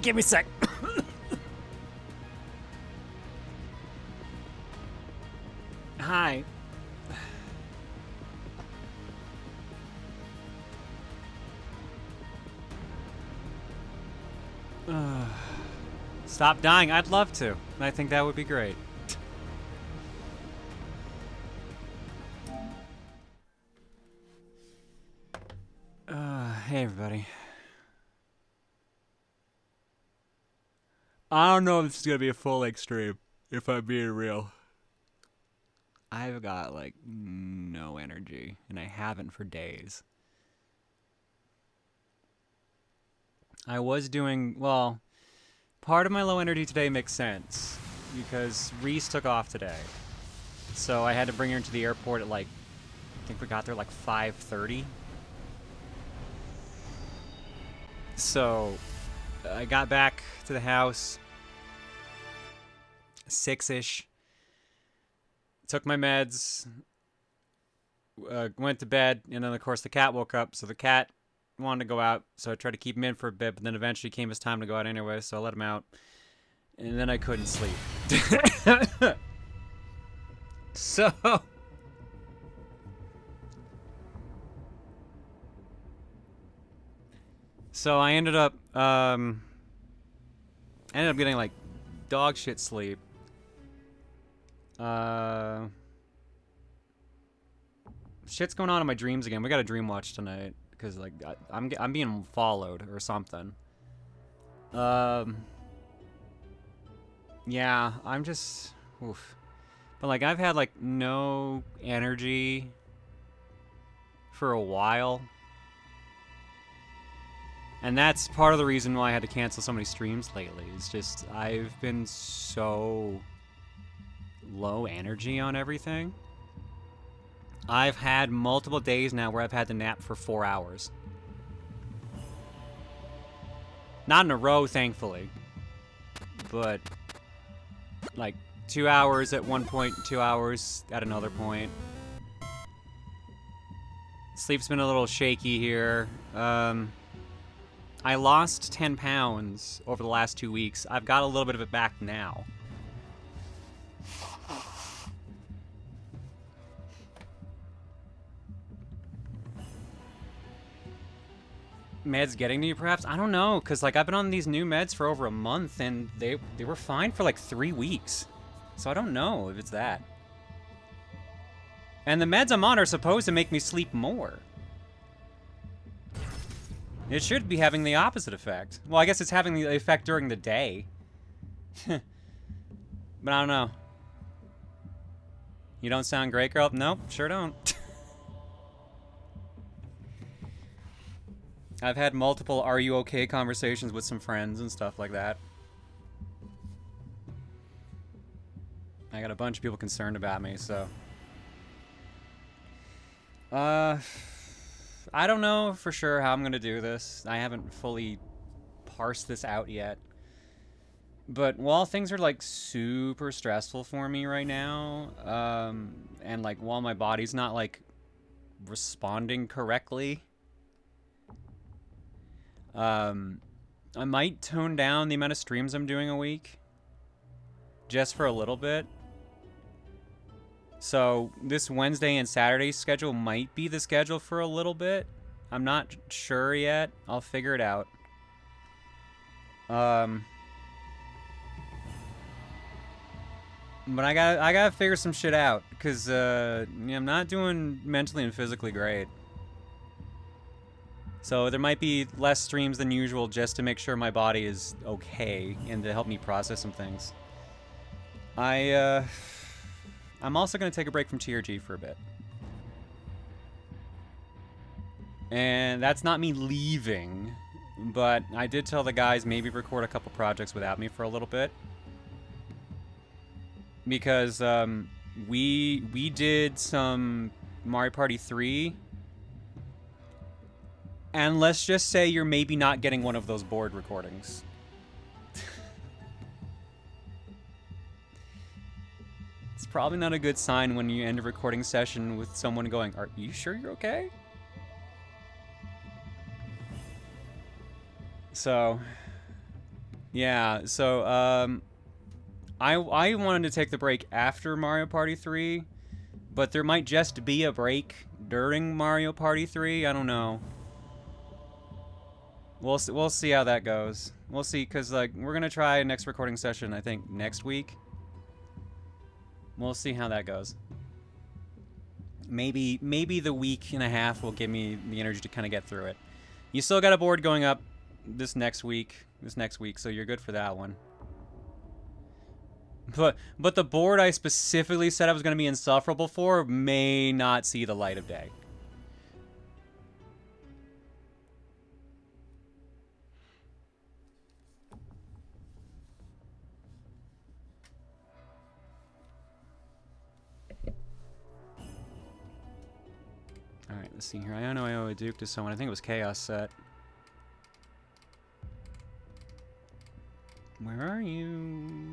Give me a sec. Hi. Stop dying. I'd love to. I think that would be great. Hey, everybody. I don't know if this is going to be a full-length stream, if I'm being real. I've got, like, no energy, and I haven't for days. I was doing, well, part of my low energy today makes sense, because Reese took off today. So I had to bring her into the airport at, like, I think we got there, like, 5:30. So I got back to the house 6-ish. Took my meds. Went to bed, and then of course the cat woke up. So the cat wanted to go out, so I tried to keep him in for a bit. But then eventually came his time to go out anyway, so I let him out. And then I couldn't sleep. So I ended up getting like dog shit sleep. Shit's going on in my dreams again. We got a dream watch tonight because like I'm being followed or something. Yeah, I'm just oof. But like I've had like no energy for a while. And that's part of the reason why I had to cancel so many streams lately. It's just, I've been so low energy on everything. I've had multiple days now where I've had to nap for 4 hours. Not in a row, thankfully. But, like, 2 hours at one point, 2 hours at another point. Sleep's been a little shaky here. I lost 10 pounds over the last 2 weeks. I've got a little bit of it back now. Meds getting to you, perhaps? I don't know, because like I've been on these new meds for over a month, and they were fine for like 3 weeks. So I don't know if it's that. And the meds I'm on are supposed to make me sleep more. It should be having the opposite effect. Well, I guess it's having the effect during the day. But I don't know. You don't sound great, girl? Nope, sure don't. I've had multiple "are you okay" conversations with some friends and stuff like that. I got a bunch of people concerned about me, so... I don't know for sure how I'm going to do this. I haven't fully parsed this out yet. But while things are, like, super stressful for me right now, and, like, while my body's not, like, responding correctly, I might tone down the amount of streams I'm doing a week. Just for a little bit. So this Wednesday and Saturday schedule might be the schedule for a little bit. I'm not sure yet. I'll figure it out. But I gotta figure some shit out because I'm not doing mentally and physically great. So there might be less streams than usual just to make sure my body is okay and to help me process some things. I'm also going to take a break from TRG for a bit. And that's not me leaving, but I did tell the guys maybe record a couple projects without me for a little bit. Because we did some Mario Party 3. And let's just say you're maybe not getting one of those board recordings. It's probably not a good sign when you end a recording session with someone going, "Are you sure you're okay?" So, Yeah, so, I wanted to take the break after Mario Party 3, but there might just be a break during Mario Party 3. I don't know. We'll see how that goes. We'll see, because, like, we're going to try next recording session, I think, next week. We'll see how that goes. Maybe the week and a half will give me the energy to kind of get through it. You still got a board going up this next week, so you're good for that one. But the board I specifically said I was going to be insufferable for may not see the light of day. Alright, let's see here. I know I owe a Duke to someone. I think it was Chaos Set. Where are you?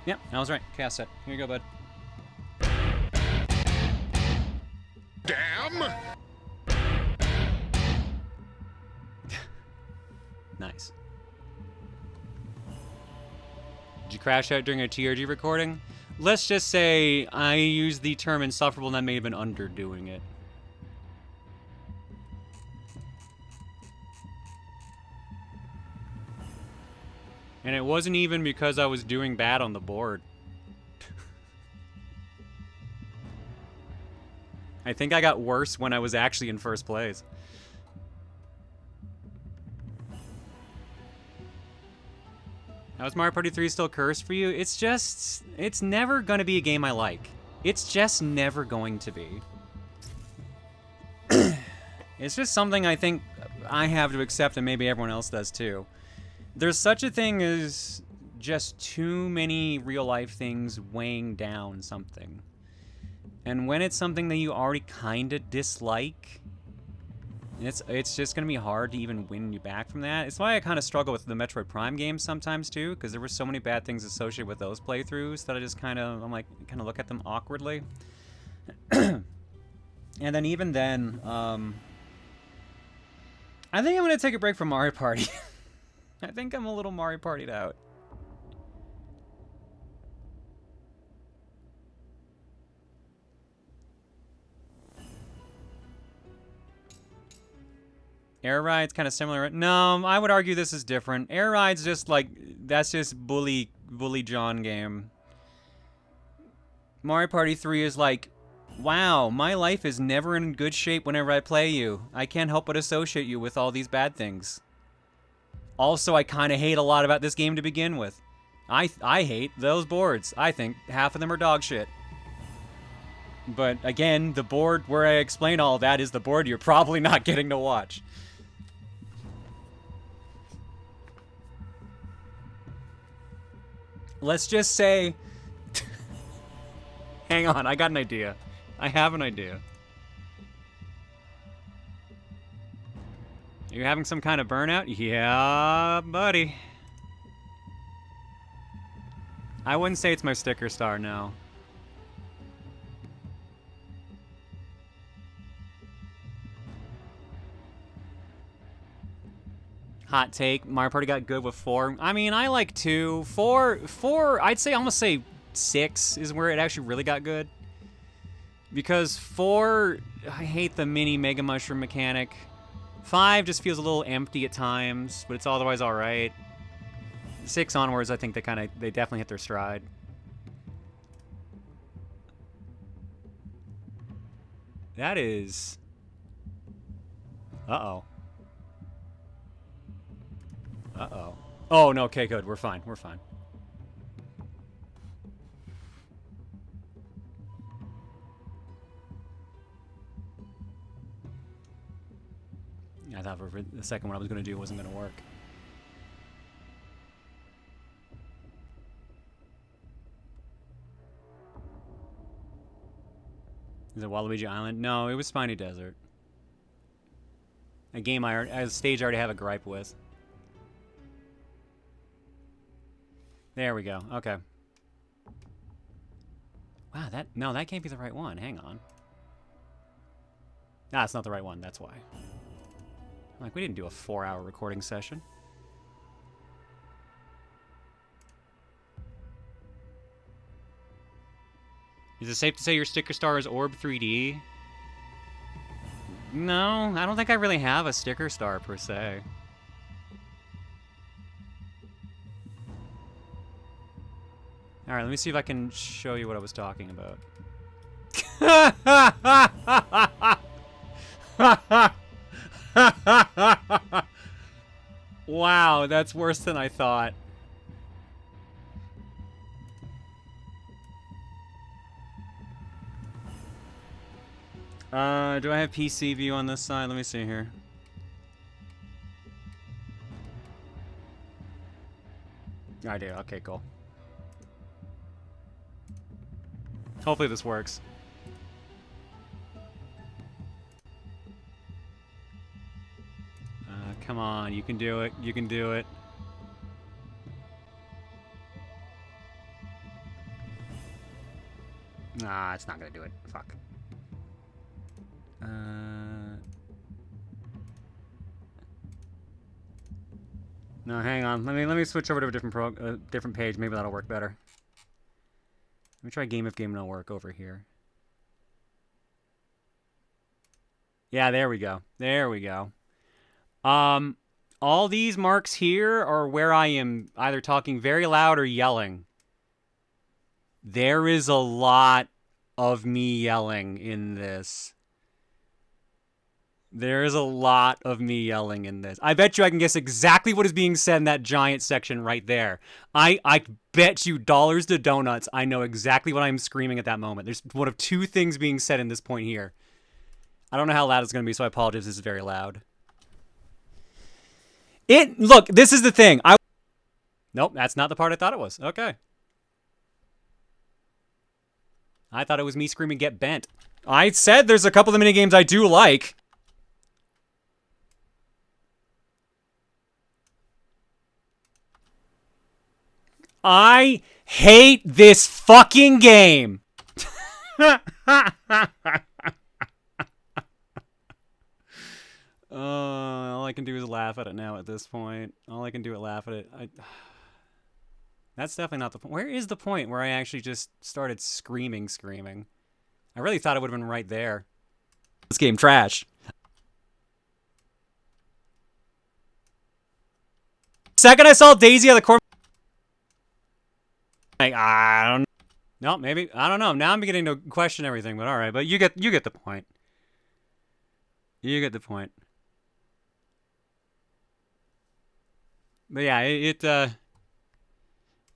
Yep, I was right. Chaos Set. Here you go, bud. Damn! Nice. Did you crash out during a TRG recording? Let's just say I used the term insufferable and I may have been underdoing it. And it wasn't even because I was doing bad on the board. I think I got worse when I was actually in first place. How is Mario Party 3 still cursed for you? It's never gonna be a game I like. It's just never going to be. It's just something I think I have to accept and maybe everyone else does too. There's such a thing as just too many real-life things weighing down something. And when it's something that you already kind of dislike, it's just going to be hard to even win you back from that. It's why I kind of struggle with the Metroid Prime games sometimes too, because there were so many bad things associated with those playthroughs that I just kind of look at them awkwardly. And then even then, I think I'm going to take a break from Mario Party. I think I'm a little Mario Partied out. Air Ride's kind of similar. No, I would argue this is different. Air Ride's just like, that's just bully John game. Mario Party 3 is like, wow, my life is never in good shape whenever I play you. I can't help but associate you with all these bad things. Also, I kind of hate a lot about this game to begin with. I hate those boards. I think half of them are dog shit. But again, the board where I explain all of that is the board you're probably not getting to watch. Let's just say... Hang on, I got an idea. I have an idea. You're having some kind of burnout? Yeah, buddy. I wouldn't say it's my sticker star, no. Hot take, Mario Party got good with 4. I mean, I like 2. 4, I'd say, almost say 6 is where it actually really got good. Because 4, I hate the mini Mega Mushroom mechanic. 5 just feels a little empty at times, but it's otherwise alright. 6 onwards, I think they definitely hit their stride. That is... Uh-oh. Uh-oh. Oh, no, okay, good. We're fine. We're fine. I thought for the second one I was going to do wasn't going to work. Is it Waluigi Island? No, it was Spiny Desert. A stage I already have a gripe with. There we go. Okay. Wow, that can't be the right one. Hang on. Nah, it's not the right one. That's why. Like, we didn't do a 4-hour recording session. Is it safe to say your sticker star is Orb 3D? No, I don't think I really have a sticker star, per se. Alright, let me see if I can show you what I was talking about. Wow, that's worse than I thought. Do I have PC view on this side? Let me see here. I do. Okay, cool. Hopefully this works. Come on, you can do it. You can do it. Nah, it's not gonna do it. Fuck. No, hang on. Let me switch over to a different different page. Maybe that'll work better. Let me try Game if Game No Work over here. Yeah, there we go. There we go. All these marks here are where I am either talking very loud or yelling. There is a lot of me yelling in this. There's a lot of me yelling in this. I bet you I can guess exactly what is being said in that giant section right there. I bet you dollars to donuts I know exactly what I'm screaming at that moment. There's one of two things being said in this point here. I don't know how loud it's going to be, so I apologize if this is very loud. Look, this is the thing. Nope, that's not the part I thought it was. Okay. I thought it was me screaming get bent. I said there's a couple of minigames I do like. I hate this fucking game. All I can do is laugh at it now at this point. All I can do is laugh at it. That's definitely not the point. Where is the point where I actually just started screaming? I really thought it would have been right there. This game trash. Second I saw Daisy on the corner. Like, I don't know. No, maybe. I don't know. Now I'm beginning to question everything, but alright. But you get the point. You get the point. But yeah,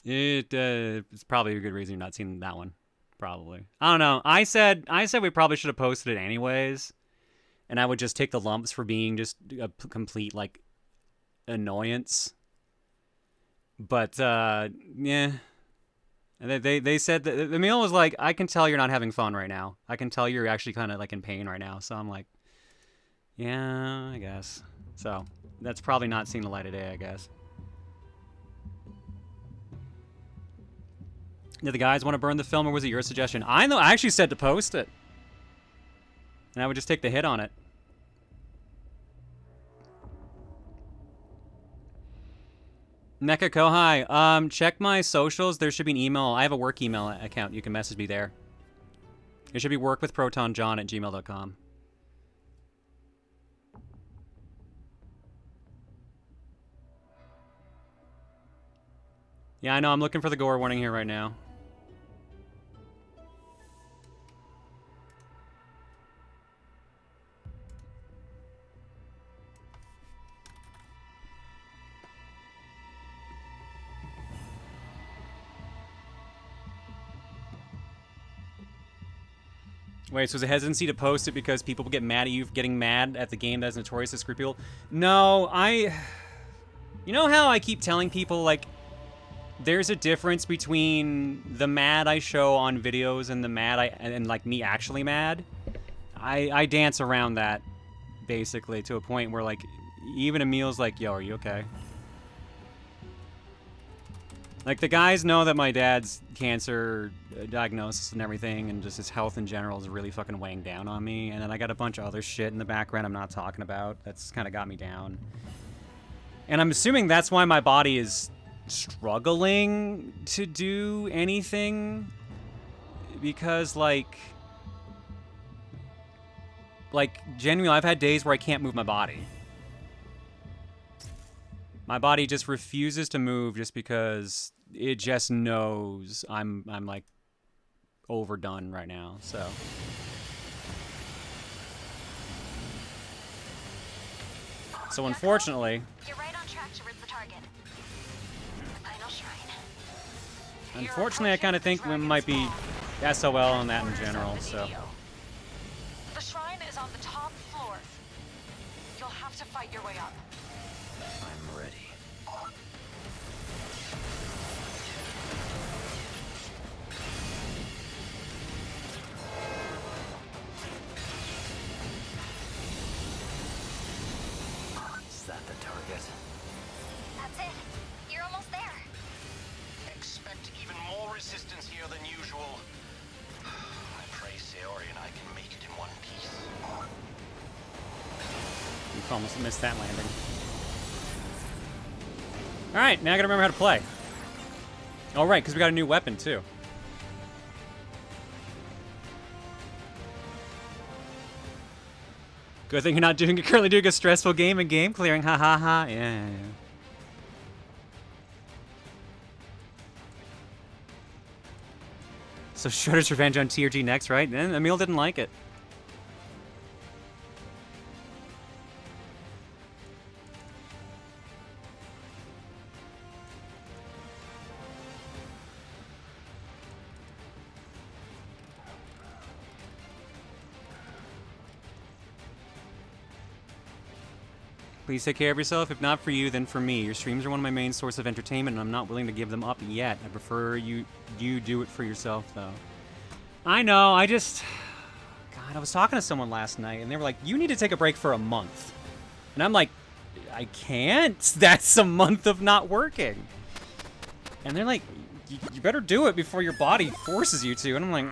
it's probably a good reason you're not seeing that one. Probably. I don't know. I said we probably should have posted it anyways. And I would just take the lumps for being just a complete, like, annoyance. But, yeah. And they said that Emil was like, I can tell you're not having fun right now. I can tell you're actually kind of, like, in pain right now. So I'm like, yeah, I guess. So, that's probably not seeing the light of day, I guess. Did the guys want to burn the film, or was it your suggestion? I know. I actually said to post it. And I would just take the hit on it. Mecha Kohai, check my socials. There should be an email. I have a work email account. You can message me there. It should be workwithprotonjohn@gmail.com. Yeah, I know. I'm looking for the gore warning here right now. Wait, so is a hesitancy to post it because people get mad at you for getting mad at the game that is notorious to screw people? No, you know how I keep telling people, like, there's a difference between the mad I show on videos and the mad and like me actually mad? I dance around that, basically, to a point where, like, even Emil's like, yo, are you okay? Like, the guys know that my dad's cancer diagnosis and everything, and just his health in general is really fucking weighing down on me. And then I got a bunch of other shit in the background I'm not talking about that's kind of got me down. And I'm assuming that's why my body is struggling to do anything. Because, like, genuinely, I've had days where I can't move my body. My body just refuses to move just because it just knows I'm like overdone right now. So unfortunately, you're right on track to reach the target. The final shrine. Unfortunately, I kind of think we might be SOL on that in general. So the shrine is on the top floor. You'll have to fight your way up. I'm ready. Is that the target? That's it. You're almost there. Expect even more resistance here than usual. I pray Sayori and I can make it in one piece. we've almost missed that landing. Alright, now I gotta remember how to play. Oh, right, because we got a new weapon, too. Good thing you're not currently doing a stressful game and game clearing. Ha ha ha. Yeah. So Shredder's Revenge on TRG next, right? And Emil didn't like it. Please take care of yourself. If not for you, then for me. Your streams are one of my main sources of entertainment, and I'm not willing to give them up yet. I prefer you do it for yourself, though. I know, I just... God, I was talking to someone last night, and they were like, you need to take a break for a month. And I'm like, I can't. That's a month of not working. And they're like, you better do it before your body forces you to. And I'm like,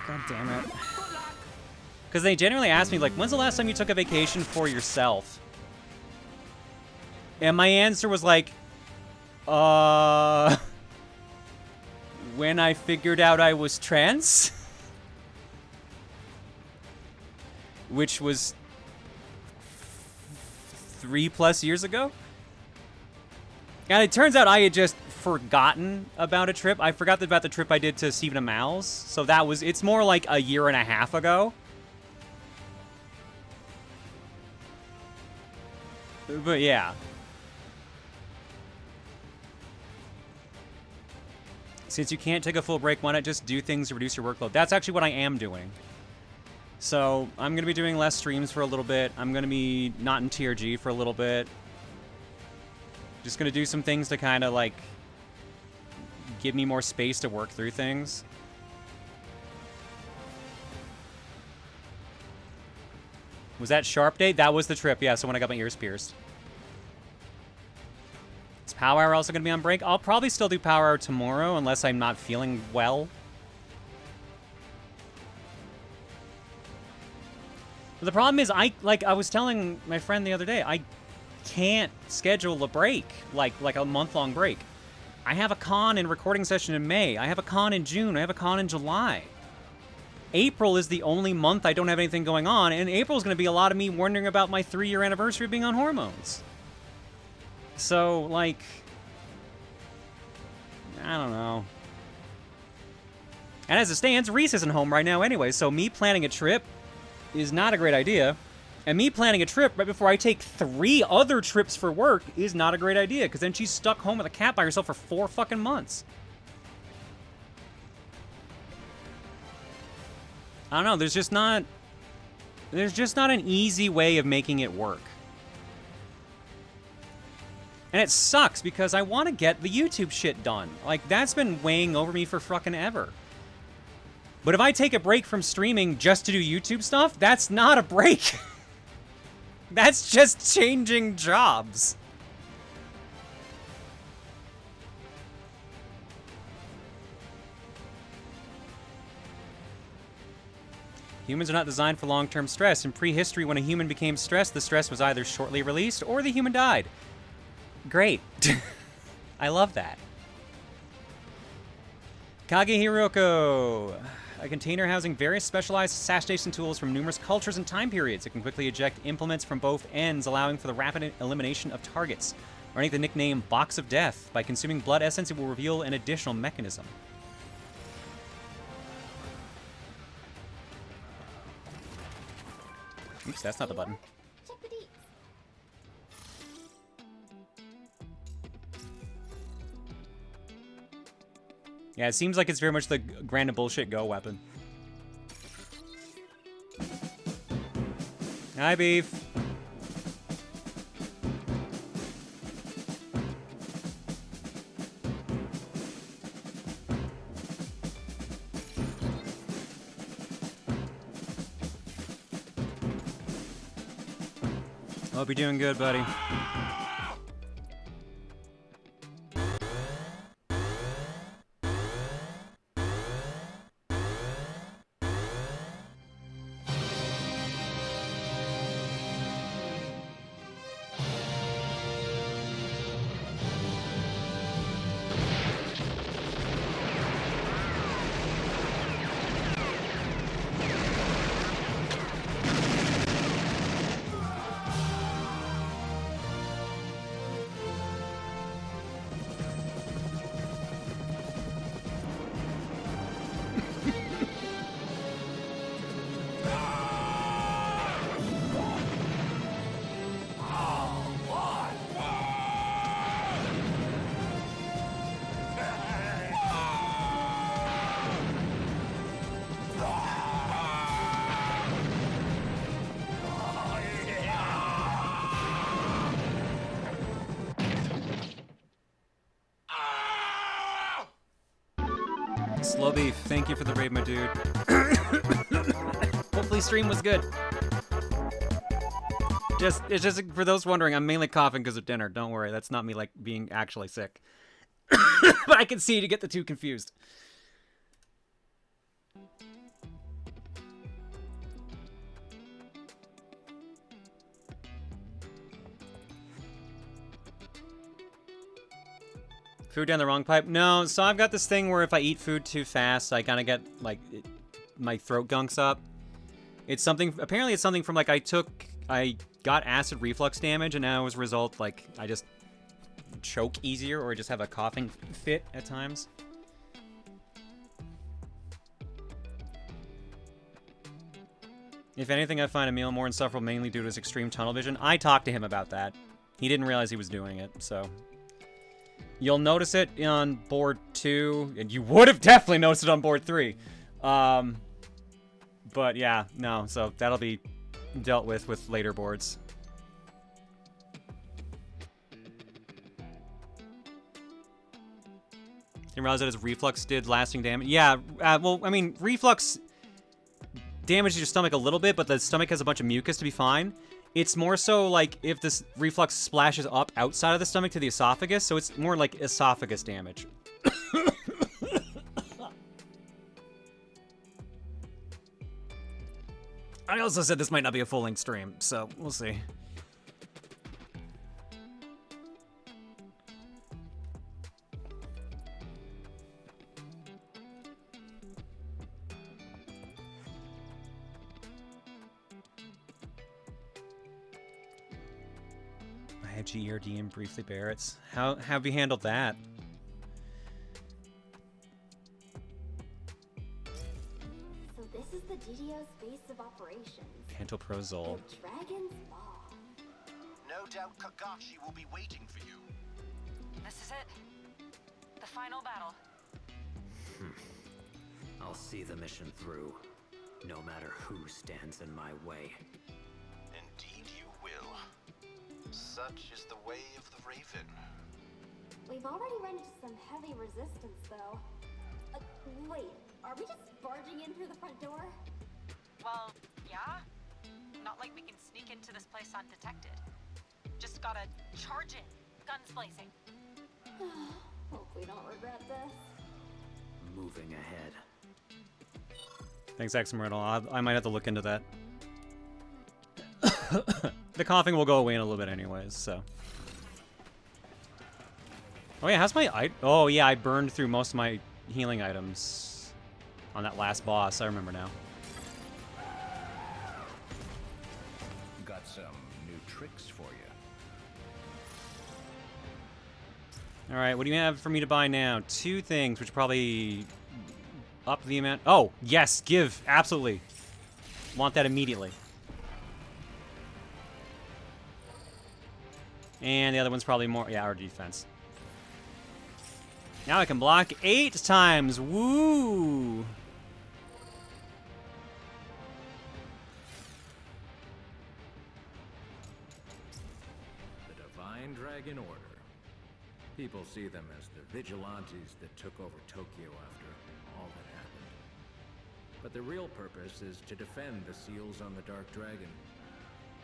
God damn it. Because they generally ask me, like, when's the last time you took a vacation for yourself? And my answer was like, when I figured out I was trans? Which was 3+ years ago? And it turns out I had just forgotten about a trip. I forgot about the trip I did to Stephen Amell's. So that was, it's more like a year and a half ago. But yeah. Since you can't take a full break, why not just do things to reduce your workload? That's actually what I am doing. So I'm going to be doing less streams for a little bit. I'm going to be not in TRG for a little bit. Just going to do some things to kind of like give me more space to work through things. Was that Sharp Day? That was the trip, yeah, so when I got my ears pierced. Is Power Hour also going to be on break? I'll probably still do Power Hour tomorrow, unless I'm not feeling well. But the problem is, I was telling my friend the other day, I can't schedule a break, like a month-long break. I have a con and recording session in May. I have a con in June. I have a con in July. April is the only month I don't have anything going on, and April is going to be a lot of me wondering about my 3-year anniversary of being on hormones. So, like, I don't know. And as it stands, Reese isn't home right now anyway, so me planning a trip is not a great idea. And me planning a trip right before I take 3 other trips for work is not a great idea, because then she's stuck home with a cat by herself for 4 fucking months. I don't know, there's just not an easy way of making it work. And it sucks because I want to get the YouTube shit done. Like, that's been weighing over me for fucking ever. But if I take a break from streaming just to do YouTube stuff, that's not a break. That's just changing jobs. Humans are not designed for long-term stress. In prehistory, when a human became stressed, the stress was either shortly released or the human died. Great. I love that. Kage Hiroko. A container housing various specialized assassination tools from numerous cultures and time periods. It can quickly eject implements from both ends, allowing for the rapid elimination of targets. Earning the nickname Box of Death. By consuming blood essence, it will reveal an additional mechanism. Oops, that's not the button. Yeah, it seems like it's very much the random bullshit go weapon. Hi, Beef. Hope you're doing good, buddy. Slow Beef, thank you for the raid, my dude. Hopefully stream was good. It's just for those wondering, I'm mainly coughing because of dinner. Don't worry, that's not me like being actually sick. But I can see you to get the two confused. Food down the wrong pipe? No, so I've got this thing where if I eat food too fast, I kind of get, like, my throat gunks up. It's something, apparently it's something from, like, I got acid reflux damage, and now as a result, like, I just choke easier, or just have a coughing fit at times. If anything, I find Emil more insufferable mainly due to his extreme tunnel vision. I talked to him about that. He didn't realize he was doing it, so... You'll notice it on board 2, and you would have definitely noticed it on board 3. But yeah, no, so that'll be dealt with later boards. Didn't realize that his reflux did lasting damage. Yeah, well, I mean, reflux damages your stomach a little bit, but the stomach has a bunch of mucus to be fine. It's more so like if this reflux splashes up outside of the stomach to the esophagus, so it's more like esophagus damage. I also said this might not be a full-length stream, so we'll see. GERD and briefly Barrett's. How have you handled that? So this is the GDO's base of operations. Pantoprazole. The Dragon's Ball. No doubt Kagashi will be waiting for you. This is it. The final battle. I'll see the mission through, no matter who stands in my way. Indeed you will. Such is the way of the Raven. We've already run into some heavy resistance, though. Wait, are we just barging in through the front door? Well, yeah. Not like we can sneak into this place undetected. Just gotta charge in, guns blazing. Hope we don't regret this. Moving ahead. Thanks, Exmortal. I might have to look into that. The coughing will go away in a little bit anyways, so. Oh yeah, how's my... Oh yeah, I burned through most of my healing items on that last boss. I remember now. Got some new tricks for you. Alright, what do you have for me to buy now? 2 things, which probably up the amount... Oh, yes, give. Absolutely. Want that immediately. And the other one's probably more... Yeah, our defense. Now I can block 8 times. Woo! The Divine Dragon Order. People see them as the vigilantes that took over Tokyo after all that happened. But the real purpose is to defend the seals on the Dark Dragon.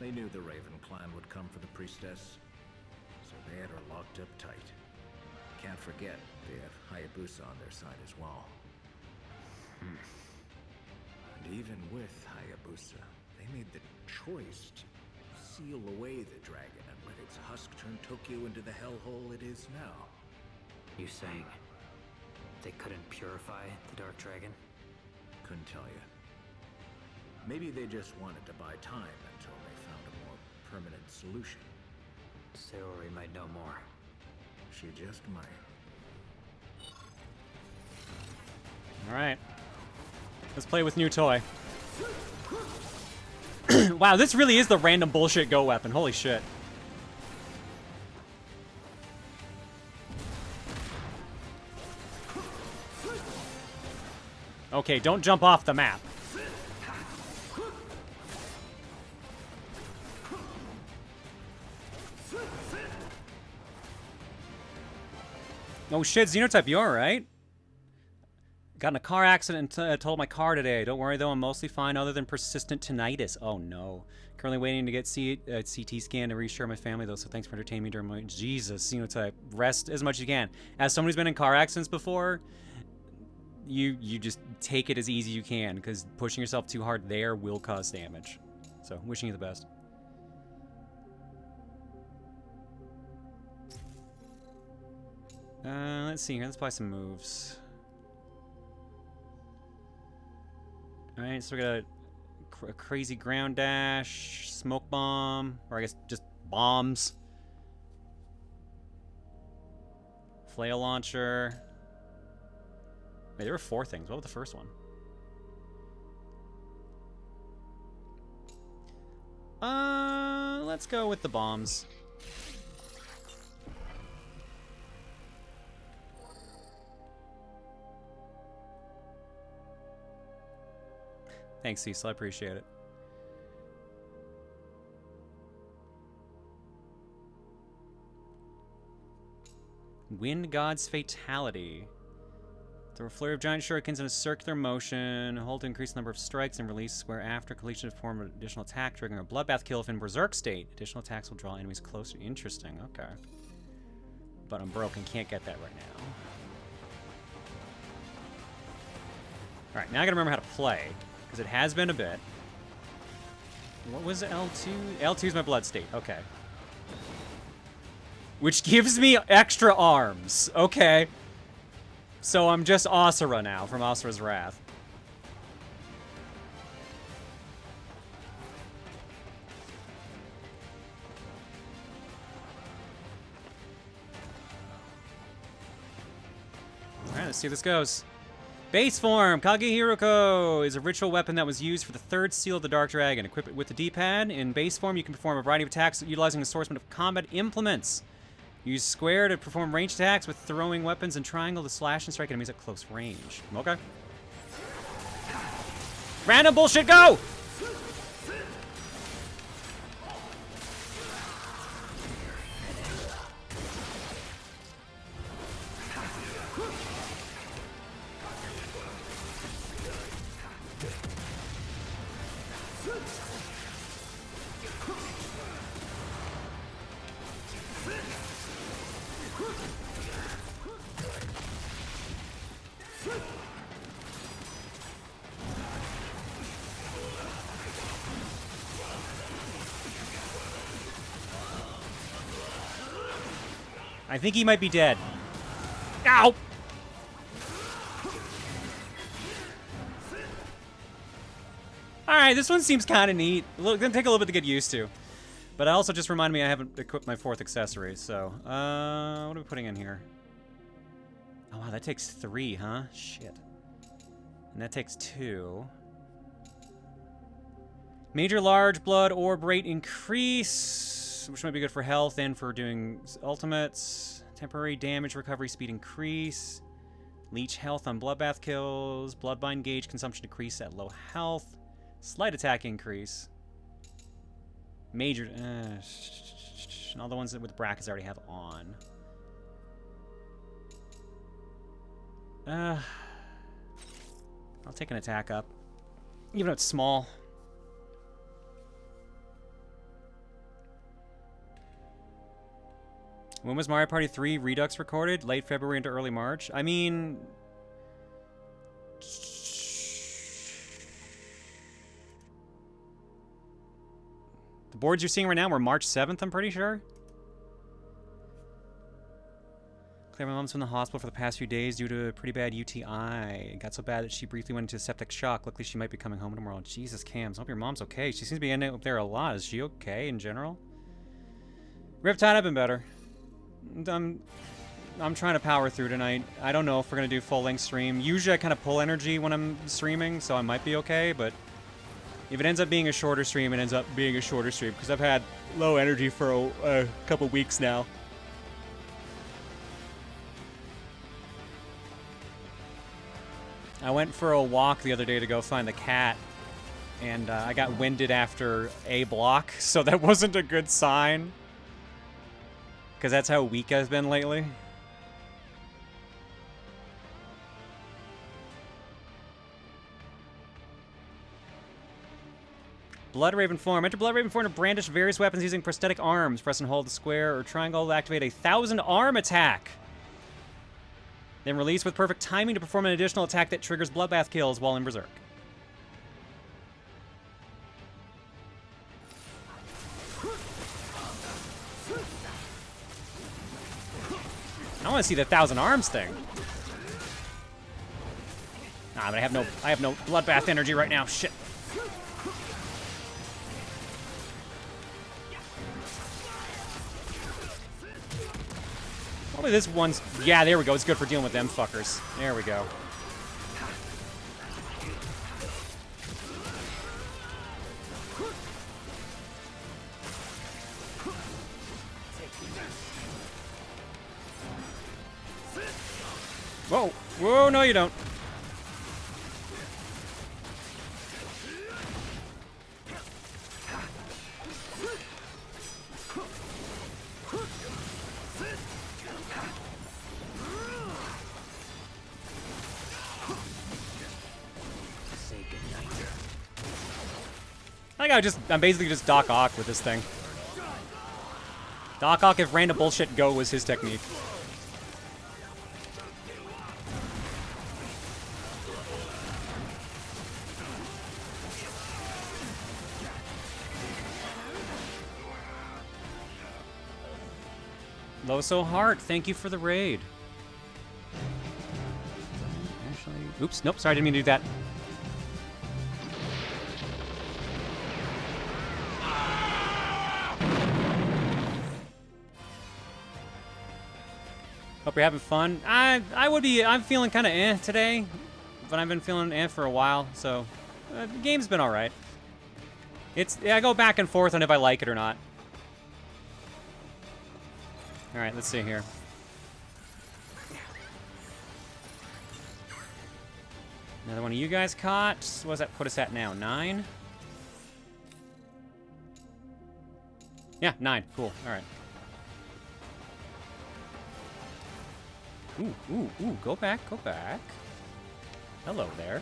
They knew the Raven clan would come for the priestess, so they had her locked up tight. Can't forget, they have Hayabusa on their side as well. And even with Hayabusa, they made the choice to seal away the dragon and let its husk turn Tokyo into the hellhole it is now. You saying they couldn't purify the Dark Dragon? Couldn't tell you. Maybe they just wanted to buy time until they found a more permanent solution. Sayori might know more. She just might. Alright. Let's play with new toy. Wow, this really is the random bullshit go weapon. Holy shit. Okay, don't jump off the map. Oh shit, Xenotype, you alright? Got in a car accident and totaled my car today. Don't worry though, I'm mostly fine other than persistent tinnitus. Oh no. Currently waiting to get CT scan to reassure my family though, so thanks for entertaining me during my... Jesus, Xenotype. Rest as much as you can. As someone who's been in car accidents before, you just take it as easy as you can, because pushing yourself too hard there will cause damage. So, wishing you the best. Let's see here. Let's buy some moves. Alright, so we got a crazy ground dash, smoke bomb, or I guess just bombs. Flail launcher. Wait, there were 4 things. What was the first one? Let's go with the bombs. Thanks, Cecil. I appreciate it. Wind God's Fatality. Throw a flurry of giant shurikens in a circular motion. Hold to increase the number of strikes and release where after completion of form an additional attack, triggering a bloodbath kill if in berserk state. Additional attacks will draw enemies closer. Interesting. Okay. But I'm broken. Can't get that right now. Alright, now I gotta remember how to play. Because it has been a bit. What was L2? L2 is my blood state. Okay. Which gives me extra arms. Okay. So I'm just Asura now from Asura's Wrath. Alright, let's see how this goes. Base form, Kagehiruko is a ritual weapon that was used for the 3rd seal of the Dark Dragon. Equip it with the D-pad. In base form, you can perform a variety of attacks utilizing an assortment of combat implements. Use square to perform ranged attacks with throwing weapons and triangle to slash and strike enemies at close range. Okay. Random bullshit, go! I think he might be dead. Ow! Alright, this one seems kind of neat. Gonna take a little bit to get used to. But it also just reminded me I haven't equipped my 4th accessory, so... what are we putting in here? Oh wow, that takes 3, huh? Shit. And that takes 2. Major large blood orb rate increase, which might be good for health and for doing ultimates. Temporary damage recovery speed increase. Leech health on bloodbath kills. Bloodbind gauge consumption decrease at low health. Slight attack increase. Major... all the ones that with brackets I already have on. I'll take an attack up. Even though it's small. When was Mario Party 3 Redux recorded? Late February into early March? I mean... the boards you're seeing right now were March 7th, I'm pretty sure. Claire, my mom's been in the hospital for the past few days due to a pretty bad UTI. It got so bad that she briefly went into septic shock. Luckily, she might be coming home tomorrow. Jesus, Cams, I hope your mom's okay. She seems to be ending up there a lot. Is she okay in general? Riptide, I've been better. I'm trying to power through tonight. I don't know if we're going to do full-length stream. Usually I kind of pull energy when I'm streaming, so I might be okay, but if it ends up being a shorter stream, it ends up being a shorter stream, because I've had low energy for a couple weeks now. I went for a walk the other day to go find the cat, and I got winded after a block, so that wasn't a good sign. Because that's how weak I've been lately. Blood Raven form. Enter Blood Raven form to brandish various weapons using prosthetic arms. Press and hold the square or triangle to activate a 1,000 arm attack. Then release with perfect timing to perform an additional attack that triggers bloodbath kills while in Berserk. I want to see the 1,000 arms thing. Nah, but I have no bloodbath energy right now. Shit. Probably this one's... yeah, there we go. It's good for dealing with them fuckers. There we go. Whoa. Whoa, no you don't. I think I'm basically just Doc Ock with this thing. Doc Ock if random bullshit go was his technique. Loso Heart, thank you for the raid. Actually, oops, nope, sorry, I didn't mean to do that. Hope you're having fun. I'm feeling kind of eh today, but I've been feeling eh for a while, so the game's been all right. I go back and forth on if I like it or not. All right, let's see here. Another one of you guys caught. What does that put us at now? 9? Yeah, 9. Cool. All right. Ooh, go back, go back. Hello there.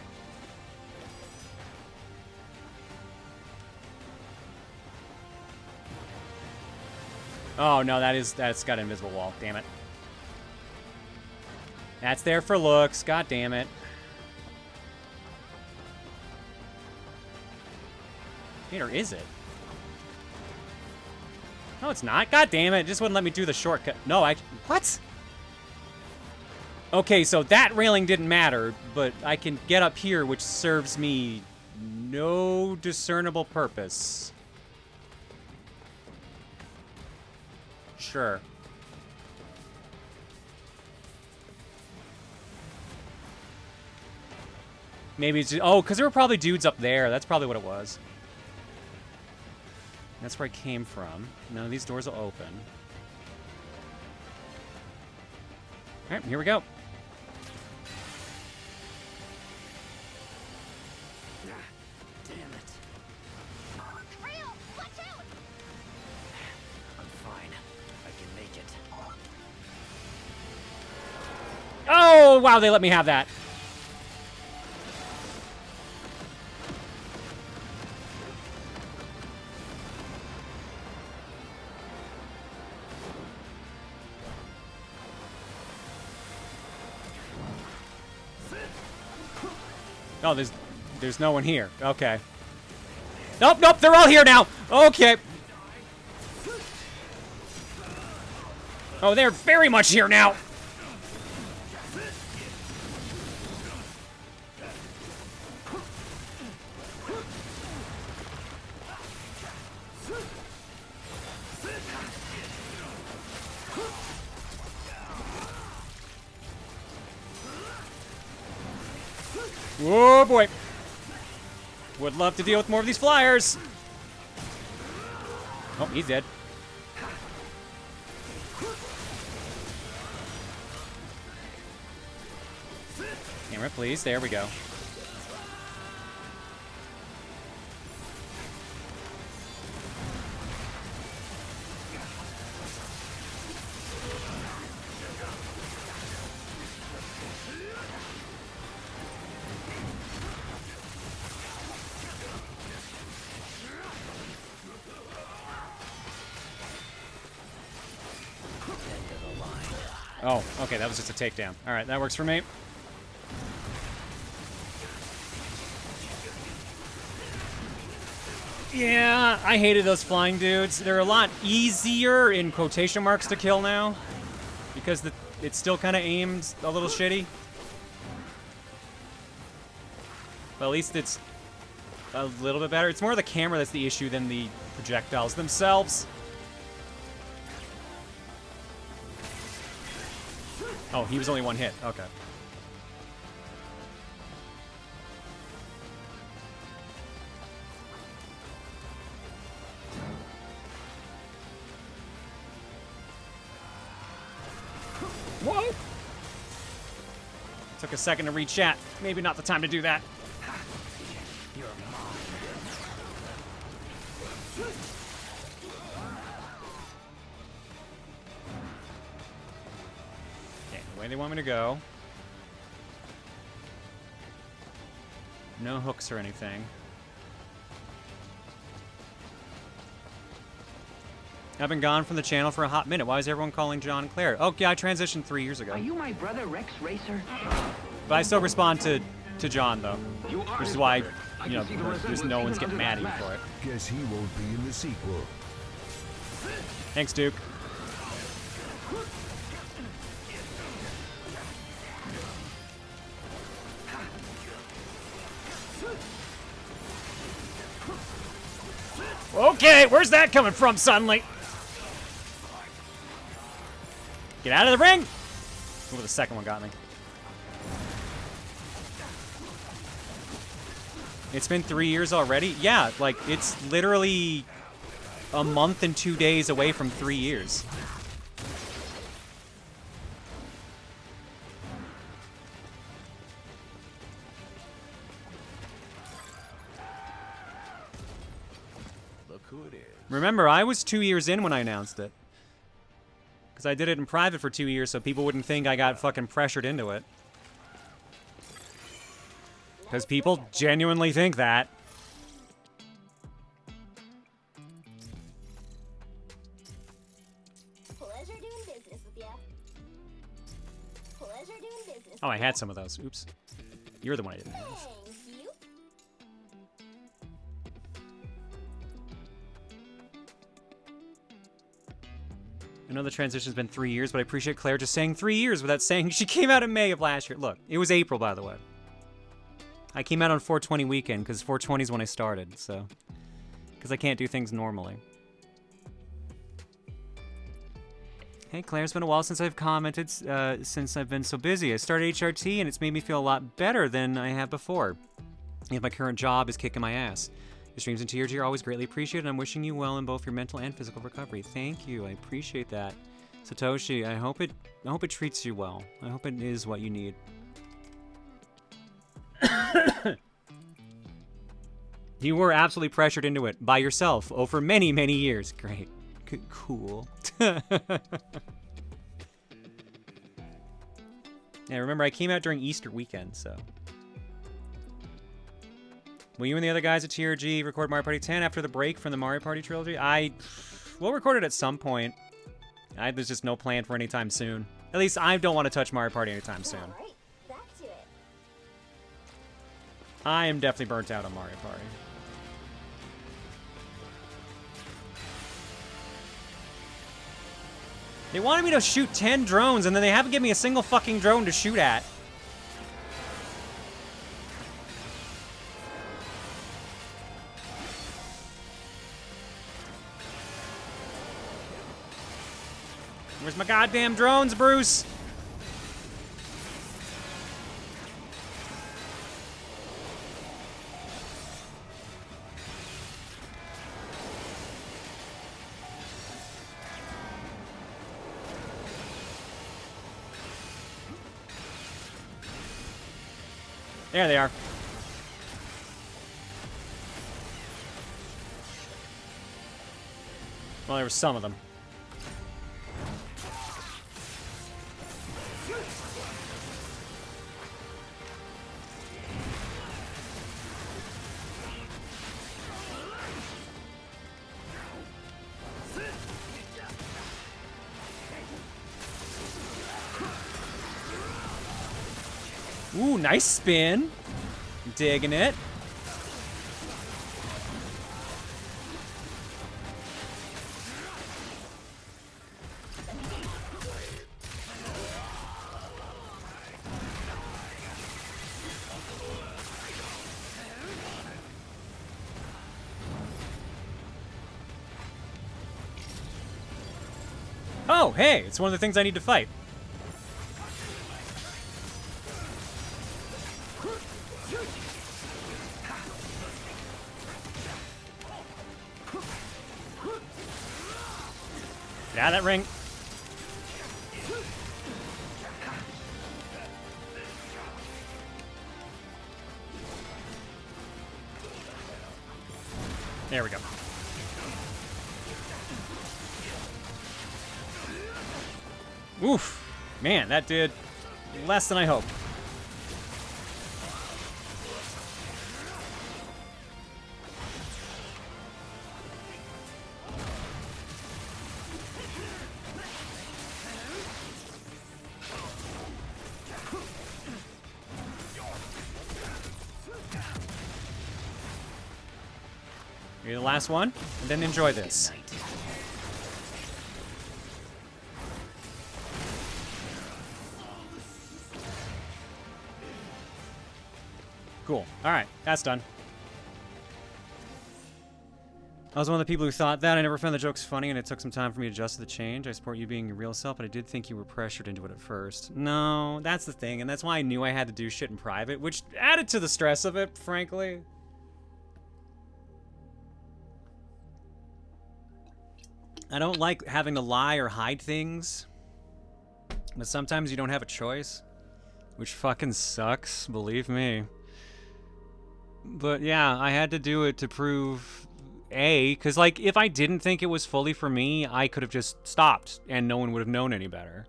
Oh, no, that's got an invisible wall. Damn it. That's there for looks. God damn it. Or is it? No, it's not. God damn it. It just wouldn't let me do the shortcut. No, what? Okay, so that railing didn't matter, but I can get up here, which serves me no discernible purpose. Sure. Maybe it's... Oh, because there were probably dudes up there. That's probably what it was. That's where I came from. None of these doors will open. Alright, here we go. Damn it. Real, watch out! I'm fine. I can make it. Oh, wow, they let me have that. Oh, there's no one here. Okay. Nope, nope, they're all here now. Okay. Oh, they're very much here now. Oh boy. Would love to deal with more of these flyers. Oh, he's dead. Camera, please. There we go. Oh, okay, that was just a takedown. All right, that works for me. Yeah, I hated those flying dudes. They're a lot easier, in quotation marks, to kill now. Because it's still kind of aimed a little shitty. But at least it's a little bit better. It's more the camera that's the issue than the projectiles themselves. Oh, he was only one hit. Okay. Whoa! Took a second to read chat. Maybe not the time to do that. You're mine. Okay, the way they want me to go. No hooks or anything. I've been gone from the channel for a hot minute. Why is everyone calling John Claire? Oh, yeah, I transitioned 3 years ago. Are you my brother Rex Racer? But I still respond to John, though. You are Which is his why, brother. I you can know, see the there's resemblance no even one's getting under mad at that you for it. Guess he won't be in the sequel. Thanks, Duke. Okay, where's that coming from suddenly? Get out of the ring! Ooh, the second one got me. It's been 3 years already? Yeah, like, it's literally a month and 2 days away from 3 years. Look who it is. Remember, I was 2 years in when I announced it. Because I did it in private for 2 years so people wouldn't think I got fucking pressured into it. Because people genuinely think that. Pleasure doing business with ya. Pleasure doing business. Oh, I had some of those. Oops. You're the one I didn't have. Thank you. I know the transition's been 3 years, but I appreciate Claire just saying 3 years without saying she came out in May of last year. Look, it was April, by the way. I came out on 420 weekend, because 420 is when I started, so... Because I can't do things normally. Hey, Claire, it's been a while since I've commented, since I've been so busy. I started HRT, and it's made me feel a lot better than I have before. If my current job is kicking my ass. Your streams and TRG are always greatly appreciated, and I'm wishing you well in both your mental and physical recovery. Thank you, I appreciate that. Satoshi, I hope it treats you well. I hope it is what you need. You were absolutely pressured into it by yourself over many, many years. Great. Cool. Yeah, remember, I came out during Easter weekend, so... Will you and the other guys at TRG record Mario Party 10 after the break from the Mario Party trilogy? We'll record it at some point. There's just no plan for anytime soon. At least I don't want to touch Mario Party anytime soon. Alright, back to it. I am definitely burnt out on Mario Party. They wanted me to shoot 10 drones, and then they haven't given me a single fucking drone to shoot at. Where's my goddamn drones, Bruce? There they are. Well, there were some of them. Ooh, nice spin. Digging it. Oh, hey, it's one of the things I need to fight. Yeah, that ring. There we go. Oof. Man, that did less than I hoped. You're the last one, and then enjoy this. Cool. Alright, that's done. I was one of the people who thought that. I never found the jokes funny, and it took some time for me to adjust to the change. I support you being your real self, but I did think you were pressured into it at first. No, that's the thing, and that's why I knew I had to do shit in private, which added to the stress of it, frankly. I don't like having to lie or hide things, but sometimes you don't have a choice, which fucking sucks, believe me. But yeah, I had to do it to prove, because like, if I didn't think it was fully for me, I could have just stopped, and no one would have known any better.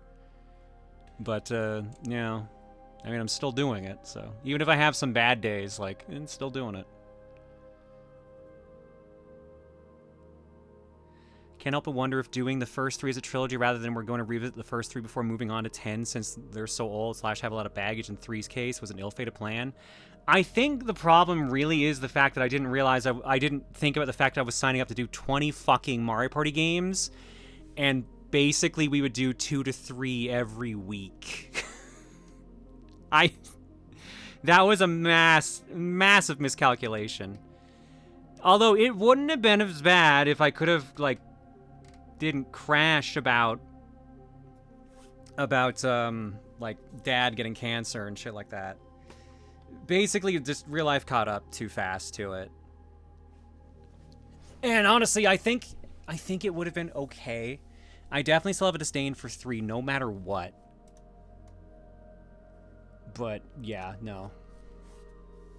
But, yeah, I mean, I'm still doing it, so even if I have some bad days, like, I'm still doing it. Can't help but wonder if doing the first 3 as a trilogy rather than we're going to revisit the first 3 before moving on to 10 since they're so old / have a lot of baggage in 3's case was an ill-fated plan. I think the problem really is the fact that I didn't realize I didn't think about the fact I was signing up to do 20 fucking Mario Party games, and basically we would do 2 to 3 every week. That was a massive miscalculation. Although it wouldn't have been as bad if I could have, like, didn't crash about like, Dad getting cancer and shit like that. Basically, just real life caught up too fast to it. And honestly, I think it would have been okay. I definitely still have a disdain for 3, no matter what. But yeah, no,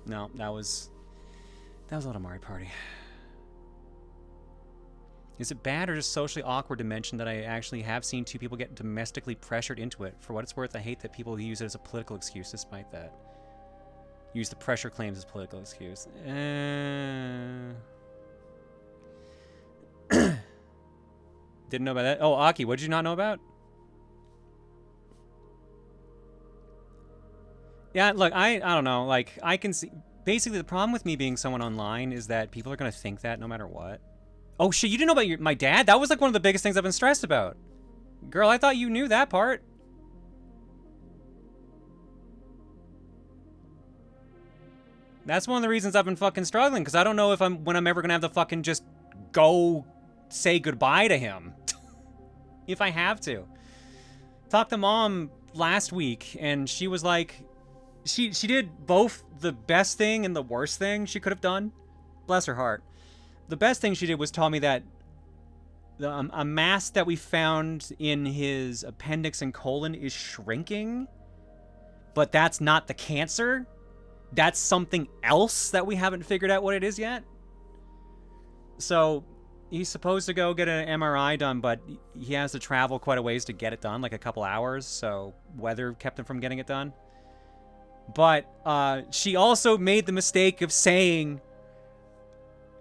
that was a little Mario Party. Is it bad or just socially awkward to mention that I actually have seen 2 people get domestically pressured into it? For what it's worth, I hate that people use it as a political excuse despite that. Use the pressure claims as political excuse. Didn't know about that. Oh, Aki, what did you not know about? Yeah, look, I don't know. Like, I can see... Basically, the problem with me being someone online is that people are going to think that no matter what. Oh, shit, you didn't know about my dad? That was, like, one of the biggest things I've been stressed about. Girl, I thought you knew that part. That's one of the reasons I've been fucking struggling, because I don't know when I'm ever going to have to fucking just go say goodbye to him. If I have to. Talked to Mom last week, and she was like... She did both the best thing and the worst thing she could have done. Bless her heart. The best thing she did was tell me that a mass that we found in his appendix and colon is shrinking, but that's not the cancer. That's something else that we haven't figured out what it is yet. So he's supposed to go get an MRI done, but he has to travel quite a ways to get it done, like a couple hours, so weather kept him from getting it done. But she also made the mistake of saying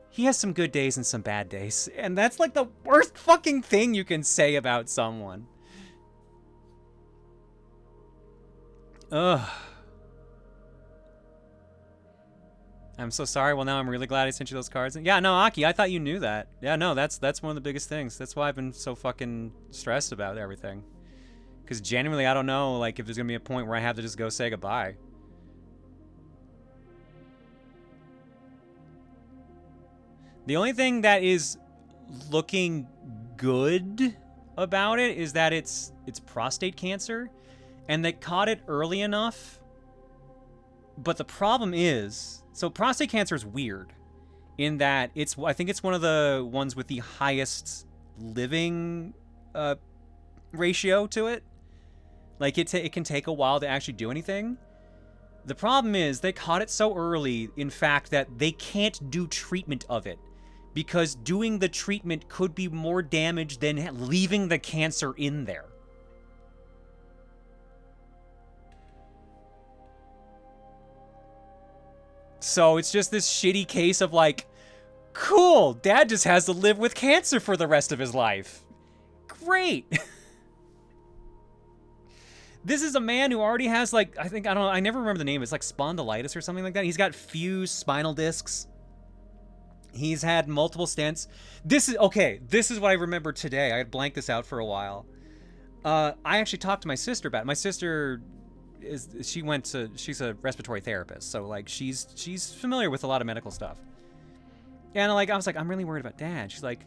he has some good days and some bad days. And that's like the worst fucking thing you can say about someone. Ugh. I'm so sorry. Well, now I'm really glad I sent you those cards. Yeah, no, Aki, I thought you knew that. Yeah, no, that's one of the biggest things. That's why I've been so fucking stressed about everything. Because genuinely, I don't know, like, if there's going to be a point where I have to just go say goodbye. The only thing that is looking good about it is that it's prostate cancer, and they caught it early enough. But the problem is, so prostate cancer is weird in that I think it's one of the ones with the highest living ratio to it. Like it can take a while to actually do anything. The problem is they caught it so early, in fact, that they can't do treatment of it. Because doing the treatment could be more damage than leaving the cancer in there. So it's just this shitty case of like, cool, Dad just has to live with cancer for the rest of his life. Great. This is a man who already has like, I never remember the name. It's like spondylitis or something like that. He's got fused spinal discs. He's had multiple stents. This is what I remember today. I had blanked this out for a while. I actually talked to my sister about it. My sister she's a respiratory therapist, so like she's familiar with a lot of medical stuff. And like I was like, I'm really worried about Dad. She's like,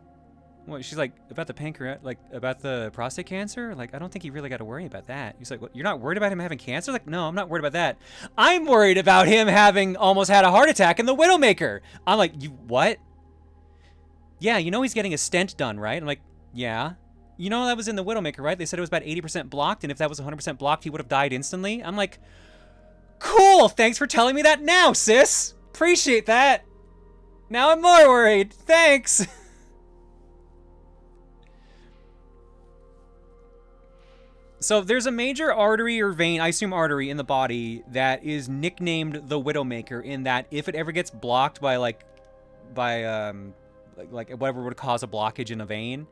what? She's like, about the pancreas, like about the prostate cancer? Like, I don't think you really got to worry about that. He's like, what, you're not worried about him having cancer? Like, no, I'm not worried about that. I'm worried about him having almost had a heart attack in the Widowmaker. I'm like, you what? Yeah, you know he's getting a stent done, right? I'm like, yeah. You know that was in the Widowmaker, right? They said it was about 80% blocked, and if that was 100% blocked, he would have died instantly. I'm like, cool, thanks for telling me that now, sis. Appreciate that. Now I'm more worried. Thanks. So there's a major artery or vein, I assume artery, in the body that is nicknamed the Widowmaker, in that if it ever gets blocked by like whatever would cause a blockage in a vein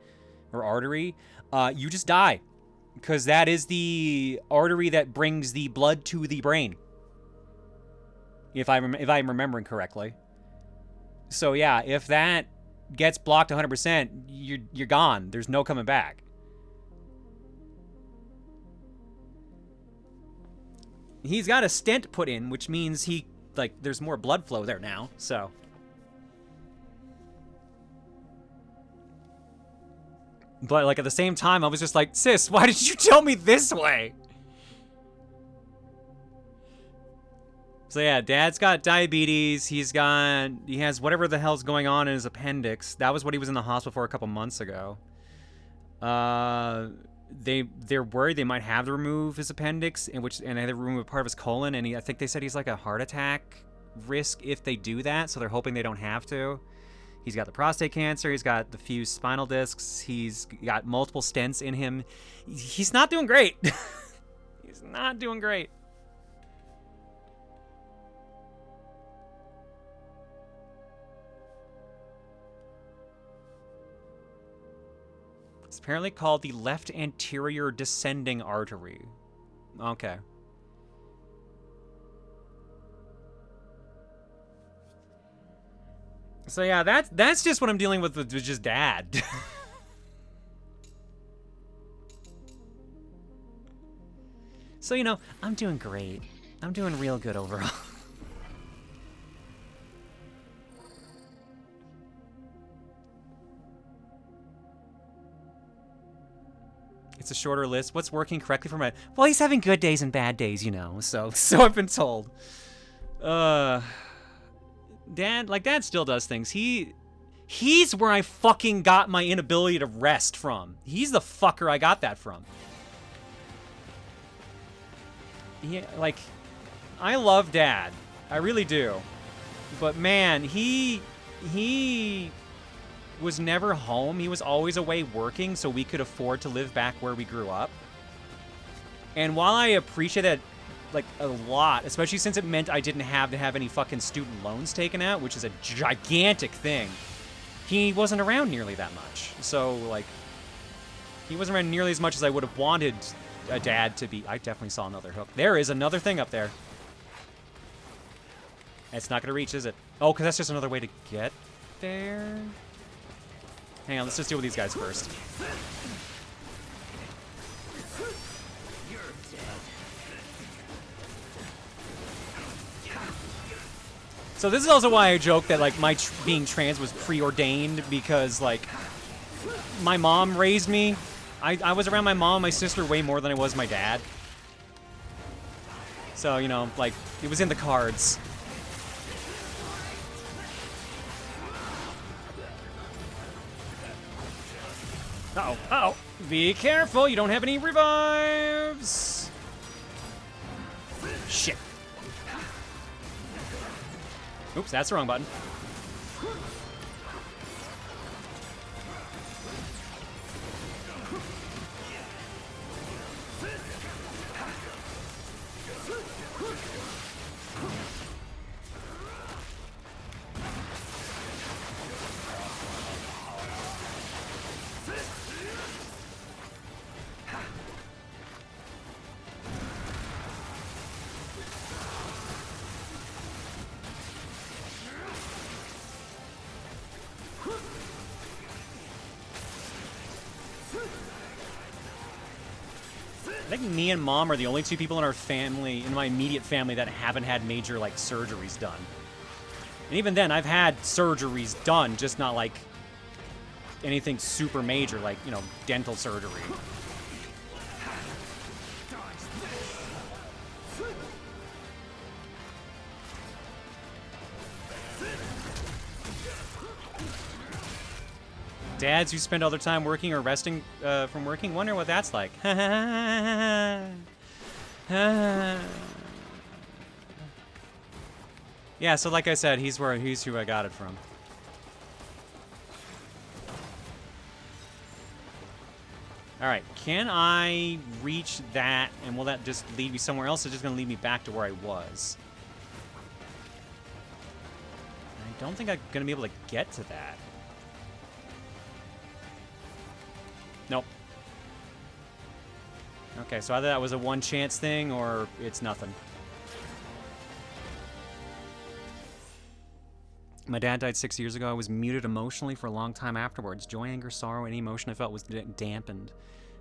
or artery, you just die. Because that is the artery that brings the blood to the brain. If I'm remembering correctly. So yeah, if that gets blocked 100%, you're gone. There's no coming back. He's got a stent put in, which means there's more blood flow there now, so. But, like, at the same time, I was just like, sis, why did you tell me this way? So, yeah, Dad's got diabetes. He has whatever the hell's going on in his appendix. That was what he was in the hospital for a couple months ago. They're worried they might have to remove his appendix, and they had to remove part of his colon, and I think they said he's like a heart attack risk if they do that, so they're hoping they don't have to. He's got the prostate cancer, he's got the fused spinal discs, he's got multiple stents in him. He's not doing great. He's not doing great. It's apparently called the left anterior descending artery. Okay. So yeah, that's just what I'm dealing with just Dad. So, you know, I'm doing great. I'm doing real good overall. It's a shorter list. What's working correctly for my... Well, he's having good days and bad days, you know. So I've been told. Dad still does things. He's where I fucking got my inability to rest from. He's the fucker I got that from. I love Dad. I really do. But man, he was never home. He was always away working so we could afford to live back where we grew up. And while I appreciate that like a lot, especially since it meant I didn't have to have any fucking student loans taken out, which is a gigantic thing, he wasn't around nearly that much. So like, he wasn't around nearly as much as I would have wanted a dad to be. I definitely saw another hook. There is another thing up there. It's not gonna reach, is it? Oh, because that's just another way to get there. Hang on, let's just deal with these guys first. So this is also why I joke that like my being trans was preordained, because like my mom raised me. I was around my mom and my sister way more than I was my dad. So, you know, like it was in the cards. Uh-oh, uh-oh. Be careful, you don't have any revives. Shit. Oops, that's the wrong button. I think me and Mom are the only two people in our family, in my immediate family, that haven't had major, like, surgeries done. And even then, I've had surgeries done, just not, like, anything super major, like, you know, dental surgery. Dads who spend all their time working or resting from working wonder what that's like. Yeah, so like I said, he's who I got it from. All right, can I reach that, and will that just lead me somewhere else? Or just gonna lead me back to where I was? I don't think I'm gonna be able to get to that. Nope. Okay, so either that was a one chance thing or it's nothing. My dad died 6 years ago. I was muted emotionally for a long time afterwards. Joy, anger, sorrow, any emotion I felt was dampened.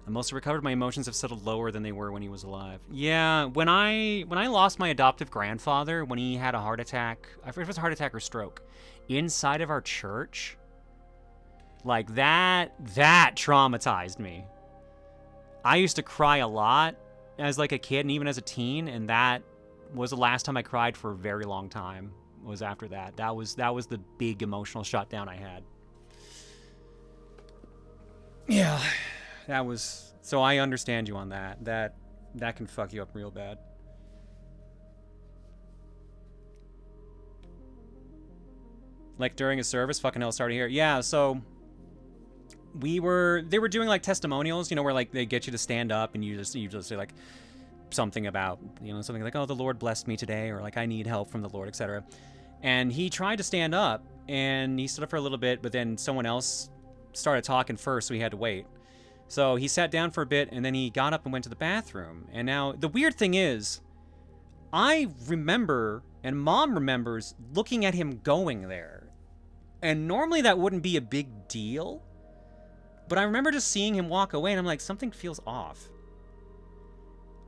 I'm mostly recovered. My emotions have settled lower than they were when he was alive. Yeah, when I lost my adoptive grandfather, when he had a heart attack, I forget if it was a heart attack or stroke, inside of our church, like that traumatized me. I used to cry a lot as like a kid and even as a teen, and that was the last time I cried for a very long time. Was after that. That was the big emotional shutdown I had. Yeah. That was, so I understand you on that. That can fuck you up real bad. Like during a service, fucking hell, started here. Yeah, so they were doing like testimonials, you know, where like they get you to stand up and you just say like something about, you know, something like, oh, the Lord blessed me today, or like I need help from the Lord, etc. And he tried to stand up and he stood up for a little bit, but then someone else started talking first, so he had to wait. So he sat down for a bit, and then he got up and went to the bathroom. And now, the weird thing is, I remember, and Mom remembers, looking at him going there. And normally that wouldn't be a big deal. But I remember just seeing him walk away, and I'm like, something feels off.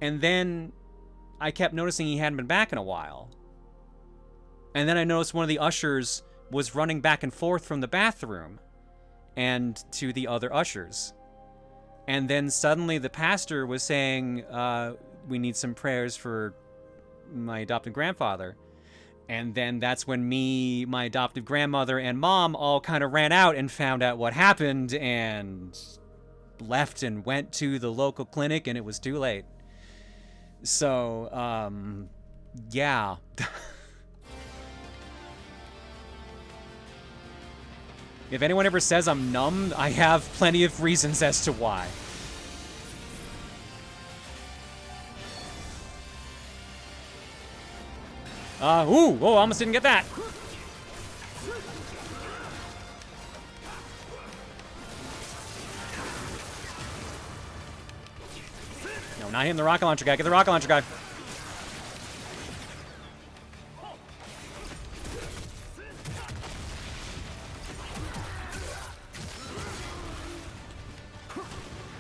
And then I kept noticing he hadn't been back in a while. And then I noticed one of the ushers was running back and forth from the bathroom and to the other ushers. And then suddenly the pastor was saying, we need some prayers for my adopted grandfather. And then that's when me, my adoptive grandmother, and Mom all kind of ran out and found out what happened and left and went to the local clinic, and it was too late. So, yeah. If anyone ever says I'm numb, I have plenty of reasons as to why. Whoa, almost didn't get that. No, not him, the rocket launcher guy. Get the rocket launcher guy.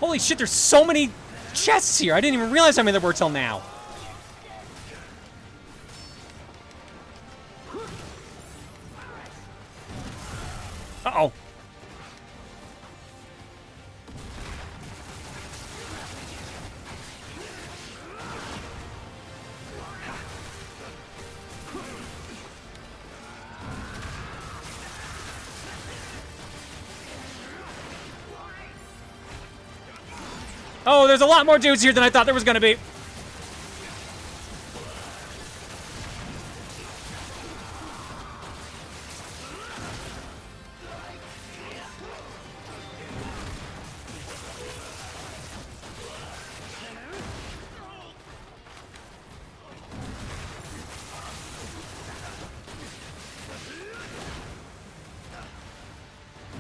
Holy shit, there's so many chests here. I didn't even realize how many there were till now. Uh-oh. Oh, there's a lot more dudes here than I thought there was gonna be.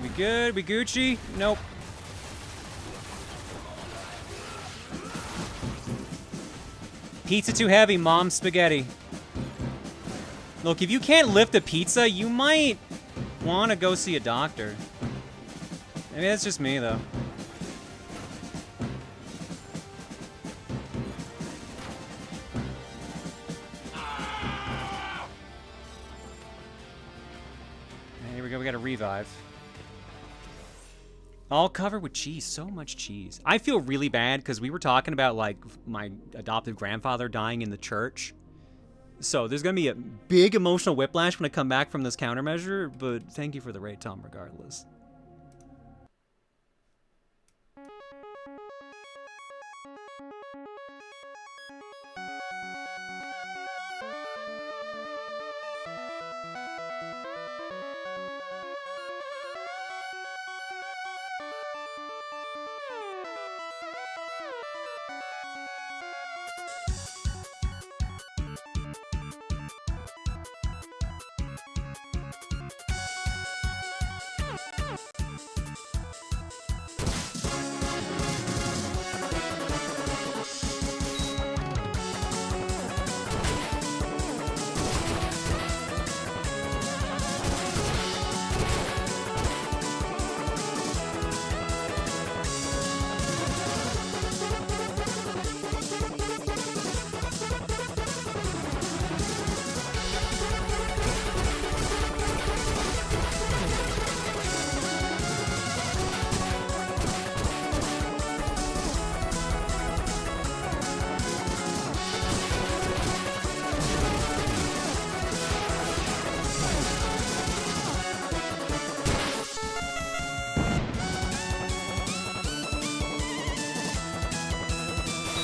We good? We Gucci? Nope. Pizza too heavy, Mom spaghetti. Look, if you can't lift a pizza, you might want to go see a doctor. Maybe that's just me, though. Here we go, we got a revive. All covered with cheese, so much cheese. I feel really bad because we were talking about like my adoptive grandfather dying in the church. So there's gonna be a big emotional whiplash when I come back from this countermeasure, but thank you for the raid, Tom, regardless.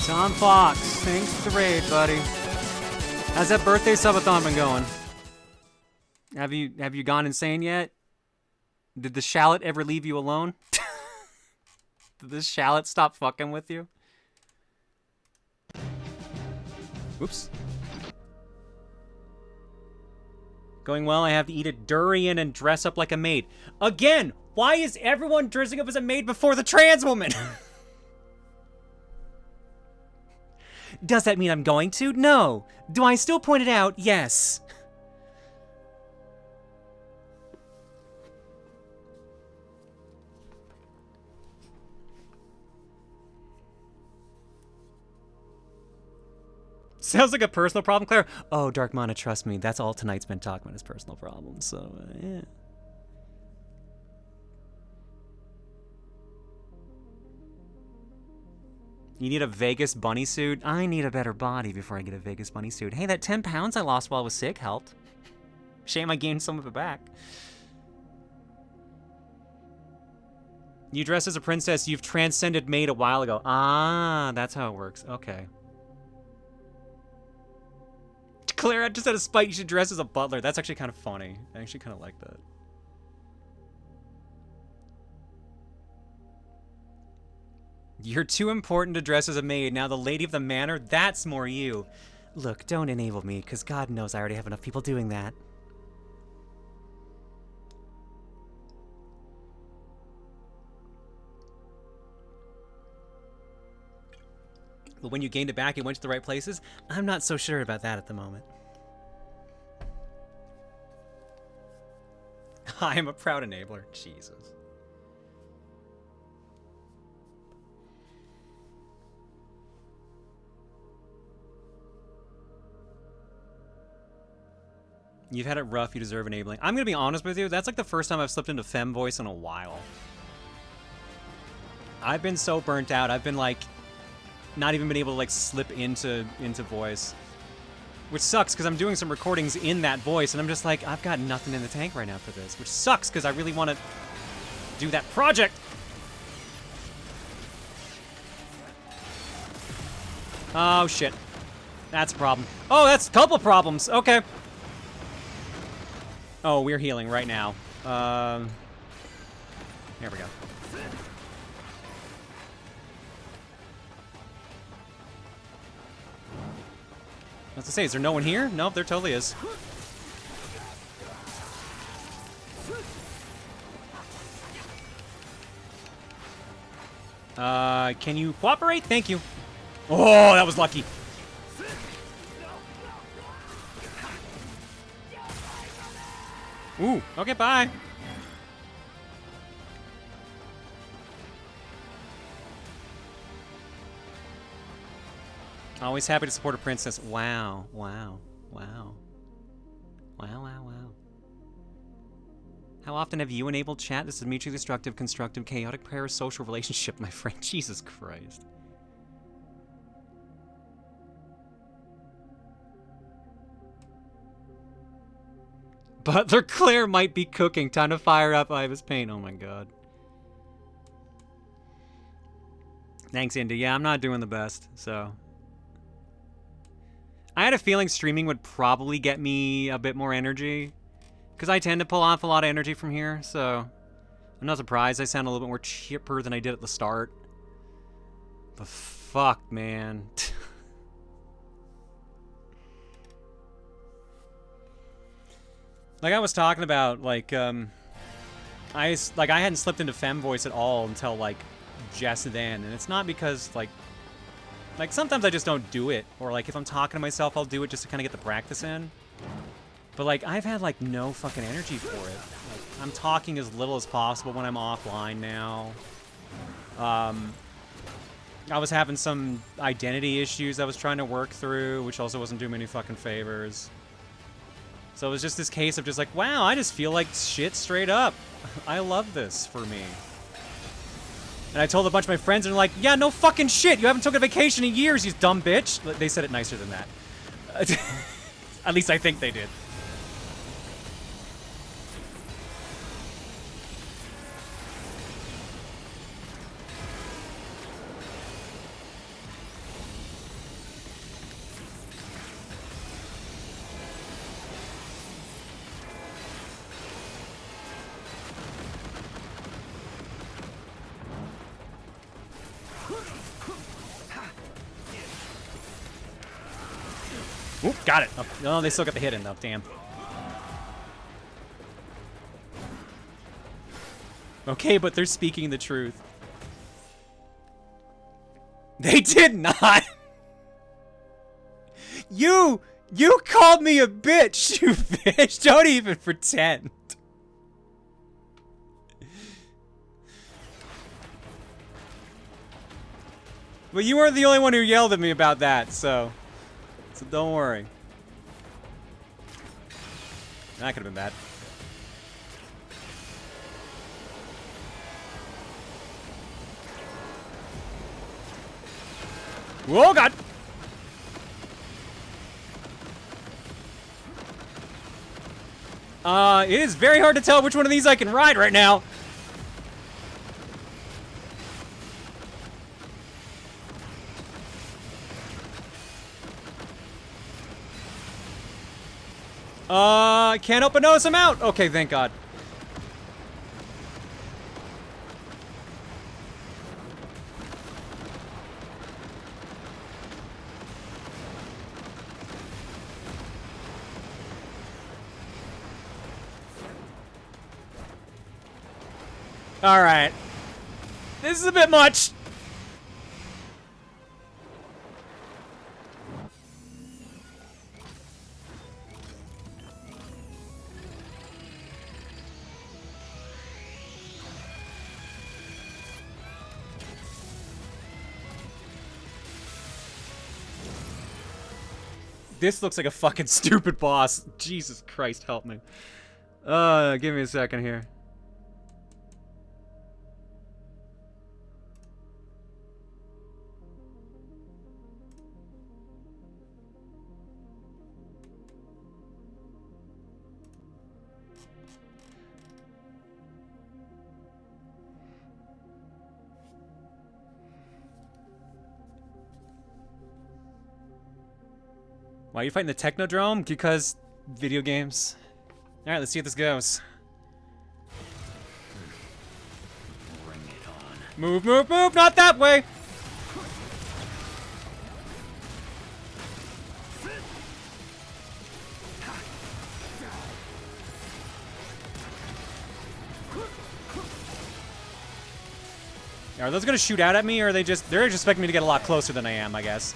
Tom Fox, thanks for the raid, buddy. How's that birthday subathon been going? Have you gone insane yet? Did the shallot ever leave you alone? Did the shallot stop fucking with you? Oops. Going well, I have to eat a durian and dress up like a maid. Again, why is everyone dressing up as a maid before the trans woman? Does that mean I'm going to? No. Do I still point it out? Yes. Sounds like a personal problem, Claire. Oh, Dark Mana, trust me. That's all tonight's been talking about is personal problems, so, yeah. You need a Vegas bunny suit? I need a better body before I get a Vegas bunny suit. Hey, that 10 pounds I lost while I was sick helped. Shame I gained some of it back. You dress as a princess. You've transcended maid a while ago. Ah, that's how it works. Okay. Claire, just out of spite, you should dress as a butler. That's actually kind of funny. I actually kind of like that. You're too important to dress as a maid. Now the lady of the manor, that's more you. Look, don't enable me, because God knows I already have enough people doing that. But when you gained it back, it went to the right places? I'm not so sure about that at the moment. I am a proud enabler. Jesus. You've had it rough, you deserve enabling. I'm gonna be honest with you, that's like the first time I've slipped into femme voice in a while. I've been so burnt out, I've been like, not even been able to like slip into voice. Which sucks, because I'm doing some recordings in that voice, and I'm just like, I've got nothing in the tank right now for this. Which sucks, because I really want to do that project! Oh, shit. That's a problem. Oh, that's a couple problems! Okay. Oh, we're healing right now. Here we go. I was to say, is there no one here? Nope, there totally is. Can you cooperate? Thank you. Oh, that was lucky. Ooh, okay, bye. Always happy to support a princess. Wow, wow, wow. Wow, wow, wow. How often have you enabled chat? This is mutually destructive, constructive, chaotic parasocial relationship, my friend. Jesus Christ. Butler Claire might be cooking. Time to fire up Iva's paint. Oh my god. Thanks, Indy. Yeah, I'm not doing the best, so... I had a feeling streaming would probably get me a bit more energy. Because I tend to pull off a lot of energy from here, so... I'm not surprised I sound a little bit more chipper than I did at the start. But fuck, man. Like I was talking about, like, I hadn't slipped into femme voice at all until, like, just then. And it's not because, like, sometimes I just don't do it. Or, like, if I'm talking to myself, I'll do it just to kind of get the practice in. But, like, I've had, like, no fucking energy for it. Like, I'm talking as little as possible when I'm offline now. I was having some identity issues I was trying to work through, which also wasn't doing me any fucking favors. So it was just this case of just like, wow, I just feel like shit straight up. I love this for me. And I told a bunch of my friends, and they're like, yeah, no fucking shit. You haven't taken a vacation in years, you dumb bitch. They said it nicer than that. At least I think they did. Oop, got it. Oh, no, they still got the hit in though. Damn. Okay, but they're speaking the truth. They did not. You called me a bitch, you bitch. Don't even pretend. But you weren't the only one who yelled at me about that, so don't worry. That could have been bad. Whoa, God! It is very hard to tell which one of these I can ride right now. Can't help but notice I'm out. Okay, thank God. All right. This is a bit much. This looks like a fucking stupid boss. Jesus Christ, help me. Give me a second here. Why are you fighting the Technodrome? Because video games. Alright, let's see how this goes. Bring it on. Move, move, move! Not that way! Are those gonna shoot out at me, or are they're just expecting me to get a lot closer than I am, I guess?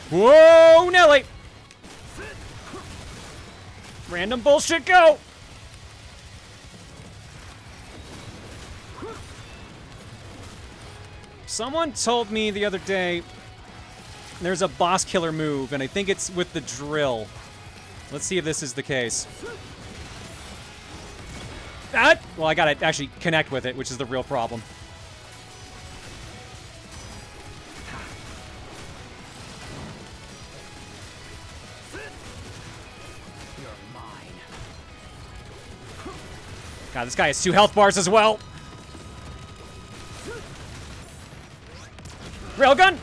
Whoa, Nelly! Random bullshit, go! Someone told me the other day there's a boss killer move, and I think it's with the drill. Let's see if this is the case. Ah! Well, I gotta actually connect with it, which is the real problem. God, this guy has 2 health bars as well. Railgun!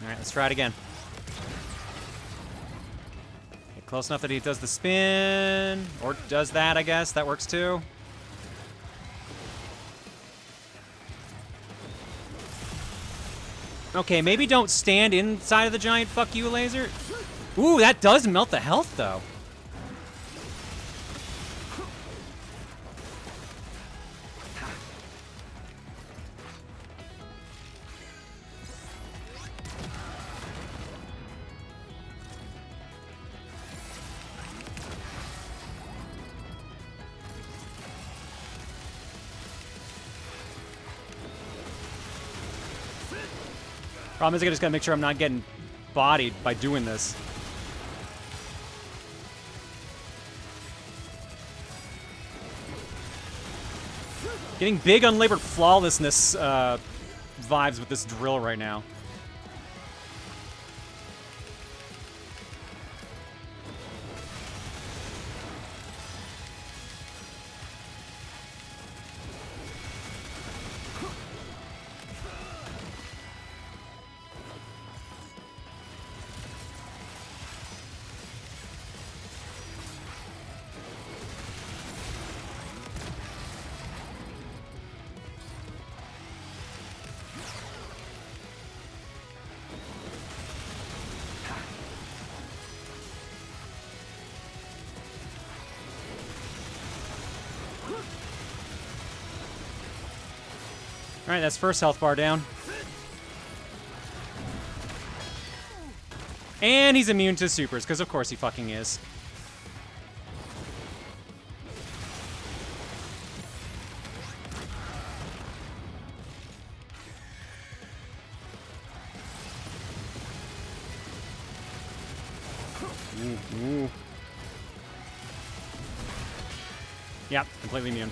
Alright, let's try it again. Get close enough that he does the spin. Or does that, I guess. That works too. Okay, maybe don't stand inside of the giant fuck you laser. Ooh, that does melt the health, though. Problem is I just gotta make sure I'm not getting bodied by doing this. Getting big unlabored flawlessness vibes with this drill right now. Alright, that's first health bar down. And he's immune to supers, because of course he fucking is. Ooh. Yep, completely immune.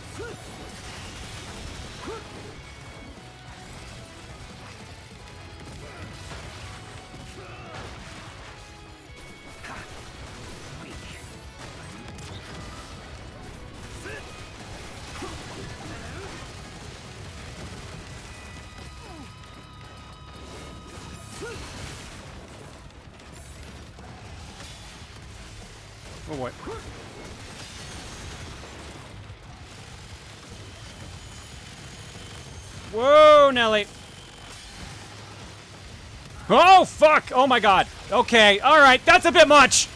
Oh boy. Whoa, Nelly. Oh, fuck. Oh, my God. Okay. All right. That's a bit much.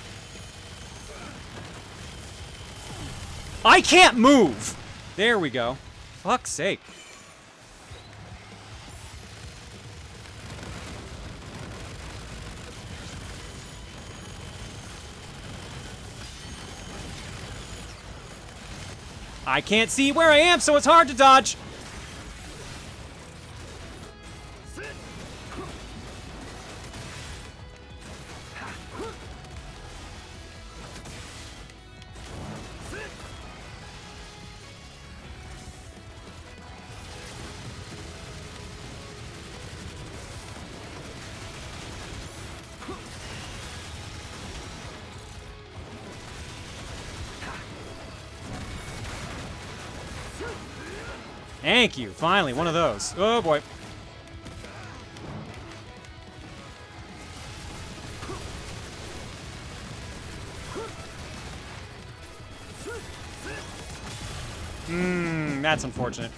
I can't move. There we go. Fuck's sake. I can't see where I am, so it's hard to dodge. Thank you. Finally, one of those. Oh, boy. That's unfortunate.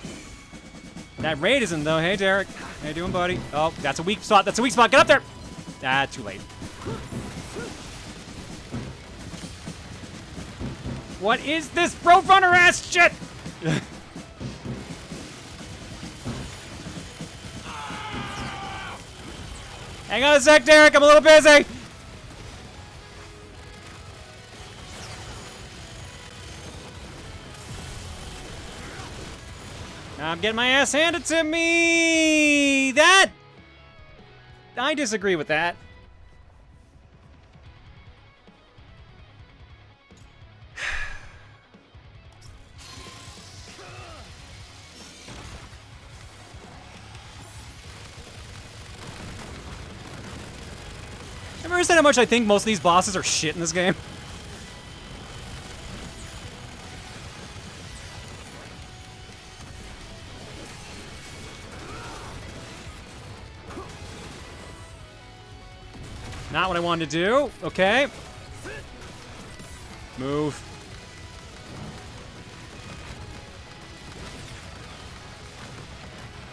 That raid isn't, though. Hey, Derek. How you doing, buddy? Oh, that's a weak spot. That's a weak spot. Get up there. Ah, too late. What is this Roadrunner ass shit? Hang on a sec, Derek. I'm a little busy. I'm getting my ass handed to me. That... I disagree with that. Ever said how much I think most of these bosses are shit in this game? Not what I wanted to do. Okay. Move.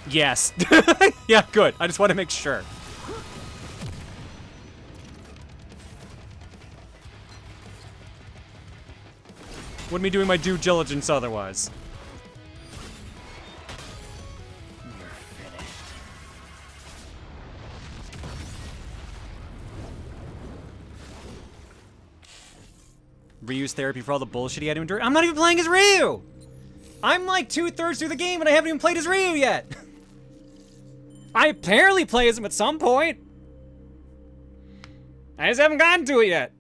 Yes. Yeah, good. I just want to make sure. Wouldn't be doing my due diligence otherwise. Ryu's therapy for all the bullshit he had to endure. I'm not even playing as Ryu! I'm like 2/3 through the game and I haven't even played as Ryu yet! I apparently play as him at some point! I just haven't gotten to it yet.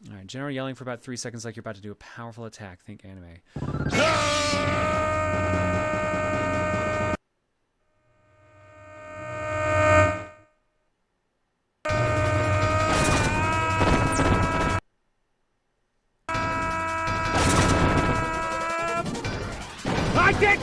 Alright, general yelling for about 3 seconds like you're about to do a powerful attack. Think anime. I did!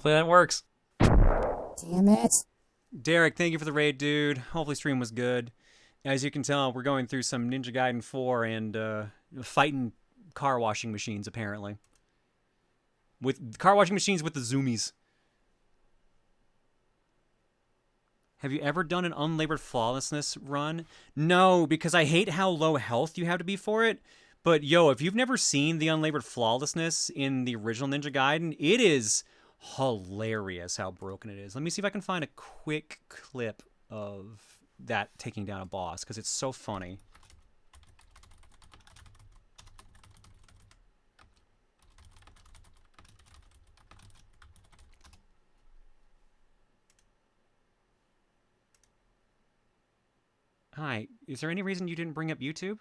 Hopefully that works. Damn it. Derek, thank you for the raid, dude. Hopefully stream was good. As you can tell, we're going through some Ninja Gaiden 4 and fighting car washing machines, apparently. With car washing machines with the zoomies. Have you ever done an unlabored flawlessness run? No, because I hate how low health you have to be for it. But yo, if you've never seen the unlabored flawlessness in the original Ninja Gaiden, it is hilarious how broken it is. Let me see if I can find a quick clip of that taking down a boss, because it's so funny. Hi, is there any reason you didn't bring up YouTube?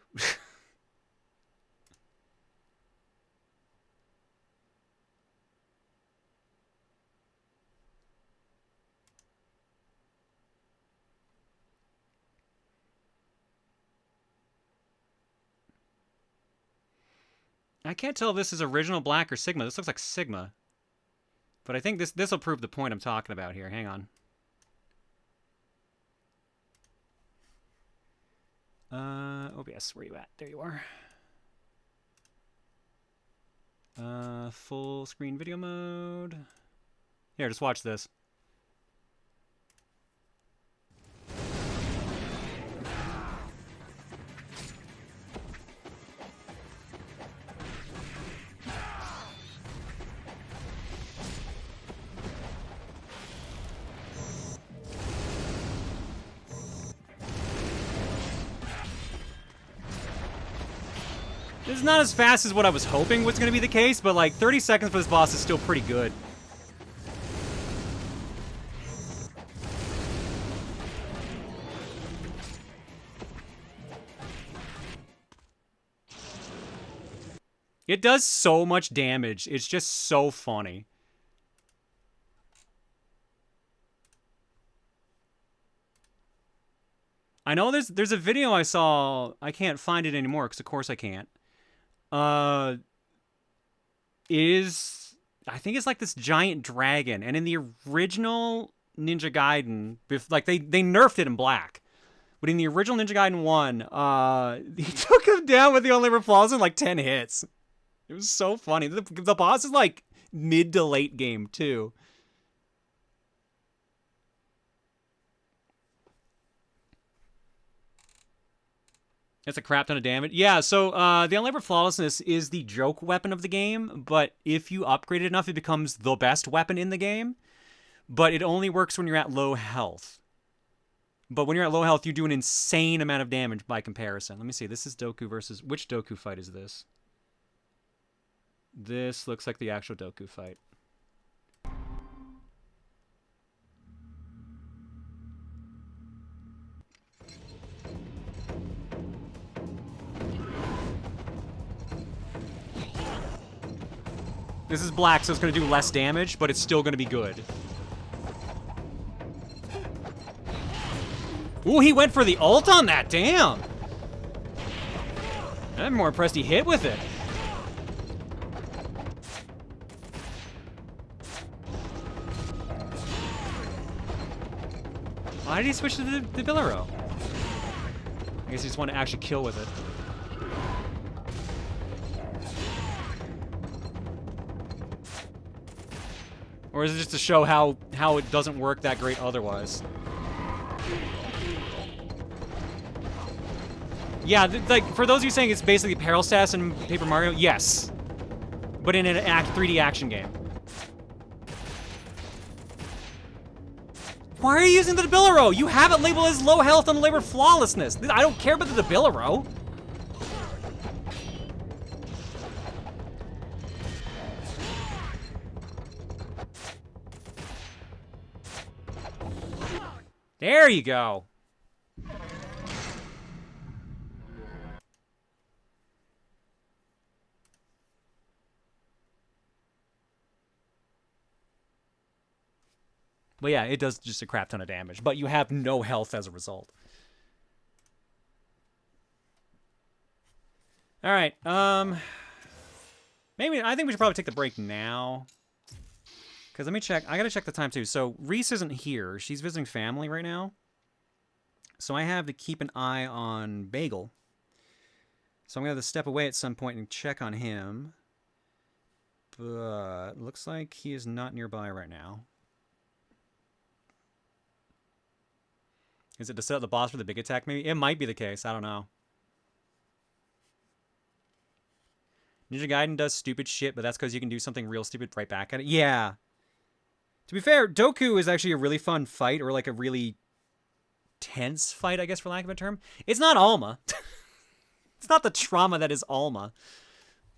I can't tell if this is original black or Sigma. This looks like Sigma. But I think this will prove the point I'm talking about here. Hang on. OBS, where you at? There you are. Full screen video mode. Here, just watch this. This is not as fast as what I was hoping was going to be the case, but like 30 seconds for this boss is still pretty good. It does so much damage. It's just so funny. I know there's a video I saw. I can't find it anymore because of course I can't. I think it's like this giant dragon, and in the original Ninja Gaiden, like they nerfed it in black, but in the original Ninja Gaiden 1, he took him down with the only flaws in like 10 hits. It was so funny. The boss is like mid to late game too. That's a crap ton of damage. Yeah, so the Unlabored Flawlessness is the joke weapon of the game, but if you upgrade it enough, it becomes the best weapon in the game. But it only works when you're at low health. But when you're at low health, you do an insane amount of damage by comparison. Let me see. This is Doku versus... Which Doku fight is this? This looks like the actual Doku fight. This is black, so it's going to do less damage, but it's still going to be good. Ooh, he went for the ult on that, damn! I'm more impressed he hit with it. Why did he switch to the Billero? I guess he just wanted to actually kill with it. Or is it just to show how it doesn't work that great otherwise? Yeah, like, for those of you saying it's basically Peril Stats in Paper Mario, yes. But in an 3D action game. Why are you using the Billero? You have it labeled as low health and labor flawlessness. I don't care about the Billero. There you go. Well, yeah, it does just a crap ton of damage, but you have no health as a result. All right, maybe I think we should probably take the break now. Because let me check. I got to check the time, too. So Reese isn't here. She's visiting family right now. So I have to keep an eye on Bagel. So I'm going to have to step away at some point and check on him. But looks like he is not nearby right now. Is it to set up the boss for the big attack, maybe? It might be the case. I don't know. Ninja Gaiden does stupid shit, but that's because you can do something real stupid right back at it. Yeah. To be fair, Doku is actually a really fun fight, or like a really tense fight, I guess, for lack of a term. It's not Alma. It's not the trauma that is Alma.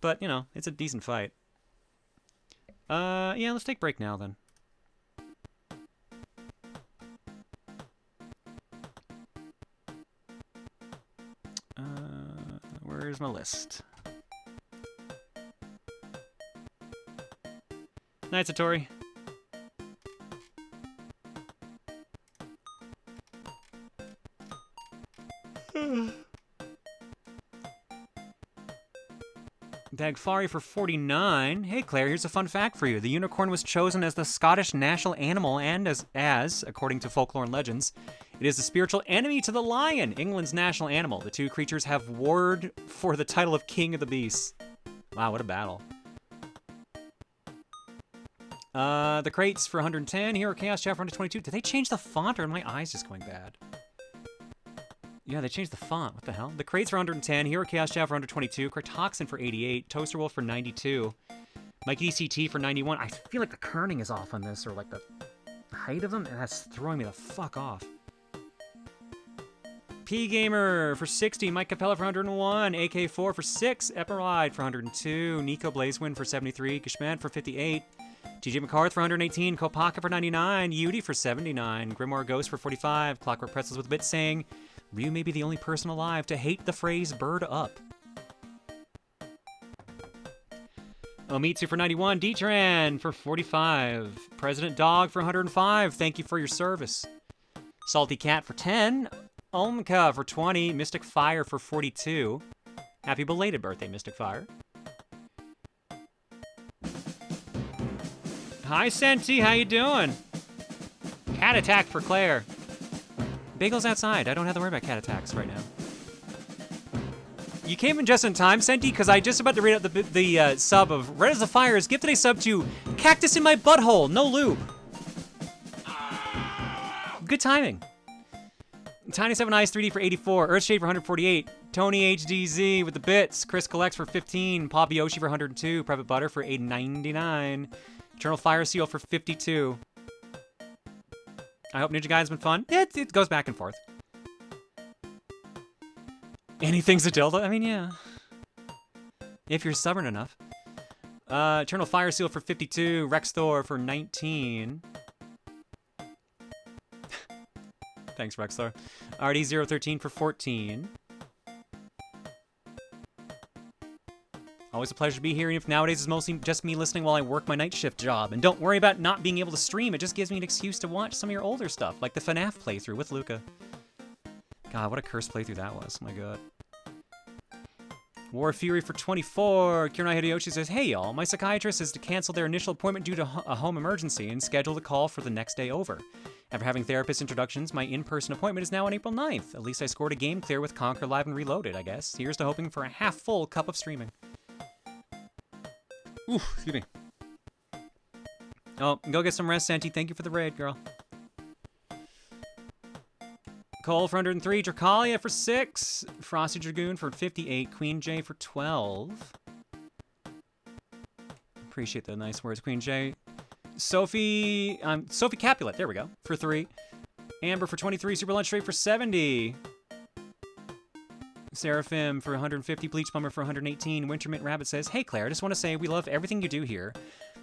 But, you know, it's a decent fight. Yeah, let's take a break now, then. Where's my list? Night, Satori. Dagfari for 49. Hey Claire, here's a fun fact for you. The unicorn was chosen as the Scottish national animal and as according to folklore and legends, it is the spiritual enemy to the lion, England's national animal. The two creatures have warred for the title of King of the Beasts. Wow, what a battle. The crates for 110. Hero Chaos Chat for 122. Did they change the font or are my eyes just going bad? Yeah, they changed the font. What the hell? The crates for 110. Hero Chaos Chat for 122. Cartoxin for 88. Toaster Wolf for 92. Mikey DCT for 91. I feel like the kerning is off on this, or like the height of them, and that's throwing me the fuck off. P Gamer for 60. Mike Capella for 101. AK4 for 6. Epiride for 102. Nico Blazewin for 73. Gishman for 58. TJ McCarth for 118. Kopaka for 99. Yudi for 79. Grimoire Ghost for 45. Clockwork Pretzels with a bit saying, Ryu may be the only person alive to hate the phrase bird up. Omitsu for 91. Detran for 45. President Dog for 105. Thank you for your service. Salty Cat for 10. Omka for 20. Mystic Fire for 42. Happy belated birthday, Mystic Fire. Hi, Senti. How you doing? Cat attack for Claire. Bagel's outside. I don't have to worry about cat attacks right now. You came in just in time, Senti, because I just about to read out the sub of Red as a Fire is gifted a sub to Cactus in My Butthole, no lube. Good timing. Tiny 7 Eyes 3D for 84. Earthshade for 148. Tony HDZ with the bits. Chris Collects for 15. Poppy Yoshi for 102. Private Butter for 899. Eternal Fire Seal for 52. I hope Ninja Gaiden's been fun. It goes back and forth. Anything's a dildo? I mean, yeah. If you're stubborn enough. Eternal Fire Seal for 52. Rex Thor for 19. Thanks, Rex Thor. RD013 for 14. Always a pleasure to be here, even if nowadays it's mostly just me listening while I work my night shift job. And don't worry about not being able to stream, it just gives me an excuse to watch some of your older stuff, like the FNAF playthrough with Luca. God, what a cursed playthrough that was, my god. War Fury for 24. Kiranai Hideyoshi says, hey y'all, my psychiatrist has to cancel their initial appointment due to a home emergency and scheduled a call for the next day over. After having therapist introductions, my in-person appointment is now on April 9th. At least I scored a game clear with Conquer Live and Reloaded, I guess. Here's to hoping for a half-full cup of streaming. Ooh, excuse me. Oh, go get some rest, Santi. Thank you for the raid, girl. Cole for 103. Dracalia for 6. Frosty Dragoon for 58. Queen J for 12. Appreciate the nice words, Queen J. Sophie Capulet, there we go, for 3. Amber for 23. Super Lunch Straight for 70. Seraphim for 150, Bleach Bummer for 118. Wintermint Rabbit says, hey Claire, I just want to say we love everything you do here,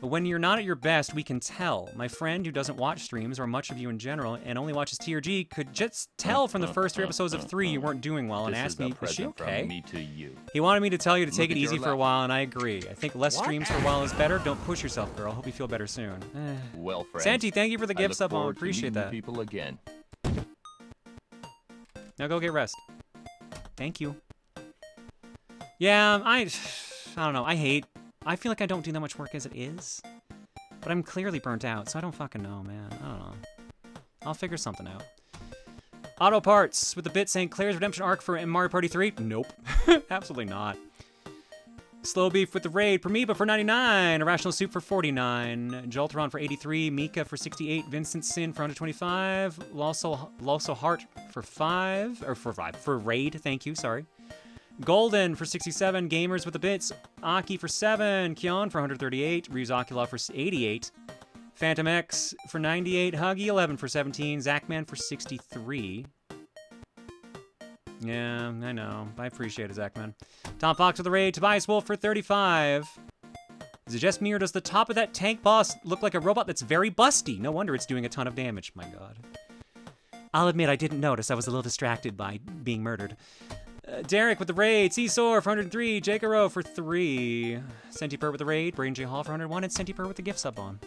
but when you're not at your best, we can tell. My friend who doesn't watch streams, or much of you in general, and only watches TRG, could just tell from the first 3 episodes of 3 you weren't doing well, and asked me, is she okay? Me to you. He wanted me to tell you to take it easy for a while, and I agree. I think less streams for a while is better. Don't push yourself, girl. Hope you feel better soon. Well, friends, Santi, thank you for the I gift look sub. I forward to appreciate meeting that. People again. Now go get rest. Thank you. Yeah, I don't know. I feel like I don't do that much work as it is. But I'm clearly burnt out, so I don't fucking know, man. I don't know. I'll figure something out. Auto Parts with the bit saying Claire's redemption arc for Mario Party 3? Nope. Absolutely not. Slow Beef with the raid. Permiba for 99. Irrational Soup for 49. Jolteron for 83. Mika for 68. Vincent Sin for 125. Loso Heart for 5. Or for 5. For raid. Thank you. Sorry. Golden for 67. Gamers with the bits. Aki for 7. Kion for 138. Ryuzakula for 88. Phantom X for 98. Huggy 11 for 17. Zachman for 63. Yeah, I know. I appreciate it, Zachman. Tom Fox with the raid. Tobias Wolf for 35. Is it just me or does the top of that tank boss look like a robot that's very busty? No wonder it's doing a ton of damage. My god. I'll admit I didn't notice. I was a little distracted by being murdered. Derek with the raid. Seesaw for 103. Jakaro for 3. Sentipur with the raid. Braden J. Hall for 101. And Sentipur with the gift sub on.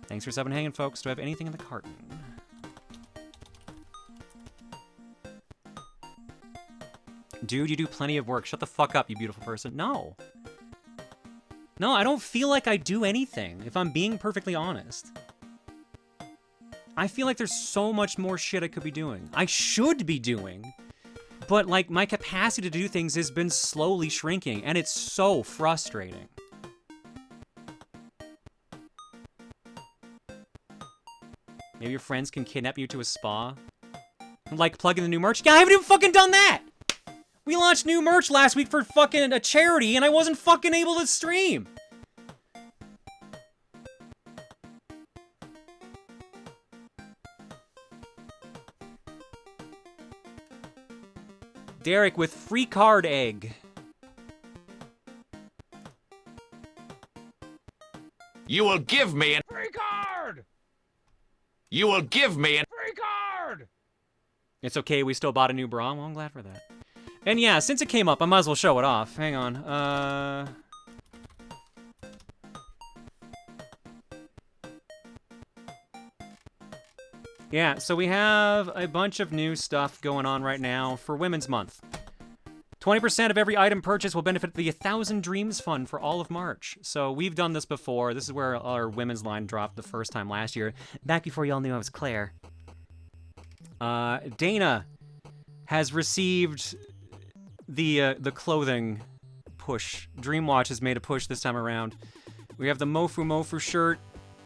Thanks for subbing hanging, folks. Do I have anything in the carton? Dude, you do plenty of work. Shut the fuck up, you beautiful person. No. No, I don't feel like I do anything, if I'm being perfectly honest. I feel like there's so much more shit I could be doing. I should be doing. But, like, my capacity to do things has been slowly shrinking, and it's so frustrating. Maybe your friends can kidnap you to a spa? Like, plug in the new merch? Yeah, I haven't even fucking done that! We launched new merch last week for fucking a charity, and I wasn't fucking able to stream! Derek with free card egg. You will give me a free card! You will give me a free card! It's okay, we still bought a new bra. Well, I'm glad for that. And yeah, since it came up, I might as well show it off. Hang on. Yeah, so we have a bunch of new stuff going on right now for Women's Month. 20% of every item purchased will benefit the 1,000 Dreams Fund for all of March. So we've done this before. This is where our women's line dropped the first time last year, back before y'all knew I was Claire. Dana has received the clothing push. Dreamwatch has made a push this time around. We have the Mofu Mofu shirt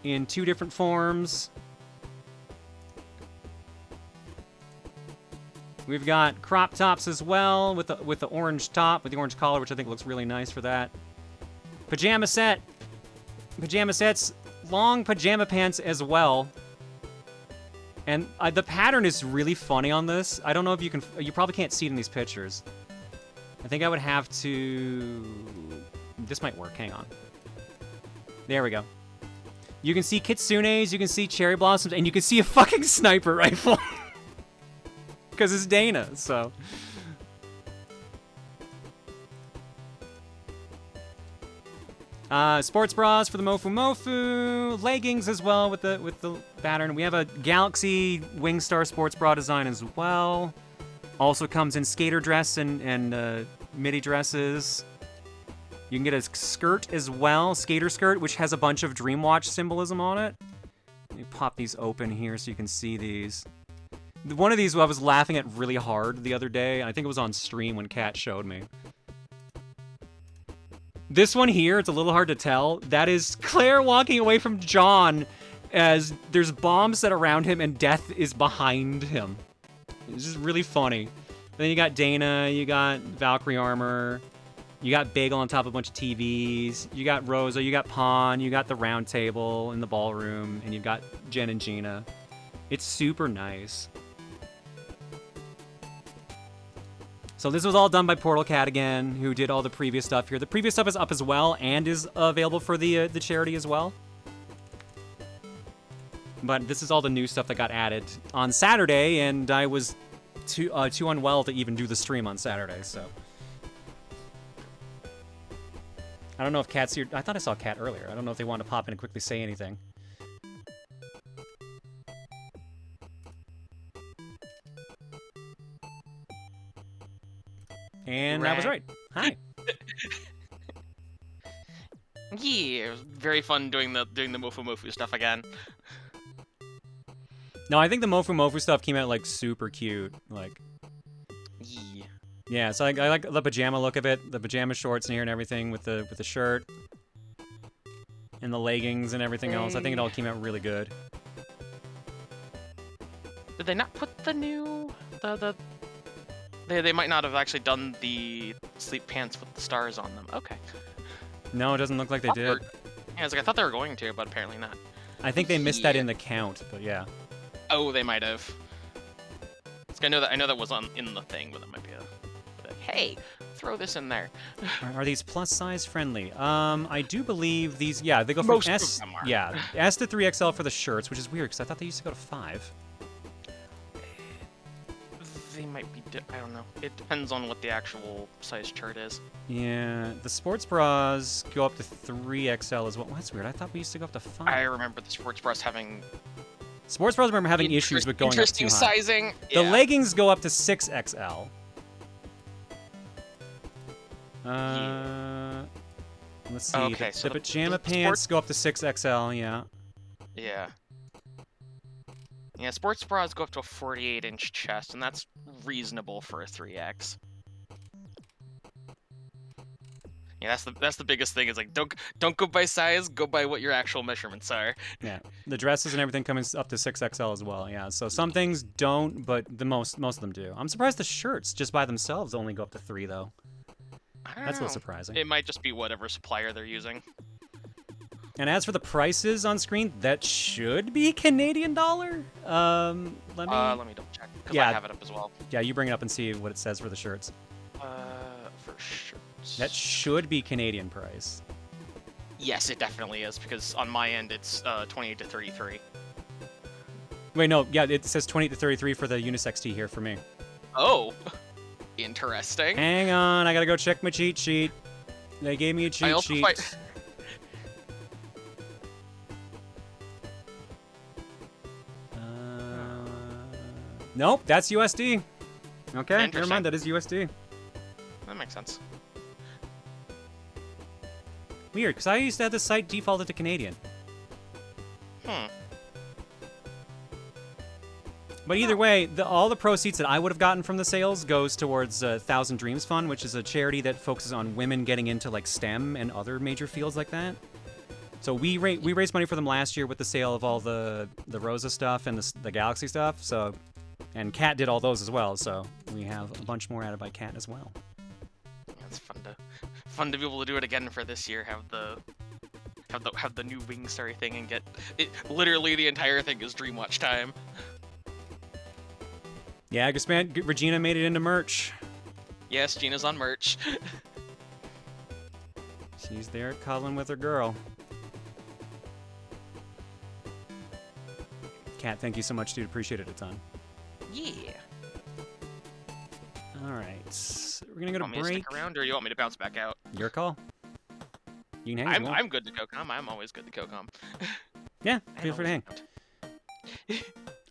in 2 different forms. We've got crop tops as well with the orange top, with the orange collar, which I think looks really nice for that. Pajama set. Pajama sets, long pajama pants as well. And the pattern is really funny on this. I don't know if you can, you probably can't see it in these pictures. I think I would have to, this might work, hang on. There we go. You can see kitsunes, you can see cherry blossoms, and you can see a fucking sniper rifle. Because it's Dana, so. Sports bras for the Mofu Mofu, leggings as well with the pattern. We have a Galaxy Wingstar sports bra design as well. Also comes in skater dress and midi dresses. You can get a skirt as well, skater skirt, which has a bunch of Dreamwatch symbolism on it. Let me pop these open here so you can see these. One of these I was laughing at really hard the other day. I think it was on stream when Kat showed me. This one here, it's a little hard to tell. That is Claire walking away from John as there's bombs set around him and death is behind him. It's just really funny. Then you got Dana, you got Valkyrie armor, you got Bagel on top of a bunch of TVs, you got Rosa, you got Pawn, you got the round table in the ballroom, and you've got Jen and Gina. It's super nice. So this was all done by Portal Cat again, who did all the previous stuff here. The previous stuff is up as well and is available for the charity as well. But this is all the new stuff that got added on Saturday, and I was too unwell to even do the stream on Saturday, so. I don't know if Cat's here. I thought I saw Cat earlier. I don't know if they want to pop in and quickly say anything. And I was right. Hi. Yeah, it was very fun doing the Mofu Mofu stuff again. No, I think the Mofu Mofu stuff came out like super cute. Like, Yeah. yeah. So I like the pajama look of it, the pajama shorts in here and everything with the shirt and the leggings and everything else. I think it all came out really good. Did they not put the new They might not have actually done the sleep pants with the stars on them. Okay. No, it doesn't look like they did. Yeah, I was like, I thought they were going to, but apparently not. I think they missed that in the count, but yeah. Oh, they might have. I know that was in the thing, but it might be like, hey, throw this in there. Are these plus size friendly? I do believe these. Yeah, they go from Most S. of them are. Yeah, S to 3XL for the shirts, which is weird because I thought they used to go to 5. They might be. I don't know. It depends on what the actual size chart is. Yeah, the sports bras go up to 3XL as well. Well, that's weird. I thought we used to go up to 5. I remember the sports bras having. Sports bras remember having issues with going up too interesting high. sizing. The Yeah. leggings go up to 6XL. Let's see. Okay, the, so the the pajama sports- pants go up to 6XL. Yeah. Yeah. Yeah, sports bras go up to a 48-inch chest, and that's reasonable for a 3X. Yeah, that's the biggest thing. Is like don't go by size, go by what your actual measurements are. Yeah, the dresses and everything coming up to 6XL as well. Yeah, so some things don't, but the most of them do. I'm surprised the shirts just by themselves only go up to 3 though. I don't That's a know. little surprising. It might just be whatever supplier they're using. And as for the prices on screen, that should be Canadian dollar. Let me double check because Yeah. I have it up as well. Yeah, you bring it up and see what it says for the shirts. For shirts. That should be Canadian price. Yes, it definitely is because on my end it's 28 to 33. Wait, no, yeah, it says 28 to 33 for the unisex tee here for me. Oh, interesting. Hang on, I gotta go check my cheat sheet. They gave me a cheat also sheet. find- Nope, that's USD. Okay, never Interesting. mind, that is USD. That makes sense. Weird, because I used to have the site defaulted to Canadian. But either way, all the proceeds that I would have gotten from the sales goes towards Thousand Dreams Fund, which is a charity that focuses on women getting into like STEM and other major fields like that. So we raised money for them last year with the sale of all the Rosa stuff and the Galaxy stuff. So, and Kat did all those as well. So we have a bunch more added by Kat as well. Yeah, it's fun to be able to do it again for this year. Have the new Wingstar thing and get it. Literally, the entire thing is Dreamwatch time. Yeah, I guess, man, Regina made it into merch. Yes, Gina's on merch. She's there cuddling with her girl. Kat, thank you so much, dude. Appreciate it a ton. Yeah. All right, we're gonna go to Want me to break. stick around, or you want me to bounce back out? Your call. You can hang. if you want. I'm good to COCOM. I'm always good to COCOM. Yeah, feel free to hang.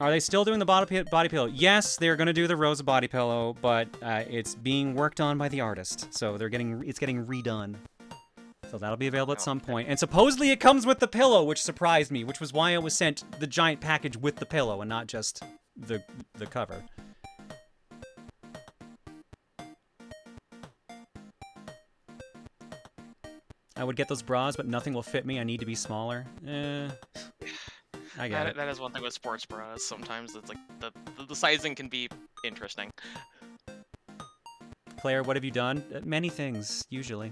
Are they still doing the body pillow? Yes, they're gonna do the Rosa body pillow, but it's being worked on by the artist, so it's getting redone. So that'll be available at some point. And supposedly it comes with the pillow, which surprised me, which was why I was sent the giant package with the pillow and not just the cover. I would get those bras, but nothing will fit me. I need to be smaller. I get it. That is one thing with sports bras. Sometimes it's like the sizing can be interesting. Claire, what have you done? Many things, usually.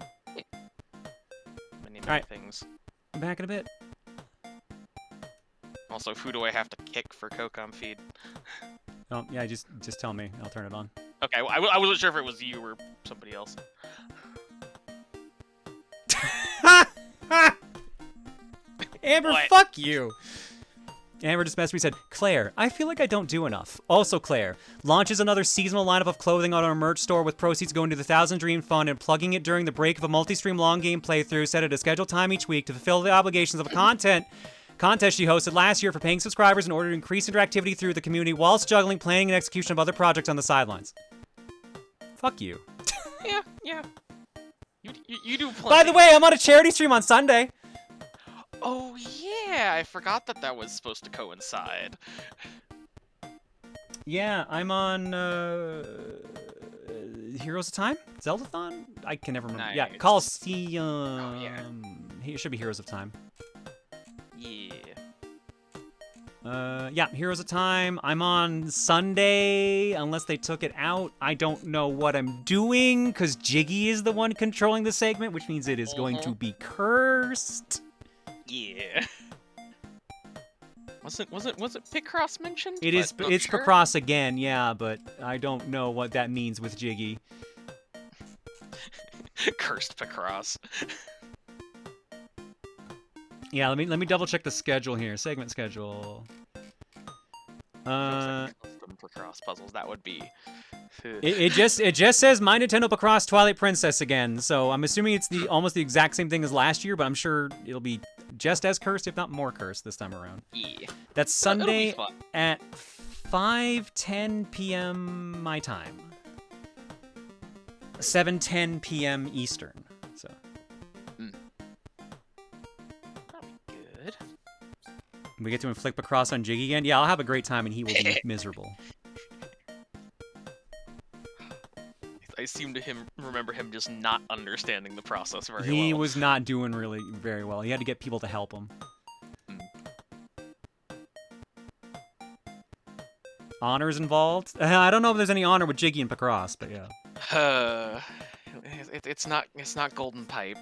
Many Alright. things. Back in a bit. Also, who do I have to kick for COCOM feed? Oh, yeah, just tell me. I'll turn it on. Okay, I wasn't sure if it was you or somebody else. Amber, What? fuck you! Amber just messaged me said, Claire, I feel like I don't do enough. Also, Claire, launches another seasonal lineup of clothing on our merch store with proceeds going to the Thousand Dream Fund and plugging it during the break of a multi-stream long game playthrough set at a scheduled time each week to fulfill the obligations of a contest she hosted last year for paying subscribers in order to increase interactivity through the community whilst juggling planning and execution of other projects on the sidelines. Fuck you. Yeah. You do plenty. By the way, I'm on a charity stream on Sunday. Oh yeah, I forgot that was supposed to coincide. Yeah, I'm on Heroes of Time? Zeldathon? I can never remember. Yeah, Nice. Coliseum. Oh, yeah. It should be Heroes of Time. Yeah. Yeah, Heroes of Time. I'm on Sunday, unless they took it out. I don't know what I'm doing, because Jiggy is the one controlling the segment, which means it is going to be cursed. Yeah. Was it Picross mentioned? It's But not sure. Picross again, yeah, but I don't know what that means with Jiggy. Cursed Picross. Yeah, let me double check the schedule here. Segment schedule. Custom Picross puzzles. That would be. It just says My Nintendo Picross Twilight Princess again, so I'm assuming it's almost the exact same thing as last year, but I'm sure it'll be just as cursed, if not more cursed, this time around. Yeah. That's Sunday fun. at 5:10 p.m. my time. 7:10 p.m. Eastern. So. Good. We get to inflict Picross on Jiggy again. Yeah, I'll have a great time, and he will be miserable. I seem to remember him just not understanding the process very well. He was not doing really very well. He had to get people to help him. Honors involved? I don't know if there's any honor with Jiggy and Picross, but yeah. It's not Golden Pipe.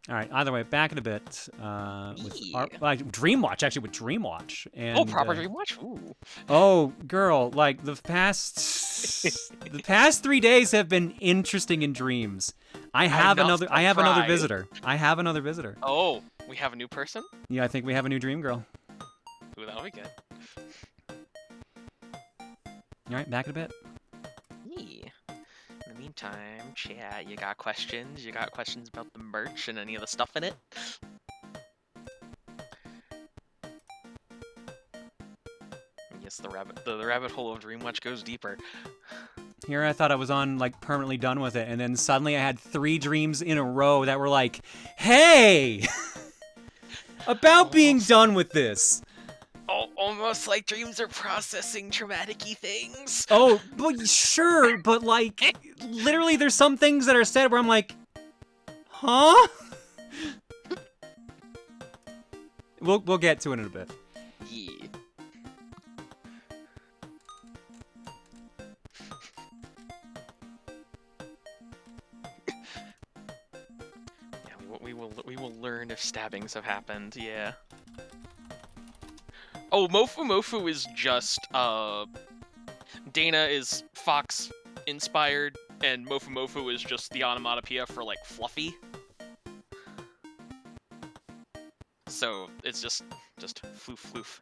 All right. Either way, back in a bit. Dreamwatch, actually, with Dreamwatch. And, proper Dreamwatch. Ooh. Oh, girl, like the past 3 days have been interesting in dreams. I have another visitor. Oh, we have a new person? Yeah, I think we have a new dream girl. Ooh, that'll be good. All right, back in a bit. Yeah. In the meantime, chat, you got questions? You got questions about the merch and any of the stuff in it? Yes, the rabbit hole of Dreamwatch goes deeper. Here I thought I was on, like, permanently done with it, and then suddenly I had 3 dreams in a row that were like, hey! About being done with this. Almost like dreams are processing traumatic-y things. Oh, well, sure, but, like, literally there's some things that are said where I'm like, huh? We'll get to it in a bit. Yeah. We will learn if stabbings have happened, yeah. Oh, Mofu Mofu is just, Dana is Fox inspired, and Mofu Mofu is just the onomatopoeia for, like, fluffy. So, it's just floof floof.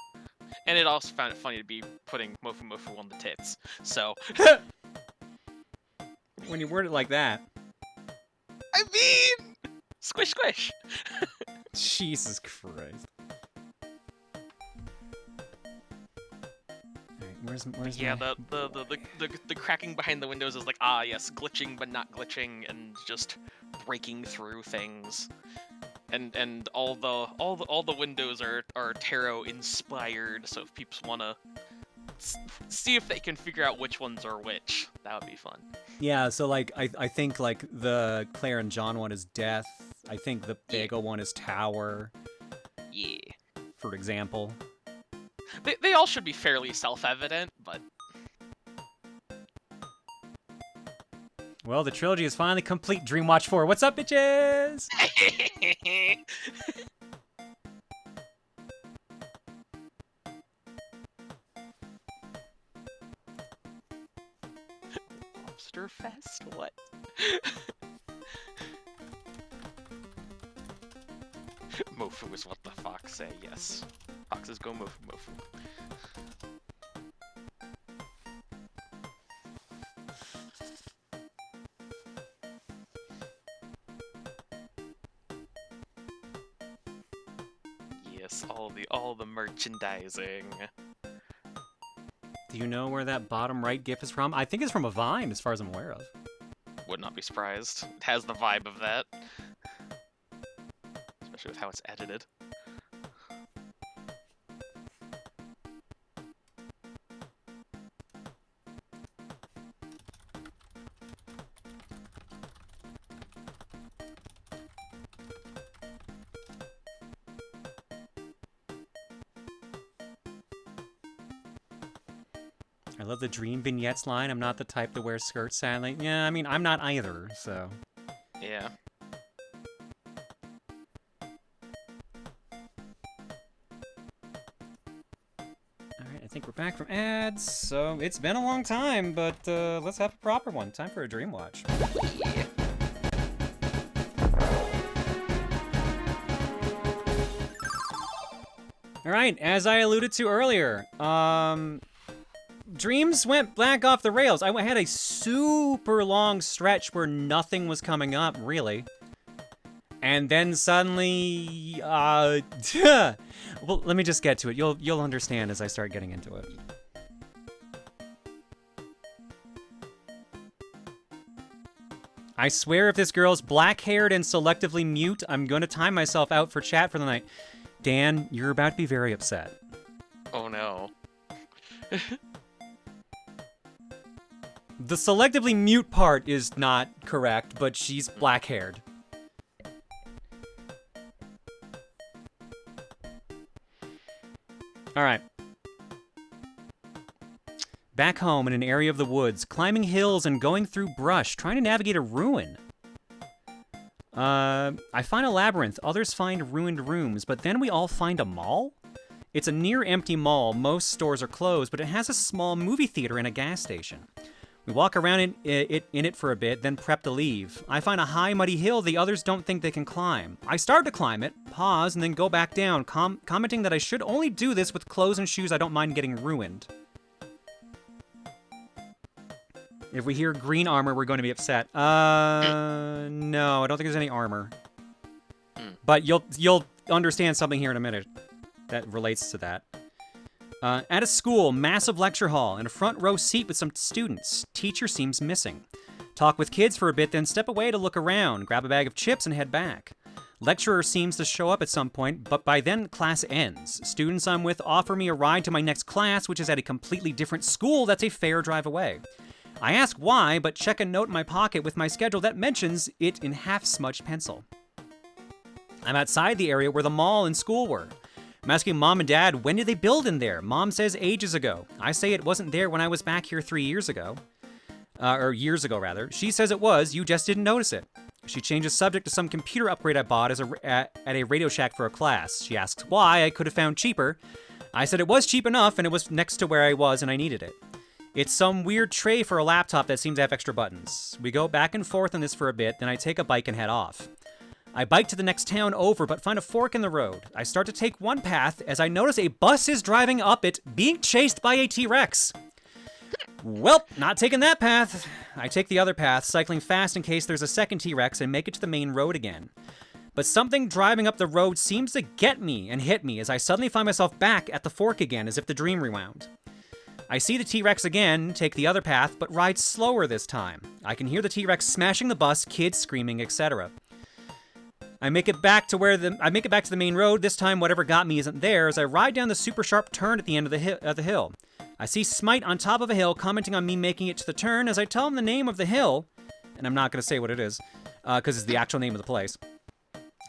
And it also found it funny to be putting Mofu Mofu on the tits, so... When you word it like that. I mean... Squish squish! Jesus Christ. Where's yeah, my... the cracking behind the windows is like, ah yes, glitching but not glitching, and just breaking through things. And all the windows are tarot inspired, so if people wanna see if they can figure out which ones are which, that would be fun. Yeah, so like I think like the Claire and John one is death. I think the Bagel one is tower. Yeah. For example. They all should be fairly self-evident, but... Well, the trilogy is finally complete, Dreamwatch 4. What's up, bitches? Lobster Fest? What? Mofu is what the fox say, yes. Foxes go Mofu Mofu. Yes, all the merchandising. Do you know where that bottom right GIF is from? I think it's from a Vine, as far as I'm aware of. would not be surprised. It has the vibe of that. Especially with how it's edited. I love the dream vignettes line. I'm not the type to wear skirts, sadly. Yeah, I mean, I'm not either, so. Yeah. Alright, I think we're back from ads. So, it's been a long time, but let's have a proper one. Time for a dream watch. Yeah. Alright, as I alluded to earlier, dreams went black off the rails. I had a super long stretch where nothing was coming up, really. And then suddenly, well, let me just get to it. You'll understand as I start getting into it. I swear if this girl's black-haired and selectively mute, I'm gonna time myself out for chat for the night. Dan, you're about to be very upset. Oh no. The selectively mute part is not correct, but she's black-haired. Alright. Back home in an area of the woods, climbing hills and going through brush, trying to navigate a ruin. I find a labyrinth, others find ruined rooms, but then we all find a mall? It's a near-empty mall, most stores are closed, but it has a small movie theater and a gas station. We walk around in it for a bit, then prep to leave. I find a high, muddy hill the others don't think they can climb. I start to climb it, pause, and then go back down, commenting that I should only do this with clothes and shoes I don't mind getting ruined. If we hear green armor, we're going to be upset. No, I don't think there's any armor. But you'll understand something here in a minute that relates to that. At a school, massive lecture hall, in a front row seat with some students. Teacher seems missing. Talk with kids for a bit, then step away to look around, grab a bag of chips, and head back. Lecturer seems to show up at some point, but by then class ends. Students I'm with offer me a ride to my next class, which is at a completely different school that's a fair drive away. I ask why, but check a note in my pocket with my schedule that mentions it in half-smudged pencil. I'm outside the area where the mall and school were. I'm asking Mom and Dad, when did they build in there? Mom says ages ago. I say it wasn't there when I was back here 3 years ago. Or years ago, rather. She says it was, you just didn't notice it. She changes subject to some computer upgrade I bought at a Radio Shack for a class. She asks why I could have found cheaper. I said it was cheap enough and it was next to where I was and I needed it. It's some weird tray for a laptop that seems to have extra buttons. We go back and forth on this for a bit, then I take a bike and head off. I bike to the next town over, but find a fork in the road. I start to take one path as I notice a bus is driving up it, being chased by a T-Rex. Well, not taking that path. I take the other path, cycling fast in case there's a second T-Rex, and make it to the main road again. But something driving up the road seems to get me and hit me as I suddenly find myself back at the fork again as if the dream rewound. I see the T-Rex again, take the other path, but ride slower this time. I can hear the T-Rex smashing the bus, kids screaming, etc. I make it back to the main road. This time, whatever got me isn't there. As I ride down the super sharp turn at the end of the hill, I see Smite on top of a hill, commenting on me making it to the turn. As I tell him the name of the hill, and I'm not going to say what it is, because it's the actual name of the place.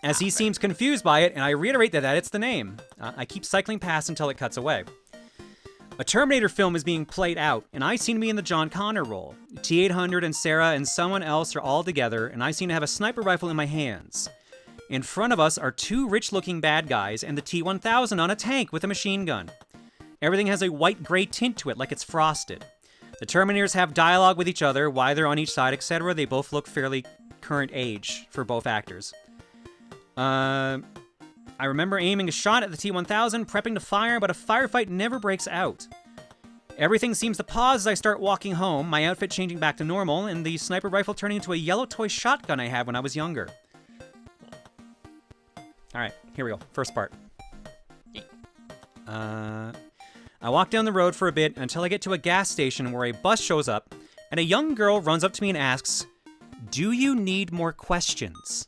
As he seems confused by it, and I reiterate that it's the name. I keep cycling past until it cuts away. A Terminator film is being played out, and I seem to be in the John Connor role. T-800 and Sarah and someone else are all together, and I seem to have a sniper rifle in my hands. In front of us are two rich-looking bad guys and the T-1000 on a tank with a machine gun. Everything has a white-gray tint to it, like it's frosted. The Terminators have dialogue with each other, why they're on each side, etc. They both look fairly current age for both actors. I remember aiming a shot at the T-1000, prepping to fire, but a firefight never breaks out. Everything seems to pause as I start walking home, my outfit changing back to normal, and the sniper rifle turning into a yellow toy shotgun I had when I was younger. Alright, here we go. First part. I walk down the road for a bit until I get to a gas station where a bus shows up, and a young girl runs up to me and asks, Do you need more questions?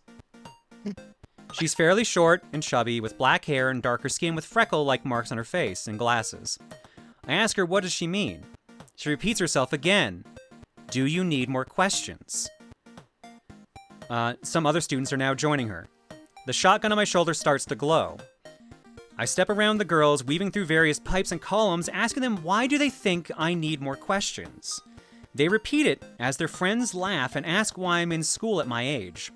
She's fairly short and chubby, with black hair and darker skin with freckle-like marks on her face and glasses. I ask her, what does she mean? She repeats herself again. Do you need more questions? Some other students are now joining her. The shotgun on my shoulder starts to glow. I step around the girls, weaving through various pipes and columns, asking them why do they think I need more questions. They repeat it as their friends laugh and ask why I'm in school at my age.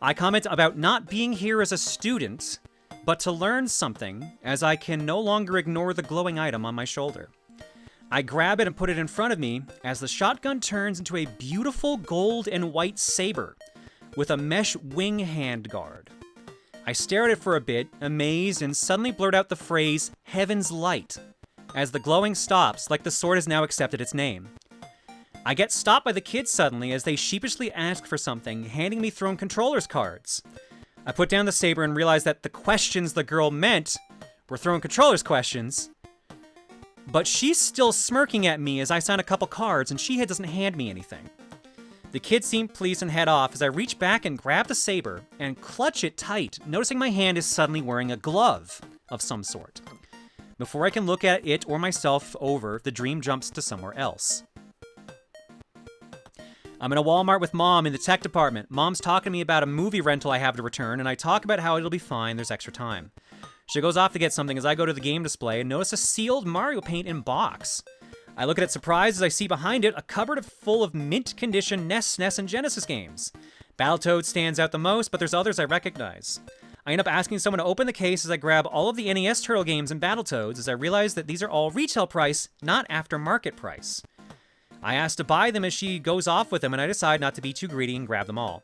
I comment about not being here as a student, but to learn something, as I can no longer ignore the glowing item on my shoulder. I grab it and put it in front of me as the shotgun turns into a beautiful gold and white saber with a mesh wing handguard. I stare at it for a bit, amazed, and suddenly blurt out the phrase, Heaven's Light, as the glowing stops like the sword has now accepted its name. I get stopped by the kids suddenly as they sheepishly ask for something, handing me thrown controller's cards. I put down the saber and realize that the questions the girl meant were thrown controller's questions, but she's still smirking at me as I sign a couple cards and she doesn't hand me anything. The kids seem pleased and head off as I reach back and grab the saber and clutch it tight, noticing my hand is suddenly wearing a glove of some sort. Before I can look at it or myself over, the dream jumps to somewhere else. I'm in a Walmart with Mom in the tech department. Mom's talking to me about a movie rental I have to return, and I talk about how it'll be fine, there's extra time. She goes off to get something as I go to the game display and notice a sealed Mario Paint in box. I look at it surprised as I see behind it a cupboard full of mint-condition NES, SNES, and Genesis games. Battletoads stands out the most, but there's others I recognize. I end up asking someone to open the case as I grab all of the NES Turtle games and Battletoads as I realize that these are all retail price, not after-market price. I ask to buy them as she goes off with them, and I decide not to be too greedy and grab them all.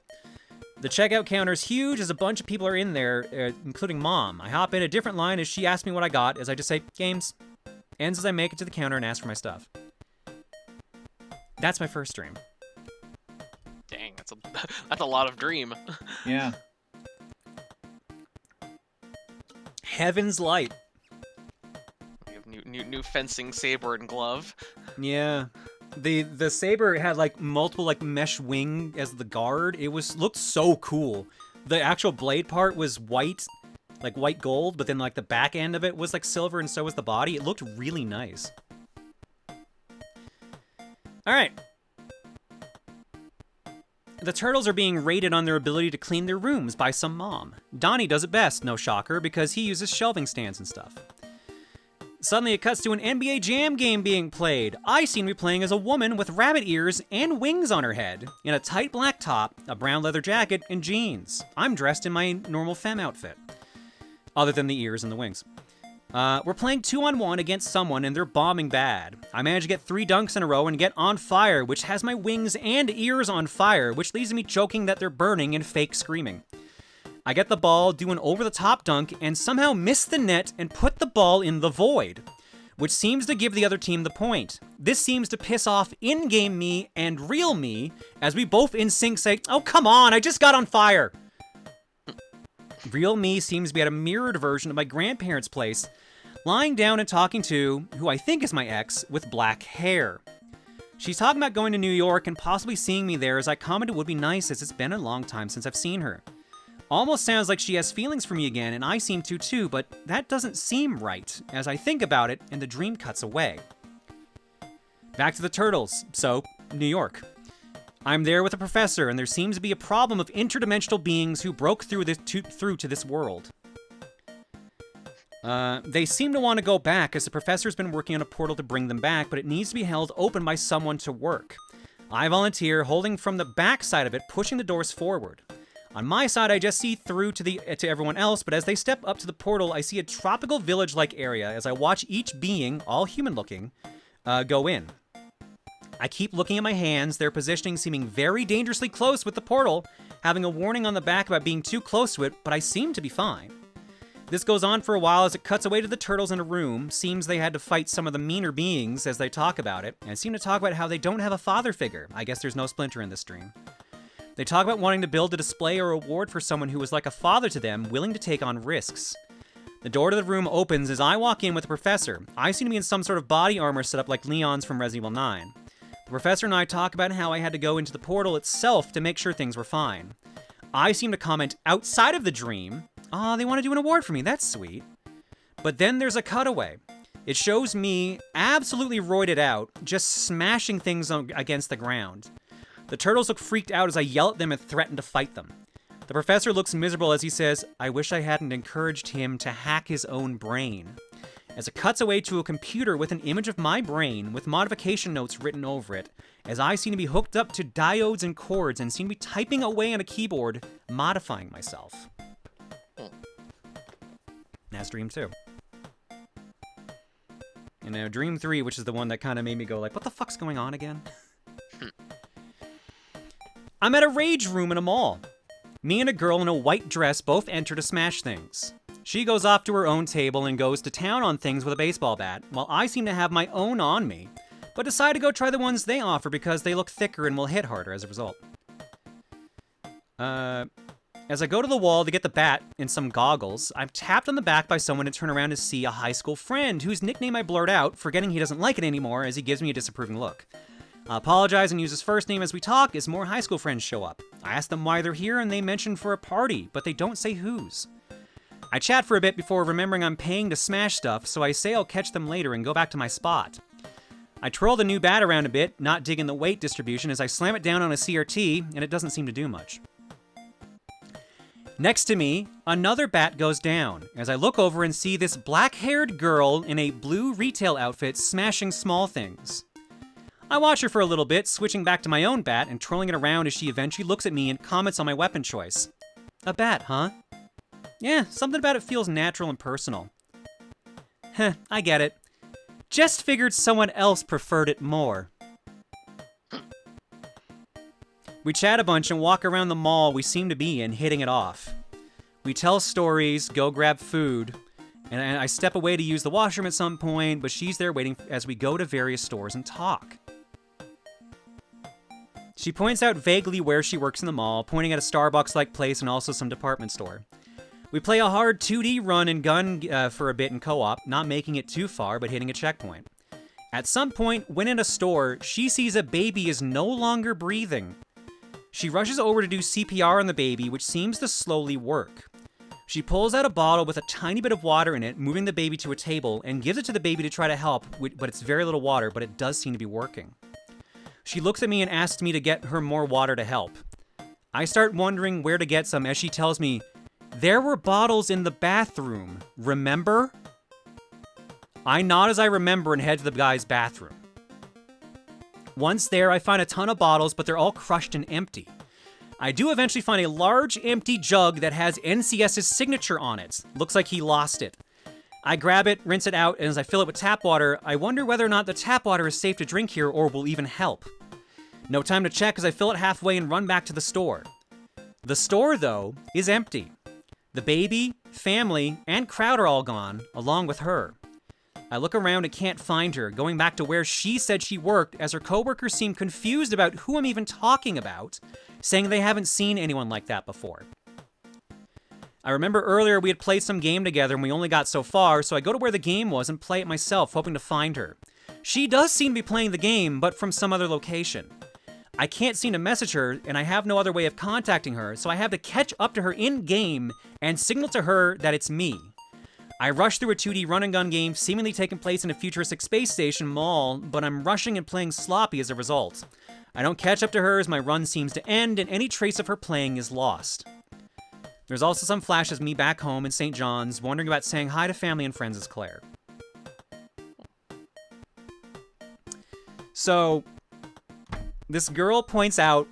The checkout counter is huge as a bunch of people are in there, including Mom. I hop in a different line as she asks me what I got, as I just say, games. Ends as I make it to the counter and ask for my stuff. That's my first dream. Dang, that's a lot of dream. Yeah. Heaven's Light. We have new fencing saber and glove. Yeah. The saber had like multiple like mesh wing as the guard. It looked so cool. The actual blade part was white, like white gold, but then like the back end of it was like silver and so was the body. It looked really nice. All right. The turtles are being rated on their ability to clean their rooms by some mom. Donnie does it best, no shocker, because he uses shelving stands and stuff. Suddenly it cuts to an NBA Jam game being played. I seem to be playing as a woman with rabbit ears and wings on her head, in a tight black top, a brown leather jacket, and jeans. I'm dressed in my normal femme outfit, other than the ears and the wings. We're playing 2-on-1 against someone and they're bombing bad. I manage to get 3 dunks in a row and get on fire, which has my wings and ears on fire, which leaves me joking that they're burning and fake screaming. I get the ball, do an over-the-top dunk, and somehow miss the net and put the ball in the void, which seems to give the other team the point. This seems to piss off in-game me and real me, as we both in sync say, "Oh, come on, I just got on fire!" Real me seems to be at a mirrored version of my grandparents' place, lying down and talking to, who I think is my ex, with black hair. She's talking about going to New York and possibly seeing me there, as I commented would be nice as it's been a long time since I've seen her. Almost sounds like she has feelings for me again, and I seem to too, but that doesn't seem right, as I think about it, and the dream cuts away. Back to the turtles. So, New York. I'm there with a professor, and there seems to be a problem of interdimensional beings who broke through to this world. They seem to want to go back, as the professor's been working on a portal to bring them back, but it needs to be held open by someone to work. I volunteer, holding from the back side of it, pushing the doors forward. On my side, I just see through to everyone else, but as they step up to the portal, I see a tropical village-like area as I watch each being, all human-looking, go in. I keep looking at my hands, their positioning seeming very dangerously close with the portal, having a warning on the back about being too close to it, but I seem to be fine. This goes on for a while as it cuts away to the turtles in a room. Seems they had to fight some of the meaner beings as they talk about it, and seem to talk about how they don't have a father figure. I guess there's no Splinter in this dream. They talk about wanting to build a display or reward for someone who was like a father to them, willing to take on risks. The door to the room opens as I walk in with the professor. I seem to be in some sort of body armor set up like Leon's from Resident Evil 9. The professor and I talk about how I had to go into the portal itself to make sure things were fine. I seem to comment outside of the dream, "Aw, they want to do an award for me, that's sweet." But then there's a cutaway. It shows me absolutely roided out, just smashing things against the ground. The turtles look freaked out as I yell at them and threaten to fight them. The professor looks miserable as he says, "I wish I hadn't encouraged him to hack his own brain." As it cuts away to a computer with an image of my brain with modification notes written over it, as I seem to be hooked up to diodes and cords and seem to be typing away on a keyboard, modifying myself. That's Dream 2. And now Dream 3, which is the one that kind of made me go like, what the fuck's going on again? I'm at a rage room in a mall. Me and a girl in a white dress both enter to smash things. She goes off to her own table and goes to town on things with a baseball bat, while I seem to have my own on me, but decide to go try the ones they offer because they look thicker and will hit harder as a result. As I go to the wall to get the bat and some goggles, I'm tapped on the back by someone to turn around to see a high school friend whose nickname I blurt out, forgetting he doesn't like it anymore as he gives me a disapproving look. I apologize and use his first name as we talk as more high school friends show up. I ask them why they're here and they mention for a party, but they don't say whose. I chat for a bit before remembering I'm paying to smash stuff, so I say I'll catch them later and go back to my spot. I twirl the new bat around a bit, not digging the weight distribution as I slam it down on a CRT, and it doesn't seem to do much. Next to me, another bat goes down, as I look over and see this black-haired girl in a blue retail outfit smashing small things. I watch her for a little bit, switching back to my own bat and twirling it around as she eventually looks at me and comments on my weapon choice. "A bat, huh? Yeah, something about it feels natural and personal." Heh, I get it. Just figured someone else preferred it more. We chat a bunch and walk around the mall we seem to be in, hitting it off. We tell stories, go grab food, and I step away to use the washroom at some point, but she's there waiting as we go to various stores and talk. She points out vaguely where she works in the mall, pointing at a Starbucks-like place and also some department store. We play a hard 2D run and gun for a bit in co-op, not making it too far, but hitting a checkpoint. At some point, when in a store, she sees a baby is no longer breathing. She rushes over to do CPR on the baby, which seems to slowly work. She pulls out a bottle with a tiny bit of water in it, moving the baby to a table, and gives it to the baby to try to help, but it's very little water, but it does seem to be working. She looks at me and asks me to get her more water to help. I start wondering where to get some as she tells me, "There were bottles in the bathroom, remember?" I nod as I remember and head to the guy's bathroom. Once there, I find a ton of bottles, but they're all crushed and empty. I do eventually find a large, empty jug that has NCS's signature on it. Looks like he lost it. I grab it, rinse it out, and as I fill it with tap water, I wonder whether or not the tap water is safe to drink here or will even help. No time to check as I fill it halfway and run back to the store. The store, though, is empty. The baby, family, and crowd are all gone, along with her. I look around and can't find her, going back to where she said she worked as her coworkers seem confused about who I'm even talking about, saying they haven't seen anyone like that before. I remember earlier we had played some game together and we only got so far, so I go to where the game was and play it myself, hoping to find her. She does seem to be playing the game, but from some other location. I can't seem to message her, and I have no other way of contacting her, so I have to catch up to her in-game and signal to her that it's me. I rush through a 2D run-and-gun game seemingly taking place in a futuristic space station mall, but I'm rushing and playing sloppy as a result. I don't catch up to her as my run seems to end, and any trace of her playing is lost. There's also some flashes of me back home in St. John's, wondering about saying hi to family and friends as Claire. So, this girl points out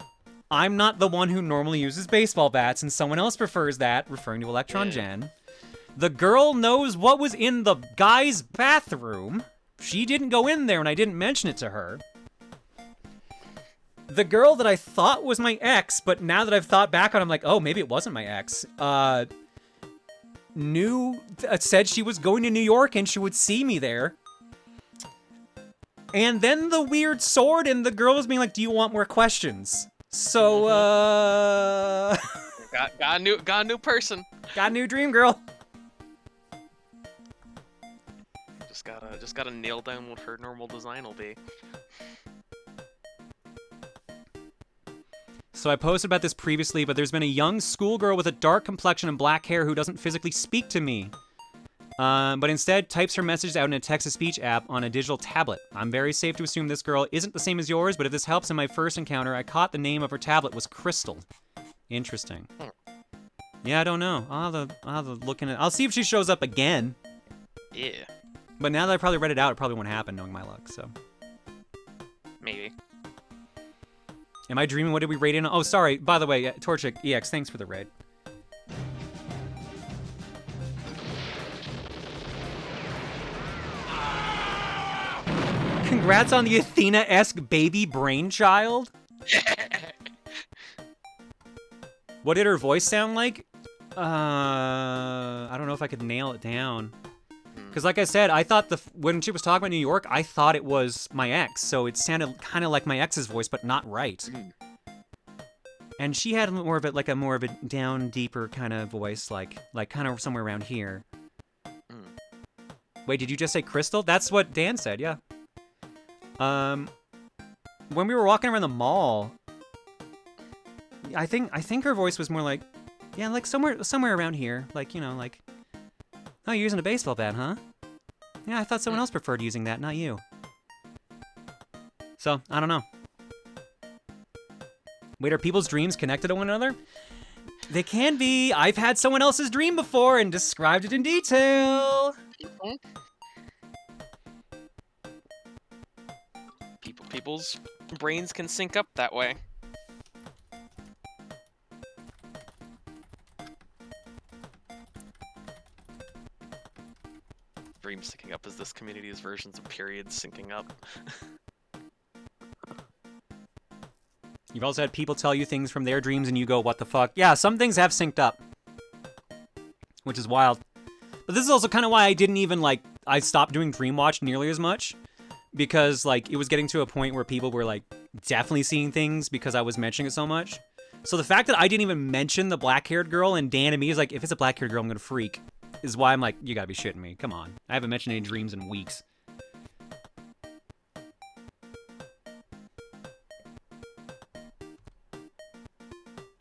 I'm not the one who normally uses baseball bats, and someone else prefers that, referring to Electron Jen. The girl knows what was in the guy's bathroom. She didn't go in there and I didn't mention it to her. The girl that I thought was my ex, but now that I've thought back on it, I'm like, oh, maybe it wasn't my ex, said she was going to New York and she would see me there. And then the weird sword and the girl was being like, do you want more questions? So, got a new person. Got a new dream girl. Just gotta nail down what her normal design will be. So I posted about this previously, but there's been a young schoolgirl with a dark complexion and black hair who doesn't physically speak to me, but instead types her messages out in a text-to-speech app on a digital tablet. I'm very safe to assume this girl isn't the same as yours, but if this helps in my first encounter, I caught the name of her tablet was Crystal. Interesting. Yeah, I don't know. I'll have to look in it. I'll see if she shows up again. Yeah. But now that I probably read it out, it probably won't happen, knowing my luck, so. Maybe. Am I dreaming? What did we rate in? Oh, sorry. By the way, Torchic EX, thanks for the raid. Congrats on the Athena-esque baby brainchild. What did her voice sound like? I don't know if I could nail it down. Because like I said, I thought when she was talking about New York, I thought it was my ex, so it sounded kind of like my ex's voice, but not right. And she had more of a down, deeper kind of voice, like kind of somewhere around here. Wait, did you just say Crystal? That's what Dan said, yeah. When we were walking around the mall, I think her voice was more like, yeah, like somewhere around here, like, you know, like, oh, you're using a baseball bat, huh? Yeah, I thought someone else preferred using that, not you. So, I don't know. Wait, are people's dreams connected to one another? They can be. I've had someone else's dream before and described it in detail. People's brains can sync up that way. Dreams syncing up is this community's versions of periods syncing up. You've also had people tell you things from their dreams and you go, what the fuck? Yeah, some things have synced up. Which is wild. But this is also kind of why I didn't even, I stopped doing Dreamwatch nearly as much. Because, it was getting to a point where people were, definitely seeing things because I was mentioning it so much. So the fact that I didn't even mention the black-haired girl, and Dan and me is like, if it's a black-haired girl, I'm gonna freak, is why I'm like, you gotta be shitting me. Come on. I haven't mentioned any dreams in weeks.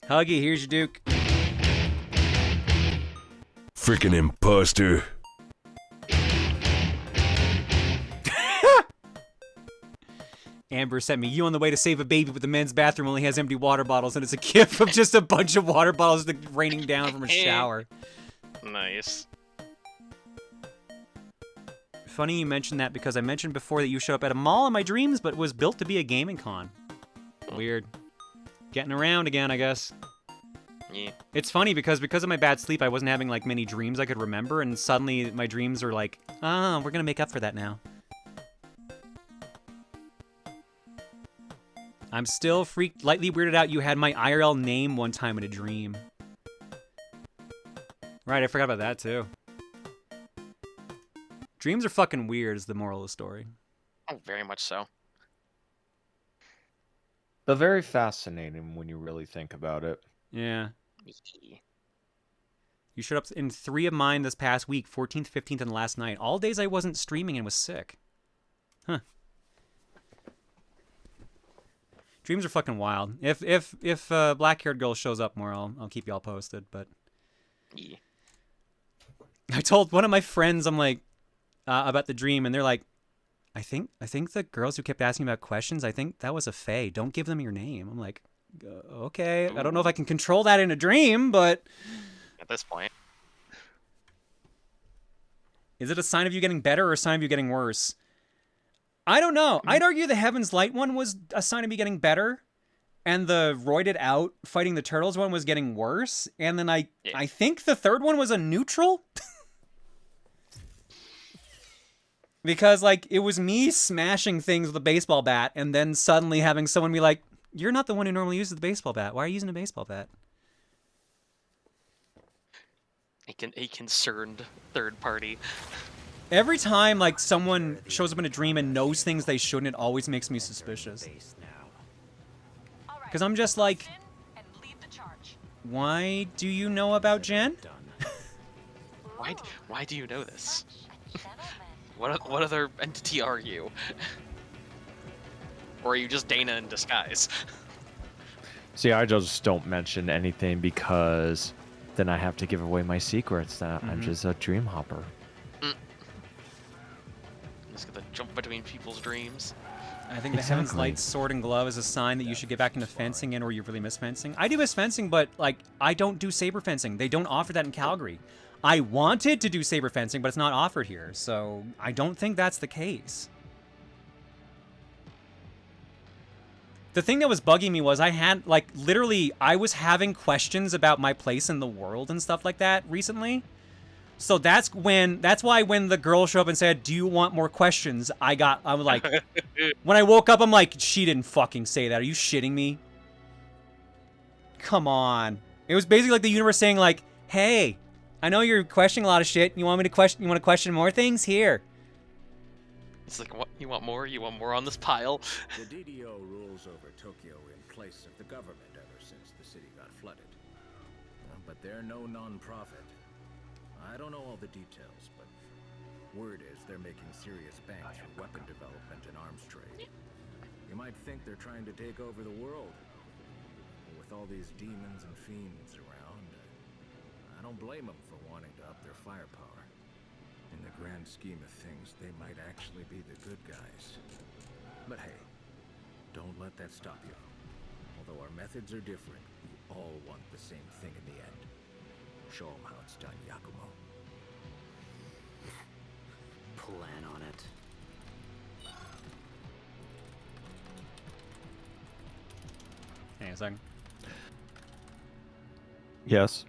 Huggy, here's your Duke. Freaking imposter. Amber sent me, you on the way to save a baby, but the men's bathroom only has empty water bottles, and it's a gif of just a bunch of water bottles raining down from a shower. Nice. Funny you mentioned that because I mentioned before that you showed up at a mall in my dreams, but was built to be a gaming con. Weird. Getting around again, I guess. Yeah. It's funny because of my bad sleep, I wasn't having many dreams I could remember, and suddenly my dreams are like, oh, we're gonna make up for that now. I'm still lightly weirded out you had my IRL name one time in a dream. Right, I forgot about that too. Dreams are fucking weird is the moral of the story. Oh, very much so. They're very fascinating when you really think about it. Yeah. You showed up in 3 of mine this past week, 14th, 15th, and last night. All days I wasn't streaming and was sick. Huh. Dreams are fucking wild. If black-haired girl shows up more, I'll keep y'all posted, but... Yeah. I told one of my friends, I'm like, about the dream, and they're like, I think the girls who kept asking about questions, I think that was a fae. Don't give them your name. I'm like, okay. Ooh. I don't know if I can control that in a dream, but... At this point. Is it a sign of you getting better or a sign of you getting worse? I don't know. I'd argue the Heaven's Light one was a sign of me getting better, and the roided out fighting the turtles one was getting worse, and then I think the third one was a neutral? Because, it was me smashing things with a baseball bat, and then suddenly having someone be like, you're not the one who normally uses the baseball bat. Why are you using a baseball bat? A concerned third party. Every time, someone shows up in a dream and knows things they shouldn't, it always makes me suspicious. Because I'm just like, why do you know about Jen? Why do you know this? What other entity are you? Or are you just Dana in disguise? See, I just don't mention anything because then I have to give away my secrets that I'm just a dream hopper. Just gonna jump between people's dreams. I think the Heaven's Light Sword and Glove is a sign that you should get back into fencing or you really miss fencing. I do miss fencing, but like I don't do saber fencing. They don't offer that in Calgary. I wanted to do saber fencing, but it's not offered here, so I don't think that's the case. The thing that was bugging me was I had, like, literally, I was having questions about my place in the world and stuff like that recently. So that's why when the girl showed up and said, "Do you want more questions?" I was like, when I woke up, I'm like, she didn't fucking say that. Are you shitting me? Come on. It was basically like the universe saying, like, hey, I know you're questioning a lot of shit. You want to question more things? Here. It's like, what? You want more? You want more on this pile? The DDO rules over Tokyo in place of the government ever since the city got flooded. But they're no non-profit. I don't know all the details, but word is they're making serious bank through weapon development and arms trade. You might think they're trying to take over the world. But with all these demons and fiends around, I don't blame them for wanting to up their firepower. In the grand scheme of things, they might actually be the good guys. But hey, don't let that stop you. Although our methods are different, we all want the same thing in the end. Show them how it's done, Yakumo. Plan on it. Hang on a second. Yes.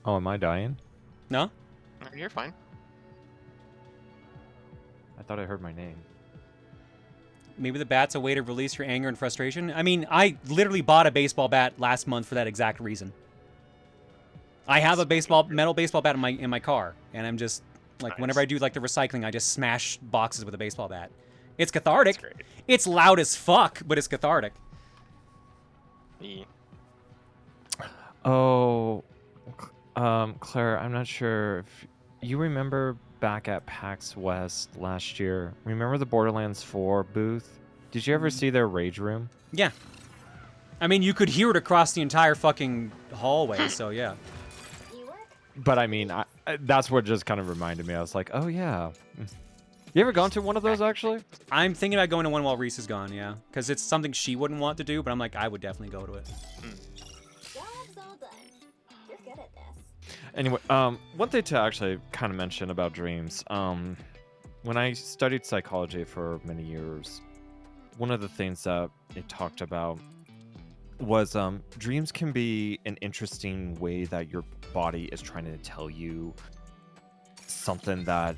Oh, am I dying? No? No, you're fine. I thought I heard my name. Maybe the bat's a way to release your anger and frustration. I mean, I literally bought a baseball bat last month for that exact reason. I have a metal baseball bat in my car, and I'm just like, whenever I do like the recycling, I just smash boxes with a baseball bat. It's cathartic. It's loud as fuck, but it's cathartic. Yeah. Oh, Claire, I'm not sure if you remember back at PAX West last year. Remember the Borderlands 4 booth? Did you ever see their rage room? Yeah. I mean, you could hear it across the entire fucking hallway, so yeah. But I mean, that's what just kind of reminded me. I was like, oh yeah. You ever gone to one of those, actually? I'm thinking about going to one while Reese is gone, yeah. Because it's something she wouldn't want to do, but I'm like, I would definitely go to it. Job's all done. You're good at this. Anyway, one thing to actually kind of mention about dreams. When I studied psychology for many years, one of the things that it talked about was dreams can be an interesting way that your body is trying to tell you something that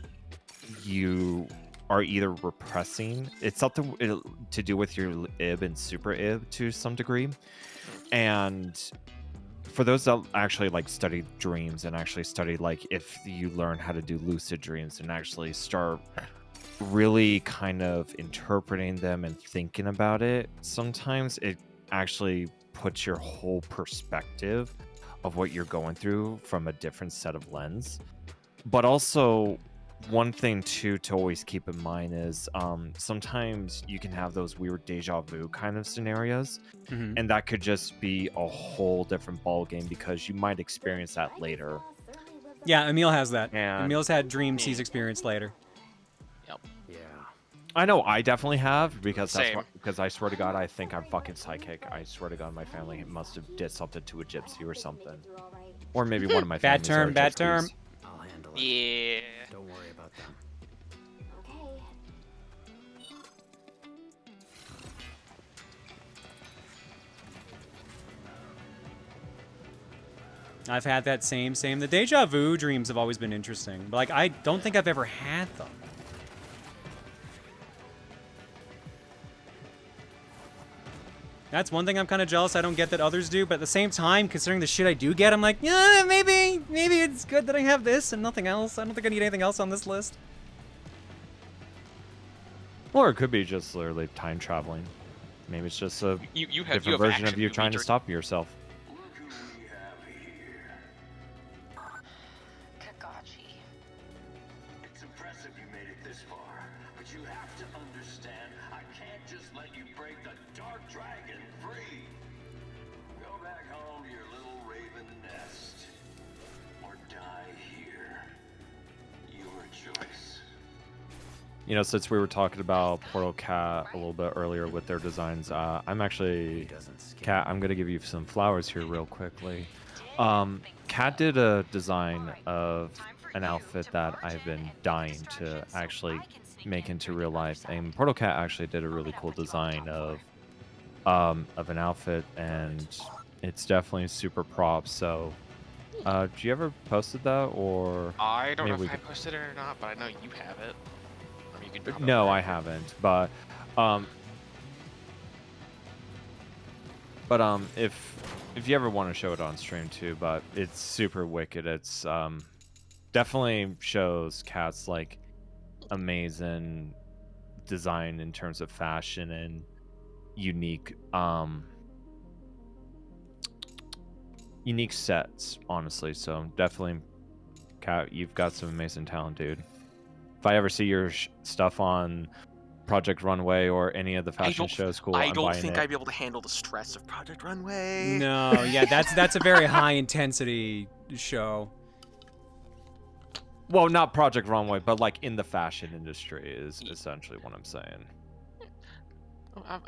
you are either repressing. It's something to do with your ib and super ib to some degree. And for those that actually like study dreams and actually study like if you learn how to do lucid dreams and actually start really kind of interpreting them and thinking about it, sometimes it actually puts your whole perspective of what you're going through from a different set of lens. But also one thing too to always keep in mind is sometimes you can have those weird deja vu kind of scenarios, and that could just be a whole different ball game because you might experience that later. Yeah, Emil has that. And Emil's had dreams he's experienced later. Yep. Yeah. I know I definitely have because Same. because I swear to God I think I'm fucking psychic. I swear to God my family must have did something to a gypsy or something, or maybe one of my Bad families are bad gypsies. term. I'll handle it. Yeah. Don't worry about them. Okay. I've had that same. The deja vu dreams have always been interesting, but like I don't think I've ever had them. That's one thing I'm kind of jealous I don't get that others do, but at the same time, considering the shit I do get, I'm like, yeah, maybe it's good that I have this and nothing else. I don't think I need anything else on this list. Or it could be just literally time traveling. Maybe it's just a You different version of you trying to stop yourself. you made it this far, but you have to understand, I can't just let you break the Dark Dragon free. Go back home to your little raven nest, or die here. Your choice. You know, since we were talking about Portal Cat a little bit earlier with their designs, I'm actually, Cat, I'm gonna give you some flowers here real quickly. Cat did a design of an outfit that I've been dying to actually make into real life, and Portal Cat actually did a really cool design of an outfit, and it's definitely super prop. So, did you ever posted that, or I don't know maybe if I posted it or not, but I know you have it. Or you can drop it no, over I there. haven't. But if you ever want to show it on stream too, but it's super wicked. It's definitely shows Cat's like amazing design in terms of fashion and unique unique sets, honestly. So definitely, Cat, you've got some amazing talent, dude. If I ever see your stuff on Project Runway or any of the fashion shows, cool. I I'm don't buying think it. I'd be able to handle the stress of Project Runway. No, yeah, that's a very high intensity show. Well, not Project Runway, but like in the fashion industry is essentially what I'm saying.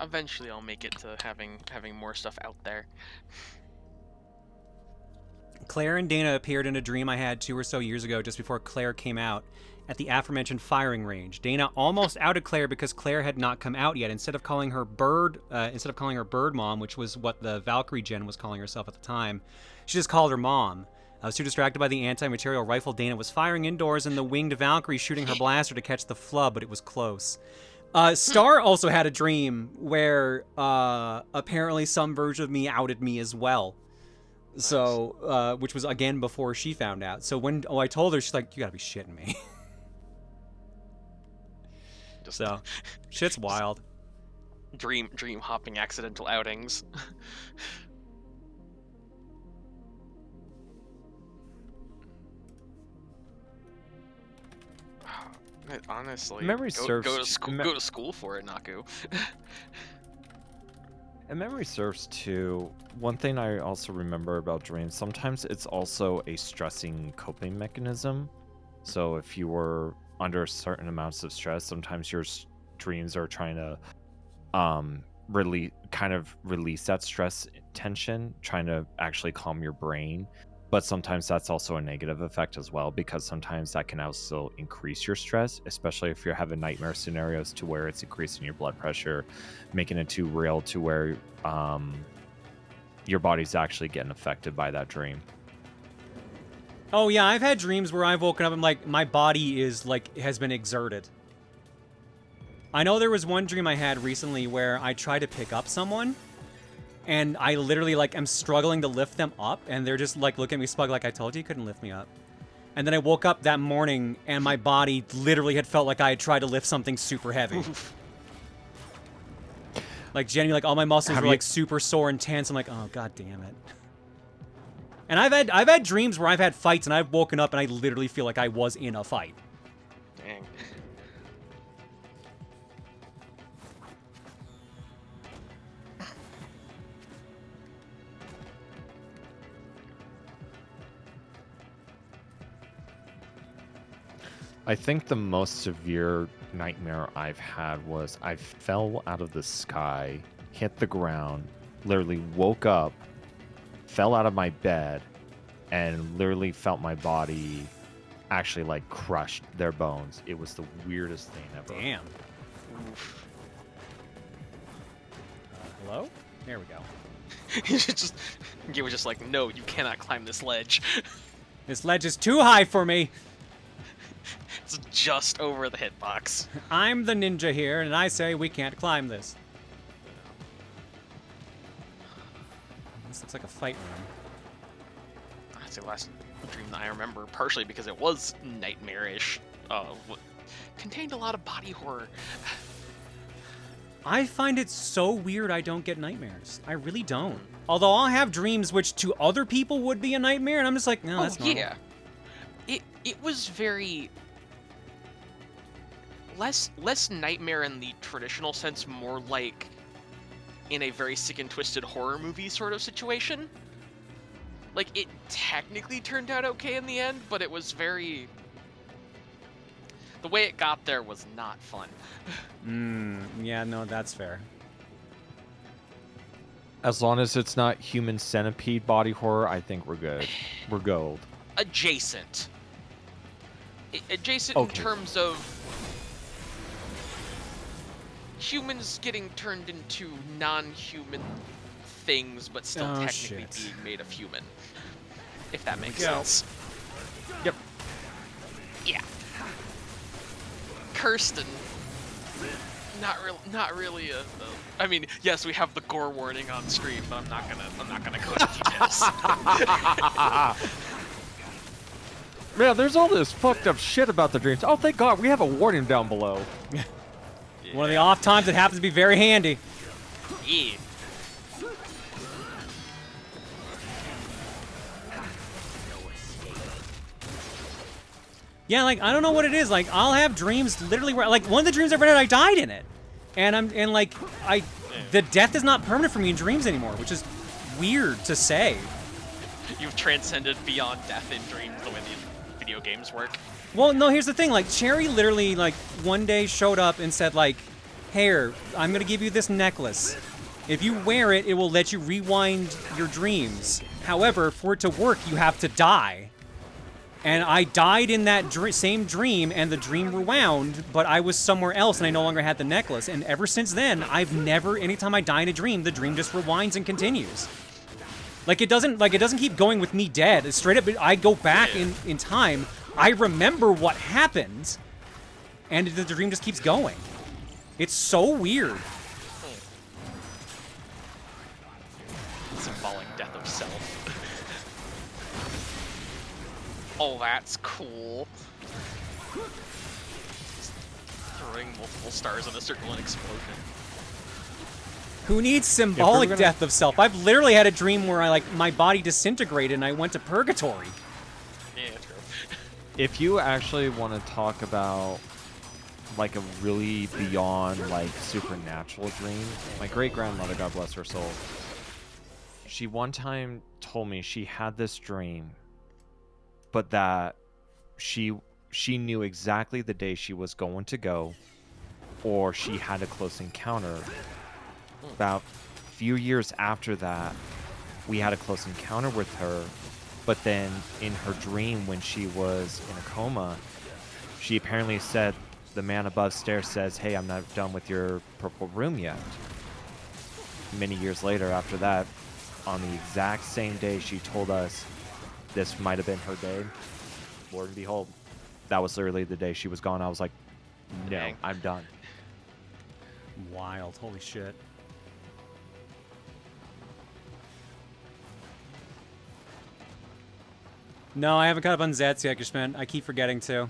Eventually, I'll make it to having more stuff out there. Claire and Dana appeared in a dream I had 2 or so years ago, just before Claire came out, at the aforementioned firing range. Dana almost outed Claire because Claire had not come out yet. Instead of calling her Bird Mom, which was what the Valkyrie gen was calling herself at the time, she just called her Mom. I was too distracted by the anti-material rifle Dana was firing indoors and the winged Valkyrie shooting her blaster to catch the flub, but it was close. Star also had a dream where apparently some version of me outed me as well. Nice. So, which was again before she found out. So when I told her, she's like, "You gotta be shitting me." So, shit's wild. Dream hopping accidental outings. Honestly, memory go to school for it, Naku. And memory serves too. One thing I also remember about dreams, sometimes it's also a stressing coping mechanism. So if you were under certain amounts of stress, sometimes your dreams are trying to release that stress tension, trying to actually calm your brain. But sometimes that's also a negative effect as well, because sometimes that can also increase your stress, especially if you're having nightmare scenarios to where it's increasing your blood pressure, making it too real to where your body's actually getting affected by that dream. Oh yeah, I've had dreams where I've woken up and like my body is like has been exerted. I know there was one dream I had recently where I tried to pick up someone, and I literally like am struggling to lift them up, and they're just like looking at me smug like, "I told you couldn't lift me up." And then I woke up that morning and my body literally had felt like I had tried to lift something super heavy. Like genuinely, like all my muscles were like super sore and tense. I'm like, "Oh god damn it." And I've had dreams where I've had fights and I've woken up and I literally feel like I was in a fight. Dang. I think the most severe nightmare I've had was I fell out of the sky, hit the ground, literally woke up, fell out of my bed, and literally felt my body actually like crushed their bones. It was the weirdest thing ever. Damn. Hello? There we go. You were just like, no, you cannot climb this ledge. This ledge is too high for me. It's just over the hitbox. I'm the ninja here, and I say we can't climb this. This looks like a fight room. That's the last dream that I remember, partially because it was nightmarish. Contained a lot of body horror. I find it so weird I don't get nightmares. I really don't. Although I'll have dreams which to other people would be a nightmare, and I'm just like, no, that's normal. Yeah. It was very... less nightmare in the traditional sense, more like in a very sick and twisted horror movie sort of situation. Like, it technically turned out okay in the end, but it was very... The way it got there was not fun. Yeah, no, that's fair. As long as it's not human centipede body horror, I think we're good. We're gold. Adjacent. Adjacent Okay. in terms of humans getting turned into non-human things, but still technically being made of human. If that makes sense. Yep. Yeah. Kirsten. Not really a. I mean, yes, we have the gore warning on screen, but I'm not gonna go into details. Man, there's all this fucked up shit about the dreams. Oh, thank God, we have a warning down below. One of the off times that happens to be very handy. Yeah. Yeah, like, I don't know what it is. Like, I'll have dreams literally where, like, one of the dreams I've read, I died in it. And the death is not permanent for me in dreams anymore, which is weird to say. You've transcended beyond death in dreams the way the video games work. Well, no, here's the thing. Like, Cherry literally, like, one day showed up and said, like, "Here, I'm gonna give you this necklace. If you wear it, it will let you rewind your dreams. However, for it to work, you have to die." And I died in that same dream, and the dream rewound, but I was somewhere else, and I no longer had the necklace. And ever since then, I've never, anytime I die in a dream, the dream just rewinds and continues. Like, it doesn't keep going with me dead. It's straight up, I go back in time, I remember what happened, and the dream just keeps going. It's so weird. Symbolic death of self. Oh, that's cool. Throwing multiple stars in a circle and explosion. Who needs symbolic death of self? I've literally had a dream where my body disintegrated and I went to purgatory. Yeah, true. If you actually want to talk about like a really beyond like supernatural dream, my great-grandmother, God bless her soul, she one time told me she had this dream, but that she knew exactly the day she was going to go, or she had a close encounter. About a few years after that, we had a close encounter with her, but then in her dream when she was in a coma, she apparently said, the man above stairs says, "Hey, I'm not done with your purple room yet." Many years later after that, on the exact same day she told us this might have been her day, Lord and behold, that was literally the day she was gone. I was like, no, Dang. I'm done. Wild, holy shit. No, I haven't caught up on Zets yet, Gishman. I keep forgetting to.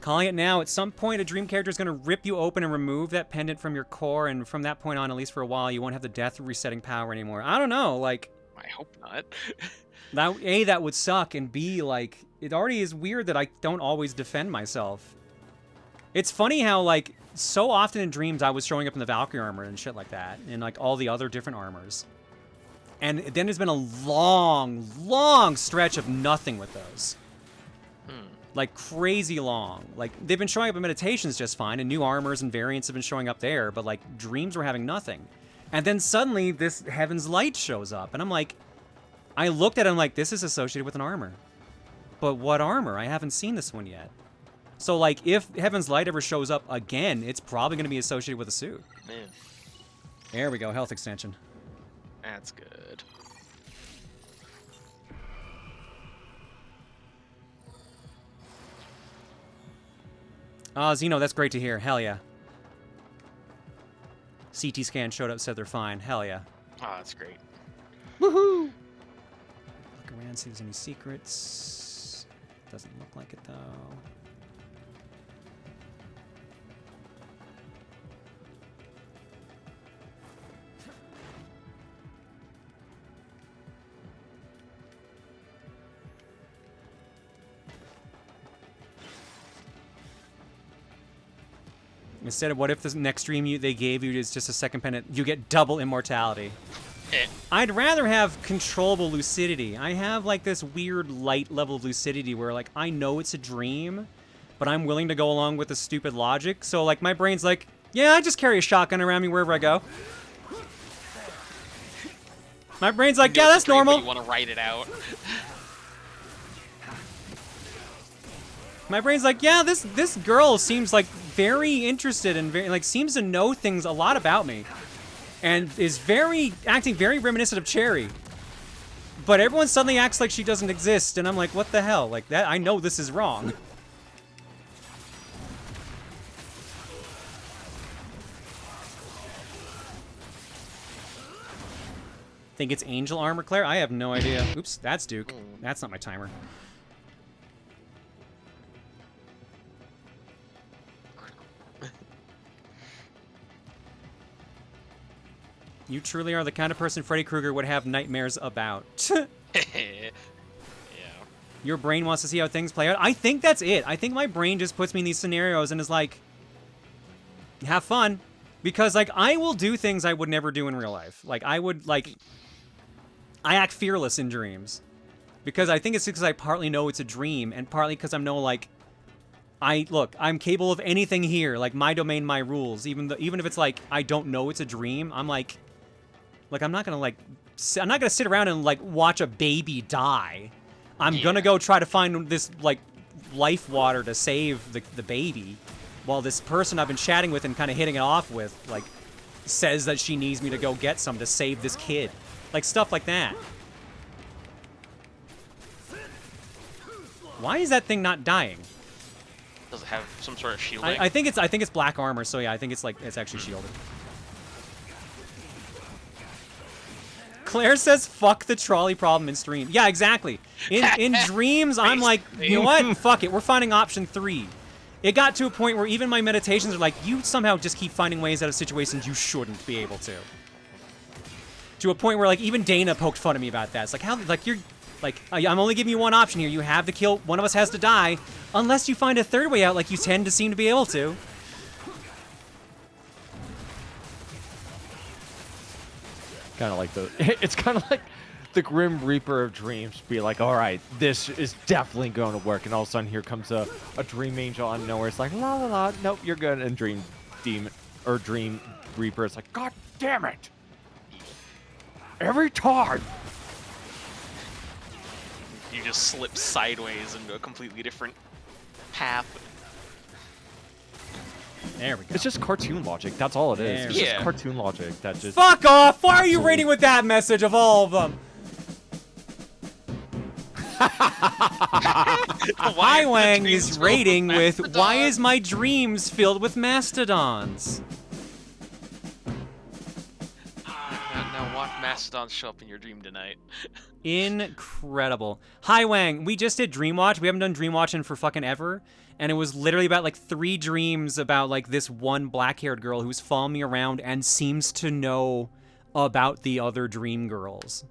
Calling it now. At some point, a dream character is going to rip you open and remove that pendant from your core, and from that point on, at least for a while, you won't have the death resetting power anymore. I don't know, like... I hope not. that would suck, and B, like, it already is weird that I don't always defend myself. It's funny how, like, so often in dreams I was showing up in the Valkyrie armor and shit like that, and, like, all the other different armors. And then there's been a long, long stretch of nothing with those. Like, crazy long. Like, they've been showing up in meditations just fine, and new armors and variants have been showing up there, but, like, dreams were having nothing. And then suddenly, this Heaven's Light shows up, and I'm like... I looked at it, I'm like, this is associated with an armor. But what armor? I haven't seen this one yet. So, like, if Heaven's Light ever shows up again, it's probably going to be associated with a suit. Man, There we go, health extension. that's good. Oh, Zeno, that's great to hear. Hell yeah. CT scan showed up, said they're fine. Hell yeah. Oh, that's great. Woohoo! Look around, see if there's any secrets. Doesn't look like it, though. Instead of what if the next dream they gave you is just a second pendant, you get double immortality. I'd rather have controllable lucidity. I have like this weird light level of lucidity where like I know it's a dream, but I'm willing to go along with the stupid logic. So like my brain's like, yeah, I just carry a shotgun around me wherever I go. My brain's like, yeah, that's normal. You want to write it out. My brain's like, yeah, this girl seems like very interested and very like seems to know things a lot about me, and is acting very reminiscent of Cherry. But everyone suddenly acts like she doesn't exist, and I'm like, what the hell? Like that, I know this is wrong. Think it's angel armor, Claire? I have no idea. Oops, that's Duke. That's not my timer. You truly are the kind of person Freddy Krueger would have nightmares about. Yeah. Your brain wants to see how things play out. I think that's it. I think my brain just puts me in these scenarios and is like, have fun. Because, like, I will do things I would never do in real life. Like, I act fearless in dreams. Because I think it's because I partly know it's a dream, and partly because I'm like, I'm capable of anything here. Like, my domain, my rules. Even if it's like, I don't know it's a dream, I'm like, I'm not gonna sit around and, like, watch a baby die. I'm gonna go try to find this, like, life water to save the baby, while this person I've been chatting with and kind of hitting it off with, like, says that she needs me to go get some to save this kid. Like, stuff like that. Why is that thing not dying? Does it have some sort of shielding? I think it's black armor, so yeah, I think it's actually shielded. Claire says, fuck the trolley problem in stream. Yeah, exactly. In dreams, I'm like, you know what? Fuck it. We're finding option 3. It got to a point where even my meditations are like, you somehow just keep finding ways out of situations you shouldn't be able to. To a point where, like, even Dana poked fun at me about that. It's like, how, like, you're, like, I'm only giving you one option here. You have to kill, one of us has to die, unless you find a third way out like you tend to seem to be able to. Kind of like it's kind of like the Grim Reaper of dreams be like, all right, this is definitely going to work, and all of a sudden here comes a dream angel out of nowhere. It's like, la la la, nope, you're good. And Dream Reaper is like, god damn it, every time. You just slip sideways into a completely different path. There we go. It's just cartoon logic. That's all it is. It's just cartoon logic. That just. Fuck off! Why are you rating with that message of all of them? Hi Wang is rating with, why is my dreams filled with mastodons? Now watch mastodons show up in your dream tonight. Incredible. Hi Wang, we just did Dreamwatch. We haven't done Dreamwatching for fucking ever. And it was literally about like 3 dreams about like this one black-haired girl who's following me around and seems to know about the other dream girls.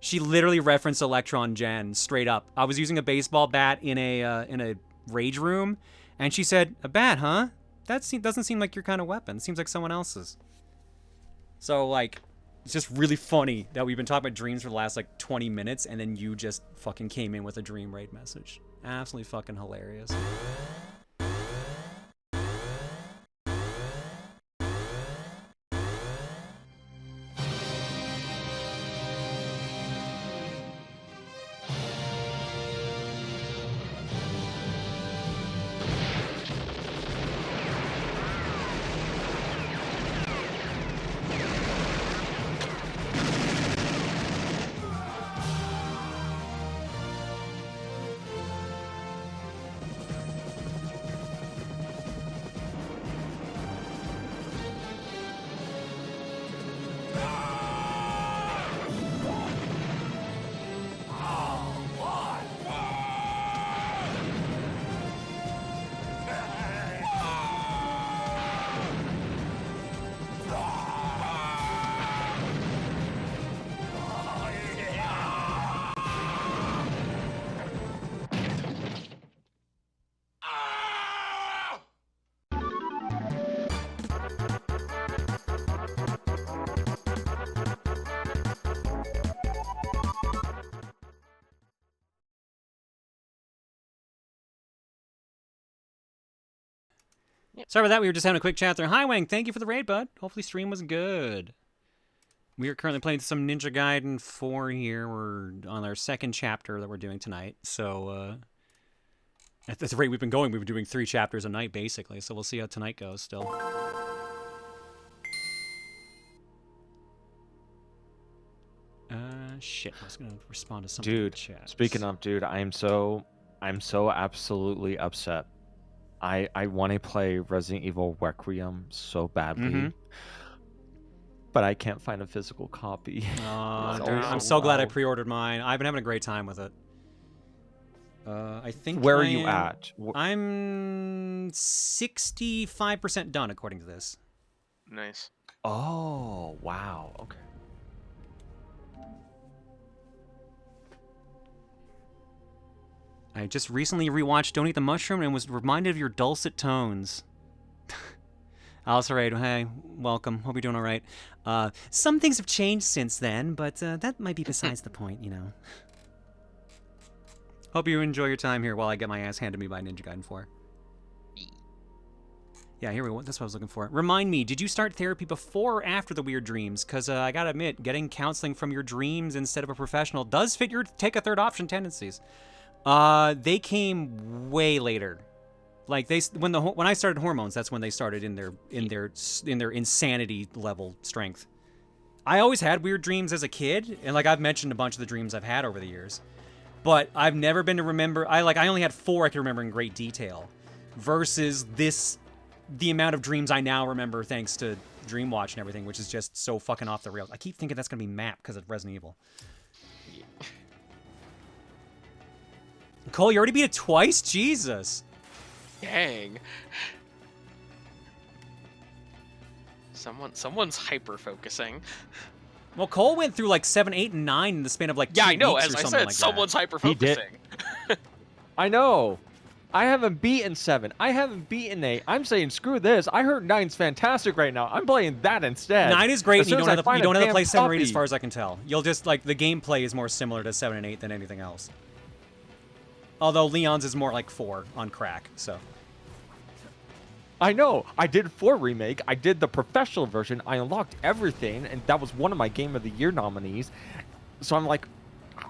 She literally referenced Electron Gen straight up. I was using a baseball bat in a rage room, and she said, "A bat, huh? That doesn't seem like your kind of weapon. It seems like someone else's." So like, it's just really funny that we've been talking about dreams for the last like 20 minutes, and then you just fucking came in with a dream raid message. Absolutely fucking hilarious. Yep. Sorry about that. We were just having a quick chat there. Hi, Wang. Thank you for the raid, bud. Hopefully stream was good. We are currently playing some Ninja Gaiden 4 here. We're on our second chapter that we're doing tonight. So, at the rate we've been going, we've been doing 3 chapters a night, basically. So we'll see how tonight goes still. Shit. I was going to respond to something in the Dude, chat. speaking of, dude, I'm so absolutely upset. I want to play Resident Evil Requiem so badly. But I can't find a physical copy. I'm so glad I pre-ordered mine. I've been having a great time with it. I think. Where are you at? I'm 65% done, according to this. Nice. Oh, wow. Okay. I just recently rewatched Don't Eat the Mushroom and was reminded of your dulcet tones. Alice, hey, welcome. Hope you're doing all right. Some things have changed since then, but that might be besides the point, you know. Hope you enjoy your time here while I get my ass handed me by Ninja Gaiden 4. Yeah, here we go. That's what I was looking for. Remind me, did you start therapy before or after the weird dreams? Because I gotta admit, getting counseling from your dreams instead of a professional does fit your take a third option tendencies. They came way later. Like when I started hormones, that's when they started in their insanity level strength. I always had weird dreams as a kid, and like I've mentioned a bunch of the dreams I've had over the years. But I've never been to remember. I only had 4 I can remember in great detail, versus the amount of dreams I now remember thanks to Dreamwatch and everything, which is just so fucking off the rails. I keep thinking that's gonna be map because of Resident Evil. Cole, you already beat it twice? Jesus. Dang. Someone's hyper focusing. Well, Cole went through like 7, 8, and 9 in the span of like 2 I know. weeks As or I something said, like someone's that. hyper He did. focusing. I know. I haven't beaten 7. I haven't beaten 8. I'm saying screw this. I heard 9's fantastic right now. I'm playing that instead. 9 is great, As and you soon don't as I find have a to damn play 7 or 8 as copy. far as I can tell. You'll just, like, the gameplay is more similar to 7 and 8 than anything else. Although Leon's is more like 4 on crack, so. I know. I did 4 remake. I did the professional version. I unlocked everything, and that was one of my Game of the Year nominees. So I'm like,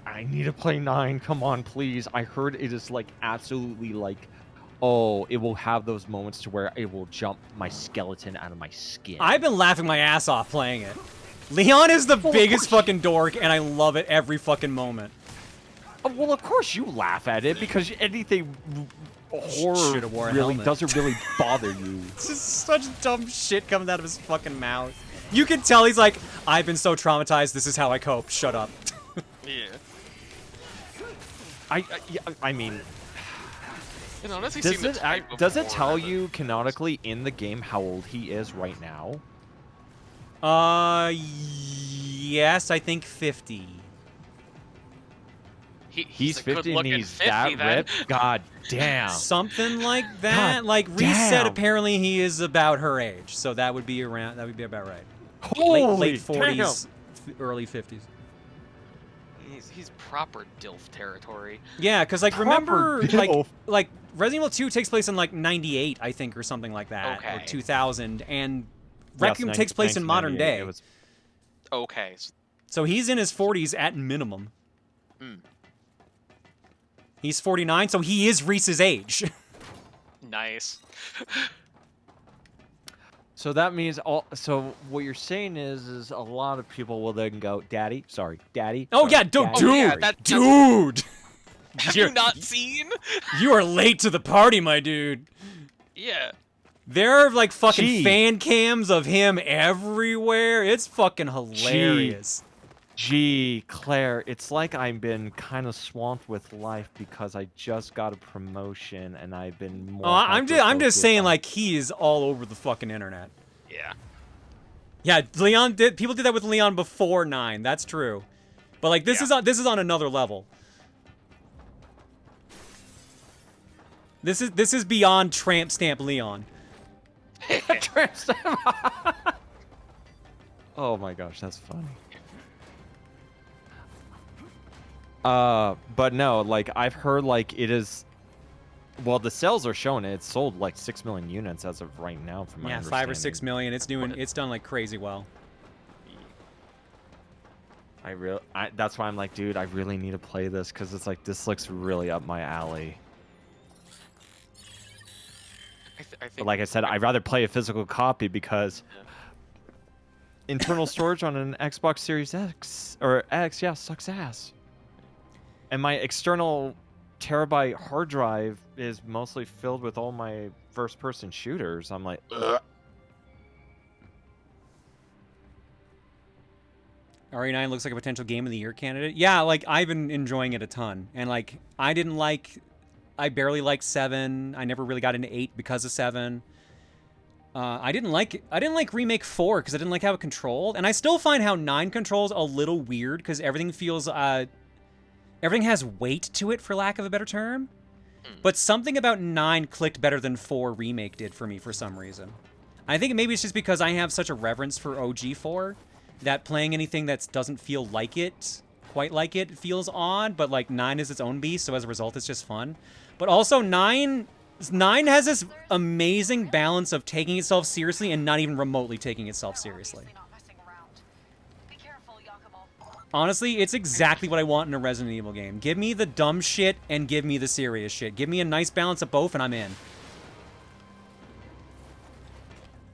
I need to play 9. Come on, please. I heard it is like absolutely like, oh, it will have those moments to where it will jump my skeleton out of my skin. I've been laughing my ass off playing it. Leon is the biggest fucking dork, and I love it every fucking moment. Well, of course you laugh at it because anything horror wore a really helmet. doesn't really bother you. It's just such dumb shit coming out of his fucking mouth. You can tell he's like, I've been so traumatized, this is how I cope. Shut up. Yeah. I mean, It honestly does seemed it the type of does it tell horror you canonically in the game how old he is right now? Yes, I think 50. He's a 50 and good-looking he's 50 that then. ripped? God damn. Something like that. God Like Reese said, damn. apparently he is about her age, so that would be about right. Holy late 40s, early 50s. He's proper DILF territory. Yeah, because like Proper remember DILF. like Resident Evil 2 takes place in like 98, I think, or something like that, or Okay. 2000, and Yes, Requiem takes place in modern 1998, day. it was- Okay. So he's in his 40s at minimum. Mm. He's 49, so he is Reese's age. Nice. So that means so what you're saying is a lot of people will then go, Daddy. Oh Daddy, yeah, dude, yeah, dude. Have you not seen? You are late to the party, my dude. Yeah. There are like fucking Gee. fan cams of him everywhere. It's fucking hilarious. Gee, Claire, it's like I've been kind of swamped with life because I just got a promotion and I've been more. Oh, I'm just hyper-focused saying, on- like, he is all over the fucking internet. Yeah. Yeah, people did that with Leon before 9. That's true. But like this is on another level. This is beyond tramp stamp Leon. Tramp stamp. Oh my gosh, that's funny. But no, like I've heard like it is Well, the sales are showing it. It's sold like 6 million units as of right now, from my Yeah, understanding. 5 or 6 million. It's done like crazy well. That's why I'm like, dude, I really need to play this because it's like this looks really up my alley. I But think like I said, I'd rather play a physical copy because internal storage on an Xbox Series X or X, yeah, sucks ass. And my external terabyte hard drive is mostly filled with all my first-person shooters. I'm like, ugh. RE9 looks like a potential Game of the Year candidate. Yeah, like I've been enjoying it a ton, and like I barely liked 7. I never really got into 8 because of 7. I didn't like Remake 4 because I didn't like how it controlled, and I still find how 9 controls a little weird because everything feels everything has weight to it, for lack of a better term. But something about 9 clicked better than 4 Remake did for me for some reason. I think maybe it's just because I have such a reverence for OG 4 that playing anything that doesn't feel like it, quite like it, feels odd, but like 9 is its own beast, so as a result it's just fun. But also 9 has this amazing balance of taking itself seriously and not even remotely taking itself seriously. Honestly, it's exactly what I want in a Resident Evil game. Give me the dumb shit and give me the serious shit. Give me a nice balance of both and I'm in.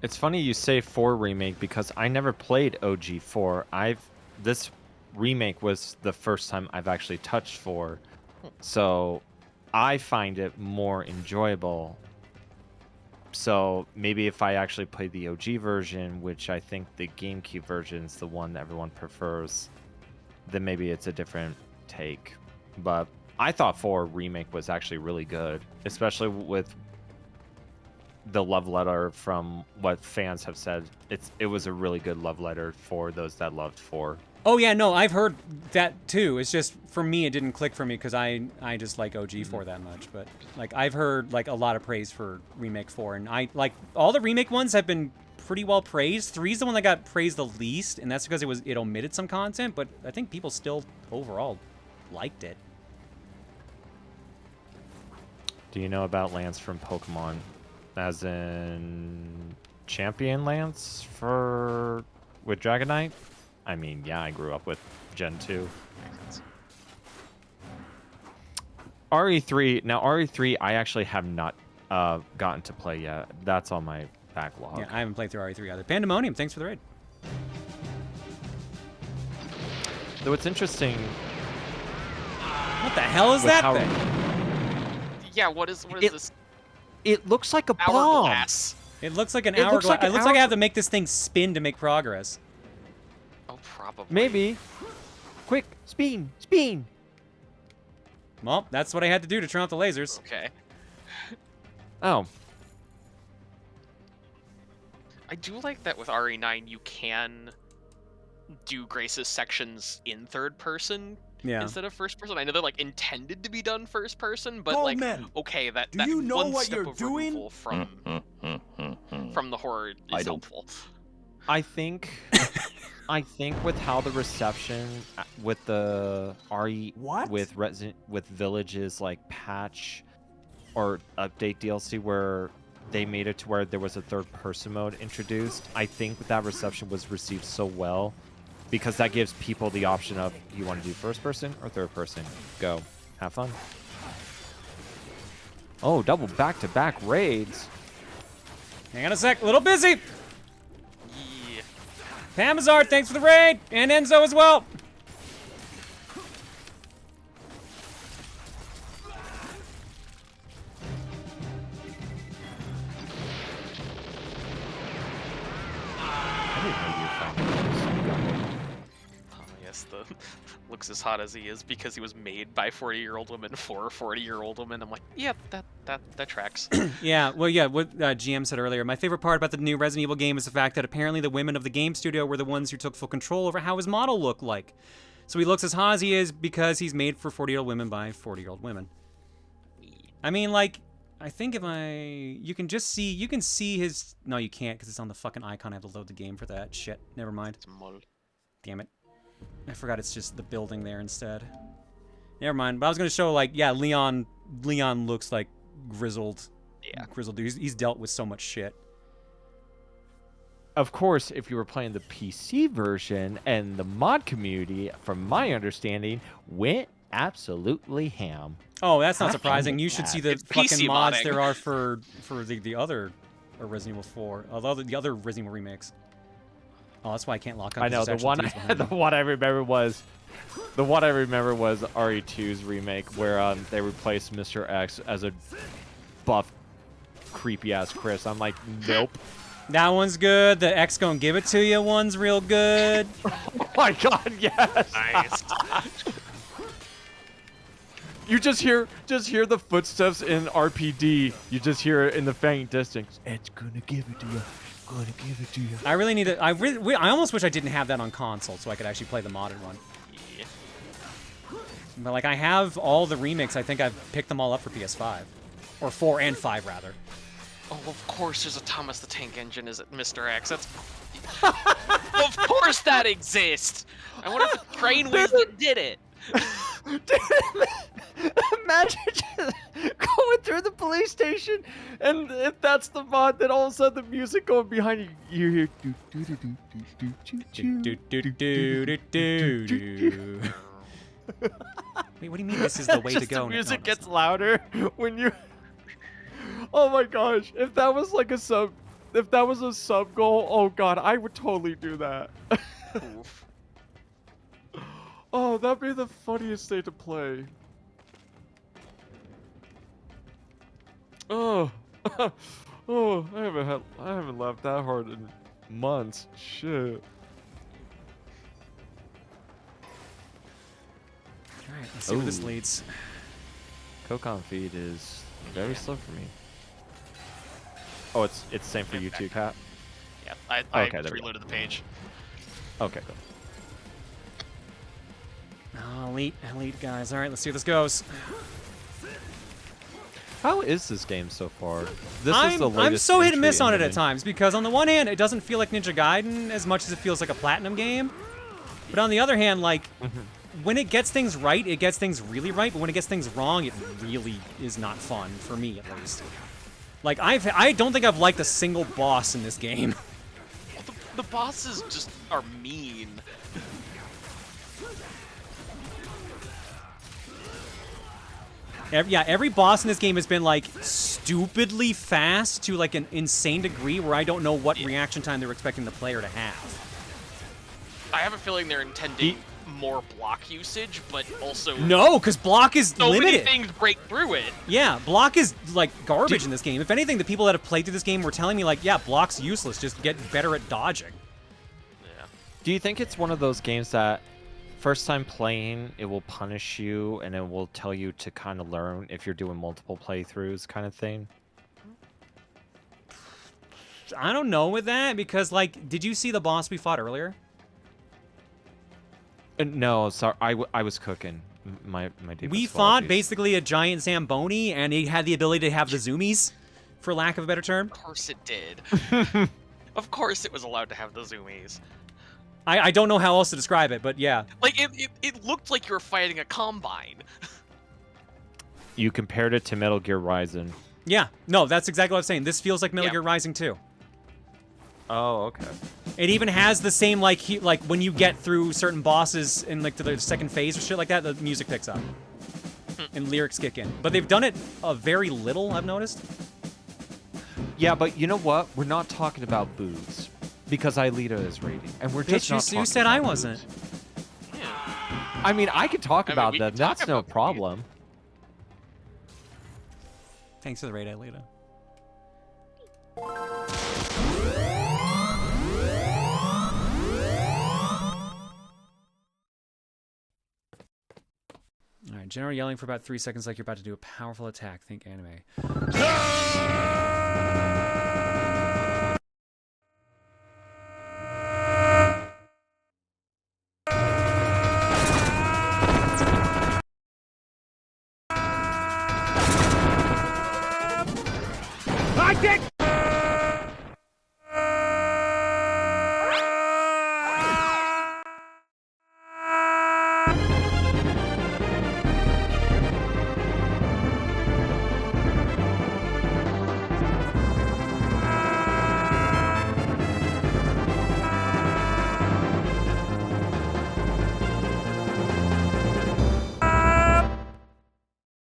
It's funny you say 4 remake because I never played OG 4. This remake was the first time I've actually touched 4. So I find it more enjoyable. So maybe if I actually play the OG version, which I think the GameCube version is the one that everyone prefers, then maybe it's a different take. But I thought 4 remake was actually really good, especially with the love letter from what fans have said. It was a really good love letter for those that loved 4. Oh yeah, no, I've heard that too. It's just for me it didn't click for me because I just like OG 4 that much. But like I've heard like a lot of praise for Remake 4, and I like all the remake ones have been pretty well praised. 3's the one that got praised the least, and that's because it omitted some content, but I think people still overall liked it. Do you know about Lance from Pokemon? As in Champion Lance with Dragonite? I mean, yeah, I grew up with Gen 2. RE3, now RE3 I actually have not gotten to play yet. That's on my backlog. Yeah, I haven't played through RE3 either. Pandemonium, thanks for the raid. Though it's interesting. What the hell is that thing? Yeah, what is this? It looks like a bomb. Hourglass. It looks like an hourglass. It looks like I have to make this thing spin to make progress. Oh, probably. Maybe. Quick, spin. Well, that's what I had to do to turn off the lasers. Okay. Oh. I do like that with RE9 you can do Grace's sections in third person instead of first person. I know they're like intended to be done first person, but like okay, that you know one what step you're of doing? removal from the horror is helpful. I think with how the reception with the RE with Village's like patch or update DLC where they made it to where there was a third person mode introduced, I think that reception was received so well because that gives people the option of you want to do first person or third person. Go. Have fun. Oh, double back-to-back raids. Hang on a sec, a little busy. Yeah. Pamazard, thanks for the raid, and Enzo as well. Yes, the looks as hot as he is because he was made by 40-year-old women for 40-year-old women. I'm like, yeah, that tracks. Yeah, well, yeah, what GM said earlier. My favorite part about the new Resident Evil game is the fact that apparently the women of the game studio were the ones who took full control over how his model looked like. So he looks as hot as he is because he's made for 40-year-old women by 40-year-old women. I mean, like, I think you can see his, no, you can't because it's on the fucking icon. I have to load the game for that. Shit, never mind. Damn it. I forgot it's just the building there instead. Never mind. But I was going to show, like, yeah, Leon looks like grizzled dude. He's dealt with so much shit. Of course, if you were playing the PC version and the mod community, from my understanding, went absolutely ham. Oh, that's not surprising. You should that. see the It's fucking PC mods modding. there are for the other Resident Evil 4, although the other Resident Evil remakes. Oh, that's why I can't lock on. I know the one. The one I remember was RE2's remake, where they replaced Mr. X as a buff, creepy ass Chris. I'm like, nope. That one's good. The X gonna give it to you. One's real good. Oh my god, yes. Nice. You just hear the footsteps in RPD. You just hear it in the faint distance. It's gonna give it to you. Gonna give it to you. I really need to. I almost wish I didn't have that on console so I could actually play the modded one. Yeah. But like I have all the remakes. I think I've picked them all up for PS5, or 4 and 5 rather. Oh, of course there's a Thomas the Tank Engine is at Mr. X. That's... Of course that exists! I wonder if the train was that did it. Imagine just going through the police station, and if that's the mod, then all of a sudden the music going behind you, you hear do do do do do do do do do do. Wait, what do you mean this is the way to go? The music gets louder when you. Oh my gosh! If that was like a sub goal, oh god, I would totally do that. Oof. Oh, that'd be the funniest day to play. Oh, oh, I haven't laughed that hard in months. Shit. All right, let's see where this leads. Kokon feed is very slow for me. Oh, it's the same for you too, Kat? Yeah, I Okay, just there we go. reloaded the page. Okay, good. Oh, elite guys. All right, let's see how this goes. How is this game so far? This is the latest I'm so hit and entry miss on in it the at times because on the one hand, it doesn't feel like Ninja Gaiden as much as it feels like a Platinum game. But on the other hand, like, when it gets things right, it gets things really right. But when it gets things wrong, it really is not fun, for me at least. Like, I don't think I've liked a single boss in this game. Well, the bosses just are mean. Every boss in this game has been, like, stupidly fast to, like, an insane degree where I don't know what reaction time they're expecting the player to have. I have a feeling they're intending more block usage, but also... No, because block is so limited. many things break through it. Yeah, block is, like, garbage in this game. If anything, the people that have played through this game were telling me, like, yeah, block's useless. Just get better at dodging. Yeah. Do you think it's one of those games that first time playing, it will punish you and it will tell you to kind of learn if you're doing multiple playthroughs kind of thing? I don't know with that, because, like, did you see the boss we fought earlier? No, sorry, I was cooking. My We fought basically a giant Zamboni, and it had the ability to have the zoomies, for lack of a better term. Of course it did. Of course it was allowed to have the zoomies. I don't know how else to describe it, but yeah. Like, it looked like you were fighting a combine. You compared it to Metal Gear Rising. Yeah, no, that's exactly what I'm saying. This feels like Metal Yeah. Gear Rising 2. Oh, okay. It even has the same, like, when you get through certain bosses in, like, to the second phase or shit like that, the music picks up. And lyrics kick in. But they've done it very little, I've noticed. Yeah, but you know what? We're not talking about booze. Because Aelita is raiding. And we're just not talking you said about I booze. wasn't. I mean, I could talk about we them. can talk That's no about the problem. Thanks for the raid, Aelita. Alright, general yelling for about 3 seconds like you're about to do a powerful attack. Think anime.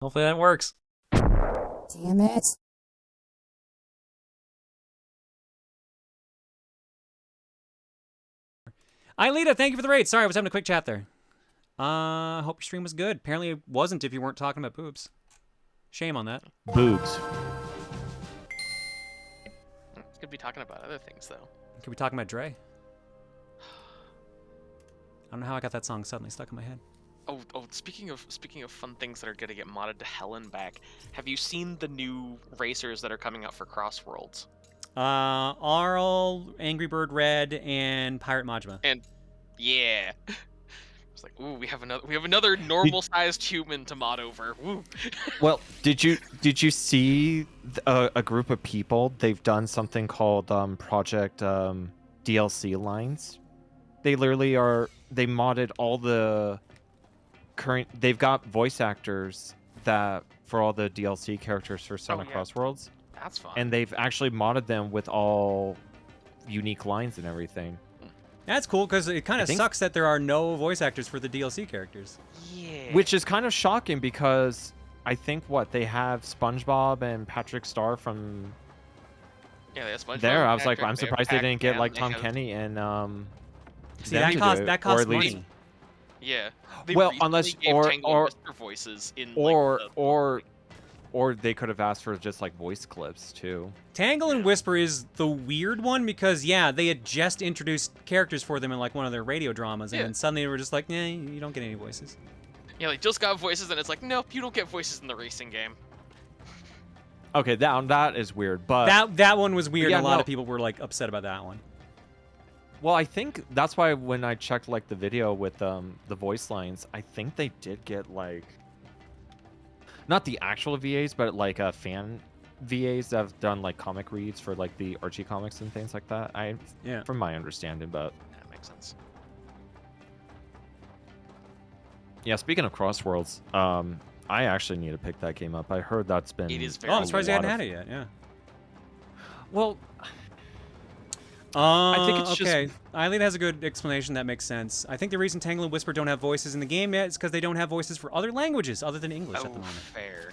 Hopefully that works. Damn it. Ailita, thank you for the raid. Sorry, I was having a quick chat there. Hope your stream was good. Apparently it wasn't if you weren't talking about boobs. Shame on that. Boobs. Could be talking about other things though. Could we talk about Dre? I don't know how I got that song suddenly stuck in my head. Oh, speaking of fun things that are gonna get modded to hell and back, have you seen the new racers that are coming out for Crossworlds? Arl, Angry Bird Red, and Pirate Majima. And yeah, it's like, ooh, we have another normal-sized human to mod over. Woo. Well, did you see a group of people? They've done something called Project DLC Lines. They literally they modded all the current. They've got voice actors that for all the DLC characters for Sonic Crossworlds. That's fun. And they've actually modded them with all unique lines and everything. That's cool because it kind of sucks that there are no voice actors for the DLC characters. Yeah. Which is kind of shocking because I think they have SpongeBob and Patrick Star from. Yeah, they have SpongeBob. There, I was Patrick, like, I'm surprised they didn't get like Tom Kenny and See, that costs money. Yeah. Well, unless or voices in or they could have asked for just like voice clips too. Tangle and Whisper is the weird one because yeah, they had just introduced characters for them in like one of their radio dramas, and then suddenly they were just like, nah, you don't get any voices. Yeah, like just got voices, and it's like, nope, you don't get voices in the racing game. Okay, that is weird, but that one was weird. Yeah, and a lot of people were like upset about that one. Well, I think that's why when I checked like the video with the voice lines, I think they did get like not the actual VAs, but like fan VAs that have done like comic reads for like the Archie comics and things like that. From my understanding, but that makes sense. Yeah, speaking of Crossworlds, I actually need to pick that game up. I heard that's been. It is very. Oh, I'm surprised you hadn't had it yet. Yeah. Well. I think it's okay. Eileen has a good explanation that makes sense. I think the reason Tangle and Whisper don't have voices in the game yet is because they don't have voices for other languages other than English at the moment. Fair.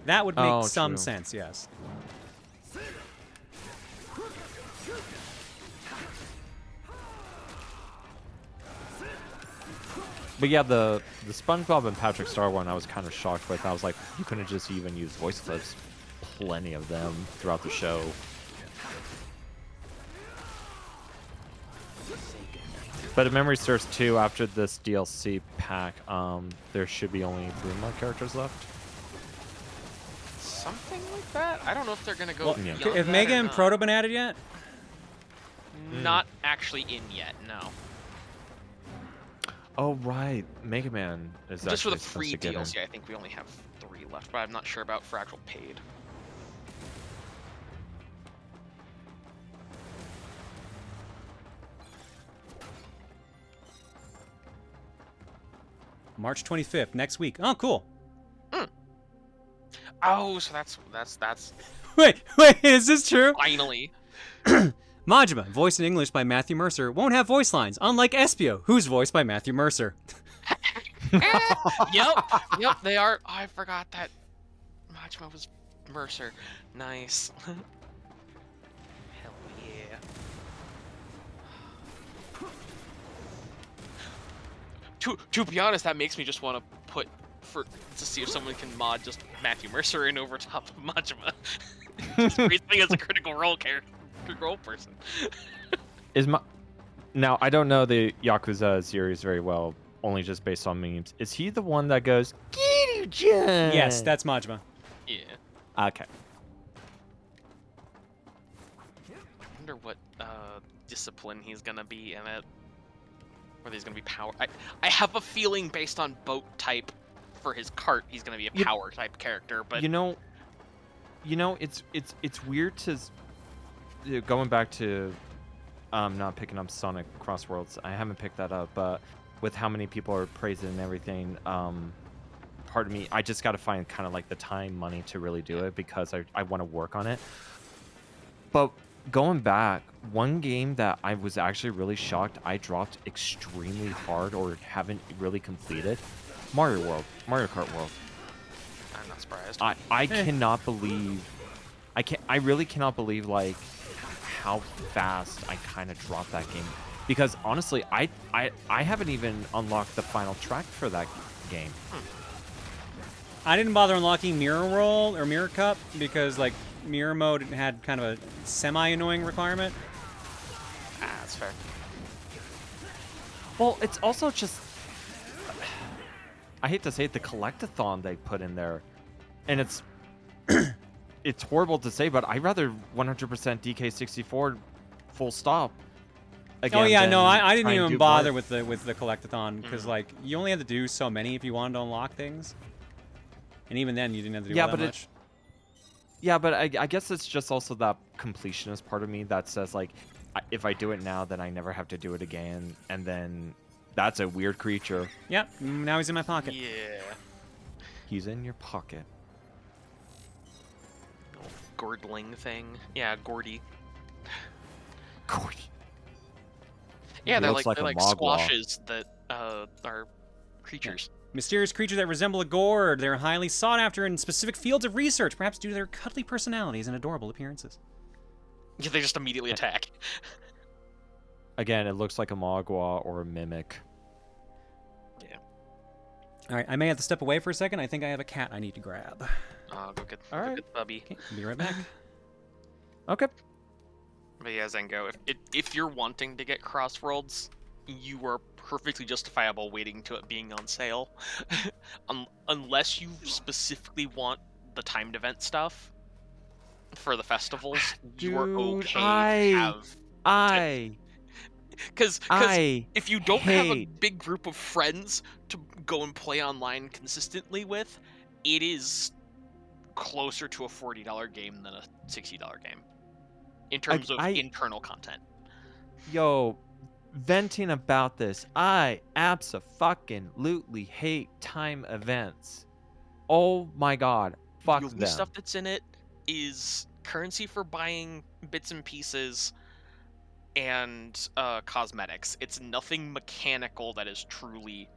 That would make some sense, yes. But yeah, the SpongeBob and Patrick Star one I was kind of shocked with. I was like, you couldn't just even use voice clips. Plenty of them throughout the show. But if memory serves too, after this DLC pack, there should be only 3 more characters left. Something like that? I don't know if they're going to go beyond Have Mega and Proto been added yet? Not actually in yet, no. Oh, right. Mega Man is just for the supposed free to get DLC, in. I think we only have 3 left, but I'm not sure about for actual paid. March 25th, next week. Oh, cool. Oh, so that's. Wait, is this true? Finally. Majima, voiced in English by Matthew Mercer, won't have voice lines, unlike Espio, who's voiced by Matthew Mercer. Yep, they are. Oh, I forgot that Majima was Mercer. Nice. Hell yeah. To be honest, that makes me just want to to see if someone can mod just Matthew Mercer in over top of Majima. Just basically as a critical role person. Now I don't know the Yakuza series very well, only just based on memes. Is he the one that goes Kiryu-chan? Yes, that's Majima. Yeah. Okay. I wonder what discipline he's gonna be in it. Whether he's gonna be power. I have a feeling based on boat type for his cart, he's gonna be a power type character. But you know, it's weird to going back to not picking up Sonic Crossworlds. I haven't picked that up, but with how many people are praising and everything, pardon me, I just got to find kind of like the time, money to really do it because I want to work on it. But going back, one game that I was actually really shocked I dropped extremely hard or haven't really completed, Mario Kart World. I don't Not surprised. I cannot believe, I really cannot believe like how fast I kind of dropped that game, because honestly, I haven't even unlocked the final track for that game. I didn't bother unlocking Mirror Roll or Mirror Cup because like mirror mode had kind of a semi-annoying requirement. That's fair. Well, it's also just, I hate to say it, the collectathon they put in there, and it's it's horrible to say, but I'd rather 100% DK64 full stop. Again, Oh yeah, no, I didn't try and even do bother more. with the collectathon because like you only had to do so many if you wanted to unlock things, and even then you didn't have to do all that much. Yeah, but I guess it's just also that completionist part of me that says like, if I do it now, then I never have to do it again, and then that's a weird creature. Yep, now he's in my pocket. Yeah. He's in your pocket. Gordling thing. Yeah, Gordy. Gordy. Yeah, He they're looks like like a they're like mogwai. squashes that are creatures. Mysterious creatures that resemble a gourd. They're highly sought after in specific fields of research, perhaps due to their cuddly personalities and adorable appearances. Yeah, they just immediately attack. Again, it looks like a mogwai or a mimic. Yeah. All right, I may have to step away for a second. I think I have a cat I need to grab. Go get, All go right. get Bubby. Okay, be right back. Okay. But yeah, Zengo, if you're wanting to get Crossworlds, you are perfectly justifiable waiting to it being on sale. Unless you specifically want the timed event stuff for the festivals, you are okay to have... Because if you don't have a big group of friends to go and play online consistently with, it is closer to a $40 game than a $60 game in terms of internal content. Yo, venting about this, I abso-fucking-lutely hate time events. Oh my god, fuck The only them. stuff that's in it is currency for buying bits and pieces and cosmetics. It's nothing mechanical that is truly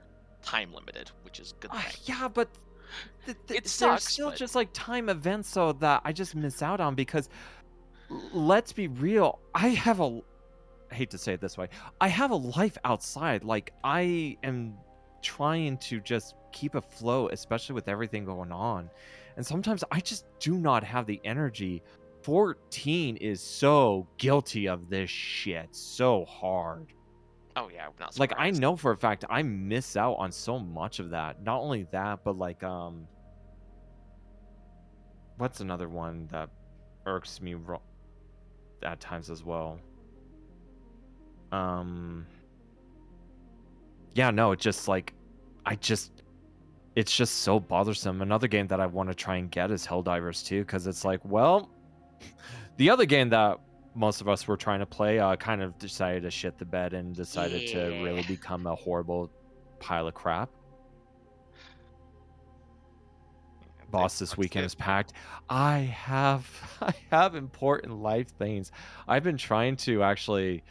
time limited, which is a good thing. Yeah, but it sucks, there's still but... just like time events so that I just miss out on, because let's be real, I hate to say it this way, I have a life outside. Like, I am trying to just keep afloat, especially with everything going on, and sometimes I just do not have the energy. 14 is so guilty of this shit so hard. Oh yeah, I'm not surprised. Like, I know for a fact I miss out on so much of that. Not only that, but like what's another one that irks me at times as well? Yeah, no, it's just like it's just so bothersome. Another game that I want to try and get is Helldivers 2, because it's like, well, the other game that most of us were trying to play kind of decided to shit the bed and decided to really become a horrible pile of crap. Boss this weekend is packed. I have important life things. I've been trying to actually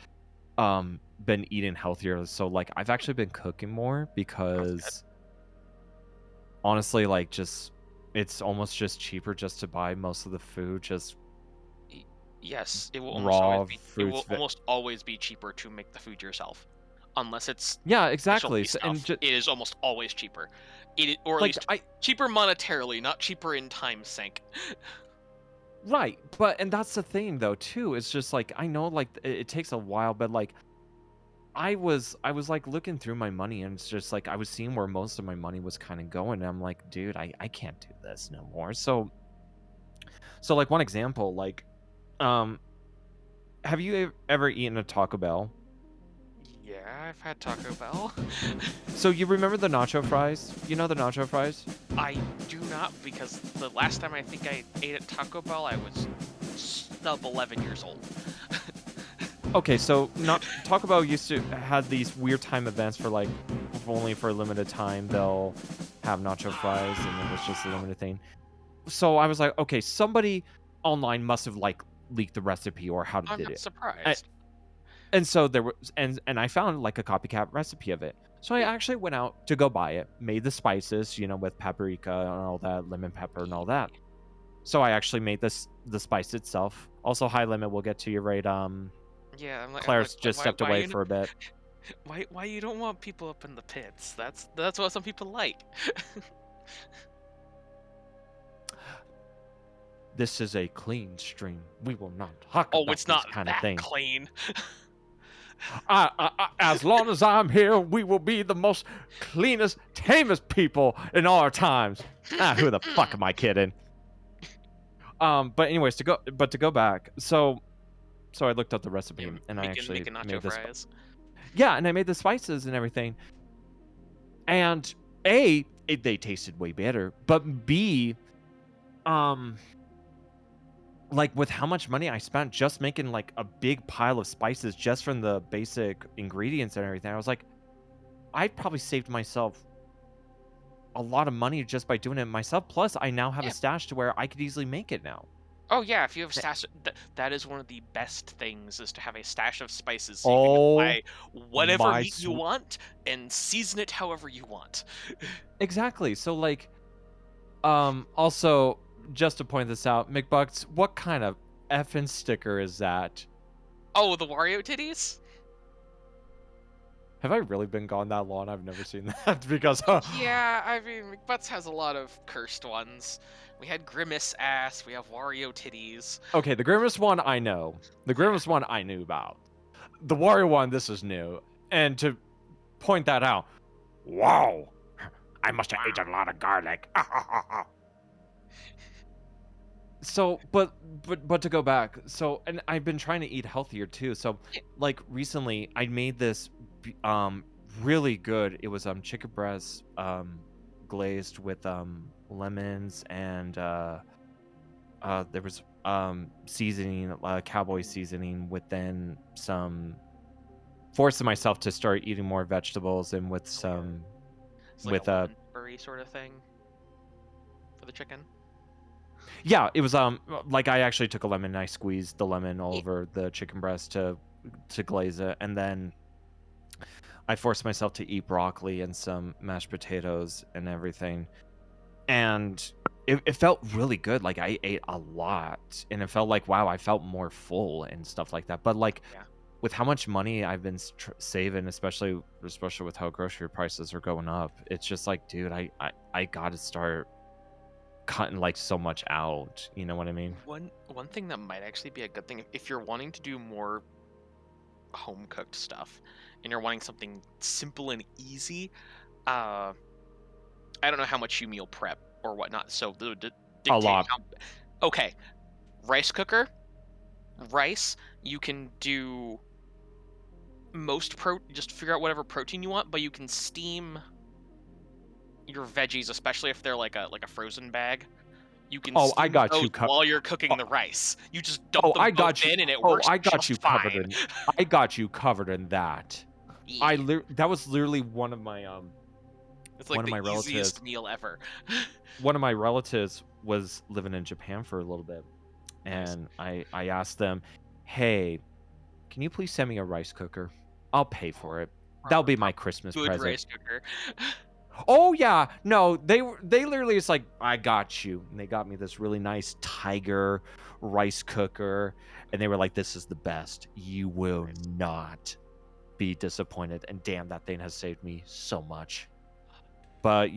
been eating healthier, so like I've actually been cooking more, because honestly, like, just it's almost just cheaper just to buy most of the food, just yes, it will almost always be cheaper to make the food yourself, unless it's exactly. So, it is almost always cheaper. Or at least cheaper monetarily, not cheaper in time sink. Right, and that's the thing though too. It's just like, I know like it takes a while, but like I was like looking through my money, and it's just like I was seeing where most of my money was kind of going, and I'm like, dude, I can't do this no more. So like, one example, like have you ever eaten a Taco Bell? Yeah, I've had Taco Bell. So you remember the nacho fries? You know the nacho fries? I do not, because the last time I think I ate at Taco Bell, I was sub 11 years old. Okay, so Taco Bell used to have these weird time events for like, only for a limited time they'll have nacho fries, and then it's just a limited thing. So I was like, okay, somebody online must have like leaked the recipe or how to did it. I'm not surprised. And so there was, and I found like a copycat recipe of it. So I actually went out to go buy it, made the spices, you know, with paprika and all that, lemon pepper and all that. So I actually made the spice itself. Also, high limit, we'll get to you right. Yeah, Claire's just stepped why away you for a bit. why you don't want people up in the pits? That's what some people like. This is a clean stream. We will not talk Oh, about it's this not kind of that thing. clean. As long as I'm here, we will be the most cleanest, tamest people in all our times. Who the fuck am I kidding? But anyways, to go back. So I looked up the recipe and I actually making nacho made this. fries. Yeah, and I made the spices and everything. And A, they tasted way better. But B, like with how much money I spent just making like a big pile of spices just from the basic ingredients and everything, I was like, I probably saved myself a lot of money just by doing it myself. Plus, I now have a stash to where I could easily make it now. Oh yeah, if you have stash, that is one of the best things, is to have a stash of spices, so Oh, you can buy whatever my meat you want and season it however you want. Exactly. So like, also just to point this out, McBucks, what kind of effing sticker is that? Oh, the Wario titties? Have I really been gone that long? I've never seen that because Yeah, I mean, McButts has a lot of cursed ones. We had Grimace ass, we have Wario titties. Okay, the Grimace one I know. The Grimace one I knew about. The Wario one, this is new. And to point that out, wow, I must have eaten a lot of garlic. So, but to go back, so, and I've been trying to eat healthier too. So, like recently, I made this really good. It was chicken breast glazed with lemons and there was seasoning, cowboy seasoning, within some forcing myself to start eating more vegetables and with some It's like with a lemon curry sort of thing for the chicken. Yeah, it was like I actually took a lemon and I squeezed the lemon all over the chicken breast to glaze it, and then I forced myself to eat broccoli and some mashed potatoes and everything. And it felt really good. Like I ate a lot and it felt like, wow, I felt more full and stuff like that. But like with how much money I've been saving, especially with how grocery prices are going up, it's just like, dude, I got to start cutting like so much out. You know what I mean? One thing that might actually be a good thing, if you're wanting to do more home cooked stuff and you're wanting something simple and easy, I don't know how much you meal prep or whatnot, so a lot. Okay, rice cooker, rice, you can do just figure out whatever protein you want, but you can steam your veggies, especially if they're like a frozen bag. You can steam I got those you while you're cooking the rice. You just dump them both in and it works I got just you fine. covered I got you covered in that. Yeah. That was literally one of my It's like one of my the easiest relatives meal ever. one of my relatives was living in Japan for a little bit, and I asked them, hey, can you please send me a rice cooker? I'll pay for it. That'll be my Christmas Good present. rice cooker. Oh yeah, no, they literally, it's like, I got you, and they got me this really nice Tiger rice cooker, and they were like, this is the best. You will not be disappointed. And damn, that thing has saved me so much. But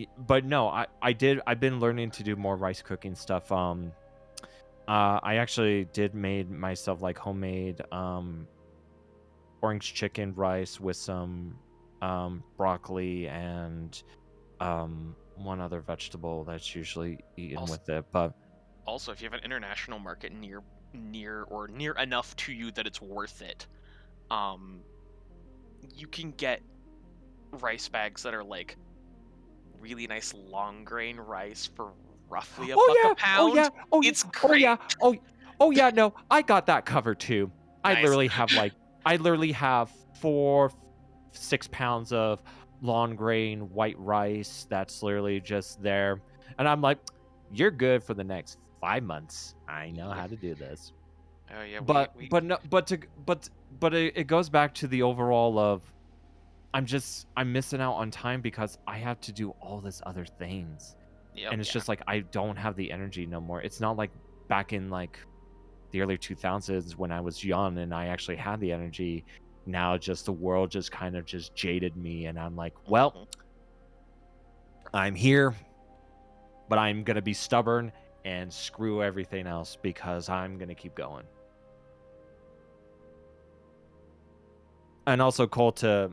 no, I've been learning to do more rice cooking stuff. I actually did made myself like homemade orange chicken rice with some broccoli and one other vegetable that's usually eaten with it. But also, if you have an international market near enough to you that it's worth it, you can get rice bags that are like really nice long grain rice for roughly $1 a pound. It's great. Oh yeah, no, I got that covered too. Nice. I literally have 4-6 pounds of long grain white rice that's literally just there, and I'm like, you're good for the next 5 months. I know how to do this. Oh yeah, but it goes back to the overall of I'm missing out on time because I have to do all this other things. Yep, And it's yeah. just like I don't have the energy no more. It's not like back in like the early 2000s when I was young and I actually had the energy. Now just the world just kind of just jaded me, and I'm like, well, I'm here, but I'm gonna be stubborn and screw everything else because I'm gonna keep going. And also, Cole, to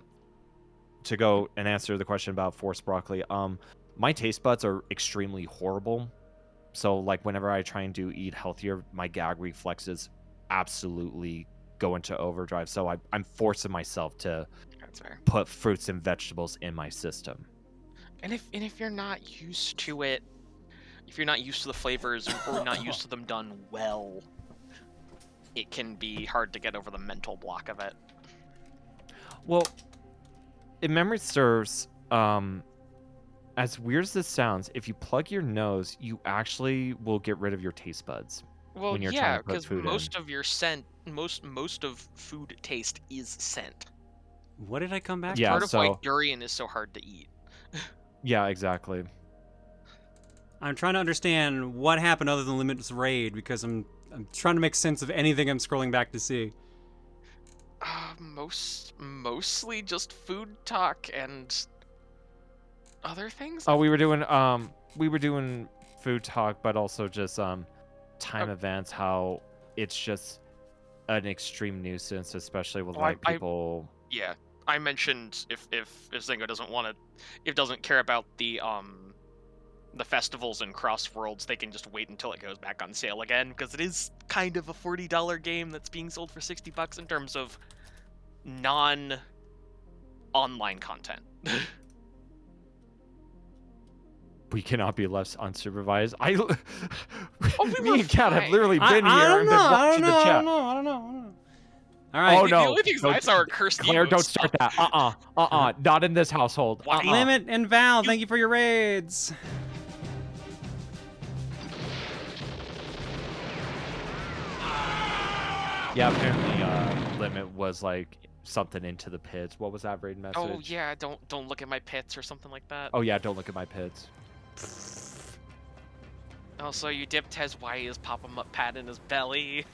go and answer the question about forced broccoli, my taste buds are extremely horrible. So like whenever I try and eat healthier, my gag reflexes absolutely go into overdrive. So I'm forcing myself to put fruits and vegetables in my system. And if you're not used to it, if you're not used to the flavors or not used to them done well, it can be hard to get over the mental block of it. Well, if memory serves, as weird as this sounds, if you plug your nose, you actually will get rid of your taste buds. Well, when you're yeah, trying to put because food most of your scent, most of food taste is scent. What did I come back? Yeah, Part of so why durian is so hard to eat. yeah, exactly. I'm trying to understand what happened other than Limitless Raid because I'm trying to make sense of anything I'm scrolling back to see. Mostly just food talk and other things. Oh, we were doing food talk, but also just time events. How it's just an extreme nuisance, especially with like people. Yeah, I mentioned if Zingo doesn't care about the festivals and cross worlds, they can just wait until it goes back on sale again, because it is kind of a $40 game that's being sold for $60 in terms of non-online content. We cannot be left unsupervised. Me were and Kat have fine. literally been here and been watching the chat. I don't know. All right. Oh The no! only things I saw are cursed Claire, emotes. don't start that. Not in this household. Limit and Val, thank you for your raids. Yeah, apparently Limit was like something into the pits. What was that raid message? Oh yeah, don't look at my pits or something like that. Oh yeah, don't look at my pits. Also, you dipped has why is pop-em-up pad in his belly.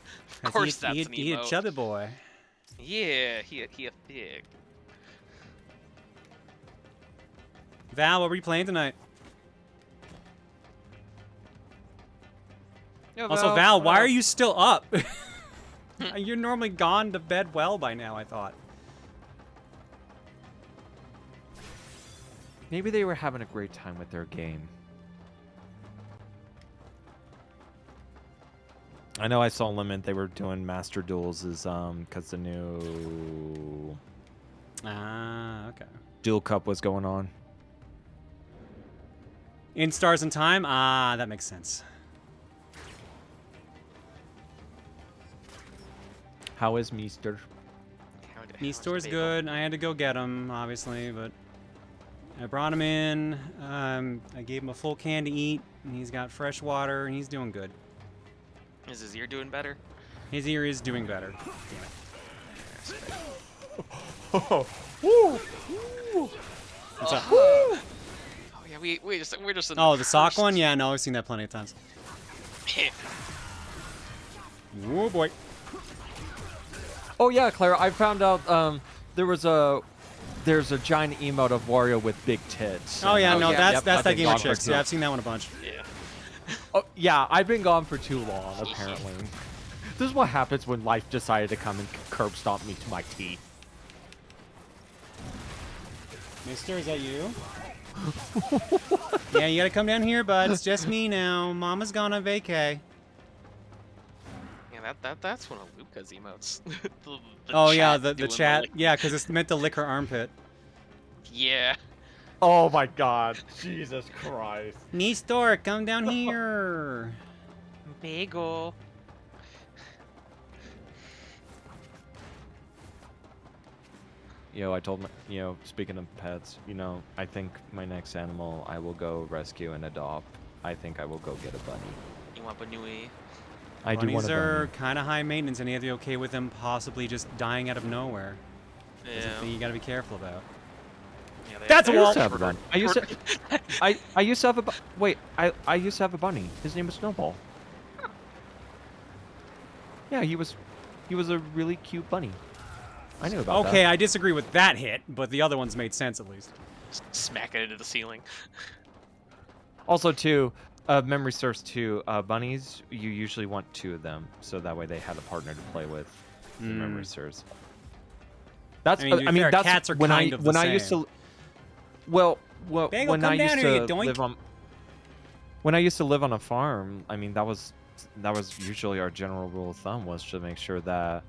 Of course, that's an emote. He a chubby boy. Yeah, he a pig. Val, what were you playing tonight? Yo, Also, Val, why are you still up? You're normally gone to bed well by now, I thought. Maybe they were having a great time with their game. I know I saw Limit. They were doing Master Duels because the new okay. Duel Cup was going on. In Stars and Time? That makes sense. How is Meester? Meester's good. I had to go get him, obviously, but I brought him in. I gave him a full can to eat, and he's got fresh water, and he's doing good. Is his ear doing better? His ear is doing better. Oh, What's up? Oh yeah, we're just in Oh, the sock one? Yeah, no, I've seen that plenty of times. Oh boy. Oh yeah, Clara, I found out there's a giant emote of Wario with big tits. Oh yeah, no, Yep, that's I've that been game gone of for chicks. too- Yeah, I've seen that one a bunch. Yeah. Oh yeah, I've been gone for too long, apparently. This is what happens when life decided to come and curb stomp me to my teeth. Mister, is that you? Yeah, you gotta come down here, bud. It's just me now. Mama's gone on vacay. Yeah, that's one of Luca's emotes. the Oh yeah, chat the doing chat. lick- Yeah, because it's meant to lick her armpit. Yeah. Oh my god, Jesus Christ. Nestor, come down here. Bagel. I told my, speaking of pets, I think my next animal I will go rescue and adopt. I think I will go get a bunny. You want Banui? I do want Bunnies a are bunny. kind of high maintenance, and you have to be okay with them possibly just dying out of nowhere. That's a Yeah. thing you gotta be careful about. Yeah, they That's have a wall. I used to have a bunny. I used to have a wait. I used to have a bunny. His name was Snowball. Yeah, he was a really cute bunny. I knew about that. Okay, I disagree with that hit, but the other ones made sense at least. Smack it into the ceiling. Also, too, memory serves too. Bunnies, you usually want 2 of them, so that way they had a partner to play with. If memory serves. That's. I mean, to be fair, that's cats are when kind of the I used same. to. Well, Bagel, when come I down used here, you to doink. live on. When I used to live on a farm, I mean that was usually our general rule of thumb was to make sure that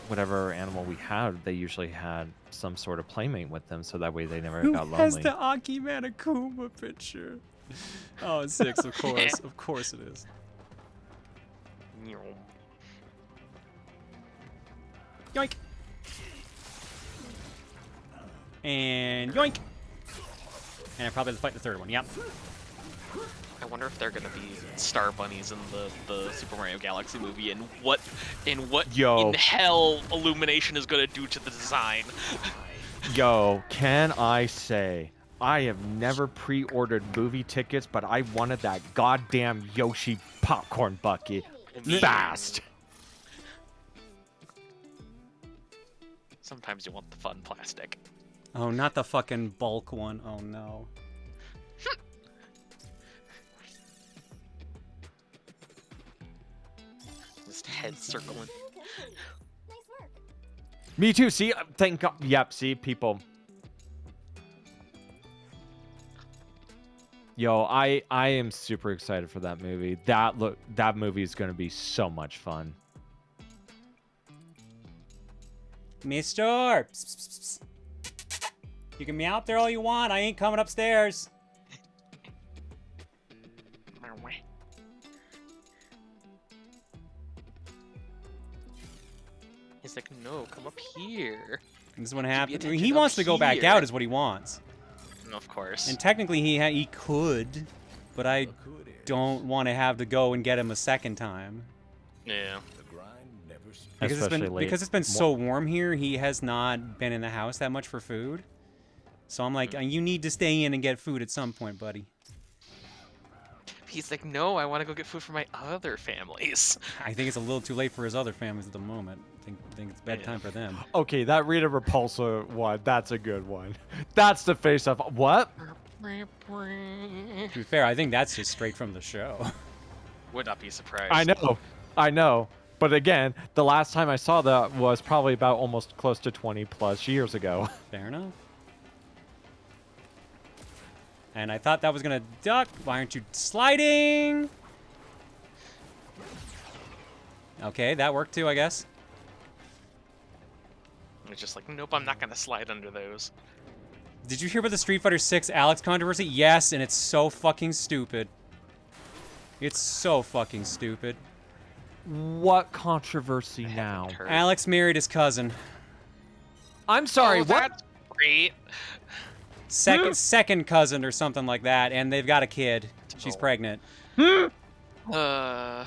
whatever animal we had, they usually had some sort of playmate with them, so that way they never got lonely. Who has the Aki Manakuma picture? Oh, 6, of course. Of course it is. Yoink! And yoink! And I probably have to fight the third one, yep. I wonder if they're gonna be star bunnies in the Super Mario Galaxy movie, and what Yo. in hell Illumination is gonna do to the design. Yo, can I say, I have never pre-ordered movie tickets, but I wanted that goddamn Yoshi popcorn bucket fast. Sometimes you want the fun plastic. Oh, not the fucking bulk one. Oh no. Just head circling. Nice work. Me too. See, thank God. Yep. See, people. Yo, I am super excited for that movie. That movie is gonna be so much fun. Mister! Psst, psst, psst. You can meow out there all you want. I ain't coming upstairs. He's like, no, come up here. This is what happens. attention He up wants to go back here. out, is what he wants. No, of course. And technically, he could, but I don't want to have to go and get him a second time. Yeah. Because it's been so warm here, he has not been in the house that much for food. So I'm like, you need to stay in and get food at some point, buddy. He's like, no, I want to go get food for my other families. I think it's a little too late for his other families at the moment. I think it's bedtime for them. Okay, that Rita Repulsa one, that's a good one. That's the face of what? To be fair, I think that's just straight from the show. Would not be surprised. I know. But again, the last time I saw that was probably about almost close to 20 plus years ago. Fair enough. And I thought that was gonna duck. Why aren't you sliding? Okay, that worked too, I guess. It's just like, nope, I'm not gonna slide under those. Did you hear about the Street Fighter 6 Alex controversy? Yes, and it's so fucking stupid. It's so fucking stupid. What controversy now? Alex married his cousin. I'm sorry, what? That's great. Second cousin or something like that, and they've got a kid. She's pregnant. Uh.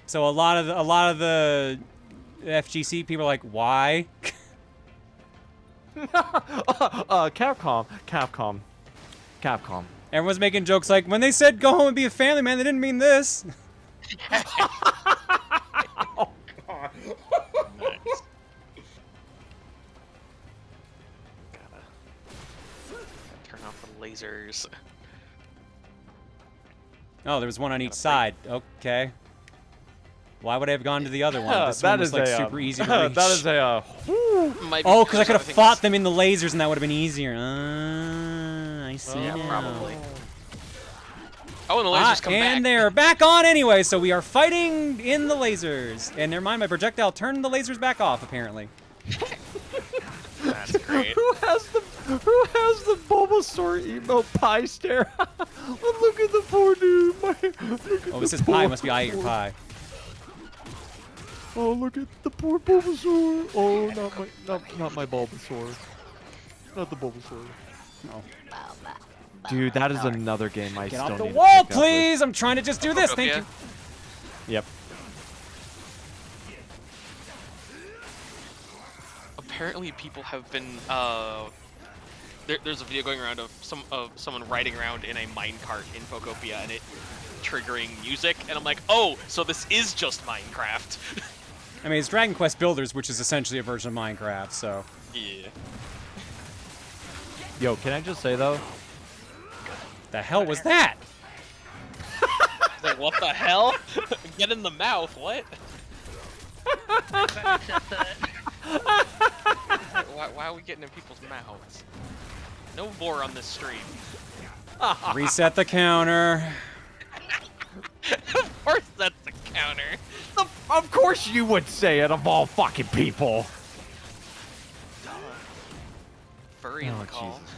So a lot of the FGC people are like, why? Capcom. Everyone's making jokes like, when they said go home and be a family man, they didn't mean this. Oh God. Nice. Gotta turn off the lasers. Oh, there was one on each side. Okay. Why would I have gone to the other one? This one was like super easy to reach. That is a. Oh, because I could have fought them in the lasers and that would have been easier. I see. Yeah, now. probably. Oh, and the lasers come back. And they're back on anyway, so we are fighting in the lasers. And never mind, my projectile turned the lasers back off, apparently. That's great. Who has the Bulbasaur emote pie stare? Look at the poor dude. Oh, this is pie. Must be I eat your pie. Oh, look at the poor Bulbasaur. Oh, not my Bulbasaur. Not the Bulbasaur. No. Dude, that is another game I Get still off the need to wall, pick up please! I'm trying to just do this. Thank you. Yep. apparently people have been there's a video going around of someone riding around in a minecart in Phocopia and it triggering music, and I'm like, oh, so this is just Minecraft. I mean, it's Dragon Quest Builders, which is essentially a version of Minecraft, so. Yeah. Yo, can I just say though? The hell was that? Like, what the hell? Get in the mouth, what? Why are we getting in people's mouths? No more on this stream. Reset the counter. Of course that's the counter. Of course you would say it, of all fucking people. Furry in the call. Jesus.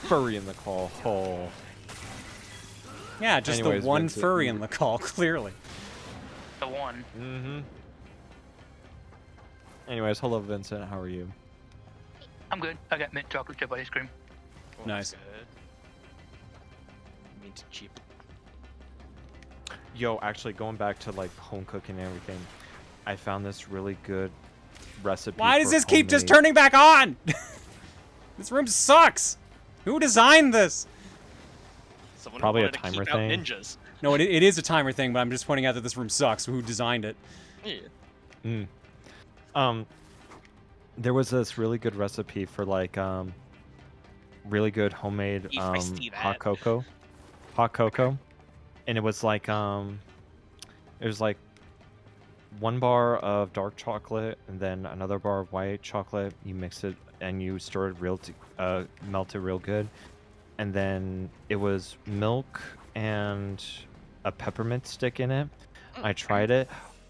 Furry in the call. Oh. Yeah, just Anyways, the one Vincent, furry in the call, clearly. The one. Mm-hmm. Anyways, hello Vincent, how are you? I'm good. I got mint chocolate chip ice cream. Oh, Nice. Good. Mint cheap. Yo, actually, going back to like home cooking and everything, I found this really good recipe. Why does for this keep just homemade- turning back on? This room sucks. Who designed this? Someone Probably who a wanted to timer keep out thing. ninjas. No, it is a timer thing, but I'm just pointing out that this room sucks. Who designed it? Yeah. There was this really good recipe for like really good homemade If I see hot that. cocoa, and it was like 1 bar of dark chocolate and then another bar of white chocolate. You mix it and you stir it melt it real good, and then it was milk and a peppermint stick in it. I tried it.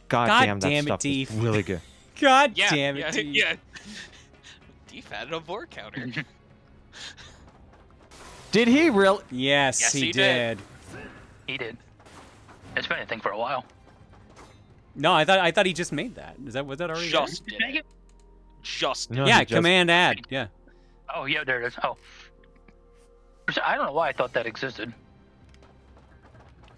God damn, that damn it, stuff Deef. was really good. God Yeah, damn it, yeah, dude. yeah. Deef added a board counter. Did he really? Yes, Yes, he he did. did. He did. It's been a thing for a while. No, I thought he just made that. Was that already there? Just did it. Just did No, it. Yeah, he just- command add. Yeah. Oh, yeah, there it is. Oh. I don't know why I thought that existed.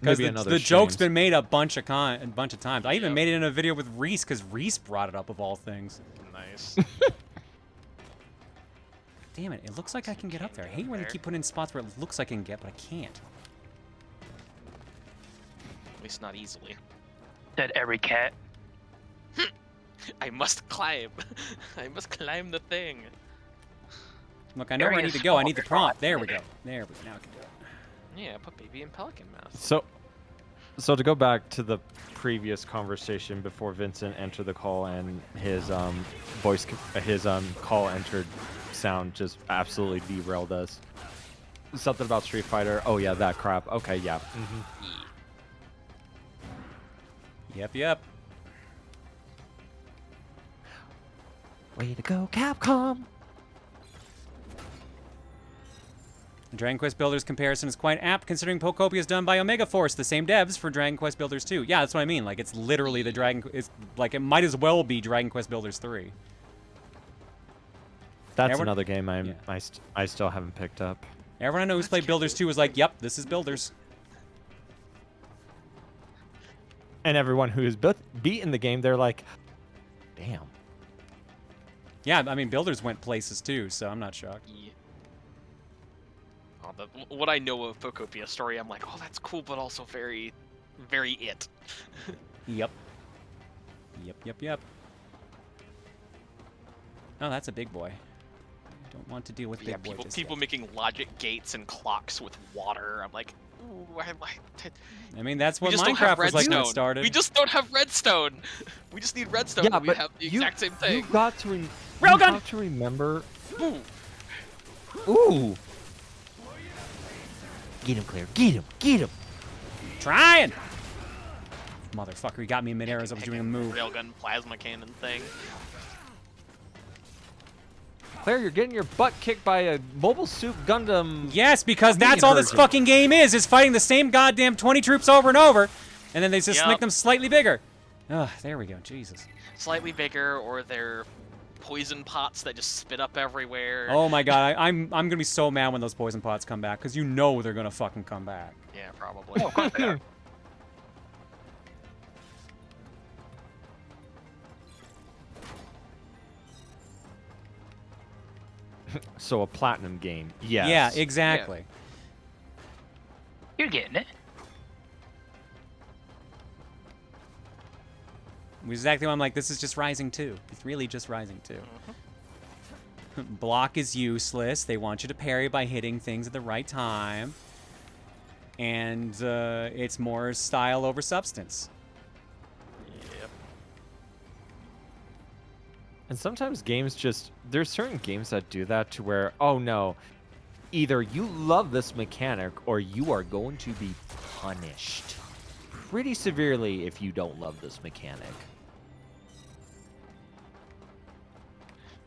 Because Maybe the another joke's Shane's. been made a bunch of times. I even Yep. made it in a video with Reese because Reese brought it up of all things. Nice. Damn it! It looks like I can get up there. I hate when they keep putting in spots where it looks like I can get, but I can't. At least not easily. That every cat. I must climb. I must climb the thing. Look, I know where I Area need to go. I small, need the it's prompt. not. There we go. There we go. Now I can do it. Yeah, put baby in pelican mouth. So to go back to the previous conversation before Vincent entered the call and his call entered sound just absolutely derailed us. Something about Street Fighter. Oh yeah, that crap. Okay, yeah. Yep. Way to go, Capcom! The Dragon Quest Builders comparison is quite apt considering Pocopia is done by Omega Force, the same devs for Dragon Quest Builders 2. Yeah, that's what I mean. Like, it's literally the it's like it might as well be Dragon Quest Builders 3. That's Everyone- another game Yeah. I still haven't picked up. Everyone I know who's played Builders 2 was like, yep, this is Builders. And everyone who's beaten the game, they're like, damn. Yeah, I mean, Builders went places too, so I'm not shocked. Yeah. Oh, what I know of Phocopia story, I'm like, oh, that's cool, but also very, very it. Yep. Yep. Oh, that's a big boy. Don't want to deal with Yeah, big boy just people yet. making logic gates and clocks with water. I'm like, ooh, I mean, that's what we just don't have Minecraft was like when it redstone. started. We just don't have redstone. We just need redstone. Yeah, and we but have the you- exact same thing. You got to remember. Ooh. Ooh. Get him, Claire. Get him. Trying! Motherfucker, he got me in midair as I was doing a move. Railgun plasma cannon thing. Claire, you're getting your butt kicked by a Mobile Suit Gundam. Yes, because that's Minion all this version. fucking game is fighting the same goddamn 20 troops over and over, and then they just Yep. make them slightly bigger. Ugh, there we go, Jesus. Slightly bigger, or they're poison pots that just spit up everywhere. Oh my god, I'm gonna be so mad when those poison pots come back, because you know they're gonna fucking come back. Yeah, probably. Oh, of course they are. So a platinum game. Yes. Yeah, exactly. You're getting it. Exactly why I'm like, this is just Rising 2. It's really just Rising 2. Block is useless. They want you to parry by hitting things at the right time. And it's more style over substance. Yep. And sometimes games just... There's certain games that do that to where, oh no, either you love this mechanic or you are going to be punished pretty severely if you don't love this mechanic.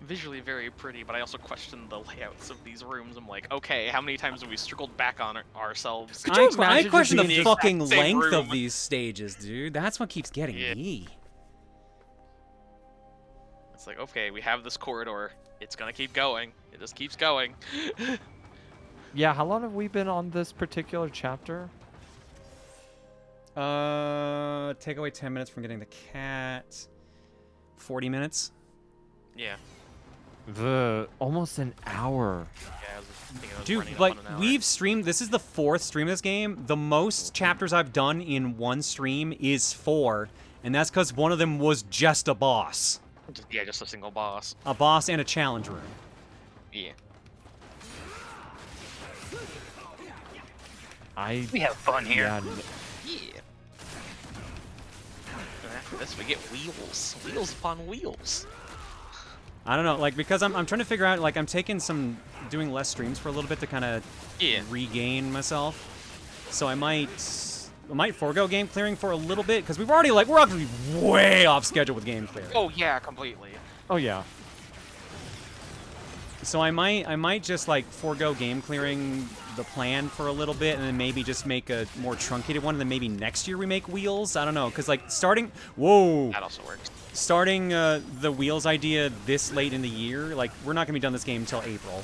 Visually very pretty, but I also question the layouts of these rooms. I'm like, okay, how many times have we circled back on ourselves? I question the being fucking exact same length of room? these stages, dude. That's what keeps getting me. It's like, okay, we have this corridor. It's gonna keep going. It just keeps going. Yeah, how long have we been on this particular chapter? Take away 10 minutes from getting the cat. 40 minutes. Yeah. Almost an hour. Yeah, I was thinking I was Dude, running up like, on an hour. we've streamed, this is the 4th stream of this game. The most chapters I've done in one stream is 4, and that's because one of them was just a boss. Just a single boss. A boss and a challenge room. Yeah. We have fun here. Yeah, Yeah. And after this, we get wheels. Wheels upon wheels. I don't know, like, because I'm trying to figure out, like, I'm doing less streams for a little bit to kind of regain myself. So I might forego game clearing for a little bit, because we're already way off schedule with game clearing. Oh yeah, completely. Oh yeah. So I might just like forego game clearing the plan for a little bit, and then maybe just make a more truncated one, and then maybe next year we make wheels. I don't know, because like starting That also works. starting the wheels idea this late in the year, like we're not gonna be done this game until April.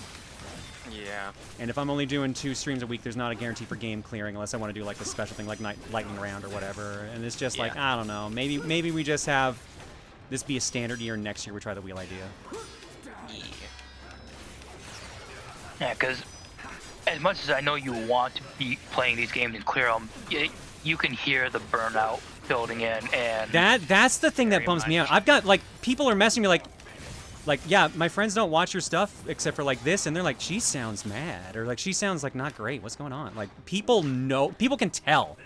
Yeah. And if I'm only doing 2 streams a week, there's not a guarantee for game clearing unless I want to do like a special thing like lightning round or whatever. And it's just like, I don't know. Maybe we just have this be a standard year, and next year we try the wheel idea. Yeah, because as much as I know you want to be playing these games and clear them, you can hear the burnout building in, and That's the thing that bums me out. I've got like people are messaging me like yeah, my friends don't watch your stuff except for like this, and they're like, she sounds mad, or like she sounds like not great. What's going on? Like people can tell.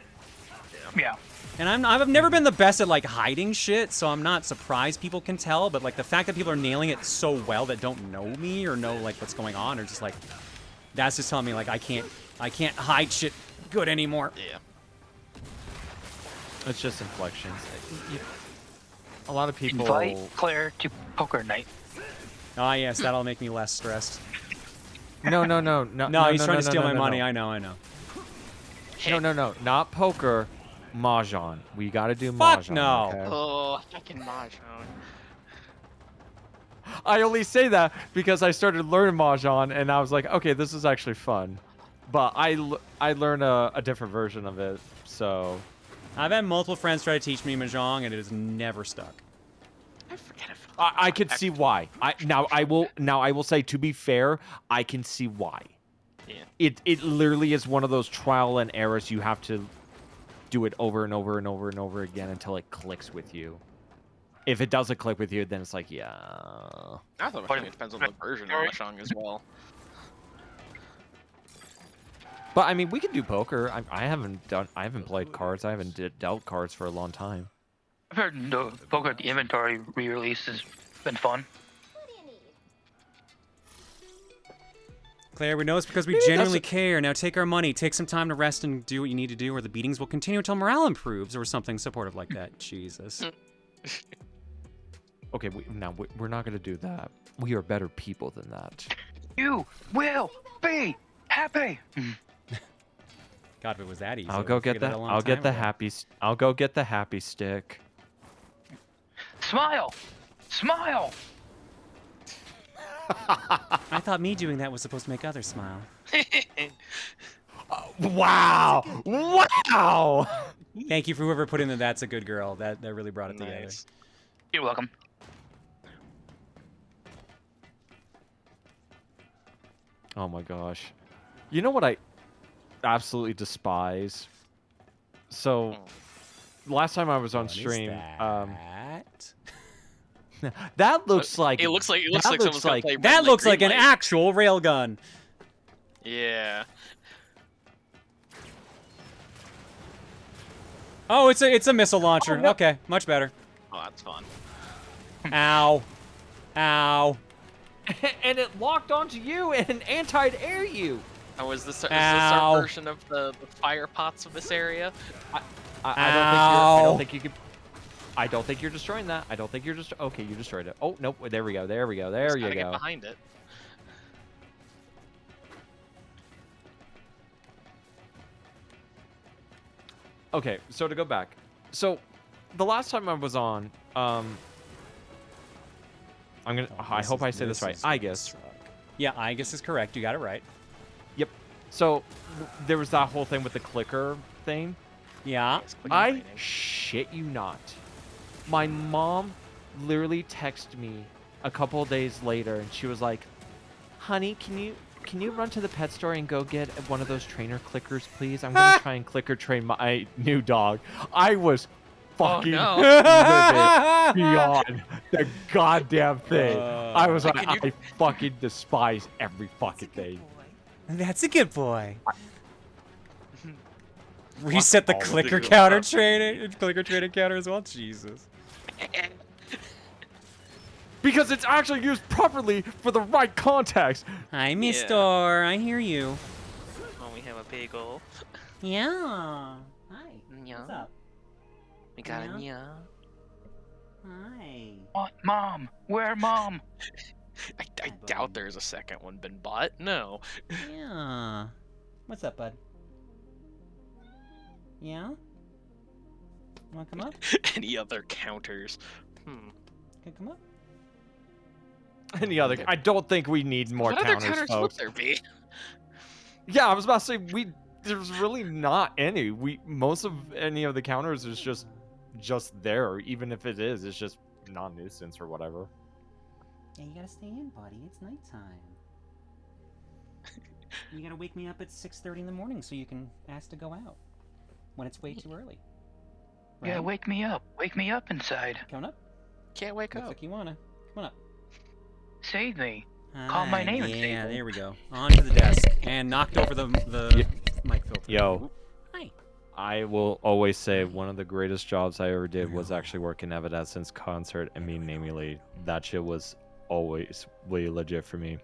Yeah. And I've never been the best at like hiding shit, so I'm not surprised people can tell. But like the fact that people are nailing it so well that don't know me or know like what's going on, or just like that's just telling me like I can't hide shit good anymore. Yeah. It's just inflections. A lot of people... Invite Claire to poker night. Ah, yes, that'll make me less stressed. No, he's trying to steal my money. I know. No, not poker. Mahjong. We gotta do Fuck Mahjong. no. Okay? Oh, fucking Mahjong. I only say that because I started learning Mahjong, and I was like, okay, this is actually fun. But I learned a different version of it, so... I've had multiple friends try to teach me Mahjong, and it has never stuck. I forget if I could see why. I will say, to be fair, I can see why. Yeah. It literally is one of those trial and errors. You have to do it over and over and over and over again until it clicks with you. If it doesn't click with you, then it's like, yeah. I thought it depends on the version of Mahjong as well. But I mean, we can do poker. I haven't played cards. I haven't dealt cards for a long time. I've heard the poker at the inventory re-release has been fun. Claire, we know it's because we genuinely care. Now take our money, take some time to rest and do what you need to do, or the beatings will continue until morale improves, or something supportive like that. Jesus. Okay, we're not going to do that. We are better people than that. You will be happy. God, if it was that easy. I'll go get the I'll go get the happy stick. Smile. Smile. I thought me doing that was supposed to make others smile. Wow! Wow! Thank you for whoever put in the "That's a good girl." That really brought it together. You're welcome. Oh my gosh. You know what I absolutely despise? So, last time I was on stream, that looks like It looks like that someone's looks gonna like play red That light, looks green like an light. actual railgun. Yeah. Oh, it's a missile launcher. Oh, no. Okay, much better. Oh, that's fun. Ow. Ow. and it locked onto you and anti-air you. Oh, is this Ow. our version of the fire pots of this area? I don't think you could. I don't think you're destroying that. I don't think you're just. Okay, you destroyed it. Oh nope. There we go. There we go. There Just you gotta go. get behind it. Okay, so to go back, so the last time I was on, I'm gonna. I hope I say this right. Aegis. Yeah, Aegis is correct. You got it right. Yep. So there was that whole thing with the clicker thing. Yeah. I shit you not. My mom literally texted me a couple of days later, and she was like, "Honey, can you run to the pet store and go get one of those trainer clickers, please? I'm gonna try and clicker train my new dog." I was fucking livid beyond the goddamn thing. I was like, I fucking despise every fucking thing. That's a good boy. Reset the all clicker digital counter stuff. clicker training counter as well. Jesus. Because it's actually used properly for the right context. Hi, Mister. I hear you. Oh, we have a bagel. Yeah. Hi. Yeah. What's up? We got a yeah. Hi. What, Mom? Where, Mom? I doubt there's a second one been bought. No. Yeah. What's up, bud? Yeah? Wanna come up? Any other counters? Can I come up? Any other? I don't think we need more What other counters, counters would folks. there be? Yeah, I was about to say there's really not any. Most of any of the counters is just there. Even if it is, it's just non-nuisance or whatever. Yeah, you gotta stay in, buddy. It's nighttime. You gotta wake me up at 6:30 in the morning so you can ask to go out when it's way too early. Yeah, wake me up. Wake me up inside. Coming up? Can't wake Looks up. like you wanna. Come on up. Save me. Call my name and save Yeah, me. there we go. Onto the desk and knocked over the mic filter. Yo. Hi. I will always say one of the greatest jobs I ever did was actually working Evanescence concert and meeting Amy Lee. That shit was always way legit for me.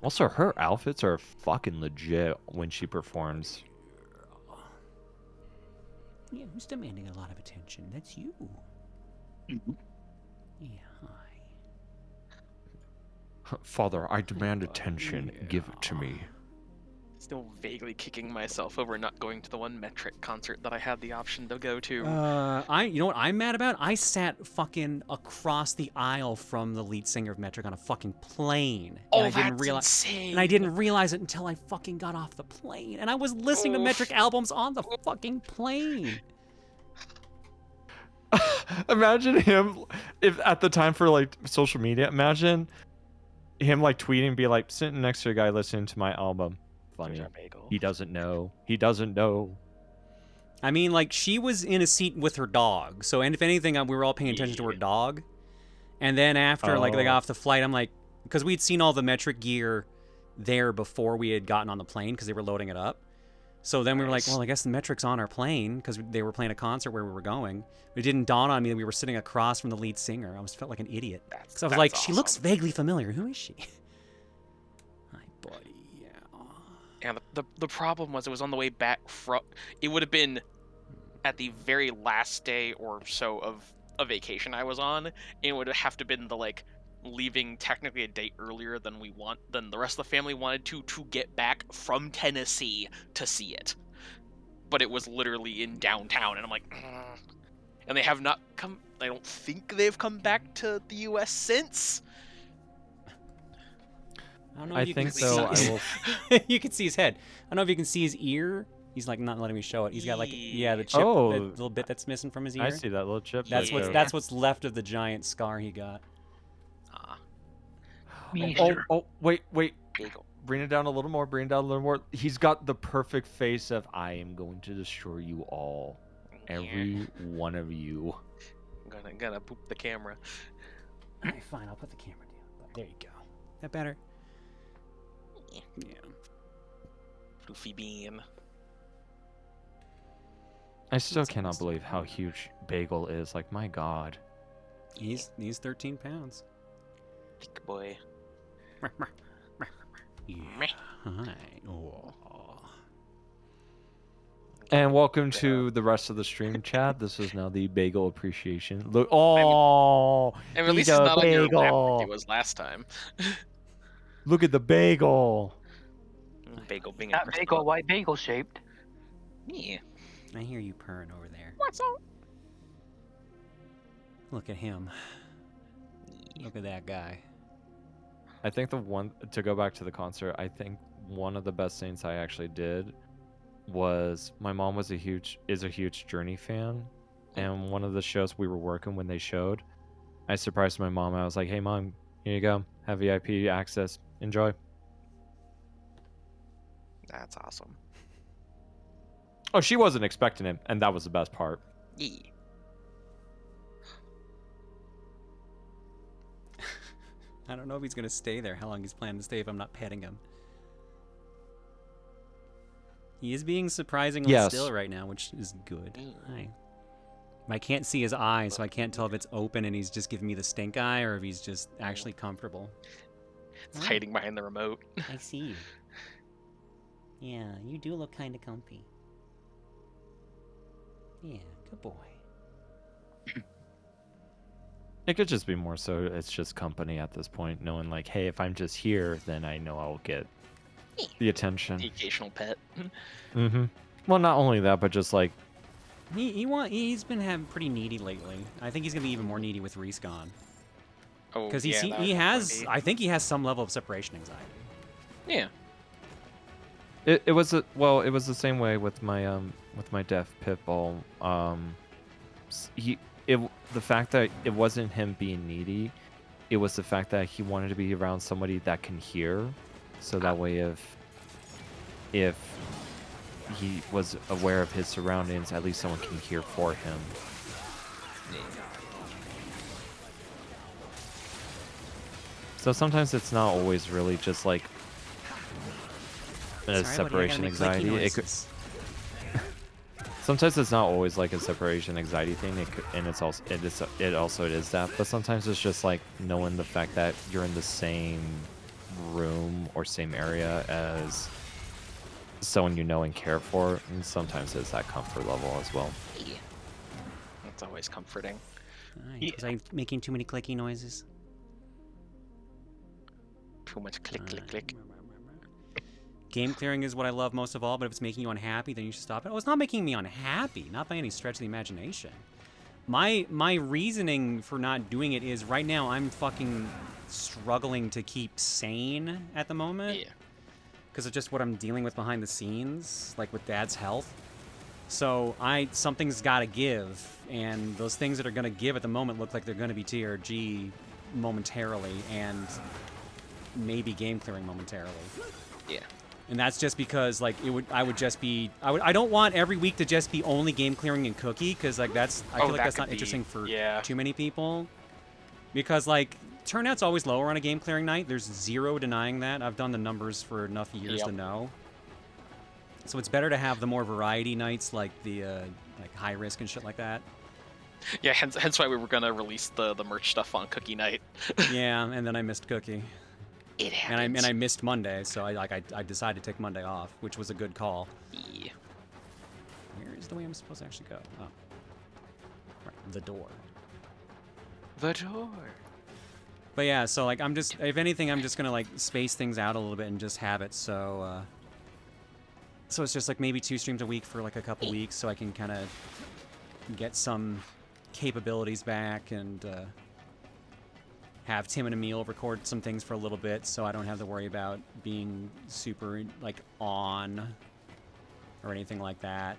Also, her outfits are fucking legit when she performs. Yeah, who's demanding a lot of attention? That's you. Yeah, hi. Father, I demand attention. Give it to me. Still vaguely kicking myself over not going to the one Metric concert that I had the option to go to. You know what I'm mad about? I sat fucking across the aisle from the lead singer of Metric on a fucking plane. Oh, and I didn't that's realize, insane. And I didn't realize it until I fucking got off the plane. And I was listening to Metric albums on the fucking plane. Imagine him if at the time for like social media. Imagine him like tweeting, be like sitting next to a guy listening to my album. Funny. He doesn't know. He doesn't know. I mean, like, she was in a seat with her dog. So, and if anything, we were all paying attention to her dog. And then after, like, they got off the flight, I'm like, because we'd seen all the Metric gear there before we had gotten on the plane because they were loading it up. So then we were like, well, I guess the Metric's on our plane because they were playing a concert where we were going. It didn't dawn on me that we were sitting across from the lead singer. I felt like an idiot. Because I was like, she looks vaguely familiar. Who is she? Hi, buddy. And the problem was it was on the way back from... It would have been at the very last day or so of a vacation I was on. And it would have to been the, like, leaving technically a day earlier than the rest of the family wanted to get back from Tennessee to see it. But it was literally in downtown, and I'm like... And they have not come... I don't think they've come back to the U.S. since. I don't know I if you think can so. see I will. You can see his head. I don't know if you can see his ear. He's like not letting me show it. He's got like the chip, Oh. that little bit that's missing from his ear. I see that little chip. That's right what's there. what's left of the giant scar he got. Oh, wait. Bagel. Bring it down a little more. He's got the perfect face of, I am going to destroy you all. Every one of you. I'm gonna boop the camera. Alright, fine, I'll put the camera down. There you go. That better? Yeah. Floofy bean. I still cannot believe how huge Bagel is. Like, my god. He's 13 pounds. Thick boy. Yeah. Hi. Oh. And welcome to the rest of the stream chat. This is now the Bagel appreciation. Look, oh, I mean, at least he's it's a not on your map bagel. like it was last time. Look at the bagel. Bagel being Not bagel, white bagel shaped. Yeah. I hear you purring over there. What's up? Look at him. Look at that guy. I think to go back to the concert, I think one of the best things I actually did was my mom is a huge Journey fan, and one of the shows we were working when they showed, I surprised my mom. I was like, "Hey mom, here you go, have VIP access, enjoy." That's awesome. Oh, she wasn't expecting him, and that was the best part. Yeah. I don't know if he's gonna stay there, how long he's planning to stay if I'm not petting him. He is being surprisingly still right now, which is good. Hi. I can't see his eye, so I can't tell if it's open and he's just giving me the stink eye or if he's just actually comfortable. It's hiding behind the remote. I see you. Yeah, you do look kind of comfy. Yeah, good boy. It could just be more so it's just company at this point, knowing like, hey, if I'm just here, then I know I'll get the attention. The occasional pet. Mm-hmm. Well, not only that, but just like He's been pretty needy lately. I think he's gonna be even more needy with Reese gone. Oh, because yeah, he has. I think he has some level of separation anxiety. Yeah. It was the same way with my deaf pit bull. The fact that it wasn't him being needy, it was the fact that he wanted to be around somebody that can hear, so that way if he was aware of his surroundings, at least someone can hear for him. So sometimes it's not always really just like a separation anxiety. It could. Sometimes it's not always like a separation anxiety thing, and it also is that. But sometimes it's just like knowing the fact that you're in the same room or same area as someone you know and care for, and sometimes it's that comfort level as well. Yeah. That's always comforting. Was I making too many clicky noises? Too much click, click, click. Game clearing is what I love most of all, but if it's making you unhappy, then you should stop it. Oh, it's not making me unhappy, not by any stretch of the imagination. My reasoning for not doing it is right now I'm fucking struggling to keep sane at the moment. Yeah. Because of just what I'm dealing with behind the scenes, like with Dad's health. So something's got to give, and those things that are going to give at the moment look like they're going to be TRG momentarily, and maybe game clearing momentarily. Yeah. And that's just because like I don't want every week to just be only game clearing and cookie, because like I feel like that's not interesting for too many people. Because like turnout's always lower on a game clearing night. There's zero denying that. I've done the numbers for enough years to know. So it's better to have the more variety nights, like the like high risk and shit like that. Yeah, hence why we were gonna release the merch stuff on Cookie Night. Yeah, and then I missed Cookie. It happens. And I missed Monday, so I decided to take Monday off, which was a good call. Yeah. Where is the way I'm supposed to actually go? Oh. Right, the door. The door. But yeah, so like if anything, I'm just gonna like space things out a little bit and just have it so it's just like maybe 2 streams a week for like a couple weeks, so I can kind of get some capabilities back and have Tim and Emil record some things for a little bit, so I don't have to worry about being super like on or anything like that.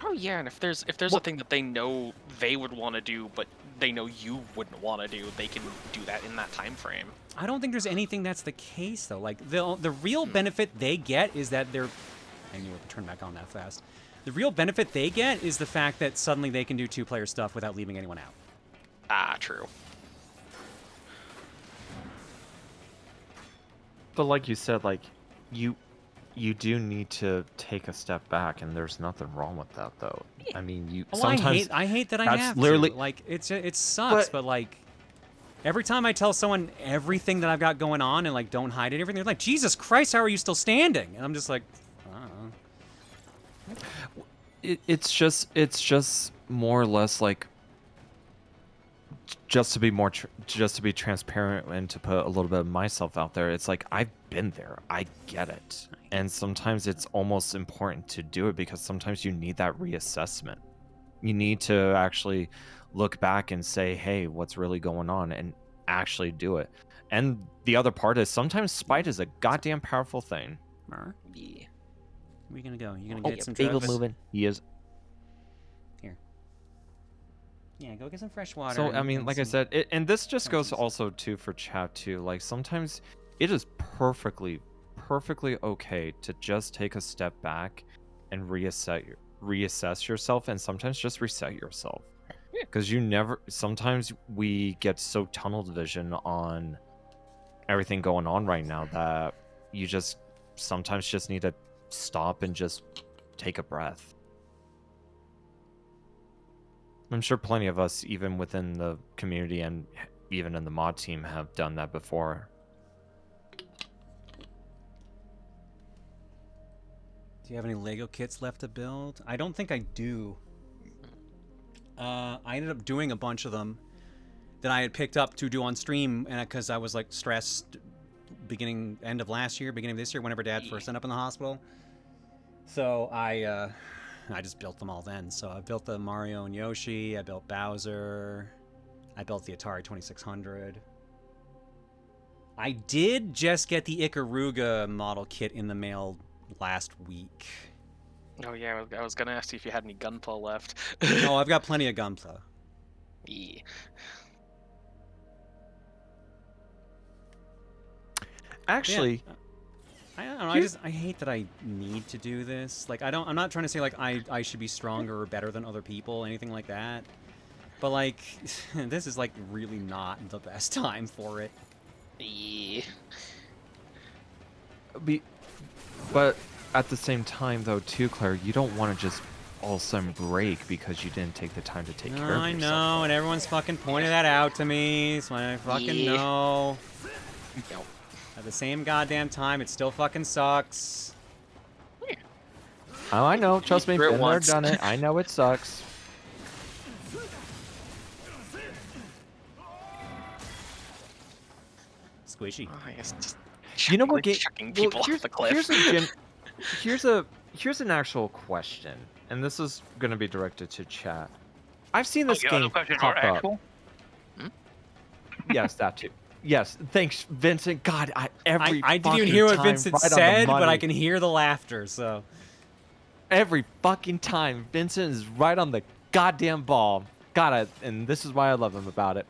Oh yeah, and if there's a thing that they know they would want to do, but they know you wouldn't want to do, they can do that in that time frame. I don't think there's anything that's the case though. Like the real benefit they get is that they're. I knew it would turn back on that fast. The real benefit they get is the fact that suddenly they can do 2-player stuff without leaving anyone out. Ah, true. But like you said, like you do need to take a step back, and there's nothing wrong with that, though. I mean, you sometimes I hate that I have literally to. Like it sucks, but like every time I tell someone everything that I've got going on and like don't hide it, everything, they're like, Jesus Christ, how are you still standing? And I'm just like, I don't know. It's just more or less like just to be transparent and to put a little bit of myself out there. It's like I've been there. I get it. And sometimes it's almost important to do it because sometimes you need that reassessment. You need to actually look back and say, hey, what's really going on, and actually do it. And the other part is sometimes spite is a goddamn powerful thing. Yeah. Where are you gonna go? You gonna get some Bagel drugs? moving. He is. Here. Yeah, go get some fresh water. So I mean, and like I some- said, and this just goes also too for chat too. Like sometimes it is perfectly okay to just take a step back and reassess yourself, and sometimes just reset yourself. Because sometimes we get so tunnel vision on everything going on right now that you just sometimes just need to stop and just take a breath. I'm sure plenty of us, even within the community and even in the mod team, have done that before. Do you have any Lego kits left to build? I don't think I do. I ended up doing a bunch of them that I had picked up to do on stream, and because I was like stressed end of last year, beginning of this year, whenever Dad first ended up in the hospital. So I just built them all then. So I built the Mario and Yoshi, I built Bowser, I built the Atari 2600. I did just get the Ikaruga model kit in the mail last week. Oh yeah, I was gonna ask you if you had any Gunpla left. No, I've got plenty of Gunpla. Yeah. Actually, I don't know. I hate that I need to do this. Like I'm not trying to say like I should be stronger or better than other people, anything like that. But like this is like really not the best time for it. Yeah. But at the same time, though, too, Claire, you don't want to just all of a sudden break because you didn't take the time to take care of yourself. I know, and everyone's fucking pointed that out to me, so I fucking know. At the same goddamn time, it still fucking sucks. Oh, I know. Trust me, Been been there, done it. I know it sucks. Squishy. Oh, I guess just You know what? chucking people off the cliff. Here's an actual question, and this is going to be directed to chat. I've seen this game pop up. Yes, that too. Yes, thanks, Vincent. God, I didn't even hear what Vincent said, but I can hear the laughter. So every fucking time, Vincent is right on the goddamn ball. And this is why I love him about it.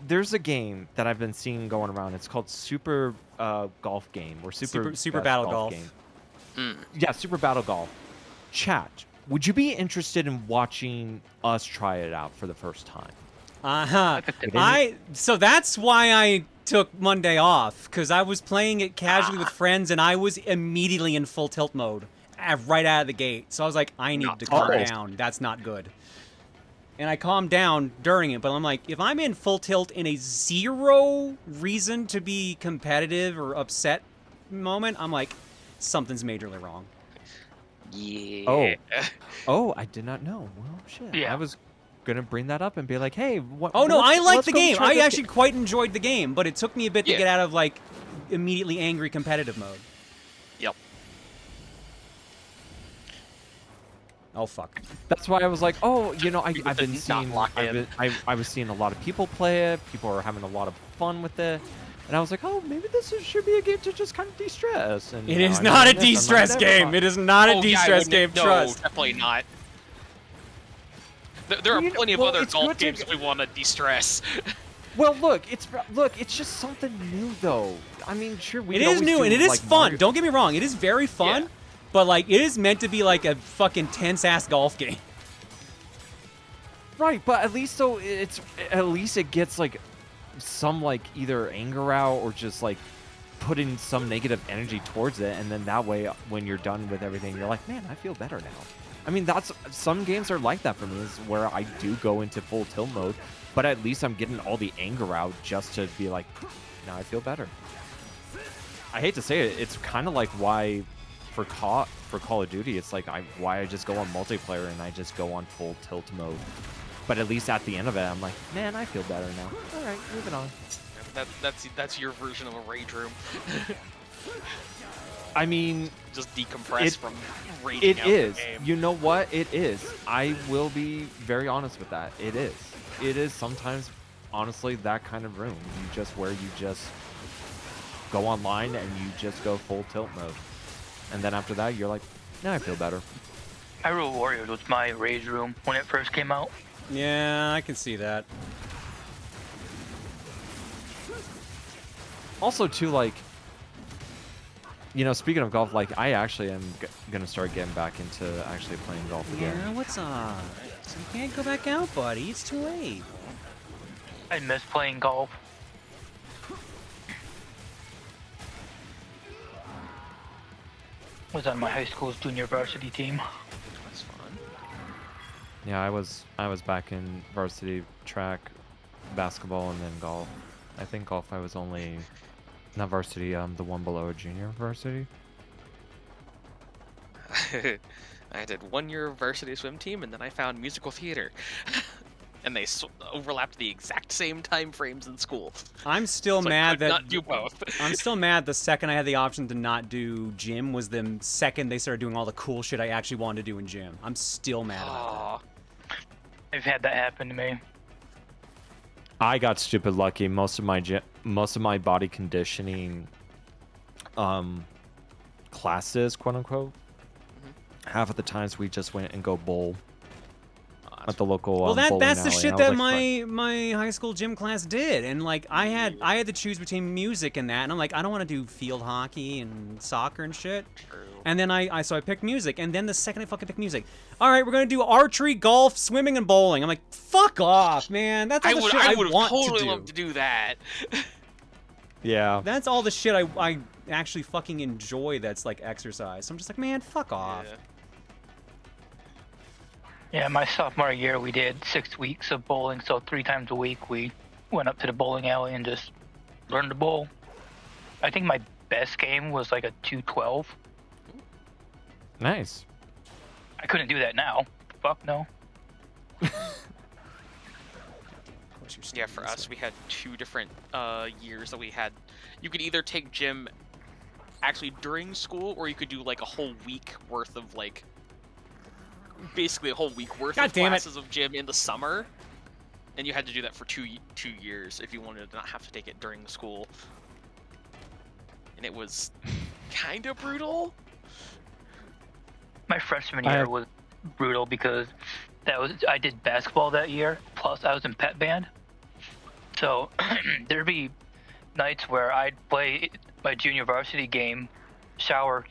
There's a game that I've been seeing going around. It's called Super Golf Game or Super Battle Golf. Game. Yeah, Super Battle Golf. Chat, would you be interested in watching us try it out for the first time? So that's why I took Monday off, because I was playing it casually with friends, and I was immediately in full tilt mode right out of the gate. So I was like, I need to calm down. That's not good. And I calmed down during it, but I'm like, if I'm in full tilt in a zero reason to be competitive or upset moment, I'm like, something's majorly wrong. Yeah. Oh, I did not know. Well, shit. Yeah. I was gonna bring that up and be like, hey, what? Oh no, I like the go game. try I this actually quite enjoyed the game, but it took me a bit to get out of like immediately angry competitive mode. Yep. Oh fuck. That's why I was like, oh, I've been seeing, I was seeing a lot of people play it. People are having a lot of fun with it, and I was like, oh, maybe this should be a game to just kind of de-stress. And it is not a de-stress game. It is not a de-stress game. Trust. No, definitely not. There are plenty of other golf games we want to de-stress. Well, look, it's just something new though. I mean, sure, we It could is always new do, and it is like, fun. Mario- Don't get me wrong, it is very fun, Yeah. but like it is meant to be like a fucking tense ass golf game. Right, but at least though it gets like some like either anger out or just like putting some negative energy towards it, and then that way when you're done with everything, you're like, man, I feel better now. I mean, that's some games are like that for me, is where I do go into full tilt mode, but at least I'm getting all the anger out just to be like, now I feel better. I hate to say it, it's kind of like why for Call of Duty, it's like why I just go on multiplayer and I just go on full tilt mode. But at least at the end of it, I'm like, man, I feel better now. All right, moving on. That's your version of a rage room. I mean, just decompress from raging out is. the game. You know what? It is. I will be very honest with that. It is. It is sometimes, honestly, that kind of room. Where you just go online and you just go full tilt mode. And then after that, you're like, now I feel better. Hyrule Warriors was my rage room when it first came out. Yeah, I can see that. Also, too, like, you know, speaking of golf, like, I actually am gonna start getting back into actually playing golf again. Yeah, what's up? You can't go back out, buddy. It's too late. I miss playing golf. Was on my high school's junior varsity team. That's fun. Yeah, I was back in varsity track, basketball, and then golf. I think golf I was only not varsity, the one below junior varsity. I did 1 year of varsity swim team, and then I found musical theater. And they overlapped the exact same time frames in school. I'm still So I mad could that not do both. I'm still mad the second I had the option to not do gym was the second they started doing all the cool shit I actually wanted to do in gym. I'm still mad about that. I've had that happen to me. I got stupid lucky. Most of my body conditioning classes, quote unquote, half of the times we just went and go bowl at the local Well, bowling that's the alley. shit And I that was like, my high school gym class did, and like I had to choose between music and that, and I'm like, I don't want to do field hockey and soccer and shit. True. And then I picked music, and then the second I fucking picked music, all right, we're gonna do archery, golf, swimming, and bowling. I'm like, fuck off, man. That's all the shit I would have want totally to do. loved to do that. yeah. That's all the shit I actually fucking enjoy. That's like exercise. So I'm just like, man, fuck off. Yeah. Yeah, my sophomore year we did 6 weeks of bowling, so 3 times a week we went up to the bowling alley and just learned to bowl. I think my best game was like a 212. Nice. I couldn't do that now. Fuck no. Yeah, for us, we had 2 different years that we had. You could either take gym actually during school, or you could do like a whole week worth of like, basically a whole week worth God of damn it. classes of gym in the summer. And you had to do that for 2 years if you wanted to not have to take it during school. And it was kind of brutal. My freshman year was brutal because I did basketball that year, plus I was in pep band. So there'd be nights where I'd play my junior varsity game, shower,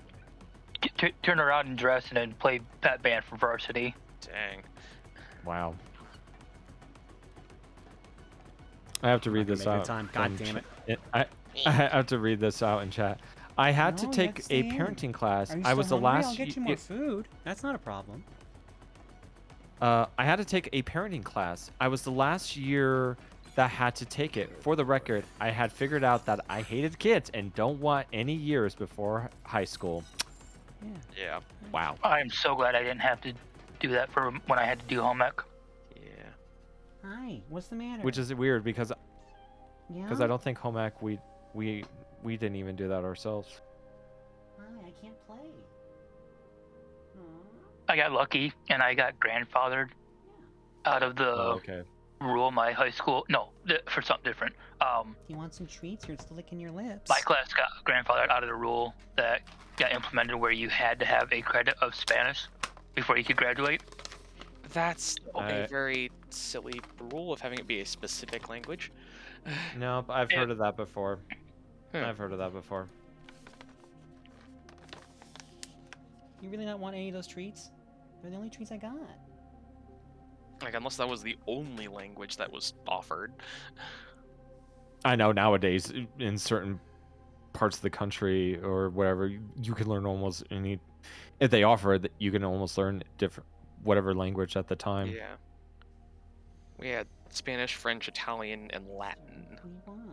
turn around and dress, and then play pep band for varsity. Dang. Wow. I have to read this Make a out. time. God from damn it. I have to read this out in chat. I had to No, take that's a the end. parenting class. Are you I was still the hungry? last. I'll get you more food. That's not a problem. I had to take a parenting class. I was the last year that had to take it. For the record, I had figured out that I hated kids and don't want any years before high school. Yeah. Wow. I'm so glad I didn't have to do that for when I had to do home ec. Yeah. Hi, what's the matter? Which is weird because Yeah? I don't think home ec we didn't even do that ourselves. Hi, I can't play. I got lucky and I got grandfathered out of the okay. rule my high school. No, for something different. You want some treats? You're still licking your lips. My class got grandfathered out of the rule that got implemented where you had to have a credit of Spanish before you could graduate. That's a very silly rule of having it be a specific language. No, but I've heard of that before. Hmm. I've heard of that before. You really not want any of those treats? They're the only treats I got. Like, unless that was the only language that was offered. I know nowadays in certain parts of the country or whatever, you can learn almost any. If they offer it, you can almost learn different whatever language at the time. Yeah. We had Spanish, French, Italian, and Latin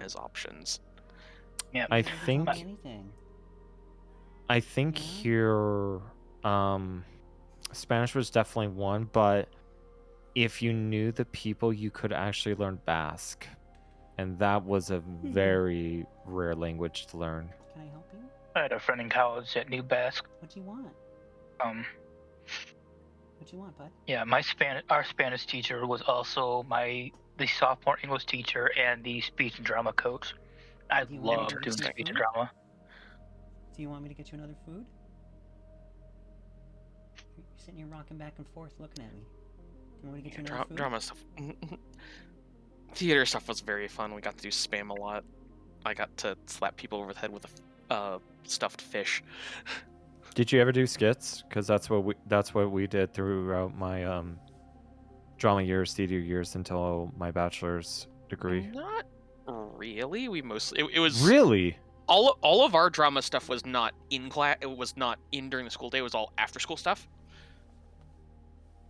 as options. Yeah. I think. I think here, Spanish was definitely one, but if you knew the people, you could actually learn Basque, and that was a very rare language to learn. Can I help you? I had a friend in college that knew Basque. What do you want? What do you want, bud? Yeah, our Spanish teacher was also the sophomore English teacher and the speech and drama coach. I loved doing speech and drama. Do you want me to get you another food? You're sitting here rocking back and forth looking at me. Do you want me to get you another food? Drama stuff. Theater stuff was very fun. We got to do spam a lot. I got to slap people over the head with a stuffed fish. Did you ever do skits? Because that's what we did throughout my drama years, theater years until my bachelor's degree. Not really. We mostly it was really all of our drama stuff was not in class. It was not in during the school day. It was all after school stuff.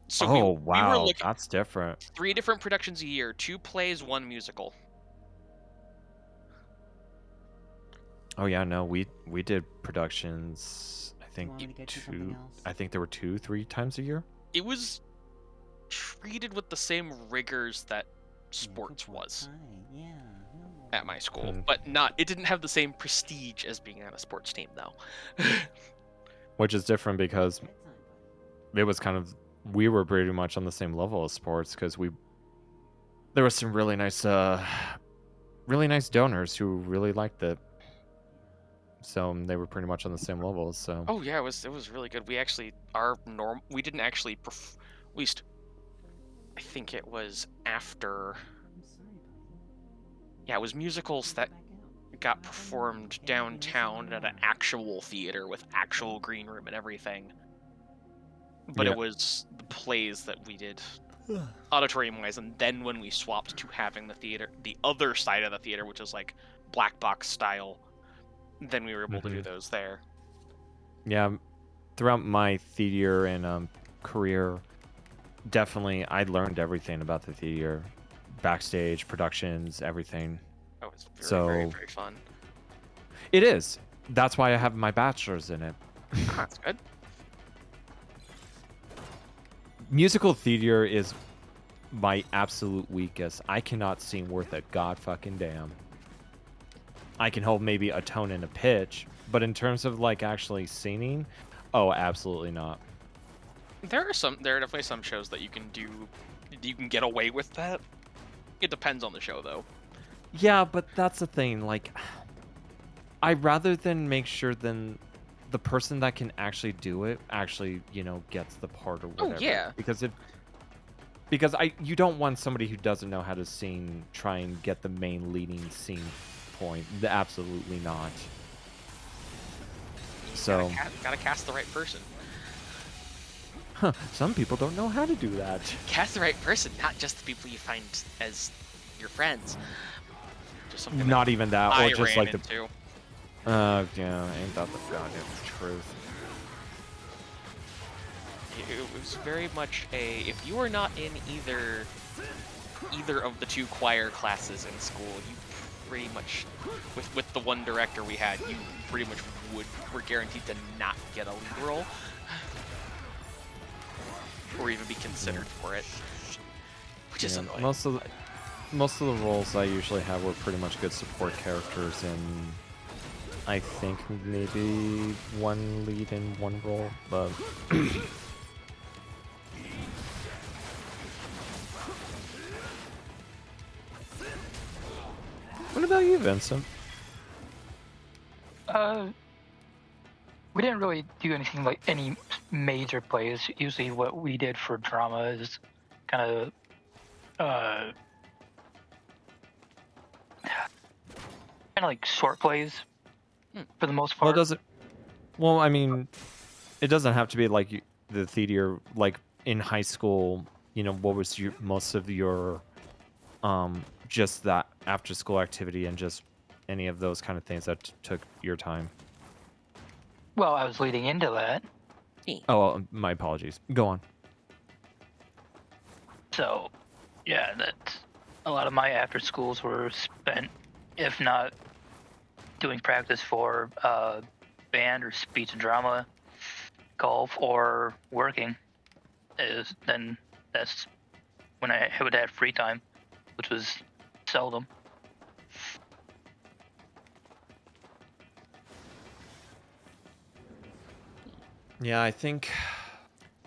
So wow, we were looking that's different. 3 different productions a year: 2 plays, 1 musical. Oh yeah, no, we did productions. I think I think there were 2-3 times a year. It was treated with the same rigors that sports was at my school, but it didn't have the same prestige as being on a sports team, though. Which is different because it was we were pretty much on the same level as sports because there was some really nice donors who really liked it. So they were pretty much on the same level. So. Oh yeah, it was really good. We actually we didn't actually at least I think it was after. Yeah, it was musicals that got performed downtown at an actual theater with actual green room and everything. But it was the plays that we did auditorium-wise, and then when we swapped to having the other side of the theater, which is like black box style, then we were able to do those there. Yeah, throughout my theater and career, definitely I learned everything about the theater, backstage, productions, everything. Oh, it's very, very fun. It is. That's why I have my bachelor's in it. That's good. Musical theater is my absolute weakest. I cannot sing worth a god fucking damn. I can hold maybe a tone and a pitch, but in terms of like actually singing, oh, absolutely not. There are definitely some shows that you can get away with that. It depends on the show, though. Yeah, but that's the thing. Like, I'd rather than make sure than the person that can actually do it actually, gets the part or whatever. Oh yeah. Because you don't want somebody who doesn't know how to sing try and get the main leading scene point. Absolutely not. So gotta cast the right person. Some people don't know how to do that. Cast the right person, not just the people you find as your friends. Just something not even that, or just like into. Yeah, ain't that the goddamn truth. It was very much if you were not in either of the 2 choir classes in school, you pretty much, with the one director we had, you pretty much were guaranteed to not get a lead role. Or even be considered for it, which is annoying. Most of the roles I usually have were pretty much good support characters, and I think maybe 1 lead in 1 role, but what about you, Vincent? We didn't really do anything like any major plays. Usually what we did for drama is kind of kind of like short plays for the most part. Well, does it? Well, I mean, it doesn't have to be like the theater. Like in high school, you know, what was most of your, just that after school activity and just any of those kind of things that took your time? Well, I was leading into that. Oh, my apologies. Go on. So, yeah, that's a lot of my after schools were spent, if not doing practice for band or speech and drama, golf, or working. Then that's when I would have free time, which was seldom. Yeah, I think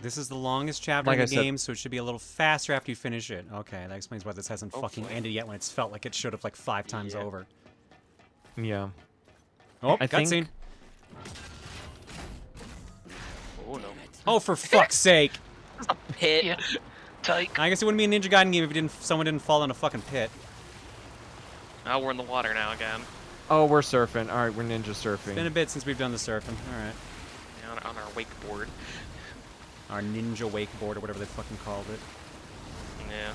This is the longest chapter Like in I the said- game, so it should be a little faster after you finish it. Okay, that explains why this hasn't fucking ended yet when it's felt like it should have like 5 times over. Yeah. Oh, I think- cutscene. Oh no. Oh, for fuck's sake! A pit. Yeah. Like, I guess it wouldn't be a Ninja Gaiden game if someone didn't fall in a fucking pit. Oh, we're in the water now again. Oh, we're surfing. All right, we're ninja It's surfing. been a bit since we've done the surfing. All right. On our wakeboard. Our ninja wakeboard or whatever they fucking called it. Yeah.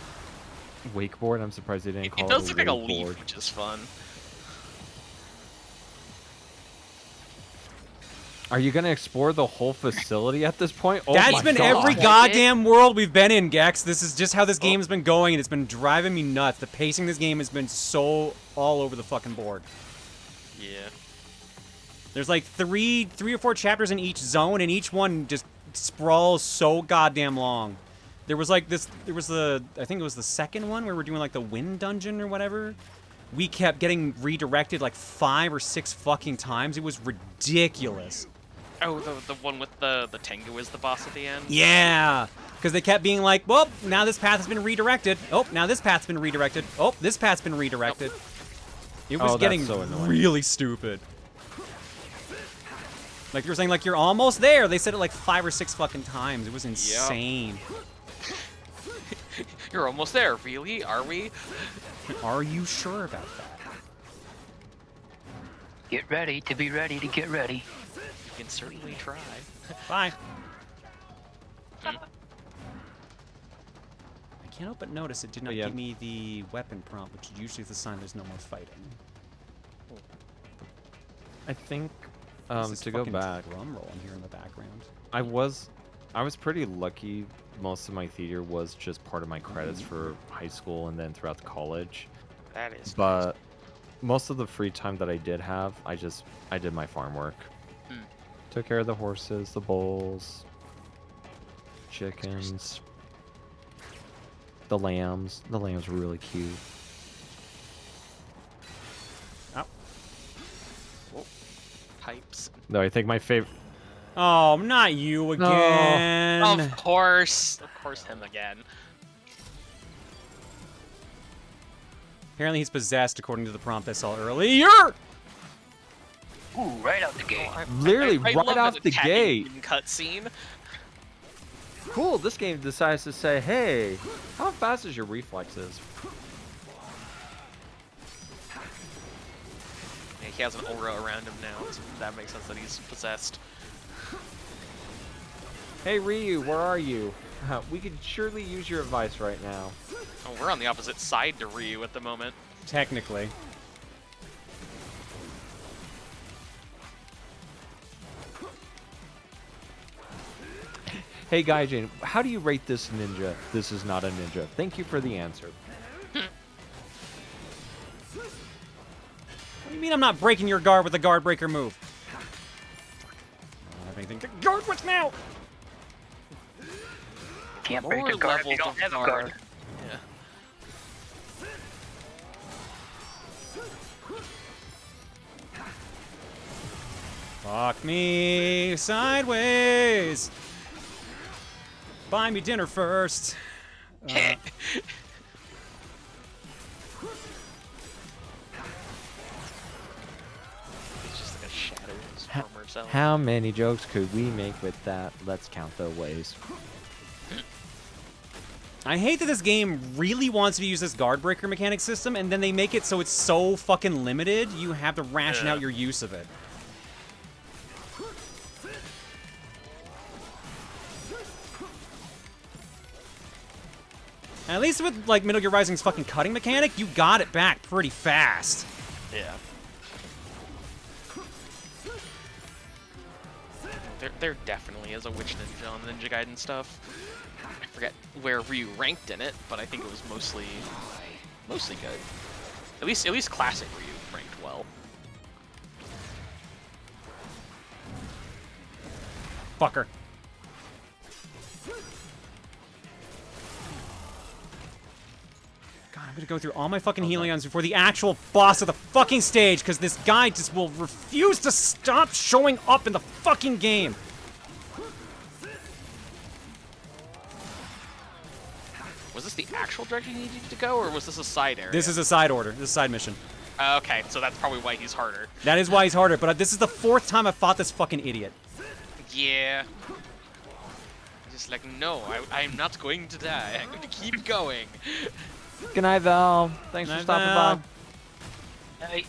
Wakeboard. I'm surprised they didn't It call does it look like a wakeboard. leaf, which is fun. Are you gonna explore the whole facility at this point? Oh That's my been God. every goddamn world we've been in, Gex. This is just how this game's been going, and it's been driving me nuts. The pacing of this game has been so all over the fucking board. Yeah. There's like three or four chapters in each zone, and each one just sprawls so goddamn long. There was like this. There was the. I think it was the second one where we're doing like the wind dungeon or whatever. We kept getting redirected like 5 or 6 fucking times. It was ridiculous. Oh, the one with the Tengu is the boss at the end? Yeah, because they kept being like, well, now this path has been redirected. Oh, now this path's been redirected. Oh, this path's been redirected. It was that's getting so annoying. really stupid. Like you were saying, like, you're almost there. They said it like 5 or 6 fucking times. It was insane. You're almost there. Really? Are we? Are you sure about that? get ready to be ready to get ready. You can certainly try. Bye. I can't help but notice it did not yeah. give me the weapon prompt, which usually is the sign there's no more fighting. I think There's this to go fucking back, drum roll in here in the background. I was pretty lucky. Most of my theater was just part of my credits for high school and then throughout the college. That is. But most of the free time that I did have, I did my farm work. Took care of the horses, the bulls, chickens, the lambs. The lambs were really cute. Oh. Whoa. Pipes. Though I think my favorite. Oh, not you again. Of course him again. Apparently he's possessed, according to the prompt I saw earlier. Ooh, right out the gate. Literally I right love off an the attacking gate. Cutscene. Cool. This game decides to say, "Hey, how fast is your reflexes?" Yeah, he has an aura around him now, so that makes sense that he's possessed. Hey Ryu, where are you? We could surely use your advice right now. Oh, we're on the opposite side to Ryu at the moment. Technically. Hey Gaijin, how do you rate this ninja? This is not a ninja. Thank you for the answer. What do you mean I'm not breaking your guard with a guard breaker move? I don't have anything to guard with now! Can't break a Lower guard if you levels don't of have a guard. guard. Yeah. Fuck me sideways! Buy me dinner first. He's just like a shadow of his former self. How many jokes could we make with that? Let's count the ways. I hate that this game really wants to use this guard breaker mechanic system, and then they make it so it's so fucking limited, you have to ration out your use of it. At least with, like, Metal Gear Rising's fucking cutting mechanic, you got it back pretty fast. Yeah. There definitely is a Witch Ninja on the Ninja Gaiden stuff. I forget where Ryu ranked in it, but I think it was mostly good. At least classic Ryu ranked well. Fucker. God, I'm gonna go through all my fucking Helions before the actual boss of the fucking stage, because this guy just will refuse to stop showing up in the fucking game. Was this the actual direction you needed to go, or was this a side area? This is a side order. This is a side mission. Okay, so that's probably why he's harder. That is why he's harder, but this is the 4th time I've fought this fucking idiot. Yeah. Just like, no, I'm not going to die. I'm going to keep going. Good night, Val. Thanks for stopping by. Hey.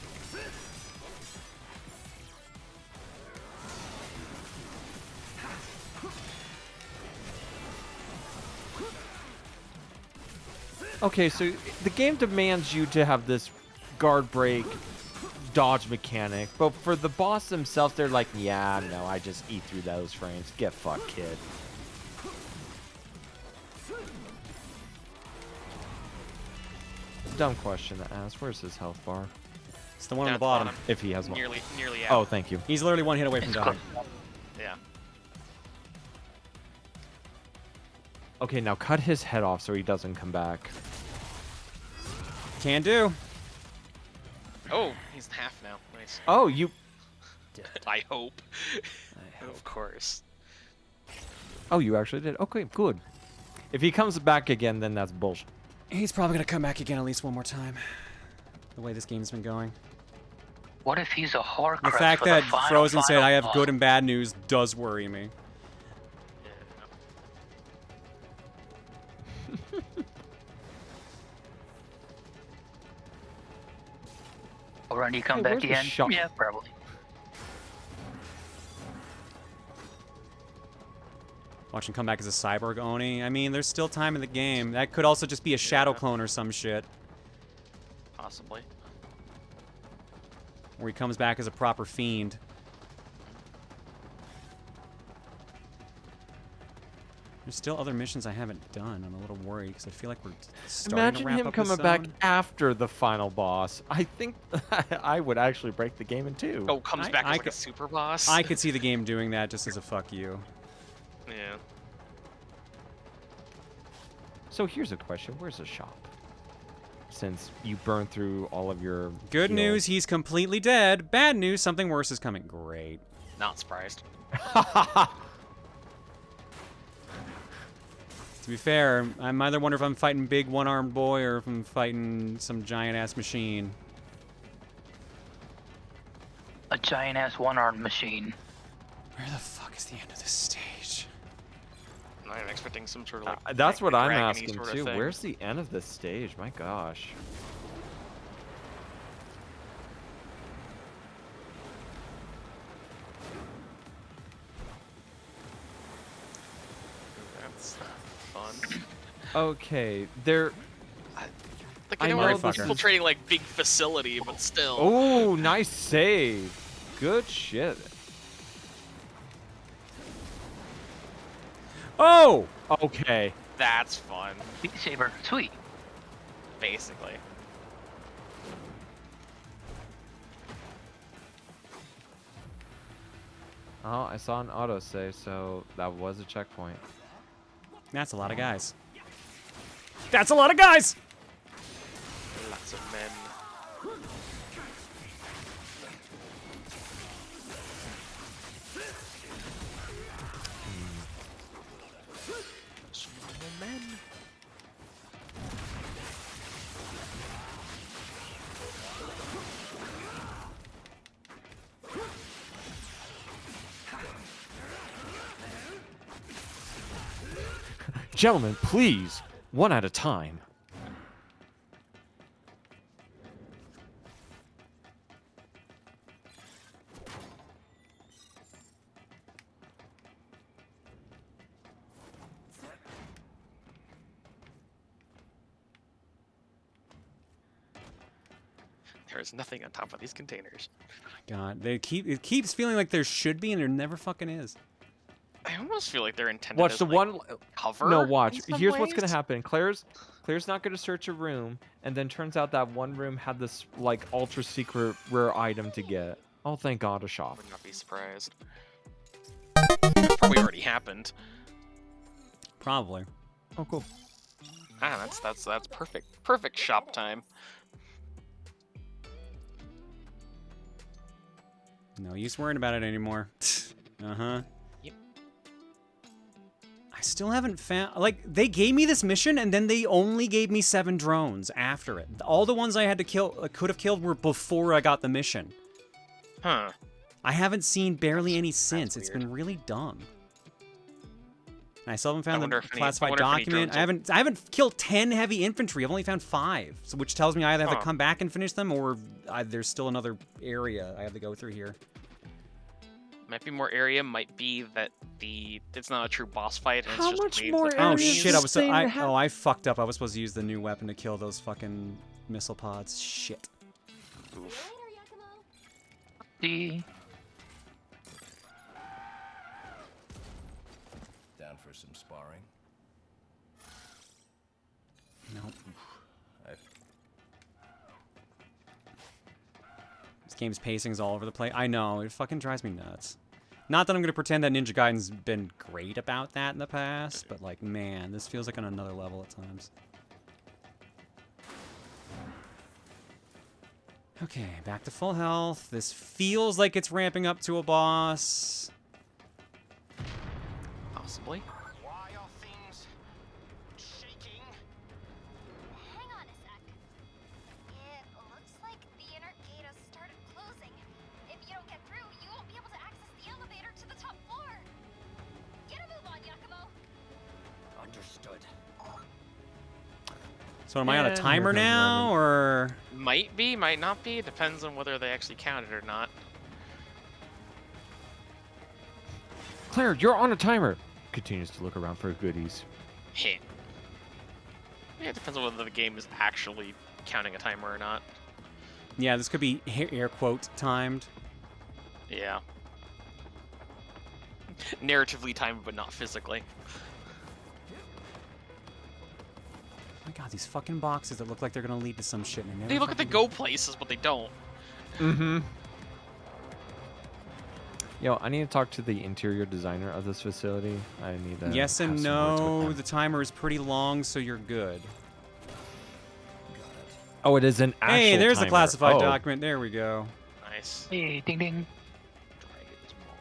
Okay, so the game demands you to have this guard break dodge mechanic, but for the boss themselves, they're like, yeah, no, I just eat through those frames. Get fucked, kid. Dumb question to ask. Where's his health bar? It's the one on the bottom. If he has one. Nearly out. Oh, thank you. He's literally 1 hit away from dying. Yeah. Okay, now cut his head off so he doesn't come back. Can do. Oh, he's half now. Nice. Oh, you... I hope. Of course. Oh, you actually did? Okay, good. If he comes back again, then that's bullshit. He's probably gonna come back again at least one more time. The way this game's been going. What if he's a Horcrux? The fact that Frozen said I have good and bad news does worry me. Or when you come Hey, back where's the again? shot? Yeah, probably. Watch him come back as a cyborg Oni. I mean, there's still time in the game. That could also just be a shadow clone or some shit. Possibly. Or he comes back as a proper fiend. There's still other missions I haven't done. I'm a little worried because I feel like we're starting Imagine to wrap him up coming this back zone. after the final boss. I think I would actually break the game in two. Oh, comes back as like a super boss? I could see the game doing that just as a fuck you. Yeah. So here's a question. Where's the shop? Since you burned through all of your... Good heals. news, he's completely dead. Bad news, something worse is coming. Great. Not surprised. To be fair, I either wonder if I'm fighting big one-armed boy or if I'm fighting some giant-ass machine. A giant-ass one-armed machine. Where the fuck is the end of this stage? I'm expecting some sort of like... That's what I'm dragony asking sort of too. thing. Where's the end of this stage? My gosh. That's fun. Okay, there... Like, I know it's infiltrating like big facility, but still. Oh, nice save. Good shit. Oh! Okay. That's fun. Beat Saber, sweet. Basically. Oh, I saw an autosave, so that was a checkpoint. That's a lot of guys. That's a lot of guys! Lots of men. Small men. Gentlemen, please, One at a time. There is nothing on top of these containers. God, it keeps feeling like there should be, and there never fucking is. I almost feel like they're intended Watch as the like, one. cover. No, watch. in some Here's what's gonna ways. happen. Claire's not gonna search a room, and then turns out that one room had this like ultra secret rare item to get. Oh, thank God, a shop. Would not be surprised. Probably already happened. Probably. Oh, cool. Ah, that's perfect. Perfect shop time. No use worrying about it anymore. Uh-huh. Yep. I still haven't found... Like, they gave me this mission, and then they only gave me 7 drones after it. All the ones I had to kill, could have killed, were before I got the mission. Huh. I haven't seen barely any since. That's It's weird. been really dumb. And I still haven't found wonder the if any- classified wonder if any document. drones I haven't killed 10 heavy infantry. I've only found 5, so which tells me I either have Huh. to come back and finish them, or there's still another area I have to go through here. Might be more area. Might be that it's not a true boss fight. And How it's just much waves more of Oh areas enemies. shit! this thing have? I fucked up. I was supposed to use the new weapon to kill those fucking missile pods. Shit. Oof. The Down for some sparring? Nope. I This game's pacing's all over the place. I know, it fucking drives me nuts. Not that I'm gonna pretend that Ninja Gaiden's been great about that in the past, but like, man, this feels like on another level at times. Okay, back to full health. This feels like it's ramping up to a boss. Possibly. Why are things shaking? Hang on a sec. It looks like the inner gate has started closing. If you don't get through, you won't be able to access the elevator to the top floor. Get a move on, Yakumo. Understood. So am I on a Yeah, timer here comes now, Lemon. or... Might be, might not be. Depends on whether they actually count it or not. Claire, you're on a timer. Continues to look around for goodies. Heh. Yeah, it depends on whether the game is actually counting a timer or not. Yeah, this could be air quote timed. Yeah. Narratively timed, but not physically. Oh my god, these fucking boxes that look like they're gonna lead to some shit. And they They never look at the fucking do. go places, but they don't. Mm-hmm. Yo, I need to talk to the interior designer of this facility. I need to. Yes and have some words with no. them. The timer is pretty long, so you're good. Oh, it is an actual Hey, there's the timer. classified Oh. document. There we go. Nice. hey, ding ding. Dragon's Maw.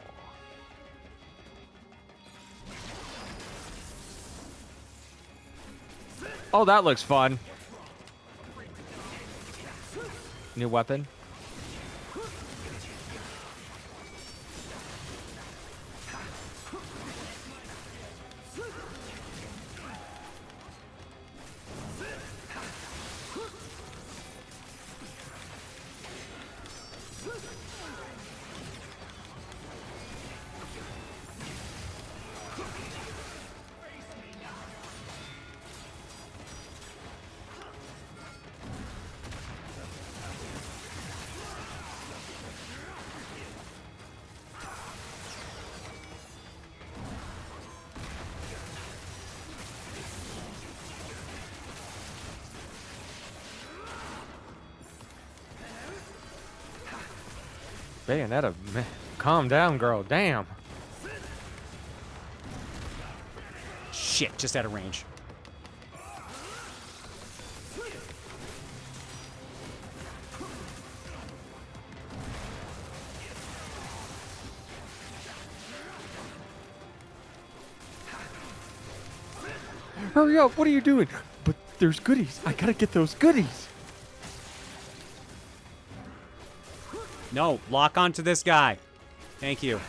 Oh, that looks fun. New weapon. Bayonetta, man, calm down, girl. Damn. Shit, just out of range. Hurry up! What are you doing? But there's goodies. I gotta get those goodies. No, lock onto this guy. Thank you.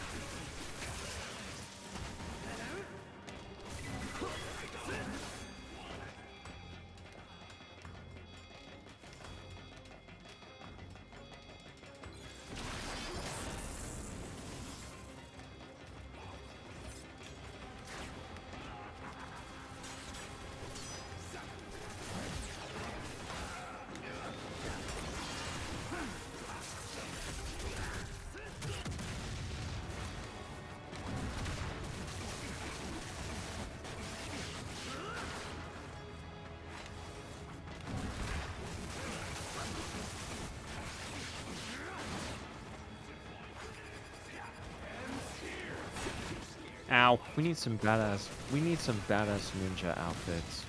Ow. We need some badass. We need some badass ninja outfits.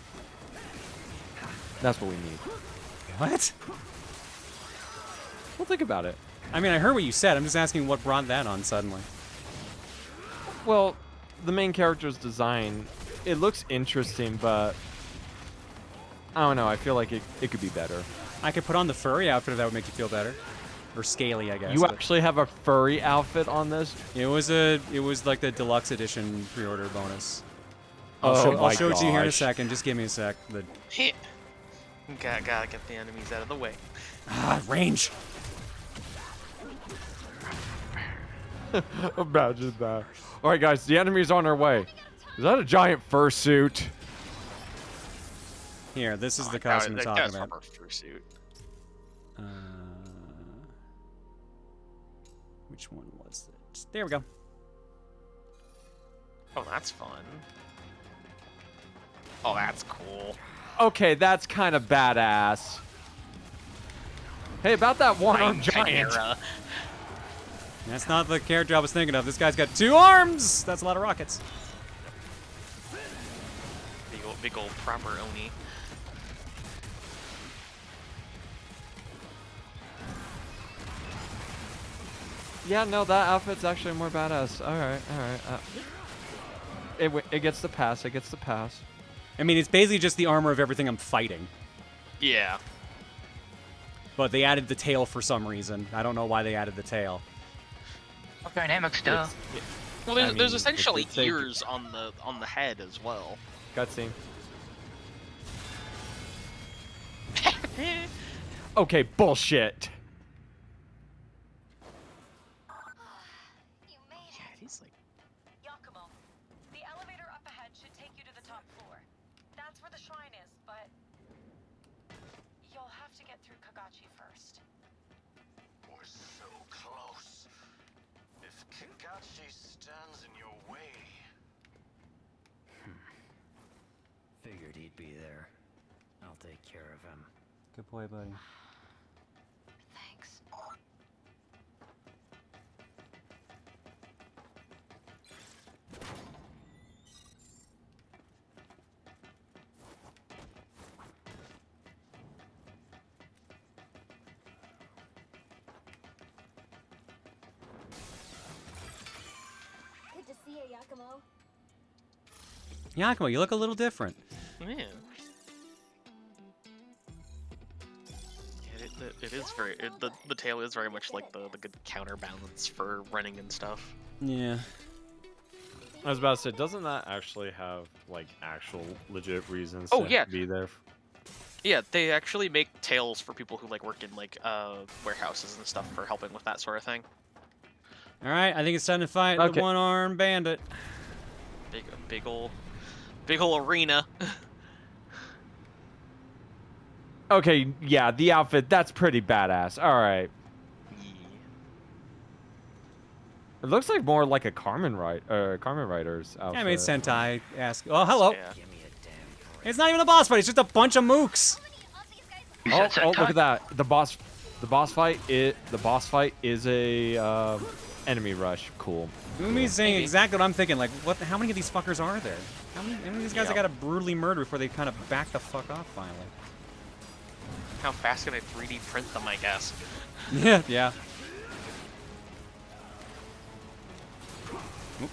That's what we need. What? Well, think about it. I mean, I heard what you said. I'm just asking what brought that on suddenly. Well, the main character's design, it looks interesting, but I don't know. I feel like it could be better. I could put on the furry outfit if that would make you feel better. Or scaly, I guess. You but actually have a furry outfit on this? it was like the deluxe edition pre-order bonus. Oh I'll show it to you here in a gosh. second. Just give me a sec. Gotta get the enemies out of the way. Range. Imagine that. All right, guys, the enemy's on their way. Is that a giant fursuit? Here, this is the costume I'm talking about. Fursuit. Which one was it? There we go. Oh, that's fun. Oh, that's cool. Okay, that's kind of badass. Hey, about that one-armed giant. Chimera. That's not the character I was thinking of. This guy's got 2 arms! That's a lot of rockets. Big old proper Oni. Yeah, no, that outfit's actually more badass. All right, all right. It gets the pass. It gets the pass. I mean, it's basically just the armor of everything I'm fighting. Yeah. But they added the tail for some reason. I don't know why they added the tail. Dynamic stuff. Well, there's essentially ears on the head as well. Cutscene. Okay, bullshit. You made it. Yeah, he's like. Yakumo, the elevator up ahead should take you to the top floor. That's where the shrine is, but you'll have to get through Kagachi first. We're so close. If Kagachi stands in your way. Figured he'd be there. I'll take care of him. Good boy, buddy. Thanks. Good to see you, Yakumo. Yakumo, you look a little different. Yeah. It is very. The tail is very much like the good counterbalance for running and stuff. Yeah. I was about to say, doesn't that actually have like actual legit reasons Oh, to yeah. be there? Yeah, they actually make tails for people who like work in like warehouses and stuff for helping with that sort of thing. All right, I think it's time to fight the one-armed bandit. Big ol' arena. Okay, yeah, the outfit, that's pretty badass. All right. It looks like more like a Carmen Rider's outfit. Yeah, I made Sentai ask. Oh, hello. Yeah. It's not even a boss fight. It's just a bunch of mooks. Oh, look at that. The boss fight is a enemy rush. Cool. Umi's saying exactly what I'm thinking. Like, what? How many of these fuckers are there? How many of these guys I gotta brutally murder before they kind of back the fuck off finally? How fast can I 3D print them, I guess? Yeah. Oop,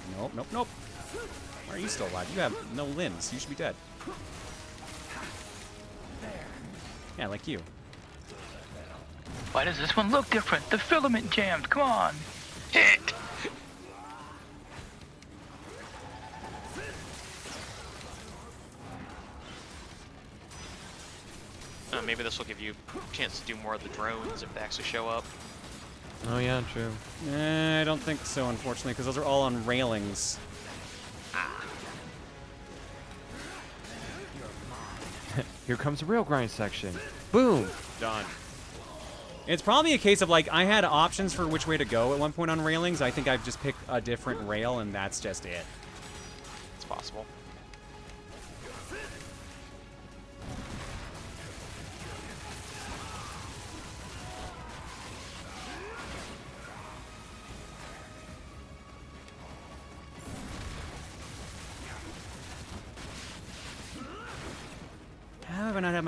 nope. Why are you still alive? You have no limbs. You should be dead. Yeah, like you. Why does this one look different? The filament jammed. Come on. Maybe this will give you a chance to do more of the drones if they actually show up. Oh yeah, true. I don't think so, unfortunately, because those are all on railings. Here comes the rail grind section. Boom. Done. It's probably a case of, like, I had options for which way to go at one point on railings. I think I've just picked a different rail, and that's just it. It's possible.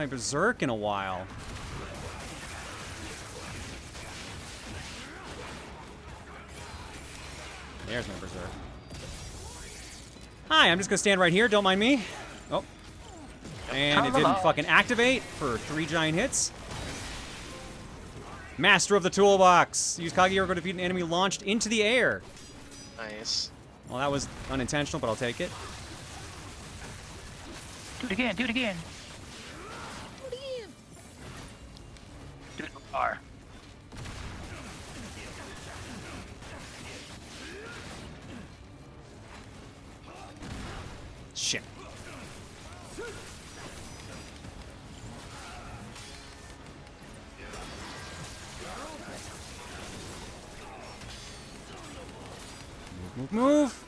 my berserk in a while. There's my berserk. Hi, I'm just gonna stand right here. Don't mind me. Oh. And it didn't fucking activate for 3 giant hits. Master of the toolbox. Use Kageyoru to defeat an enemy launched into the air. Nice. Well, that was unintentional, but I'll take it. Do it again, do it again. Do it again. Do it R. Shit. Move, move.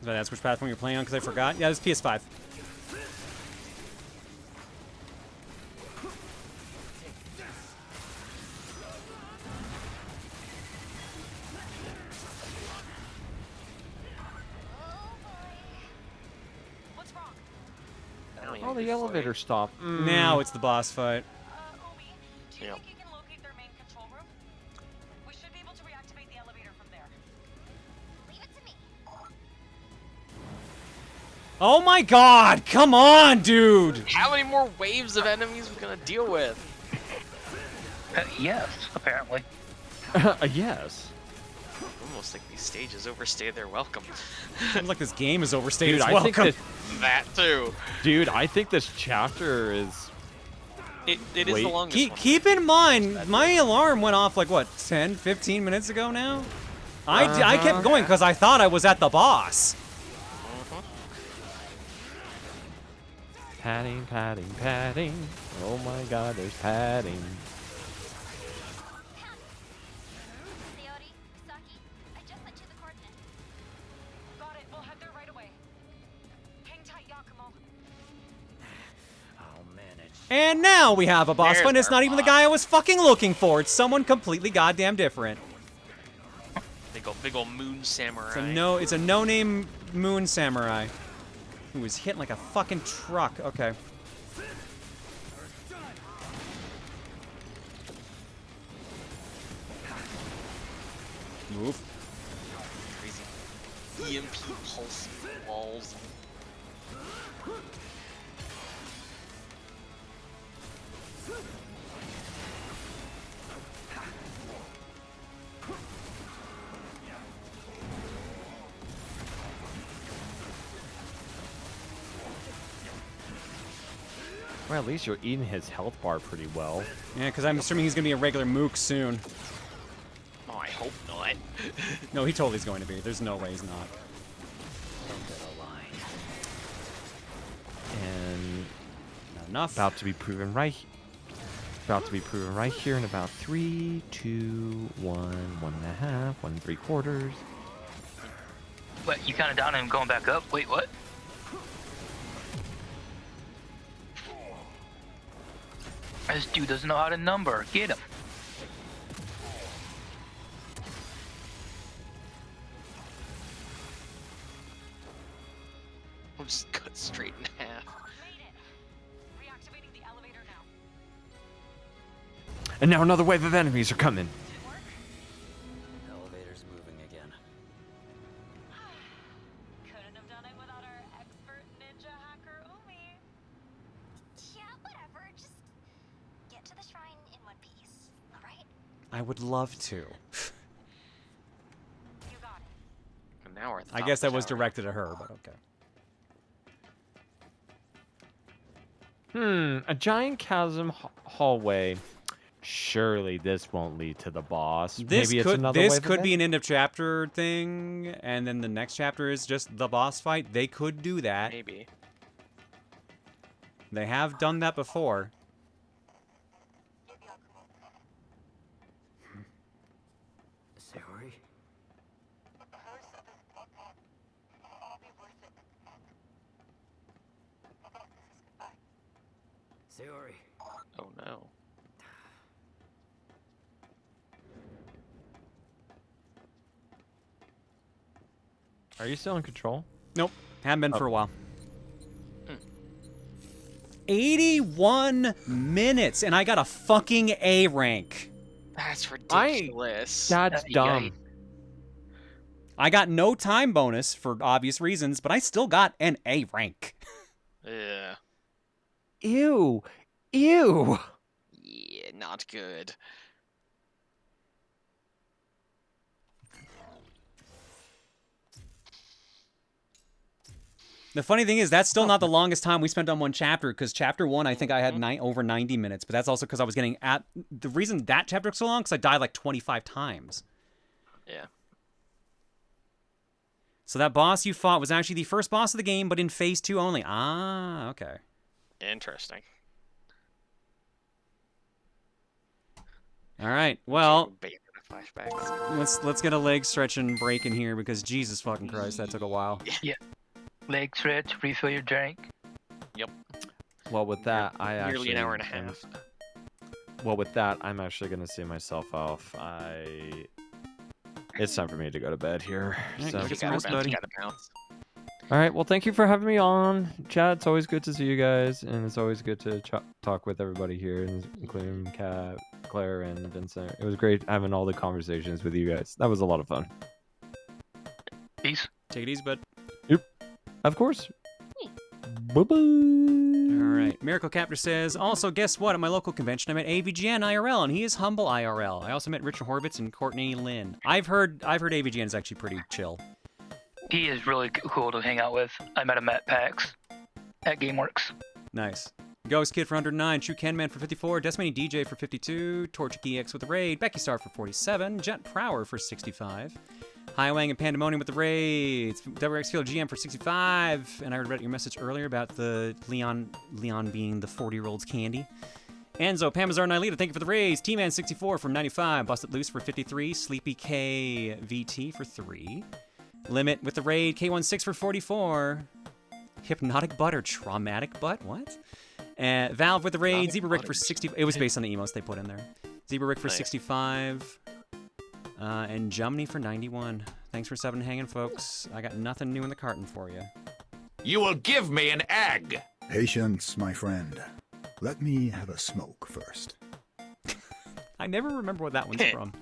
That's which platform you're playing on, because I forgot. Yeah, it's PS5. What's wrong? Oh, the elevator stopped. Now it's the boss fight. Omi, do you Yep. think you can locate their main control room? We should be able to reactivate the elevator from there. Leave it to me. Oh my god! Come on, dude! How many more waves of enemies we gonna deal with? Yes, apparently. Yes. Almost like these stages overstay their welcome. Seems like this game is overstated Dude, its I think welcome. That too. Dude, I think this chapter is... It is Wait. the longest one. Keep in mind, my alarm went off like, what, 10, 15 minutes ago now? I kept going because I thought I was at the boss. Padding, padding, padding. Oh my god, there's padding. Sayori, Saki, I just sent you the coordinates. Got it. We'll head there right away. Hang tight, Yakumo. I'll manage. And now we have a boss There's fight. It's our not even the boss. guy I was fucking looking for. It's someone completely goddamn different. Big ol' moon samurai. It's a no-name moon samurai who was hit like a fucking truck. Okay. Move. Crazy EMP pulse walls. Well, at least you're eating his health bar pretty well. Yeah, because I'm assuming he's gonna be a regular mook soon. Oh, I hope not. No, he totally is going to be. There's no way he's not. And Not enough. about to be proven right. About to be proven right here in about 3, 2, 1, 1.5, 1 3/4. Wait, you counted down and I'm going back up? Wait, what? This dude doesn't know how to number. Get him. We'll just cut straight in half. Made it. Reactivating the elevator now. And now another wave of enemies are coming. Elevator's moving again. Couldn't have done it without our expert ninja hacker Omi. Yeah, whatever. Just get to the shrine in one piece, alright? I would love to. You got it. And now we're at the I top guess of the that was tower. directed at her, but okay. A giant chasm hallway. Surely this won't lead to the boss. This Maybe it's could another this wave could of be an end of chapter thing, and then the next chapter is just the boss fight. They could do that. Maybe. They have done that before. Sayori? Sayori. Oh no. Are you still in control? Nope. Haven't been for a Oh. while. 81 minutes, and I got a fucking A rank. That's ridiculous. That's dumb. I got no time bonus for obvious reasons, but I still got an A rank. Yeah. Ew. Ew. Yeah, not good. The funny thing is, that's still not the longest time we spent on one chapter, because chapter 1, I think I had over 90 minutes, but that's also because I was getting at... The reason that chapter took so long, because I died like 25 times. Yeah. So that boss you fought was actually the first boss of the game, but in phase 2 only. Ah, okay. Interesting. All right, well... Flashbacks. Let's get a leg stretch and break in here, because Jesus fucking Christ, that took a while. Yeah. Leg stretch, refill your drink. Yep. Well, with that, I actually... Nearly an hour and a half. Well, with that, I'm actually going to see myself off. It's time for me to go to bed here. Right, So. go get some rest, buddy. All right, well, thank you for having me on. Chat, it's always good to see you guys, and it's always good to talk with everybody here, including Kat, Claire, and Vincent. It was great having all the conversations with you guys. That was a lot of fun. Peace. Take it easy, bud. Yep. Of course. Bye-bye. All right. Miracle Captor says, also, guess what? At my local convention, I met AVGN IRL, and he is humble IRL. I also met Richard Horvitz and Courtney Lynn. I've heard AVGN is actually pretty chill. He is really cool to hang out with. I met him at PAX at GameWorks. Nice. Ghost Kid for 109, True Ken Man for 54, Decimating DJ for 52, Torchic EX with the raid, Becky Star for 47, Jet Prower for 65, Highwang and Pandemonium with the raids, WXField GM for 65, and I read your message earlier about the Leon being the 40-year-old's candy. Enzo, Pamazar, and Nilita, thank you for the raids. T-Man 64 from 95, Busted Loose for 53, Sleepy K VT for 3, Limit with the raid, K16 for 44, Hypnotic Butt or Traumatic Butt, what? Valve with the raid, Zebra Rick for 60. It was based on the emotes they put in there. Zebra Rick for 65. And Jumney for 91. Thanks for subbing and hanging, folks. I got nothing new in the carton for you. You will give me an egg! Patience, my friend. Let me have a smoke first. I never remember what that one's from.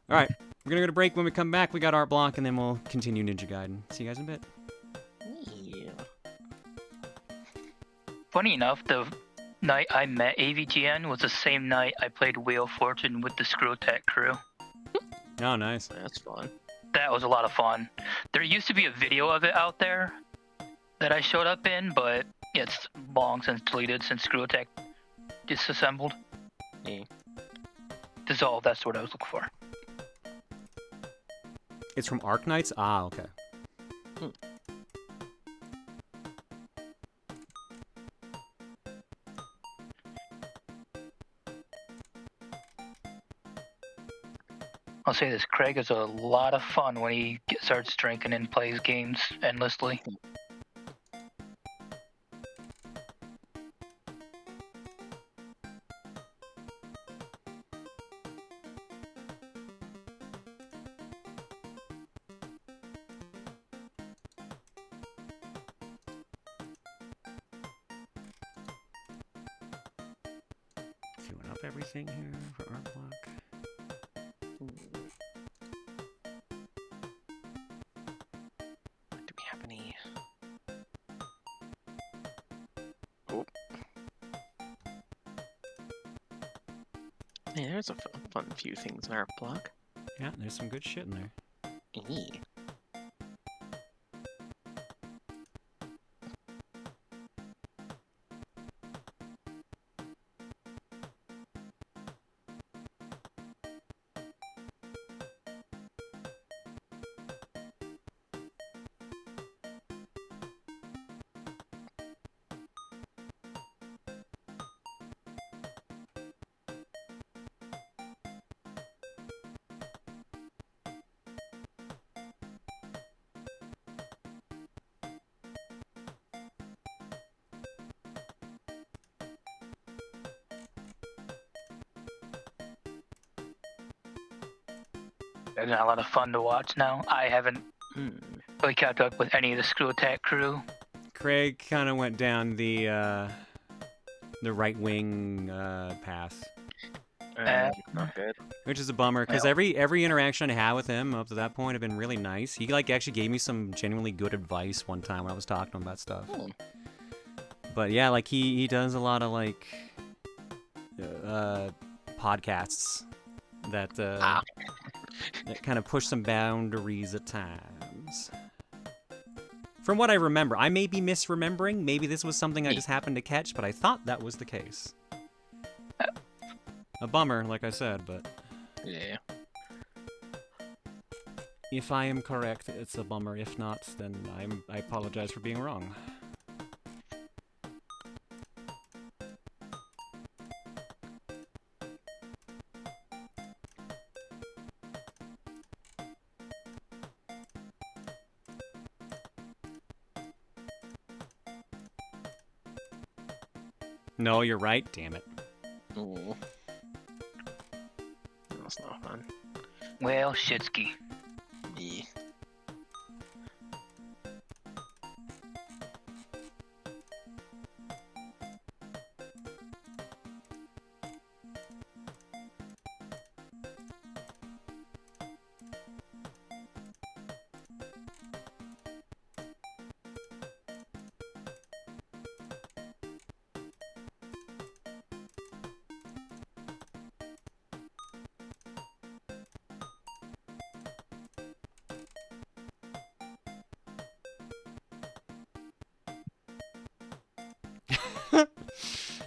All right, we're going to go to break. When we come back, we got Art Block, and then we'll continue Ninja Gaiden. See you guys in a bit. Yeah. Funny enough, the night I met AVGN was the same night I played Wheel of Fortune with the Screw Attack crew. Oh, nice. That's fun. That was a lot of fun. There used to be a video of it out there that I showed up in, but it's long since deleted since Screw Attack disassembled. Yeah. Dissolved, that's what I was looking for. It's from Arknights? Ah, okay. I'll say this, Craig is a lot of fun when he starts drinking and plays games endlessly. Queuing up everything here for Art Block. Do we have any? Oh. Yeah, there's a fun few things in our block. Yeah, there's some good shit in there. Eee. It's not a lot of fun to watch now. I haven't really kept up with any of the Screw Attack crew. Craig kind of went down the right wing path. Not good. Which is a bummer, because every interaction I had with him up to that point had been really nice. He like actually gave me some genuinely good advice one time when I was talking to him about stuff. But yeah, like he does a lot of like podcasts that that kind of push some boundaries at times. From what I remember, I may be misremembering. Maybe this was something I just happened to catch, but I thought that was the case. A bummer, like I said, but... Yeah. If I am correct, it's a bummer. If not, then I apologize for being wrong. No, you're right, damn it. Ooh. That's not fun. Well, shitski. Yeah.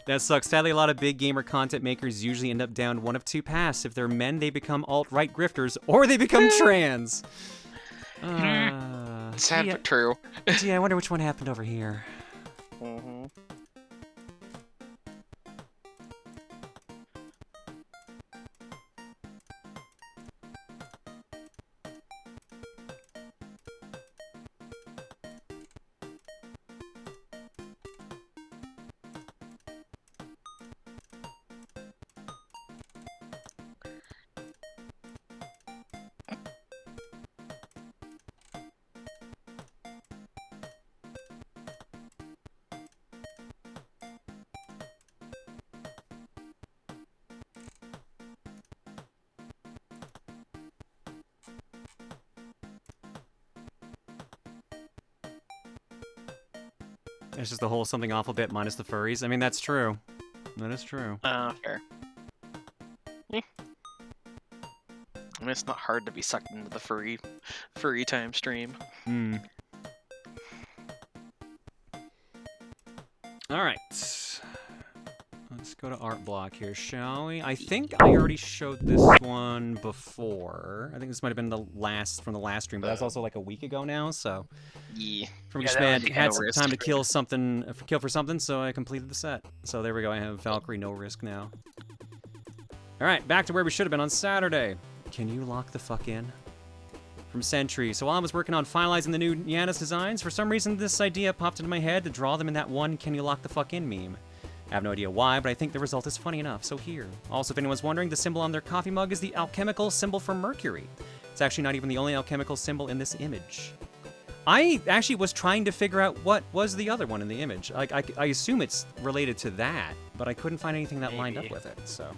That sucks. Sadly, a lot of big gamer content makers usually end up down one of two paths. If they're men, they become alt-right grifters, or they become trans. Sad but true. Gee, I wonder which one happened over here. It's just the whole something awful bit minus the furries. I mean, that's true. That is true. Fair. I mean, it's not hard to be sucked into the furry time stream. Alright. Let's go to art block here, shall we? I think I already showed this one before. I think this might have been the last from the last stream, but that was also like a week ago now, so... Yeah. From just man, had some time to kill for something, so I completed the set. So there we go, I have Valkyrie no risk now. Alright, back to where we should have been on Saturday. Can you lock the fuck in? From Sentry. So while I was working on finalizing the new Yanis designs, for some reason this idea popped into my head to draw them in that one "Can you lock the fuck in" meme. I have no idea why, but I think the result is funny enough, so here. Also, if anyone's wondering, the symbol on their coffee mug is the alchemical symbol for Mercury. It's actually not even the only alchemical symbol in this image. I actually was trying to figure out what was the other one in the image. Like, I assume it's related to that, but I couldn't find anything that lined up with it, so...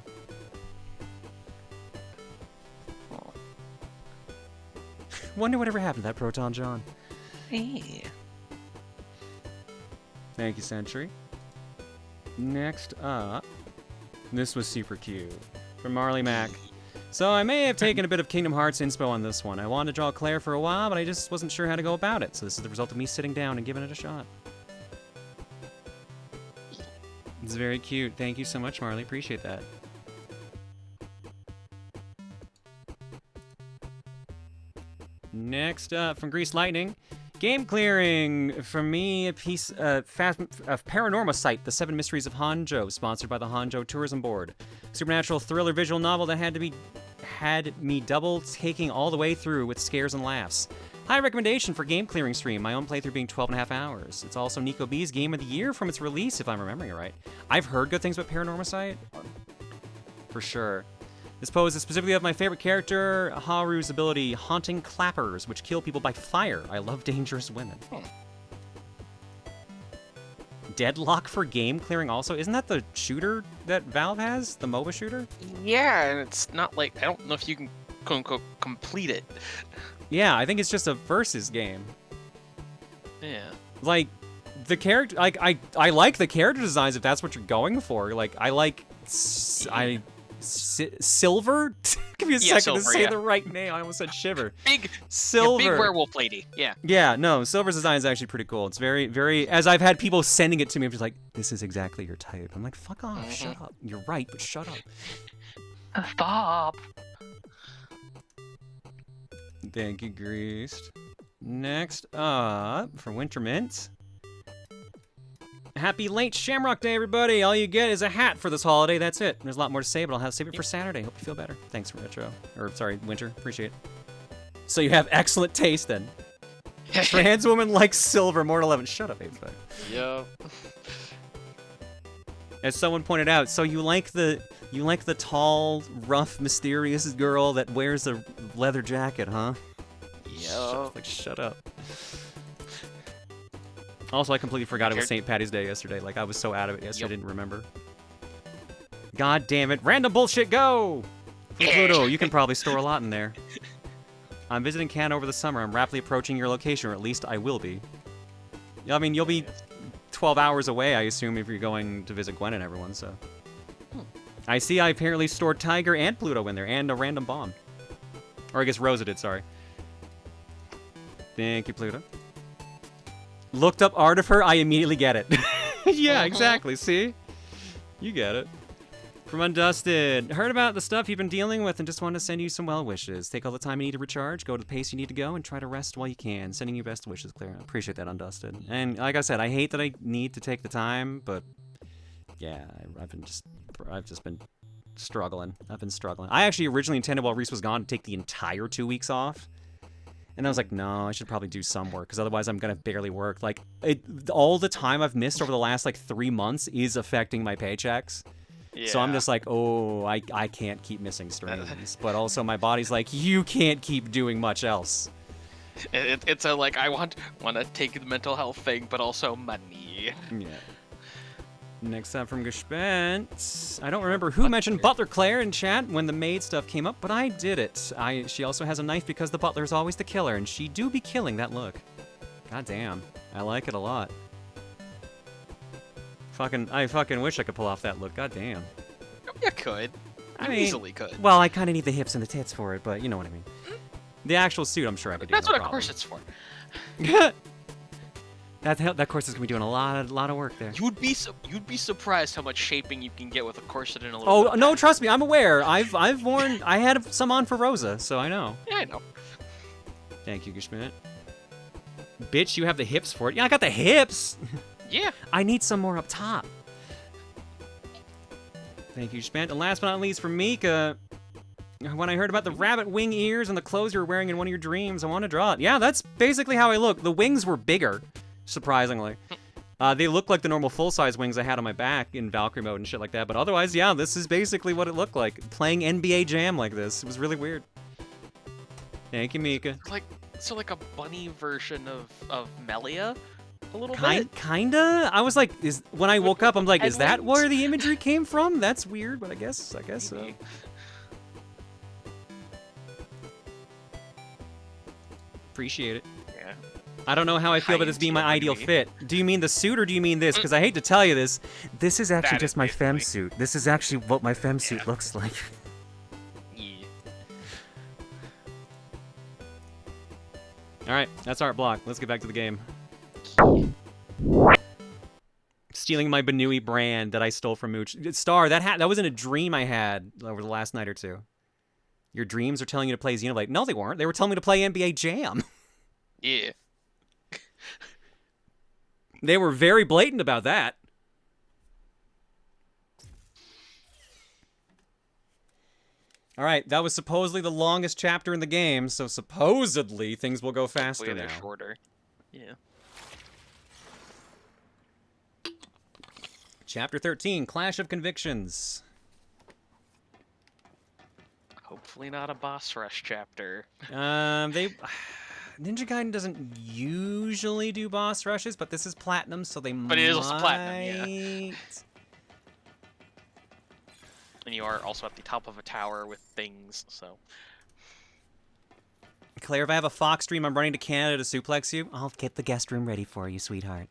Wonder whatever happened to that Proton John. Yeah. Thank you, Sentry. Next up, this was super cute. From Marley Mac. So I may have taken a bit of Kingdom Hearts inspo on this one. I wanted to draw Claire for a while, but I just wasn't sure how to go about it. So this is the result of me sitting down and giving it a shot. It's very cute. Thank you so much, Marley. Appreciate that. Next up, from Grease Lightning. Game clearing! From me, a piece of Paranorma Site, The Seven Mysteries of Hanzhou, sponsored by the Hanzhou Tourism Board. Supernatural thriller visual novel that had me double taking all the way through with scares and laughs. High recommendation for game clearing stream, my own playthrough being 12.5 hours. It's also Nico B's Game of the Year from its release, if I'm remembering it right. I've heard good things about Paranorma Site. For sure. This pose is specifically of my favorite character, Haru's ability, Haunting Clappers, which kill people by fire. I love dangerous women. Deadlock for game clearing also? Isn't that the shooter that Valve has? The MOBA shooter? Yeah, and it's not like, I don't know if you can quote-unquote complete it. Yeah, I think it's just a versus game. Yeah. Like, the character, like, I like the character designs if that's what you're going for. Like, I like, Silver? Give me a second Silver, to say yeah. the right name. I almost said Shiver. Big Silver. Big werewolf lady. Yeah. Yeah, no, Silver's design is actually pretty cool. It's very, very, as I've had people sending it to me, I'm just like, this is exactly your type. I'm like, fuck off, shut up. You're right, but shut up. Stop. Thank you, Greased. Next up, for Winter Mint. Happy late Shamrock Day, everybody! All you get is a hat for this holiday, that's it. There's a lot more to say, but I'll have to save it for Saturday. Hope you feel better. Thanks for Retro. Or, sorry, Winter. Appreciate it. So you have excellent taste, then. Trans woman likes silver, Mortal 11. Shut up, Apex. Yep. As someone pointed out, so you like the tall, rough, mysterious girl that wears a leather jacket, huh? Yep. Like, shut up. Also, I completely forgot it was St. Patty's Day yesterday. Like, I was so out of it yesterday, I didn't remember. God damn it. Random bullshit, go! From Pluto, you can probably store a lot in there. I'm visiting Canada over the summer. I'm rapidly approaching your location, or at least I will be. Yeah, I mean, you'll be 12 hours away, I assume, if you're going to visit Gwen and everyone, so. I see I apparently stored Tiger and Pluto in there, and a random bomb. Or I guess Rosa did, sorry. Thank you, Pluto. Looked up art of her, I immediately get it. Yeah, exactly, see? You get it. From Undusted, heard about the stuff you've been dealing with and just wanted to send you some well wishes. Take all the time you need to recharge, go to the pace you need to go, and try to rest while you can. Sending you best wishes, Claire. I appreciate that, Undusted. And like I said, I hate that I need to take the time, but yeah, I've just been struggling. I've been struggling. I actually originally intended while Reese was gone to take the entire 2 weeks off. And I was like, no, I should probably do some work, because otherwise I'm going to barely work. Like, all the time I've missed over the last, like, 3 months is affecting my paychecks. Yeah. So I'm just like, oh, I can't keep missing streams. But also my body's like, you can't keep doing much else. It's a, like, I want to take the mental health thing, but also money. Yeah. Next up from Gespent. I don't remember who mentioned Butler Claire in chat when the maid stuff came up, but I did it. She also has a knife because the butler is always the killer, and she do be killing that look. God damn. I like it a lot. I fucking wish I could pull off that look. God damn. You could. You easily could. Well, I kind of need the hips and the tits for it, but you know what I mean. The actual suit, I'm sure I could do. That's no what problem. a corset's for. That corset's gonna be doing a lot of work there. You'd be surprised how much shaping you can get with a corset and a little. Oh no, trust me, I'm aware. I've worn. I had some on for Rosa, so I know. Yeah, I know. Thank you, Gishmit. Bitch, you have the hips for it. Yeah, I got the hips. Yeah. I need some more up top. Thank you, Gishmit. And last but not least, for Mika. When I heard about the rabbit wing ears and the clothes you were wearing in one of your dreams, I want to draw it. Yeah, that's basically how I look. The wings were bigger. Surprisingly. They look like the normal full-size wings I had on my back in Valkyrie mode and shit like that, but otherwise, yeah, this is basically what it looked like. Playing NBA Jam like this. It was really weird. Thank you, Mika. Like a bunny version of Melia? A little bit? Kinda? I was like, when I woke up, I'm like, is that where the imagery came from? That's weird, but I guess so. Appreciate it. Yeah. I don't know how I feel about this being my ideal fit. Do you mean the suit or do you mean this? Because I hate to tell you this. This is actually just my femme suit. This is actually what my femme suit looks like. Yeah. Alright, that's art block. Let's get back to the game. Stealing my Banui brand that I stole from Mooch. Star, that was in a dream I had over the last night or two. Your dreams are telling you to play Xenoblade. No, they weren't. They were telling me to play NBA Jam. Yeah. They were very blatant about that. Alright, that was supposedly the longest chapter in the game, so supposedly things will go faster Hopefully now. they're shorter. Yeah. Chapter 13, Clash of Convictions. Hopefully not a boss rush chapter. Ninja Gaiden doesn't usually do boss rushes, but this is platinum, so they might. But it is also platinum, yeah. And you are also at the top of a tower with things, so. Claire, if I have a Fox stream, I'm running to Canada to suplex you. I'll get the guest room ready for you, sweetheart.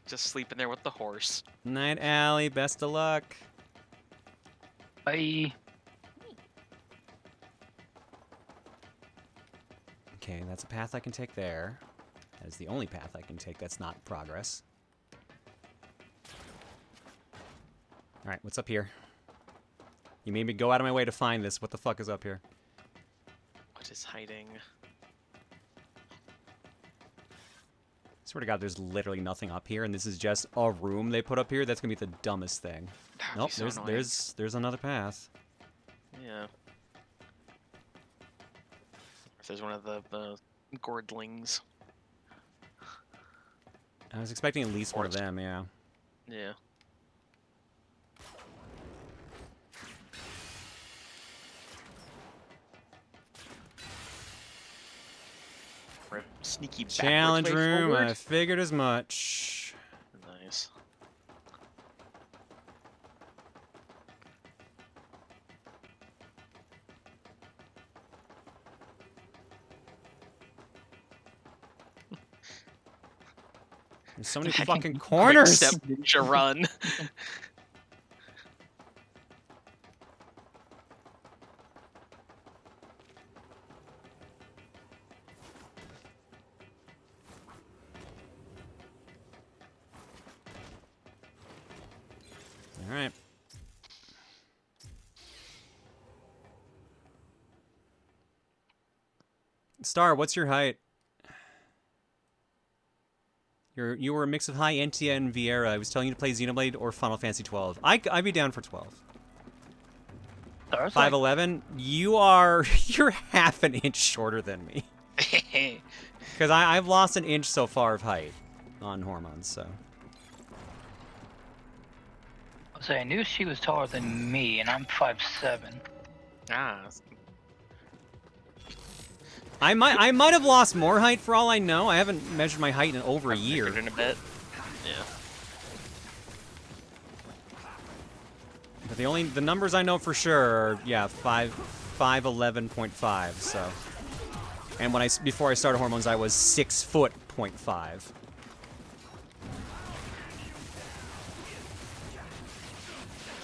just sleep in there with the horse. Night, Allie. Best of luck. Bye. Okay, that's a path I can take there. That is the only path I can take that's not progress. Alright, what's up here? You made me go out of my way to find this. What the fuck is up here? What is hiding? Swear to God, there's literally nothing up here, and this is just a room they put up here. That's gonna be the dumbest thing. Nope, so there's another path. Yeah. If there's one of the Gordlings. I was expecting at least one of them, yeah. Yeah. Sneaky challenge room. Forward. I figured as much. Nice. There's so many fucking corners. Step ninja run. All right. Star, what's your height? You were a mix of high Entia and Vieira. I was telling you to play Xenoblade or Final Fantasy 12. I'd be down for 12. 5'11". You're half an inch shorter than me. Because I've lost an inch so far of height on hormones, so. So I knew she was taller than me, and I'm 5'7". Ah. I might have lost more height for all I know. I haven't measured my height in over a year. In a bit. Yeah. But the numbers I know for sure are 5'11.5. So. And before I started hormones, I was 6'5".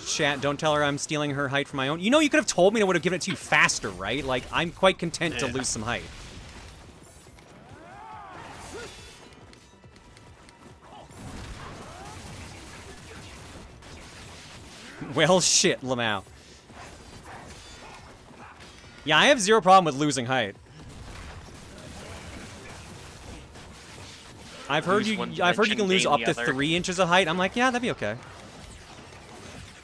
Chat, don't tell her I'm stealing her height from my own. You know, you could have told me and I would have given it to you faster, right? Like, I'm quite content to lose some height. Well, shit, Lamau. Yeah, I have zero problem with losing height. I've heard you can lose up to 3 inches of height. I'm like, yeah, that'd be okay.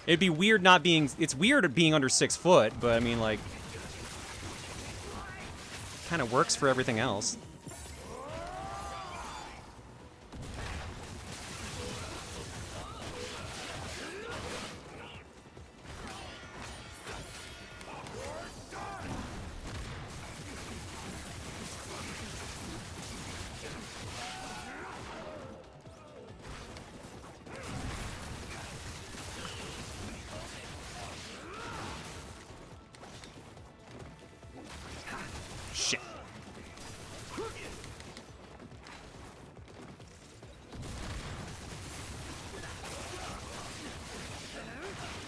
It'd be weird not being... It's weird being under 6 foot, but I mean, like... Kind of works for everything else.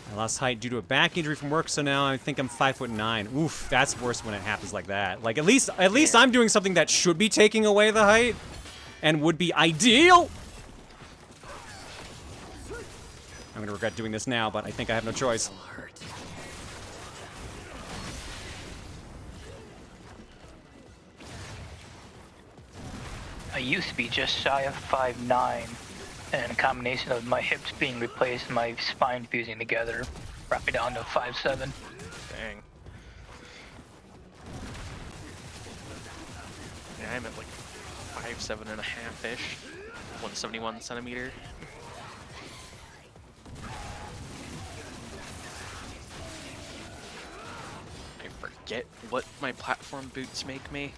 I lost height due to a back injury from work, so now I think I'm 5'9". Oof, that's worse when it happens like that. Like, at least I'm doing something that should be taking away the height and would be ideal. I'm gonna regret doing this now, but I think I have no choice. I used to be just shy of 5'9", and a combination of my hips being replaced and my spine fusing together brought me down to 5'7". Dang. Yeah, I'm at like 5'7.5"-ish, 171 centimeter. forget what my platform boots make me.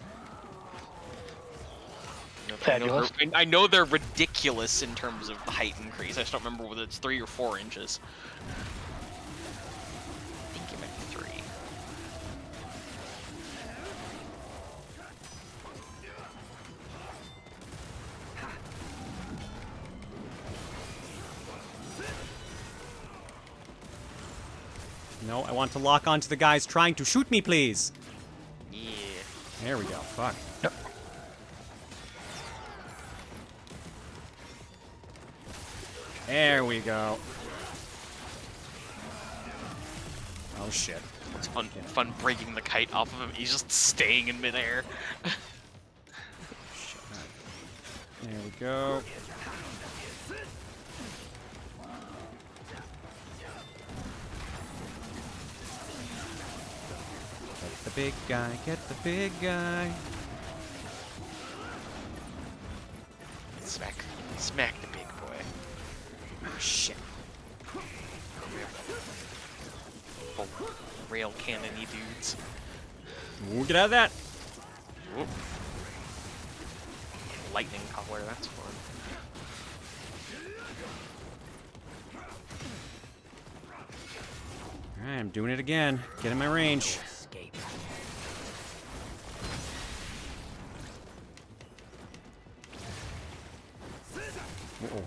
Fabulous. I know they're ridiculous in terms of the height increase. I just don't remember whether it's 3 or 4 inches. I think it might be 3. No, I want to lock onto the guys trying to shoot me, please. Yeah. There we go. Fuck. Yep. There we go. Oh shit. It's fun breaking the kite off of him. He's just staying in midair. There we go. Get the big guy, get the big guy. Smack the big boy. Oh shit. Rail cannon-y dudes. Ooh, get out of that. Ooh. Lightning collar, that's fun. Alright, I'm doing it again. Get in my range. Uh-oh.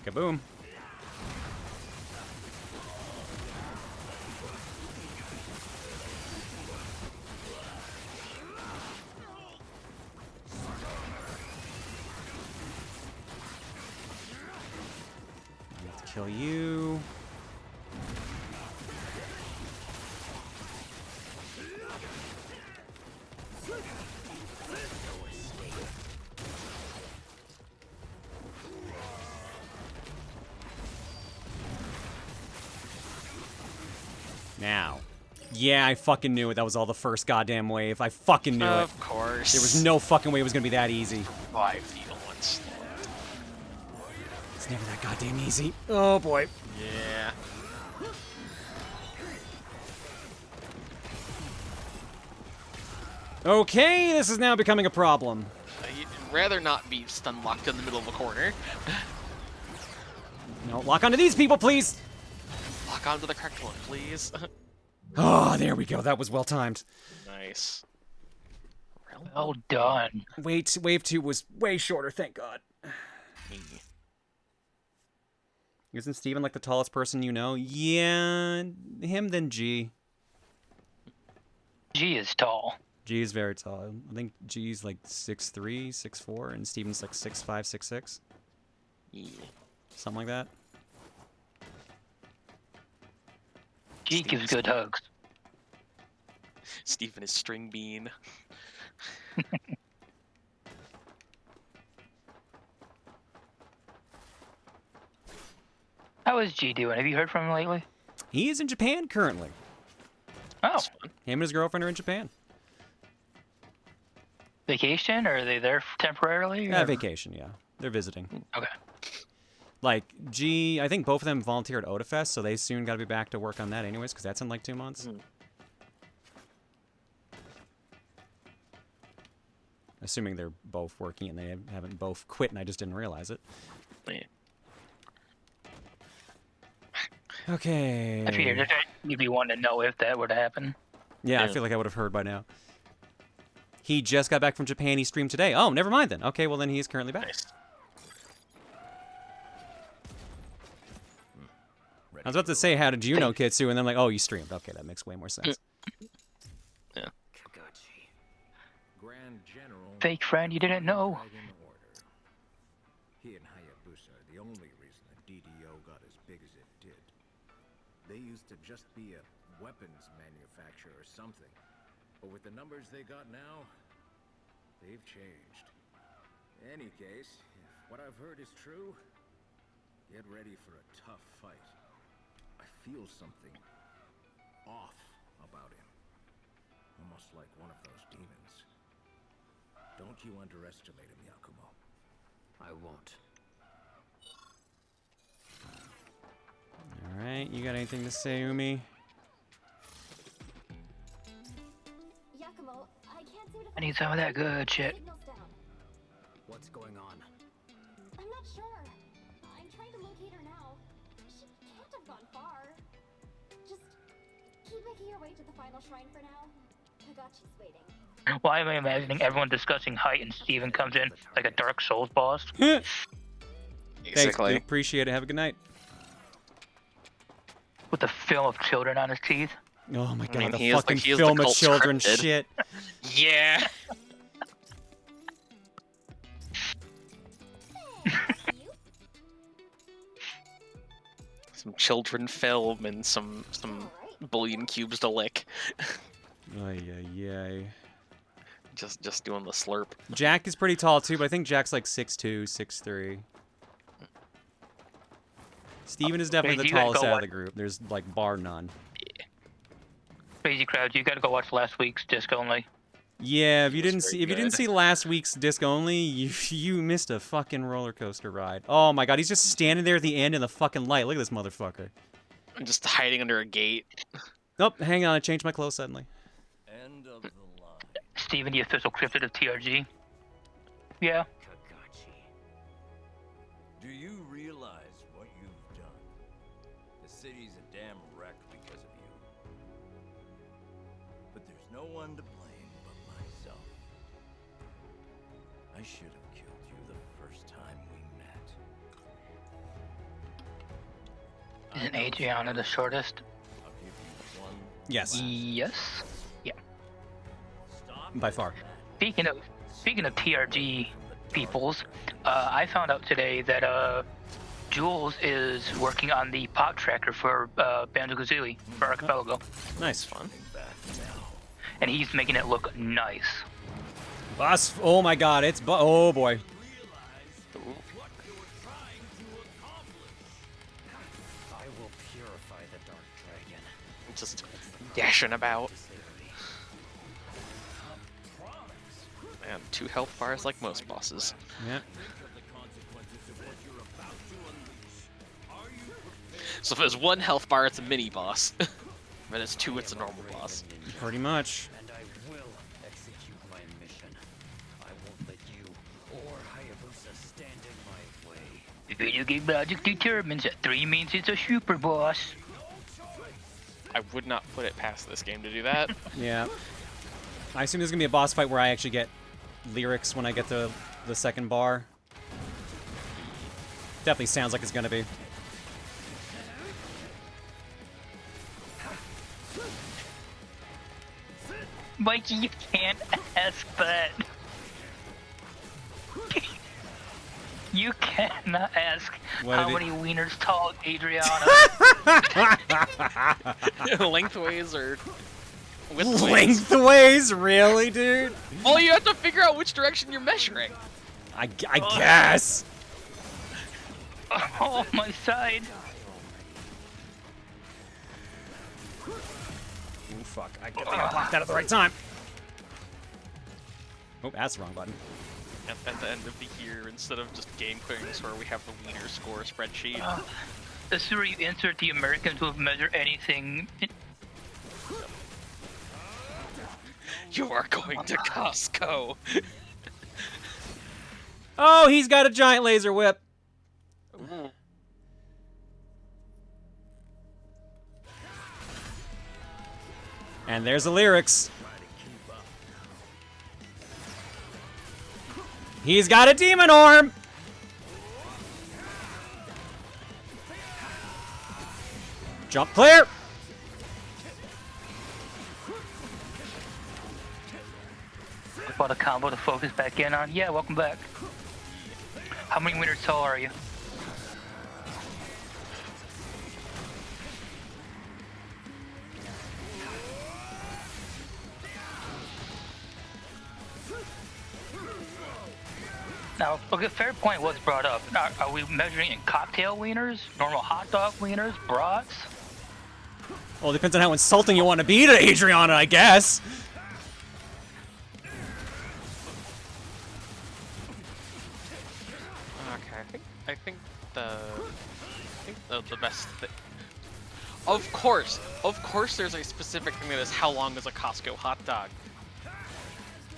Kaboom. Let's kill you. Now. Yeah, I fucking knew it. That was all the first goddamn wave. I fucking knew it. Of course. There was no fucking way it was gonna be that easy. 5 needle once. It's never that goddamn easy. Oh boy. Yeah. Okay, this is now becoming a problem. You'd rather not be stun locked in the middle of a corner. No, lock onto these people, please. Lock onto the correct one, please. Oh, there we go. That was well timed. Nice. Well done. Wait, wave 2 was way shorter, thank God. Isn't Steven like the tallest person you know? Yeah, him then G. G is tall. G is very tall. I think G's like 6'3", 6'4", and Steven's like 6'5", 6'6". Yeah. Something like that. G gives good hugs. Steven is string bean. How is G doing? Have you heard from him lately? He is in Japan currently. Oh. Him and his girlfriend are in Japan. Vacation, or are they there temporarily? Yeah, vacation, yeah. They're visiting. Okay. Like, G, I think both of them volunteer at OdaFest, so they soon got to be back to work on that anyways, because that's in like 2 months. Assuming they're both working and they haven't both quit and I just didn't realize it. Yeah. Okay. I figured you'd be wanting to know if that would happen. Yeah, I feel like I would have heard by now. He just got back from Japan. He streamed today. Oh, never mind then. Okay, well then he is currently back. Nice. I was about to say, how did you know Kitsu? And then like, oh, you streamed. Okay, that makes way more sense. Yeah. Grand General Fake friend, you didn't know. Dragon Order. He and Hayabusa are the only reason the DDO got as big as it did. They used to just be a weapons manufacturer or something. But with the numbers they got now, they've changed. In any case, if what I've heard is true, Get ready for a tough fight. I feel something off about him. Almost like one of those demons. Don't you underestimate him, Yakumo. I won't. Alright, you got anything to say, Umi? Yakumo, I can't seem to I need some of that good shit. signals down. What's going on? I'm not sure. I'm trying to locate her now. She can't have gone far. Just keep making your way to the final shrine for now. Kagachi's waiting. Why am I imagining everyone discussing height and Steven comes in like a Dark Souls boss? Thanks, Luke. Appreciate it. Have a good night. With a film of children on his teeth. Oh my god, mean, the he is the- fucking he is the film of cult children scripted. shit. Yeah. Some children film and some bullion cubes to lick. Ay, ay, ay. Just doing the slurp. Jack is pretty tall too, but I think Jack's like 6'2", 6'3". Steven is definitely Crazy, the you gotta tallest go out of watch- the group. There's like bar none. Crazy crowd, you gotta go watch last week's disc only. Yeah, if you didn't very see if you didn't good. see last week's disc only, you missed a fucking roller coaster ride. Oh my god, he's just standing there at the end in the fucking light. Look at this motherfucker. I'm just hiding under a gate. Nope, hang on, I changed my clothes suddenly. End of the line. Steven, the official cryptid of TRG. Yeah. Do you realize what you've done? The city's a damn wreck because of you. But there's no one to blame but myself. I should have killed you the first time we met. Isn't Adriana the shortest? I'll give you one. Yes, Yes. Yeah. by far. Speaking of TRG peoples, I found out today that Jules is working on the pop tracker for Banjo-Kazooie for Archipelago, Nice, fun. and he's making it look nice. Boss, oh my god, it's oh boy. I will purify the Dark Dragon. Just dashing about. Man, 2 health bars like most bosses. Yeah. So if it's 1 health bar, it's a mini boss. If it's 2, it's a normal boss. Pretty much. And I will execute my mission. I won't let you or Hayabusa stand in my way. Video game logic determines that 3 means it's a super boss. I would not put it past this game to do that. Yeah. I assume there's gonna be a boss fight where I actually get lyrics when I get to the second bar. Definitely sounds like it's gonna be. Mikey, you can't ask that. You cannot ask What how did many wieners tall is Adriana. Lengthways or widthways. Lengthways, really, dude? Well, you have to figure out which direction you're measuring. I guess. Oh, my side. Oh fuck! I blocked that at the right time. Oh, that's the wrong button. At the end of the year, instead of just game quizzes where we have the wiener score spreadsheet. This is where you insert the Americans who have measured anything. You are going to Costco. Oh, he's got a giant laser whip. Ooh. And there's the lyrics. He's got a demon arm. Jump clear. About a combo to focus back in on. Yeah, welcome back. How many wieners tall are you? Now, okay, fair point was brought up. Are we measuring in cocktail wieners, normal hot dog wieners, brats? Well, it depends on how insulting you want to be to Adriana, I guess. Okay, I think the best thing. Of course, there's a specific thing that is how long is a Costco hot dog.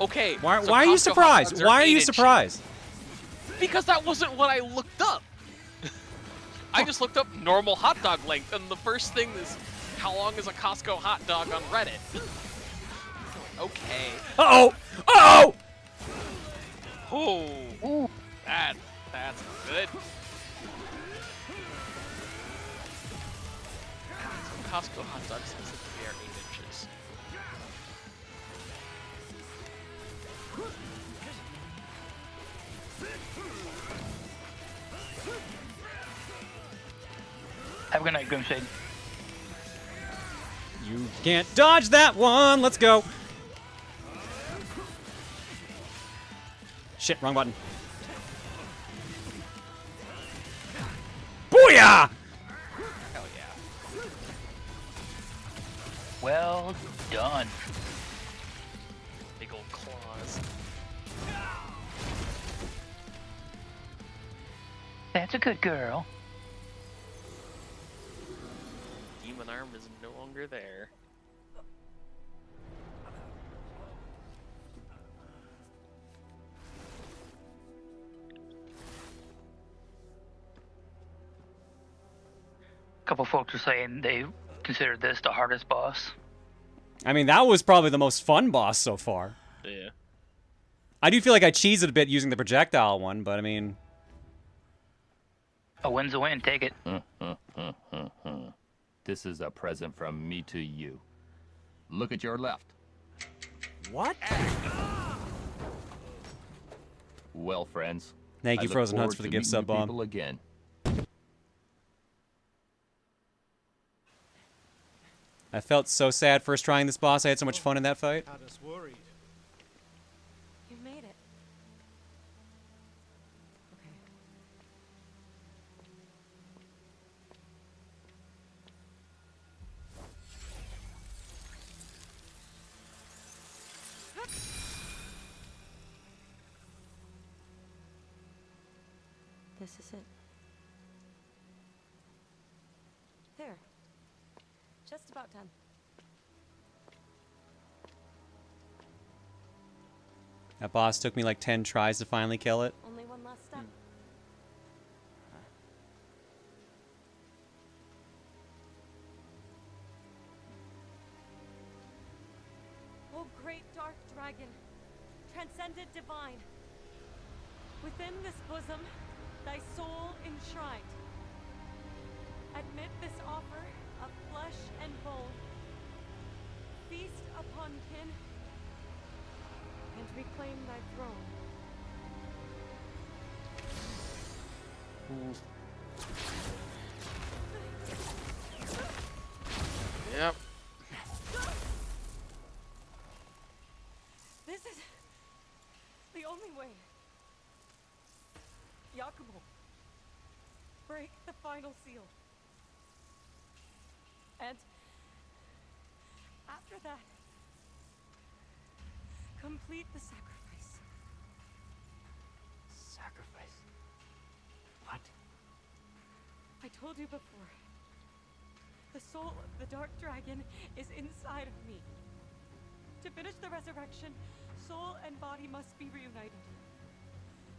Okay. Why so are you Costco hot surprised? dogs are Why are you 8 inches. surprised? Because that wasn't what I looked up. I just looked up normal hot dog length, and the first thing is how long is a Costco hot dog on Reddit. Okay. Uh-oh! Uh-oh! Oh, that's good. So Costco hot dogs specifically are 8 inches. Have a good night, Grimshade. You can't dodge that one. Let's go. Shit, wrong button. Booyah! Hell yeah. Well done. Big old claws. That's a good girl. Demon arm is no longer there. A couple folks are saying they consider this the hardest boss. I mean, that was probably the most fun boss so far. Yeah. I do feel like I cheesed it a bit using the projectile one, but I mean... A win's a win, take it. This is a present from me to you. Look at your left. What? Well, friends. Thank you, I look Frozen Hunts, forward for the to gift meeting sub you bomb. people again. I felt so sad first trying this boss. I had so much fun in that fight. Had us worried. You made it. Okay. This is it. There. Just about done. That boss took me like 10 tries to finally kill it. Only one last step. Oh, great dark dragon, transcendent divine, within this bosom, thy soul enshrined. Admit this offer of flesh and bone. Feast upon kin and reclaim thy throne. Yep. This is the only way. Yakumo, break the final seal. And after that, complete the sacrifice. Sacrifice? What? I told you before. The soul of the dark dragon is inside of me. To finish the resurrection, soul and body must be reunited.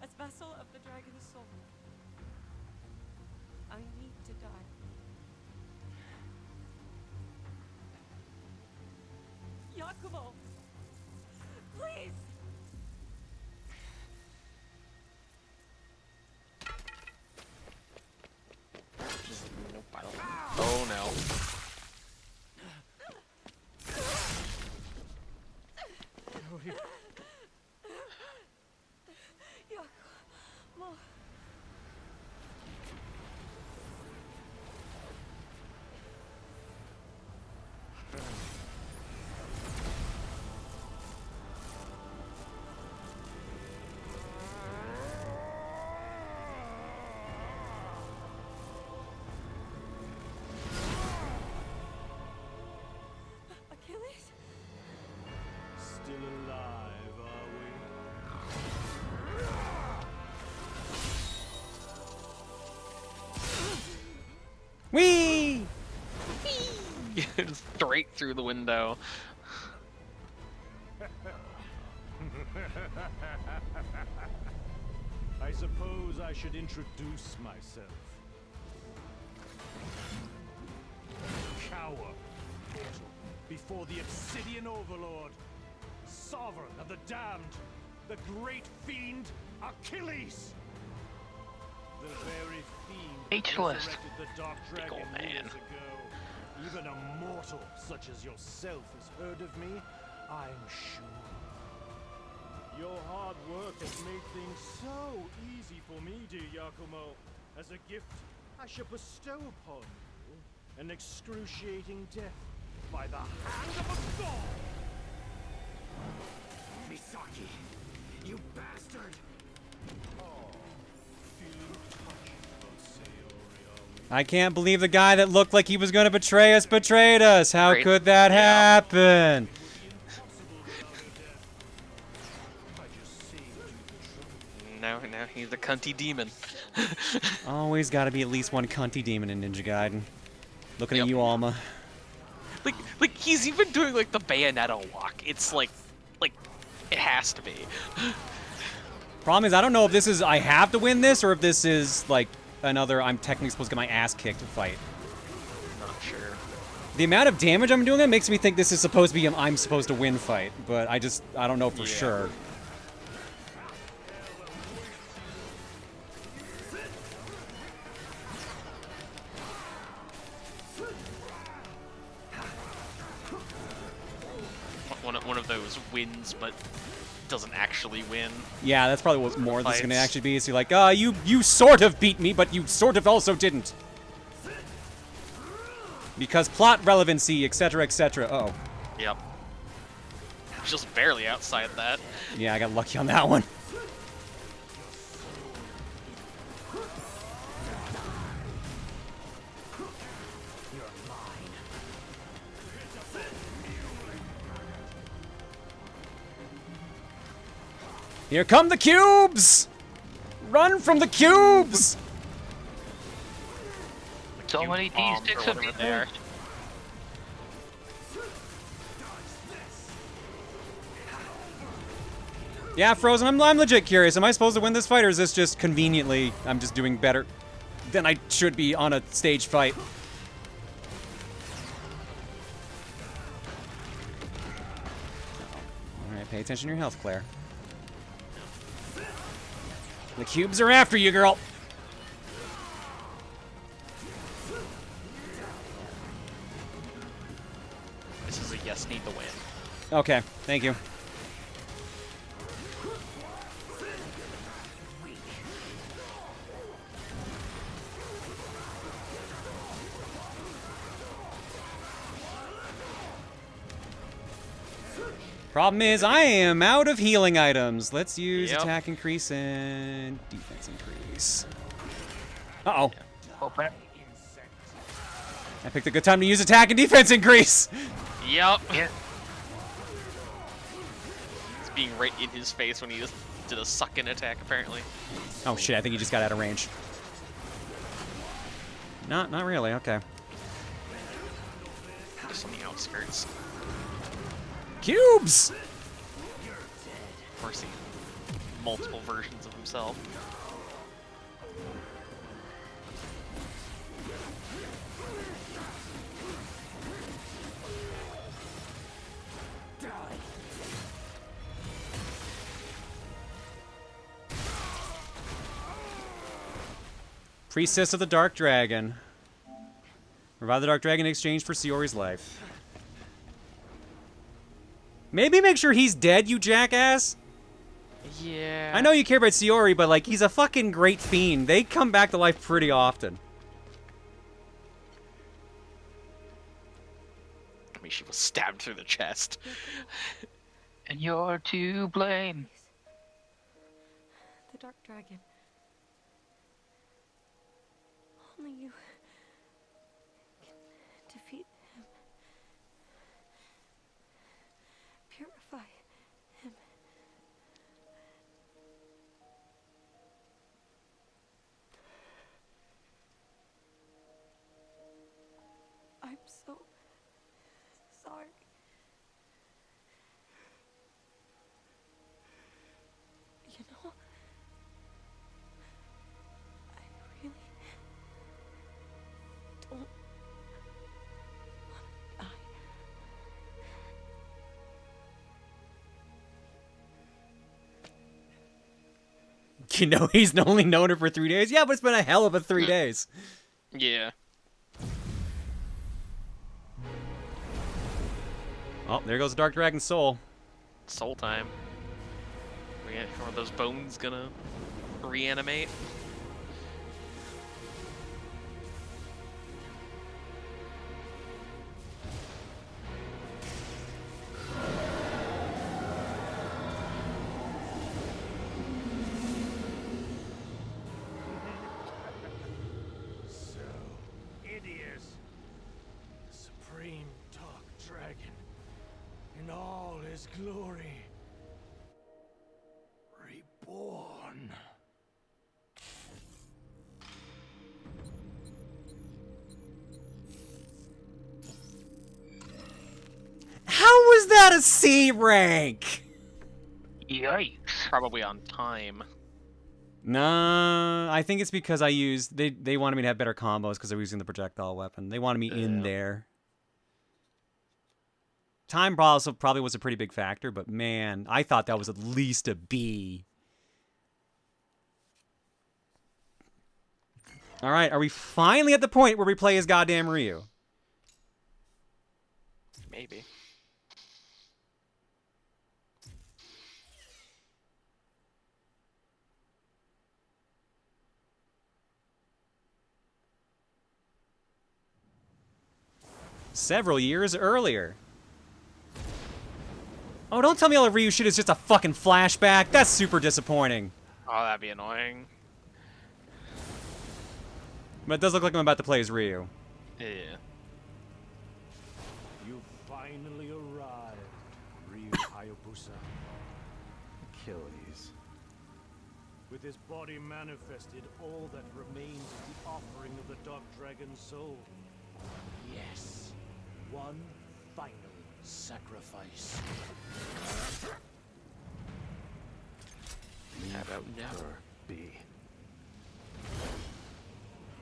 As vessel of the dragon's soul, I need to die. Yakumo! Please! Nope, I don't. Oh no. Yakumo. Whee! Straight through the window. I suppose I should introduce myself. Cower, mortal, before the Obsidian Overlord, Sovereign of the Damned, the great fiend Achilles! The very fiend Ageless. resurrected the Dark Big Dragon ol' man. years ago. Even a mortal such as yourself has heard of me, I'm sure. Your hard work has made things so easy for me, dear Yakumo. As a gift, I shall bestow upon you an excruciating death by the hand of a god! Misaki, you bastard! I can't believe the guy that looked like he was going to betray us betrayed us. How could that happen? Now he's a cunty demon. Always got to be at least one cunty demon in Ninja Gaiden. Looking at you, Alma. Like he's even doing like the Bayonetta walk. It's like it has to be. Problem is, I don't know if this is I have to win this or if this is like another I'm technically supposed to get my ass kicked fight. Not sure. The amount of damage I'm doing it makes me think this is supposed to be I'm supposed to win fight, but I don't know for sure. One of those wins, but doesn't actually win. Yeah, that's probably what more this is going to actually be. Is you're like, you sort of beat me, but you sort of also didn't. Because plot relevancy, etc., etc. Uh-oh. Yep. Just barely outside that. Yeah, I got lucky on that one. Here come the cubes! Run from the cubes! So many D6 of me there. Yeah, Frozen, I'm legit curious. Am I supposed to win this fight, or is this just conveniently I'm just doing better than I should be on a stage fight? Alright, pay attention to your health, Claire. The cubes are after you, girl. This is a yes, need the win. Okay, thank you. Problem is, I am out of healing items. Let's use attack increase and defense increase. Uh-oh. Open it. I picked a good time to use attack and defense increase. Yep. Yeah. It's being right in his face when he just did a suck-in attack, apparently. Oh shit, I think he just got out of range. Not really, okay. Just on the outskirts. Cubes! Of course, he multiple versions of himself. Priestess of the Dark Dragon. Revive the Dark Dragon in exchange for Siori's life. Maybe make sure he's dead, you jackass. Yeah. I know you care about Siori, but like he's a fucking great fiend. They come back to life pretty often. I mean, she was stabbed through the chest. And you're to blame. The Dark Dragon. Only you can defeat him. Purify him. You know, he's only known her for 3 days. Yeah, but it's been a hell of a 3 days. Yeah. Oh, there goes the Dark Dragon's soul. Soul time. Are those bones gonna reanimate? So, it is the supreme dark dragon in all his glory. Reborn. How was that a C rank? Yikes. Probably on time. Nah, I think it's because I used... They wanted me to have better combos because I was using the projectile weapon. They wanted me in there. Time also probably was a pretty big factor, but man, I thought that was at least a B. All right, are we finally at the point where we play as goddamn Ryu? Maybe. Several years earlier. Oh, don't tell me all of Ryu shit is just a fucking flashback. That's super disappointing. Oh, that'd be annoying. But it does look like I'm about to play as Ryu. Yeah. You finally arrived, Booru Hayabusa. Achilles. With his body manifested, all that remains is the offering of the Dark Dragon's soul. Yes, one final sacrifice. How about now? Be.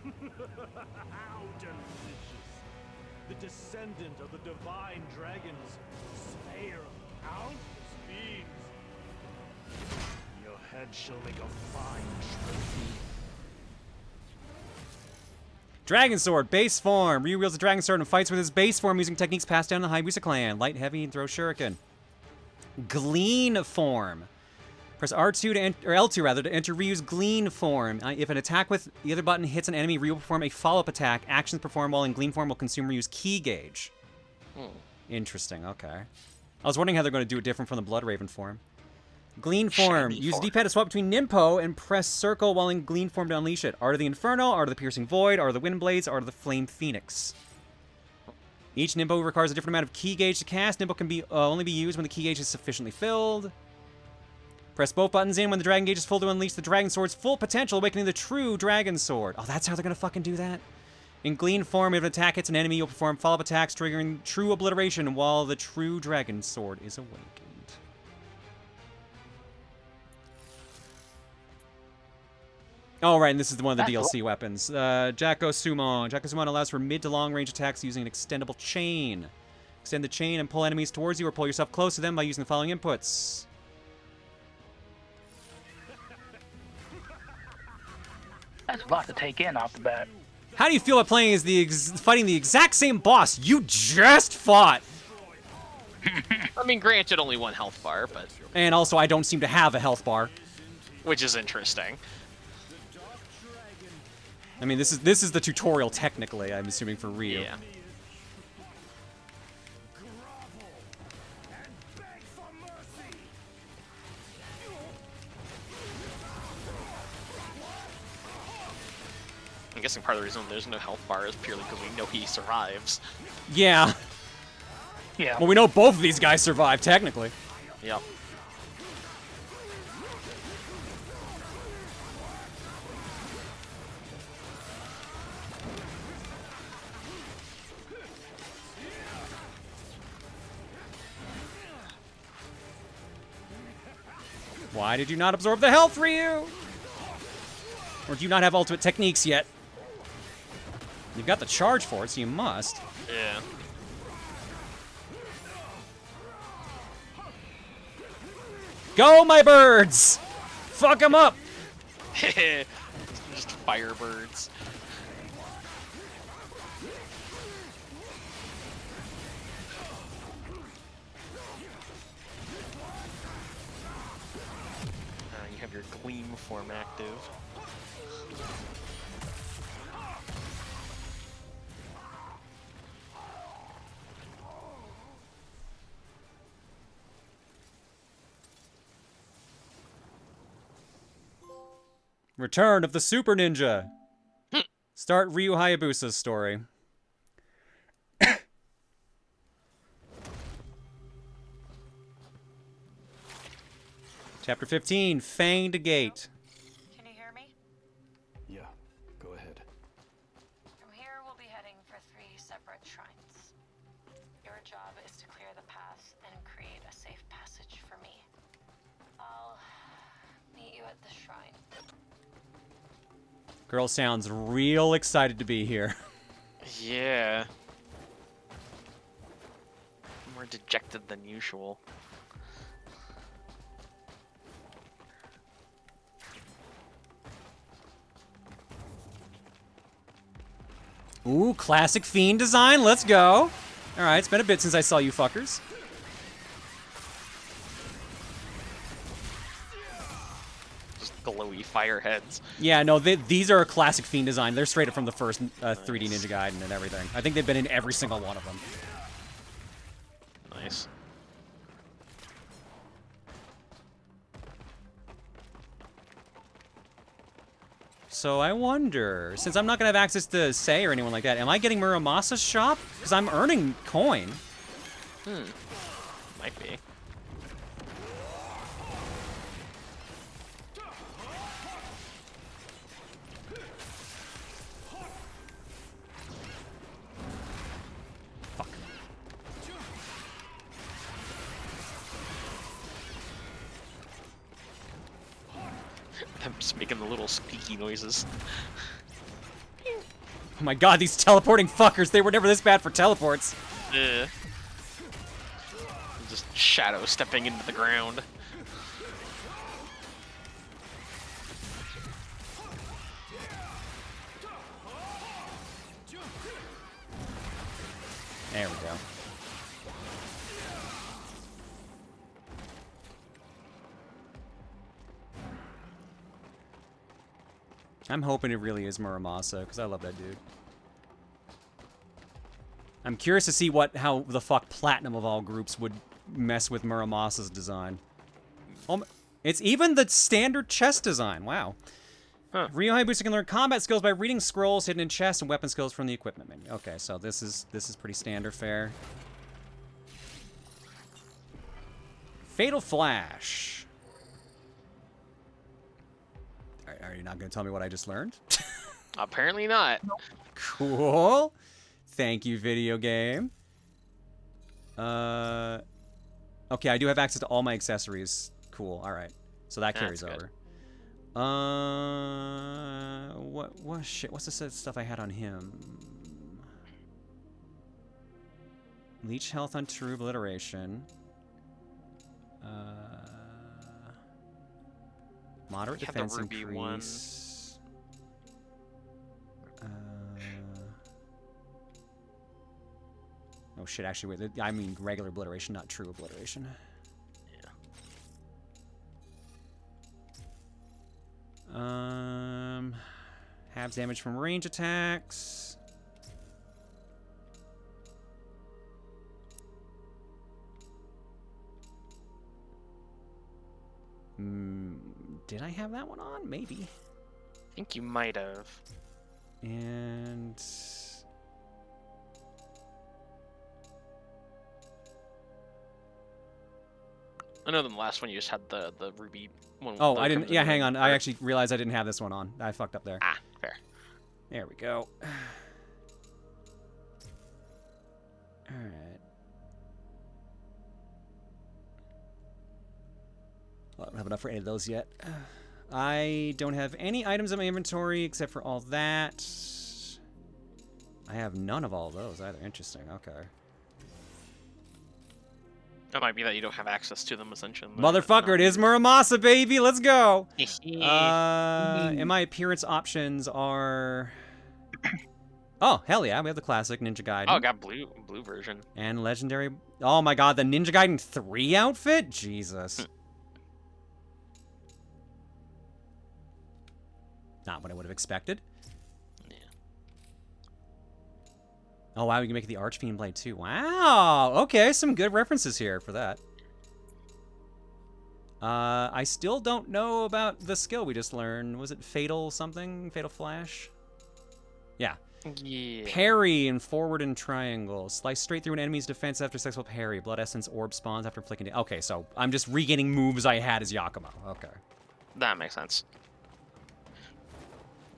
How delicious! The descendant of the divine dragons, slayer of countless beings. Your head shall make a fine trophy. Dragon Sword, base form. Ryu wields a Dragon Sword and fights with his base form using techniques passed down in the Hayabusa clan. Light, heavy, and throw shuriken. Glean form. Press R2 to or L2 rather to enter Ryu's Glean form. If an attack with the other button hits an enemy, Ryu will perform a follow-up attack. Actions performed while in Glean form will consume Ryu's ki gauge. Interesting, okay. I was wondering how they're going to do it different from the Blood Raven form. Glean form. Use D-pad to swap between Ninpo and press circle while in Glean form to unleash it. Art of the Inferno, Art of the Piercing Void, Art of the Wind Blades, Art of the Flame Phoenix. Each Ninpo requires a different amount of ki gauge to cast. Ninpo can only be used when the ki gauge is sufficiently filled. Press both buttons in when the Dragon Gauge is full to unleash the Dragon Sword's full potential, awakening the true Dragon Sword. Oh, that's how they're going to fucking do that? In Glean form, if an attack hits an enemy, you'll perform follow-up attacks, triggering true obliteration while the true Dragon Sword is awakened. Oh, right, and this is one of the DLC weapons. Jacko Summon. Jacko Summon allows for mid to long range attacks using an extendable chain. Extend the chain and pull enemies towards you or pull yourself close to them by using the following inputs. That's a lot to take in off the bat. How do you feel about playing as fighting the exact same boss you just fought? I mean, granted, only one health bar, but... And also, I don't seem to have a health bar. Which is interesting. I mean, this is the tutorial, technically, I'm assuming, for Ryu. Yeah. I'm guessing part of the reason there's no health bar is purely because we know he survives. Yeah. Yeah. Well, we know both of these guys survive, technically. Yep. Why did you not absorb the health, Ryu? Or do you not have ultimate techniques yet? You've got the charge for it, so you must. Yeah. Go, my birds! Fuck them up! Just firebirds. You have your gleam form active. Return of the Super Ninja. Start Ryu Hayabusa's story. Chapter 15, Fanged Gate. Can you hear me? Yeah, go ahead. From here, we'll be heading for 3 separate shrines. Your job is to clear the path and create a safe passage for me. I'll meet you at the shrine. Girl sounds real excited to be here. Yeah. More dejected than usual. Ooh, classic Fiend design. Let's go. Alright, it's been a bit since I saw you fuckers. Just glowy fire heads. Yeah, no, these are a classic Fiend design. They're straight up from the first 3D Ninja Gaiden and everything. I think they've been in every single one of them. Nice. So I wonder, since I'm not going to have access to Sei or anyone like that, am I getting Muramasa's shop? Because I'm earning coin. Might be. Fuck. I'm just making the little squeaky noises. Oh my god, these teleporting fuckers, they were never this bad for teleports. Just shadow stepping into the ground. There we go. I'm hoping it really is Muramasa, because I love that dude. I'm curious to see how the fuck Platinum of all groups would mess with Muramasa's design. It's even the standard chest design. Wow. Huh. Ryu Hayabusa can learn combat skills by reading scrolls hidden in chests and weapon skills from the equipment menu. Okay, so this is pretty standard fare. Fatal Flash. Are you not going to tell me what I just learned? Apparently not. Cool. Thank you, video game. Okay, I do have access to all my accessories. Cool. All right. So that carries over. What shit? What's the stuff I had on him? Leech health on true obliteration. Moderate defense increase. Oh shit, actually, wait, I mean regular obliteration, not true obliteration. Yeah. Halves damage from range attacks. Did I have that one on? Maybe. I think you might have. And I know the last one you just had the ruby one. Oh, I didn't. Yeah, hang on. I actually realized I didn't have this one on. I fucked up there. Ah, fair. There we go. All right. Well, I don't have enough for any of those yet. I don't have any items in my inventory except for all that. I have none of all those either. Interesting. Okay. It might be that you don't have access to them, essentially. Motherfucker, it is Muramasa, baby! Let's go! And my appearance options are... Oh, hell yeah, we have the classic Ninja Gaiden. Oh, I got blue version. And legendary... Oh my god, the Ninja Gaiden 3 outfit? Jesus. Not what I would have expected. Yeah. Oh wow, you can make the Archfiend blade too. Wow! Okay, some good references here for that. I still don't know about the skill we just learned. Was it Fatal something? Fatal Flash? Yeah. Yeah. Parry and forward and triangle. Slice straight through an enemy's defense after successful parry. Blood Essence Orb spawns after inflicting... Okay, so I'm just regaining moves I had as Yakumo. Okay. That makes sense.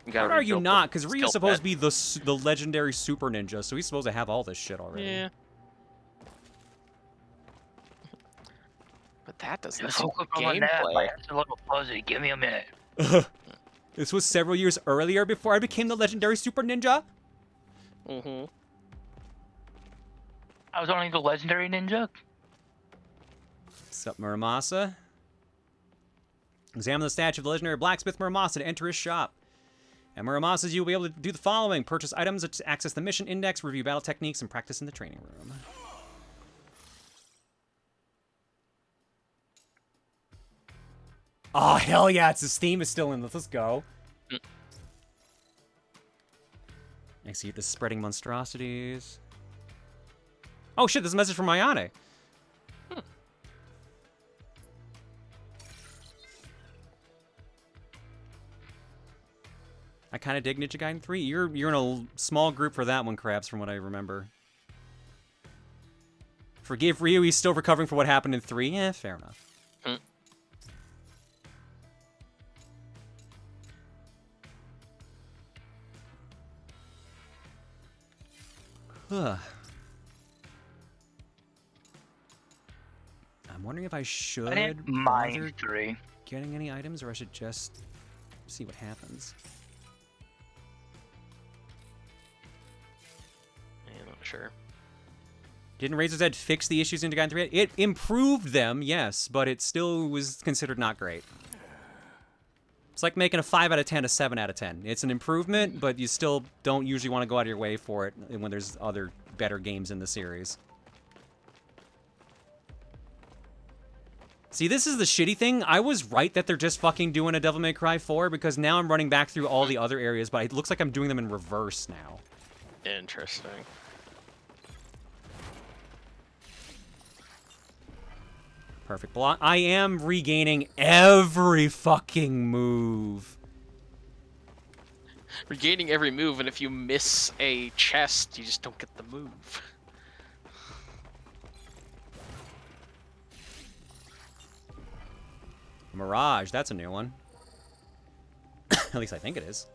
What are you not? Because Ryu's supposed to be the legendary super ninja, so he's supposed to have all this shit already. Yeah. But that doesn't Just seem hook up on that. gameplay. My head's a little fuzzy. Give me a minute. This was several years earlier before I became the legendary super ninja? Mm-hmm. I was only the legendary ninja. Sup, Muramasa? Examine the statue of the legendary blacksmith Muramasa to enter his shop. At Muramasa's, you will be able to do the following. Purchase items, access the mission index, review battle techniques, and practice in the training room. Oh, hell yeah, it's the Steam is still in this. Let's go. Execute the spreading monstrosities. Oh shit, there's a message from Ayane. I kind of dig Ninja Gaiden 3. You're in a small group for that one, Krabs, from what I remember. Forgive Ryu, he's still recovering from what happened in 3. Yeah, fair enough. I'm wondering if I should bother getting any items, or I should just see what happens. Yeah, not sure. Didn't Razor's Edge fix the issues in Ninja Gaiden 3? It improved them, yes, but it still was considered not great. It's like making a 5 out of 10 a 7 out of 10. It's an improvement, but you still don't usually want to go out of your way for it when there's other better games in the series. See, this is the shitty thing. I was right that they're just fucking doing a Devil May Cry 4, because now I'm running back through all the other areas, but it looks like I'm doing them in reverse now. Interesting. Perfect block. I am regaining every fucking move. Regaining every move, and if you miss a chest, you just don't get the move. Mirage, that's a new one. At least I think it is.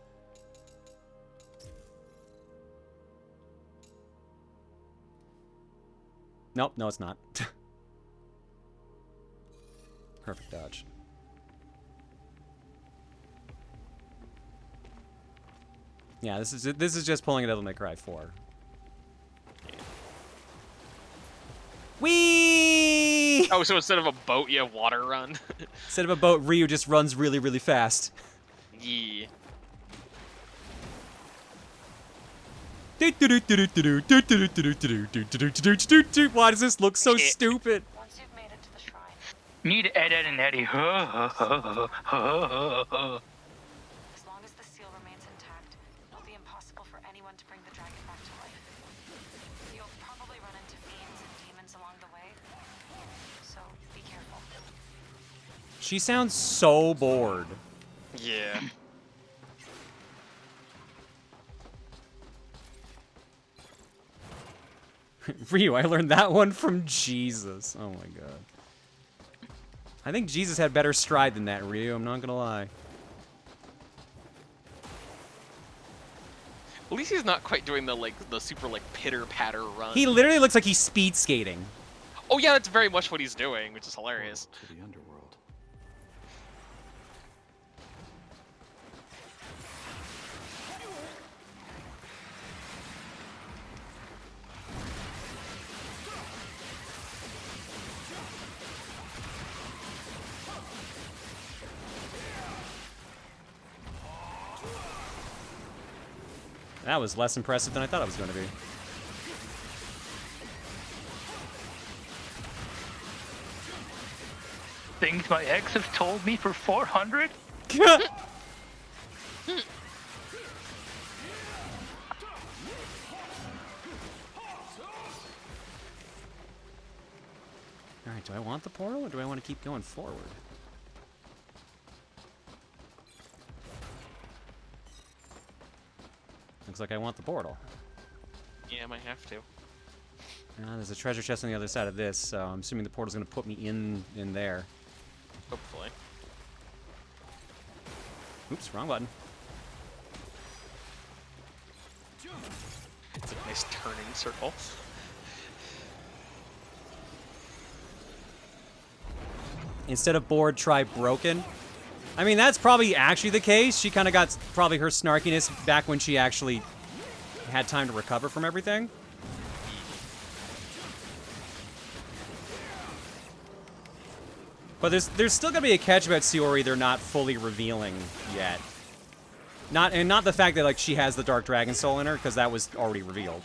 Nope, no it's not. Perfect dodge. Yeah, this is just pulling a Devil May Cry 4. Whee! Oh, so instead of a boat, you have water run? Instead of a boat, Ryu just runs really, really fast. Yeah. Why does this look so stupid? Need Ed, Ed, and Eddie. As long as the seal remains intact, it'll be impossible for anyone to bring the dragon back to life. You'll probably run into fiends and demons along the way, so be careful. She sounds so bored. Yeah. Ryu, I learned that one from Jesus. Oh my god. I think Jesus had better stride than that, Ryu. I'm not gonna lie. At least he's not quite doing the super pitter patter run. He literally looks like he's speed skating. Oh yeah, that's very much what he's doing, which is hilarious. To the underworld. That was less impressive than I thought it was going to be. Things my ex have told me for 400? Alright, do I want the portal or do I want to keep going forward? Looks like I want the portal. Yeah, I might have to. There's a treasure chest on the other side of this, so I'm assuming the portal's going to put me in there. Hopefully. Oops, wrong button. It's a nice turning circle. Instead of bored, try broken. I mean, that's probably actually the case. She kind of got probably her snarkiness back when she actually had time to recover from everything. But there's still gonna be a catch about Siori they're not fully revealing yet. Not the fact that like she has the Dark Dragon Soul in her, because that was already revealed.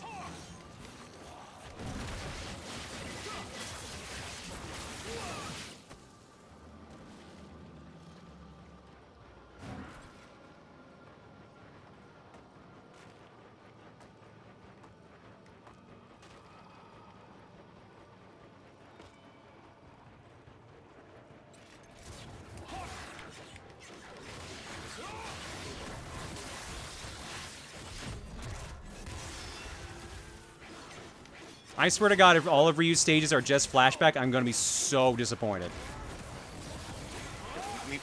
I swear to God, if all of Ryu's stages are just flashback, I'm going to be so disappointed.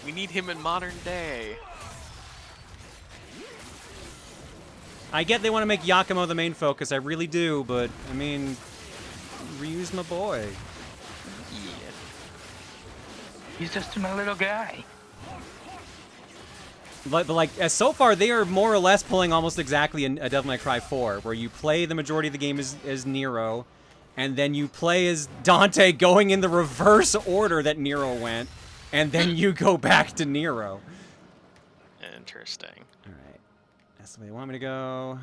We need him in modern day. I get they want to make Yakumo the main focus, I really do, but, I mean, Ryu's my boy. Yeah. He's just my little guy. But like, so far, they are more or less pulling almost exactly a Devil May Cry 4, where you play the majority of the game as Nero, and then you play as Dante going in the reverse order that Nero went, and then you go back to Nero. Interesting. Alright. That's the way they want me to go.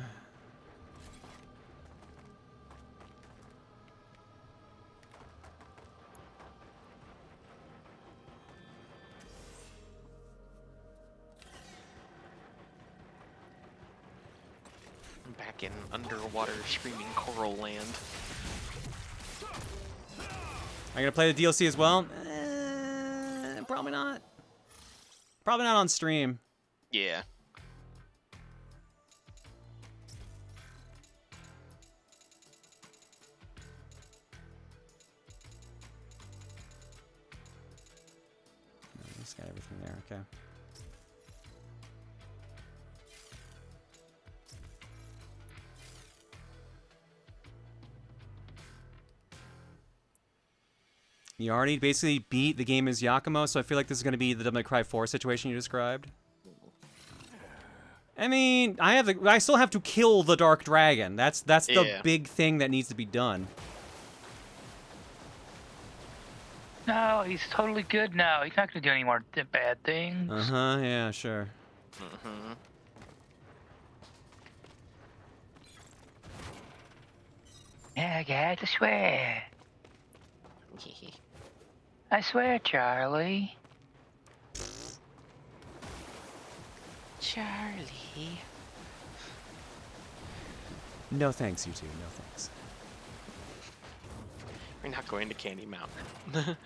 Back in underwater screaming coral land. Am I gonna play the DLC as well? Probably not. Probably not on stream. Yeah. Just got everything there, okay. You already basically beat the game as Yakumo, so I feel like this is going to be the Devil May Cry 4 situation you described. I mean, I still have to kill the Dark Dragon. That's the big thing that needs to be done. No, he's totally good now. He's not going to do any more bad things. Uh-huh, yeah, sure. Mm-hmm. Yeah, I got to swear. I swear, Charlie. Charlie. No thanks, you two. No thanks. We're not going to Candy Mountain.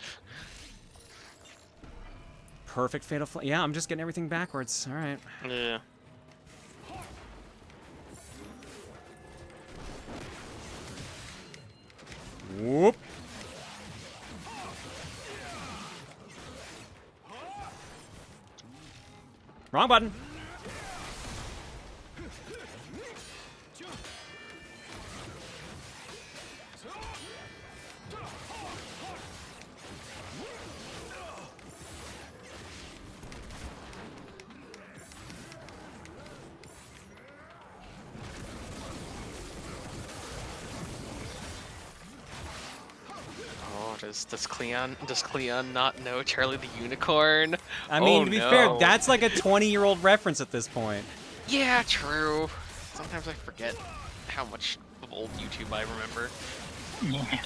Perfect Fatal Flame. Yeah, I'm just getting everything backwards. All right. Yeah. Whoop. Wrong button. Does Cleon not know Charlie the Unicorn? I mean, to be fair, that's like a 20-year-old reference at this point. Yeah, true. Sometimes I forget how much of old YouTube I remember. Yeah.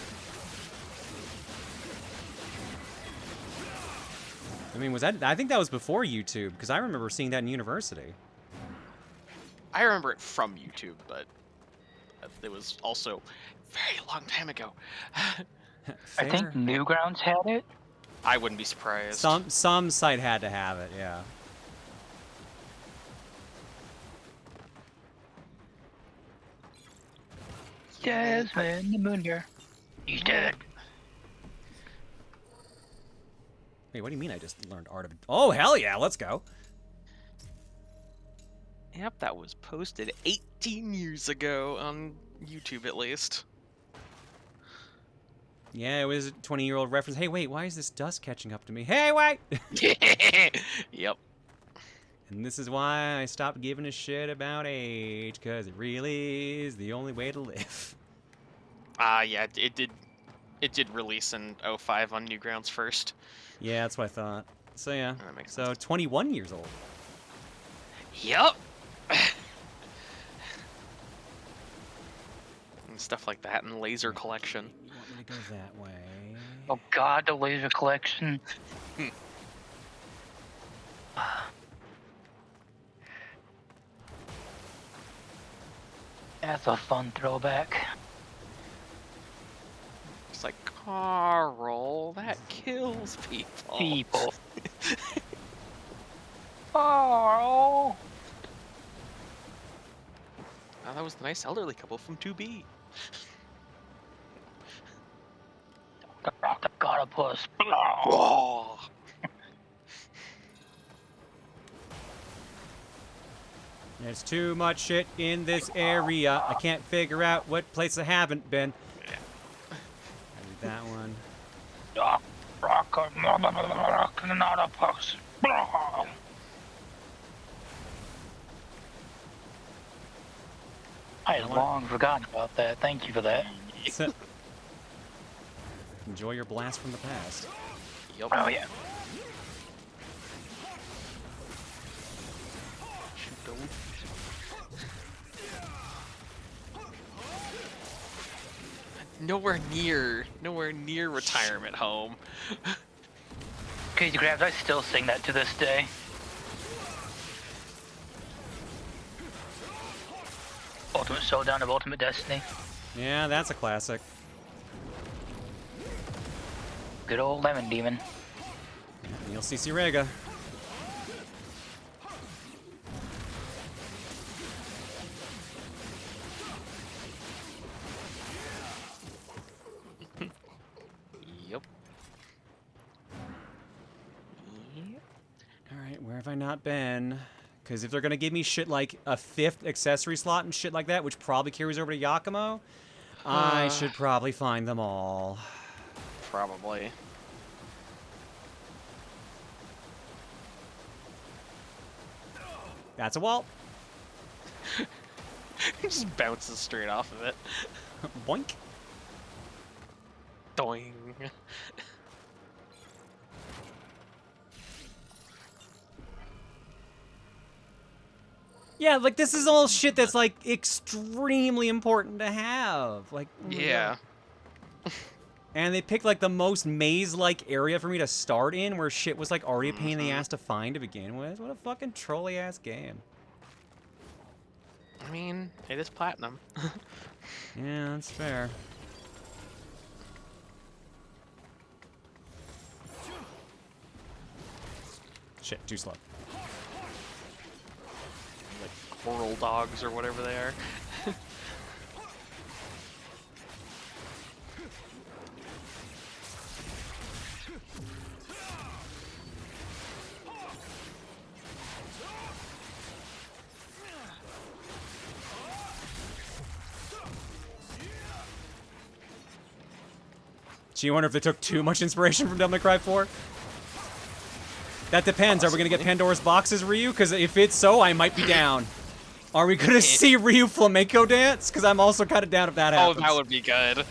I mean, was that? I think that was before YouTube, because I remember seeing that in university. I remember it from YouTube, but it was also a very long time ago. I think Newgrounds had it. I wouldn't be surprised. Some site had to have it, yeah. Desmond the Moonier. He's dead. Wait, what do you mean I just learned art of... Oh, hell yeah, let's go. Yep, that was posted 18 years ago on YouTube at least. Yeah, it was a 20-year-old reference. Hey, wait, why is this dust catching up to me? Hey, wait! Yep. And this is why I stopped giving a shit about age, because it really is the only way to live. Yeah, it did release in 05 on Newgrounds first. Yeah, that's what I thought. So yeah, That makes so 21 years old. Yep. And stuff like that and Laser Collection. You want me to go that way? Oh God, the laser collection. That's a fun throwback. It's like, Carl, that kills people. Oh. Oh, that was the nice elderly couple from 2B. Gotta push. Whoa. There's too much shit in this area. I can't figure out what place I haven't been. I did that one. I had long forgotten about that. Thank you for that. Enjoy your blast from the past. Yep. Oh yeah. Nowhere near retirement home. Crazy Grabs, I still sing that to this day. Ultimate Showdown of Ultimate Destiny. Yeah, that's a classic. Good old Lemon Demon. You'll see Rega. Yep. Alright, where have I not been? Because if they're going to give me shit like a 5th accessory slot and shit like that, which probably carries over to Yakumo, I should probably find them all. Probably. That's a wall. He just bounces straight off of it. Boink. Doing. Yeah, like, this is all shit that's, like, extremely important to have. Like, oh my Yeah. God. And they picked, like, the most maze-like area for me to start in, where shit was, like, already a pain in the ass to find to begin with. What a fucking trolly-ass game. I mean, it is platinum. Yeah, that's fair. Shit, too slow. Like coral dogs or whatever they are. Do you wonder if they took too much inspiration from Devil May Cry 4? That depends. Possibly. Are we going to get Pandora's boxes, Ryu? Because if it's so, I might be down. Are we going to see Ryu flamenco dance? Because I'm also kind of down if that happens. Oh, that would be good.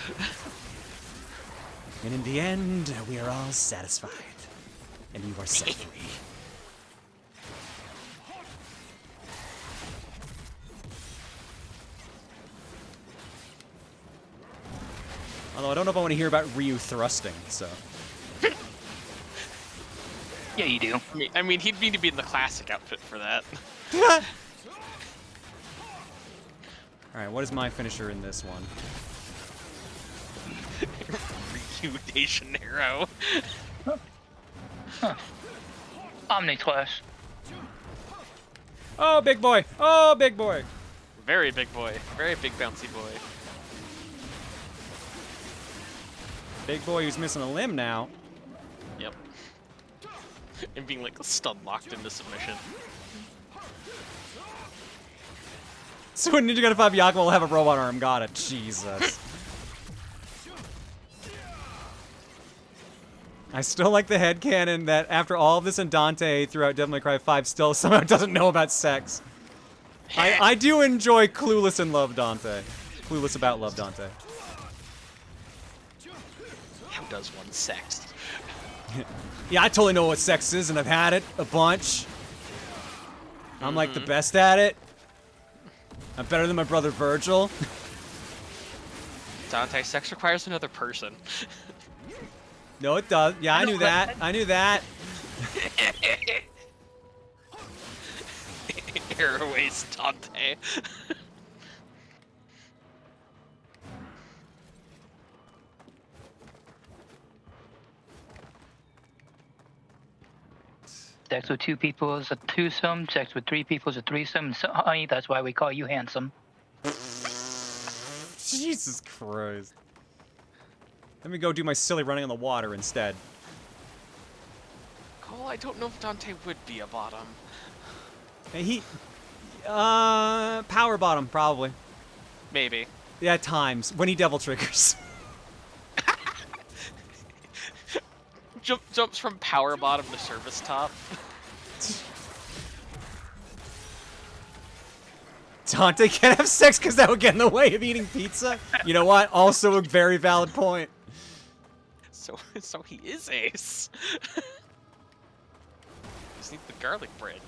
And in the end, we are all satisfied. And you are set free. Although I don't know if I want to hear about Ryu thrusting, so. Yeah, you do. I mean, he'd need to be in the classic outfit for that. Alright, what is my finisher in this one? Ryu de Janeiro. Omni Clash. Oh, big boy! Oh, big boy! Very big boy. Very big bouncy boy. Big boy who's missing a limb now. Yep. And being like stun locked into submission. So when Ninja Gaiden 5 Yakuma will have a robot arm, got it. Jesus. I still like the headcanon that after all of this in Dante throughout Devil May Cry 5 still somehow doesn't know about sex. I do enjoy Clueless in Love Dante. Clueless about Love Dante. How does one sex? Yeah, I totally know what sex is and I've had it a bunch. I'm like the best at it. I'm better than my brother Virgil. Dante, sex requires another person. No, it does. Yeah, I knew that. I knew that. Airways Dante. Sex with 2 people is a twosome. Sex with 3 people is a threesome. So, honey, that's why we call you handsome. Jesus Christ. Let me go do my silly running on the water instead. Cole, I don't know if Dante would be a bottom. He... power bottom, probably. Maybe. Yeah, at times. When he devil triggers. Jumps from power bottom to service top. Dante can't have sex because that would get in the way of eating pizza? You know what? Also a very valid point. So he is Ace. Just need the garlic bread.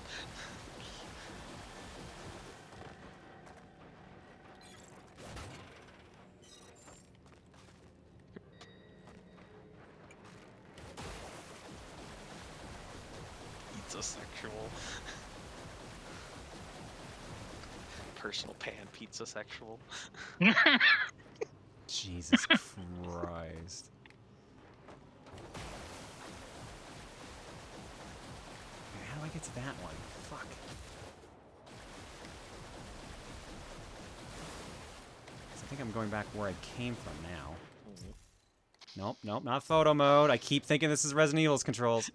Pizza sexual. Personal pan pizza sexual. Jesus Christ. How do I get to that one? Fuck. I think I'm going back where I came from now. Nope, nope, not photo mode. I keep thinking this is Resident Evil's controls.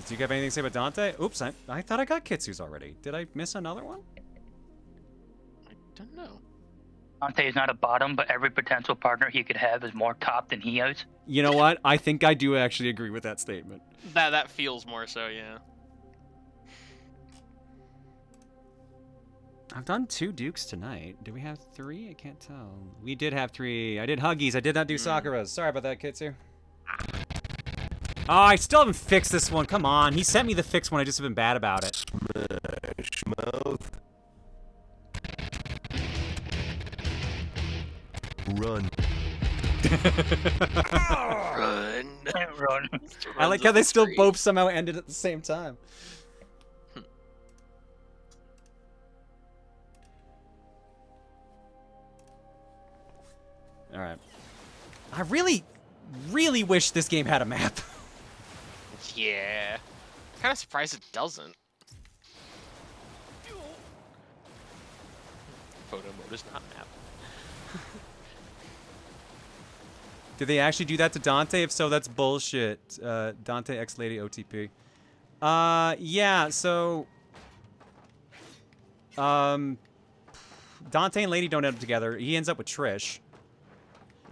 Do you have anything to say about Dante? Oops, I thought I got Kitsu's already. Did I miss another one? I don't know. Dante is not a bottom, but every potential partner he could have is more top than he is. You know what? I think I do actually agree with that statement. That feels more so, yeah. I've done 2 Dukes tonight. Do we have 3? I can't tell. We did have 3. I did Huggies. I did not do Sakura's. Sorry about that, Kitsu. Oh, I still haven't fixed this one. Come on. He sent me the fix one. I just have been bad about it. Smash mouth. Run. Run. Run. I like how they still both somehow ended at the same time. Alright. I really, really wish this game had a map. Yeah. Kind of surprised it doesn't. Photo mode is not map. Did they actually do that to Dante? If so, that's bullshit. Dante X Lady OTP. Yeah, so... Dante and Lady don't end up together. He ends up with Trish.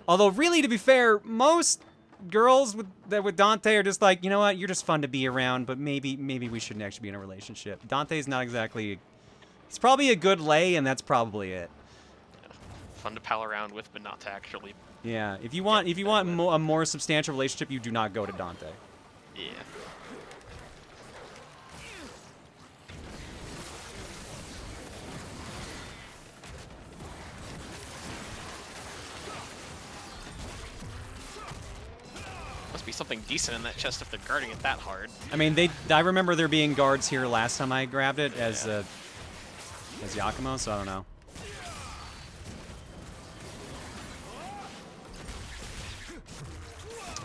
Although, really, to be fair, most girls with Dante are just like, you know what, you're just fun to be around, but maybe we shouldn't actually be in a relationship. Dante's not exactly... He's probably a good lay, and that's probably it. Fun to pal around with, but not to actually... Yeah, if you want a more substantial relationship, you do not go to Dante. Yeah. something decent in that chest if they're guarding it that hard. I mean, I remember there being guards here last time I grabbed it as Yakumo, so I don't know.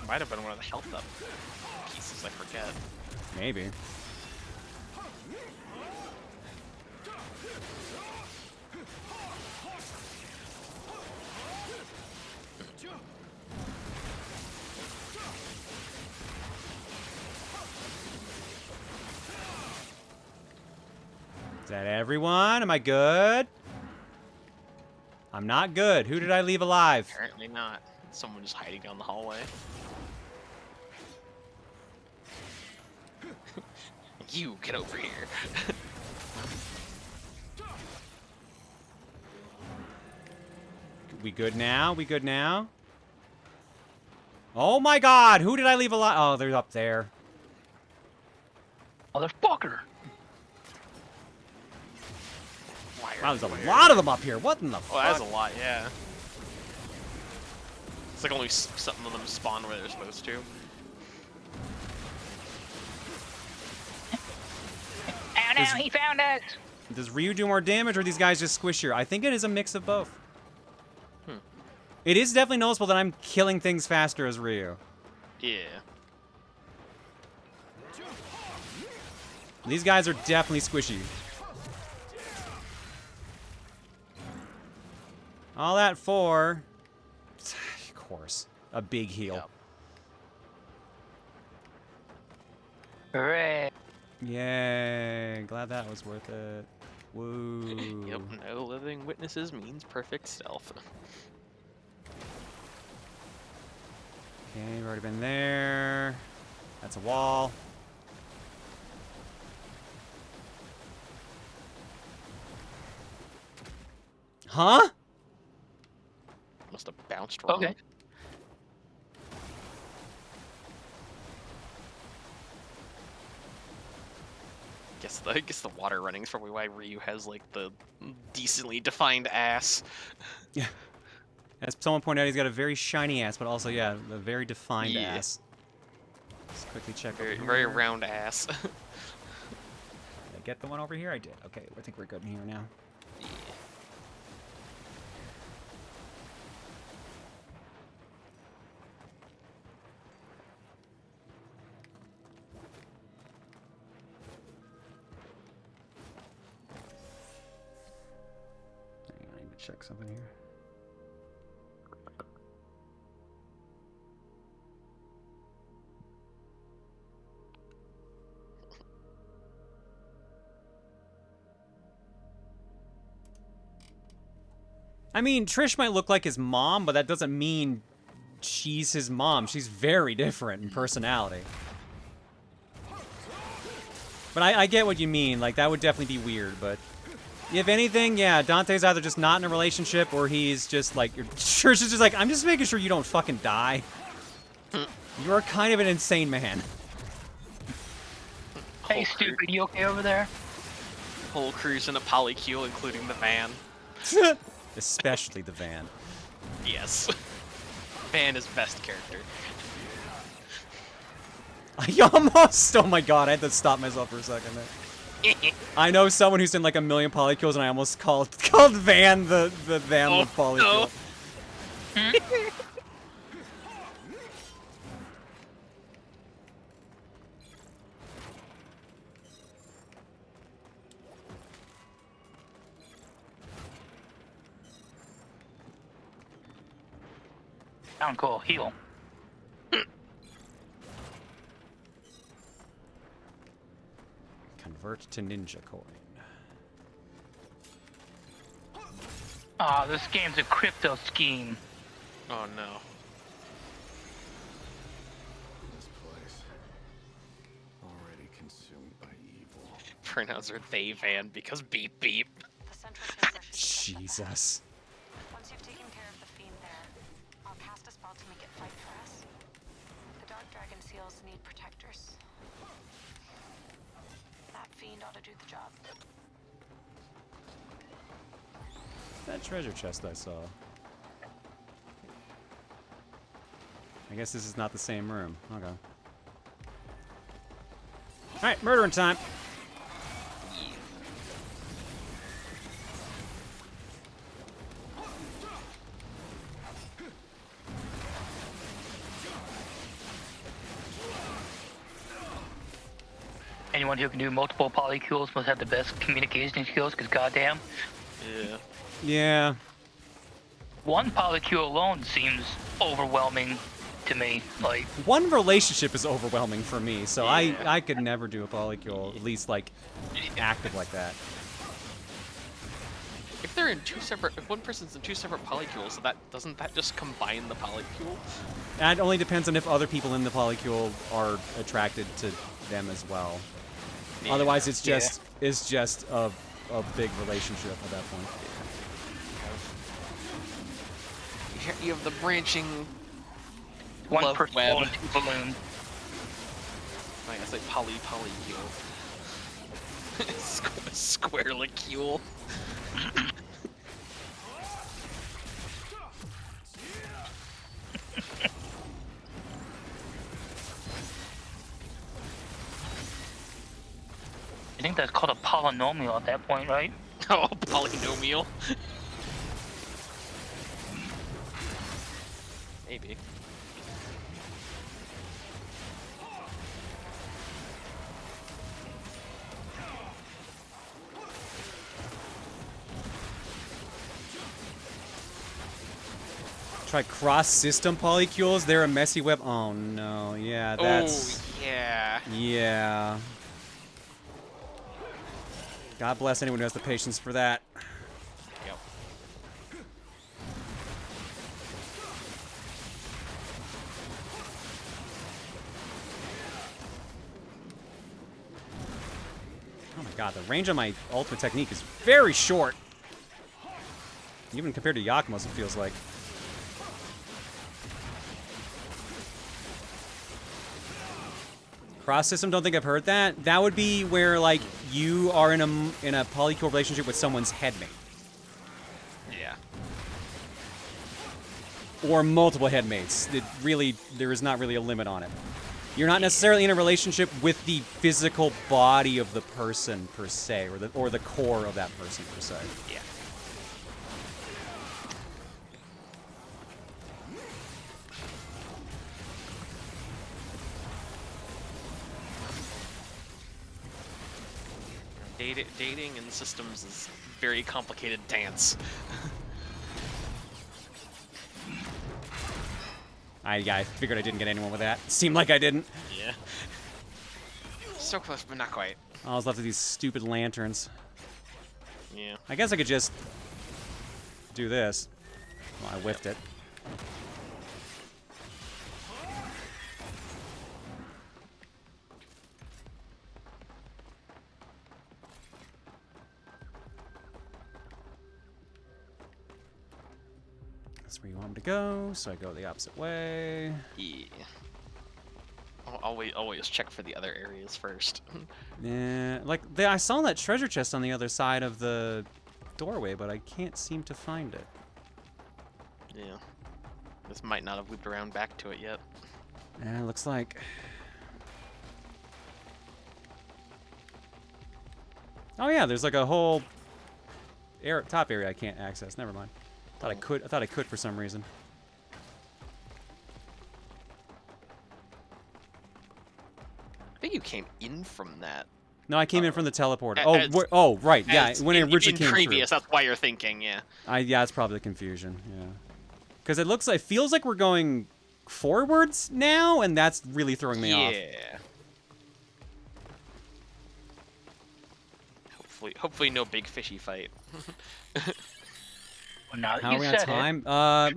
Might have been one of the health up pieces, I forget. Maybe. Is that everyone? Am I good? I'm not good. Who did I leave alive? Apparently not. Someone just hiding down the hallway. You get over here. We good now? We good now? Oh my god! Who did I leave alive? Oh, they're up there. Motherfucker! Wow, there's a lot of them up here. What in the fuck? Oh, that's a lot, yeah. It's like only some of them spawn where they're supposed to. Oh no, he found us! Does Ryu do more damage, or are these guys just squishier? I think it is a mix of both. It is definitely noticeable that I'm killing things faster as Ryu. Yeah. These guys are definitely squishy. All that for, of course, a big heal. Yep. Hooray! Yay! Glad that was worth it. Woo! Yep. No living witnesses means perfect stealth. Okay, we've already been there. That's a wall. Huh? Must have bounced wrong. Okay. I guess the water running is probably why Ryu has like the decently defined ass. Yeah. As someone pointed out, he's got a very shiny ass, but also, yeah, a very defined ass. Let's quickly check. Very round ass. Did I get the one over here? I did. Okay, I think we're good in here now. Yeah. Hang on, I need to check something here. I mean, Trish might look like his mom, but that doesn't mean she's his mom. She's very different in personality. But I get what you mean. Like, that would definitely be weird, but... If anything, yeah, Dante's either just not in a relationship, or he's just, like... Trish is just like, I'm just making sure you don't fucking die. You're kind of an insane man. Hey, stupid, you okay over there? Whole crew's in a polycule, including the van. Especially the van. Yes. Van is best character. I almost... Oh my god, I had to stop myself for a second there. I know someone who's in like a million polycules, and I almost called Van the van with polycule. No. Sound cool. Heal. Convert to ninja coin. Ah, this game's a crypto scheme. Oh no. This place already consumed by evil. Pronouns are they van because beep beep. The central transmission. Jesus. Once you've taken care of the fiend there, I'll cast a spell to make it fight for us. The Dark Dragon seals need protectors. That fiend ought to do the job. That treasure chest I saw. I guess this is not the same room. Okay. Alright, murdering time. Anyone who can do multiple polycules must have the best communication skills, because goddamn. Yeah. Yeah. One polycule alone seems overwhelming to me. Like, one relationship is overwhelming for me, so I could never do a polycule, at least like active like that. If they're in two separate, if one person's in two separate polycules, so that doesn't that just combine the polycule? And it only depends on if other people in the polycule are attracted to them as well. Yeah. Otherwise, it's just a big relationship at that point. You have the branching one love person web. holding two balloons. I guess like polycule. Squarelicule. I think that's called a polynomial at that point, right? Oh, polynomial. Maybe. Try cross-system polycules. They're a messy web. Oh no, yeah, that's. Oh yeah. Yeah. God bless anyone who has the patience for that. Yep. Oh my god, the range on my ultimate technique is very short. Even compared to Yakumo's, it feels like. Cross system, don't think I've heard that. That would be where, like, you are in a polycule relationship with someone's headmate. Yeah. Or multiple headmates. It really, there is not really a limit on it. You're not necessarily in a relationship with the physical body of the person per se, or the core of that person per se. Yeah. Dating in systems is a very complicated dance. I figured I didn't get anyone with that. Seemed like I didn't. Yeah. So close, but not quite. I was left with these stupid lanterns. Yeah. I guess I could just do this. Well, I whiffed it. That's where you want me to go, so I go the opposite way. Yeah. Always check for the other areas first. Yeah, like I saw that treasure chest on the other side of the doorway, but I can't seem to find it. Yeah. This might not have looped around back to it yet. Yeah, looks like. Oh yeah, there's like a whole top area I can't access. Never mind. Thought I could. I thought I could for some reason. I think you came in from that. No, I came in from the teleporter. Oh, right. Yeah, when it originally came previous, through. that's why you're thinking, yeah. Yeah, it's probably the confusion. Yeah, because it feels like we're going forwards now, and that's really throwing me off. Yeah. Hopefully, no big fishy fight. Well, now How are we on time?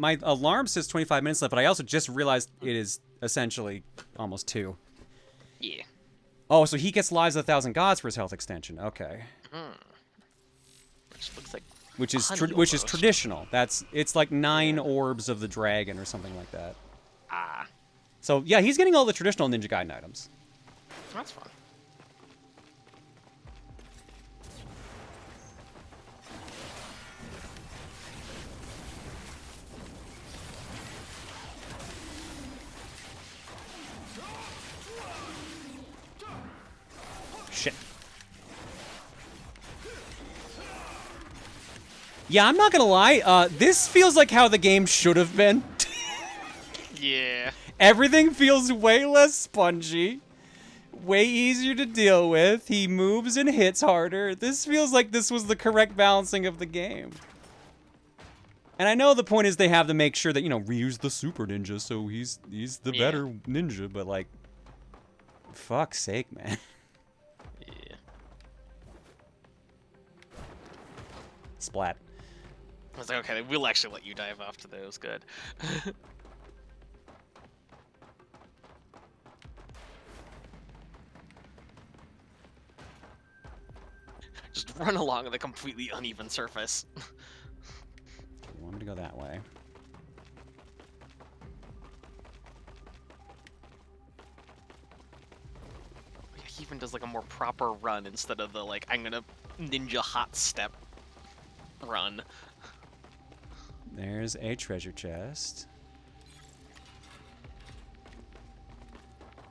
My alarm says 25 minutes left, but I also just realized it is essentially almost 2. Yeah. Oh, so he gets lives of 1,000 gods for his health extension. Okay. Which looks like. Which is almost. traditional. It's like 9 orbs of the dragon or something like that. Ah. So yeah, he's getting all the traditional Ninja Gaiden items. That's fun. shit. Yeah, I'm not gonna lie. This feels like how the game should have been. Yeah. Everything feels way less spongy. Way easier to deal with. He moves and hits harder. This feels like this was the correct balancing of the game. And I know the point is they have to make sure that, you know, Ryu's the super ninja, so he's the better ninja, but like, fuck's sake, man. Yeah. Splat. I was like, okay, we'll actually let you dive off to those. Good. Just run along the completely uneven surface. You want me to go that way. He even does like a more proper run instead of the like, I'm gonna ninja hot step run. There's a treasure chest.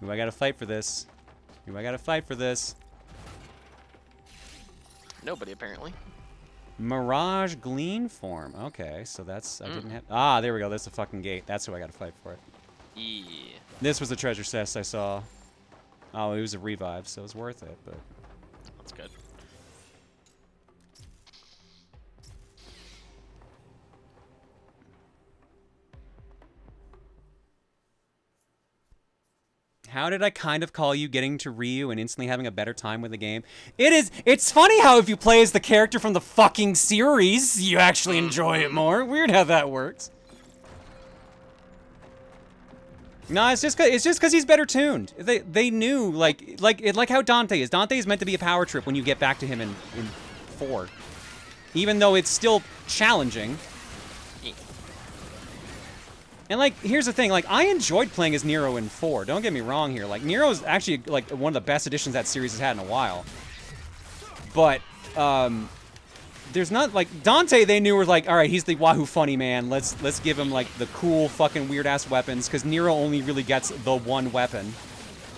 Ooh, I gotta fight for this. Ooh, I gotta fight for this. Nobody, apparently. Mirage Glean form. Okay, so that's... I didn't have... Ah, there we go. That's the fucking gate. That's who I gotta fight for. Yeah. This was the treasure chest I saw. Oh, it was a revive, so it was worth it, but... That's good. How did I kind of call you getting to Ryu and instantly having a better time with the game? It's funny how if you play as the character from the fucking series, you actually enjoy it more. Weird how that works. No, it's just cause he's better tuned. They knew like how Dante is. Dante is meant to be a power trip when you get back to him in 4. Even though it's still challenging. And, like, here's the thing, like, I enjoyed playing as Nero in 4. Don't get me wrong here. Like, Nero's actually, like, one of the best additions that series has had in a while. But, there's not, like, Dante, they knew, were like, alright, he's the Wahoo funny man. Let's give him, like, the cool fucking weird-ass weapons, because Nero only really gets the one weapon.